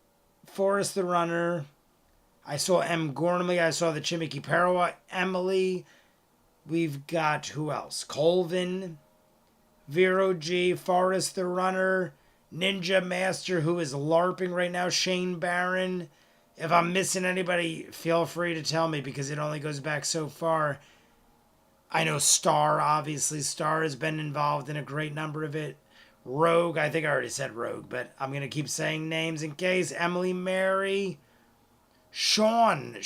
Forrest the Runner, I saw M. Gormley. I saw the Chimiki Parawa. Emily. We've got, who else? Colvin. Vero G. Forrest the Runner. Ninja Master, who is LARPing right now. Shane Barron. If I'm missing anybody, feel free to tell me because it only goes back so far. I know Star, obviously. Star has been involved in a great number of it. Rogue. I think I already said Rogue, but I'm going to keep saying names in case. Emily Mary. Sean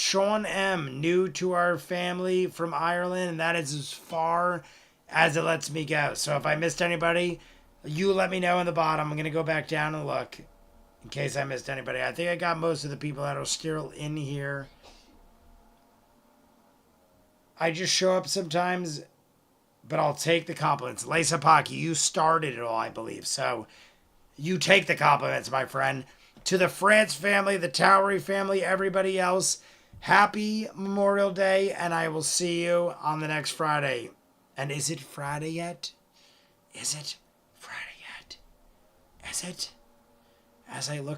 M, new to our family from Ireland, and that is as far as it lets me go. So if I missed anybody, you let me know in the bottom. I'm going to go back down and look in case I missed anybody. I think I got most of the people that are still in here. I just show up sometimes, but I'll take the compliments. Lesapaki, you started it all, I believe. So you take the compliments, my friend. To the France family, the Towery family, everybody else, happy Memorial Day, and I will see you on the next Friday. And is it Friday yet? Is it Friday yet? Is it? As I look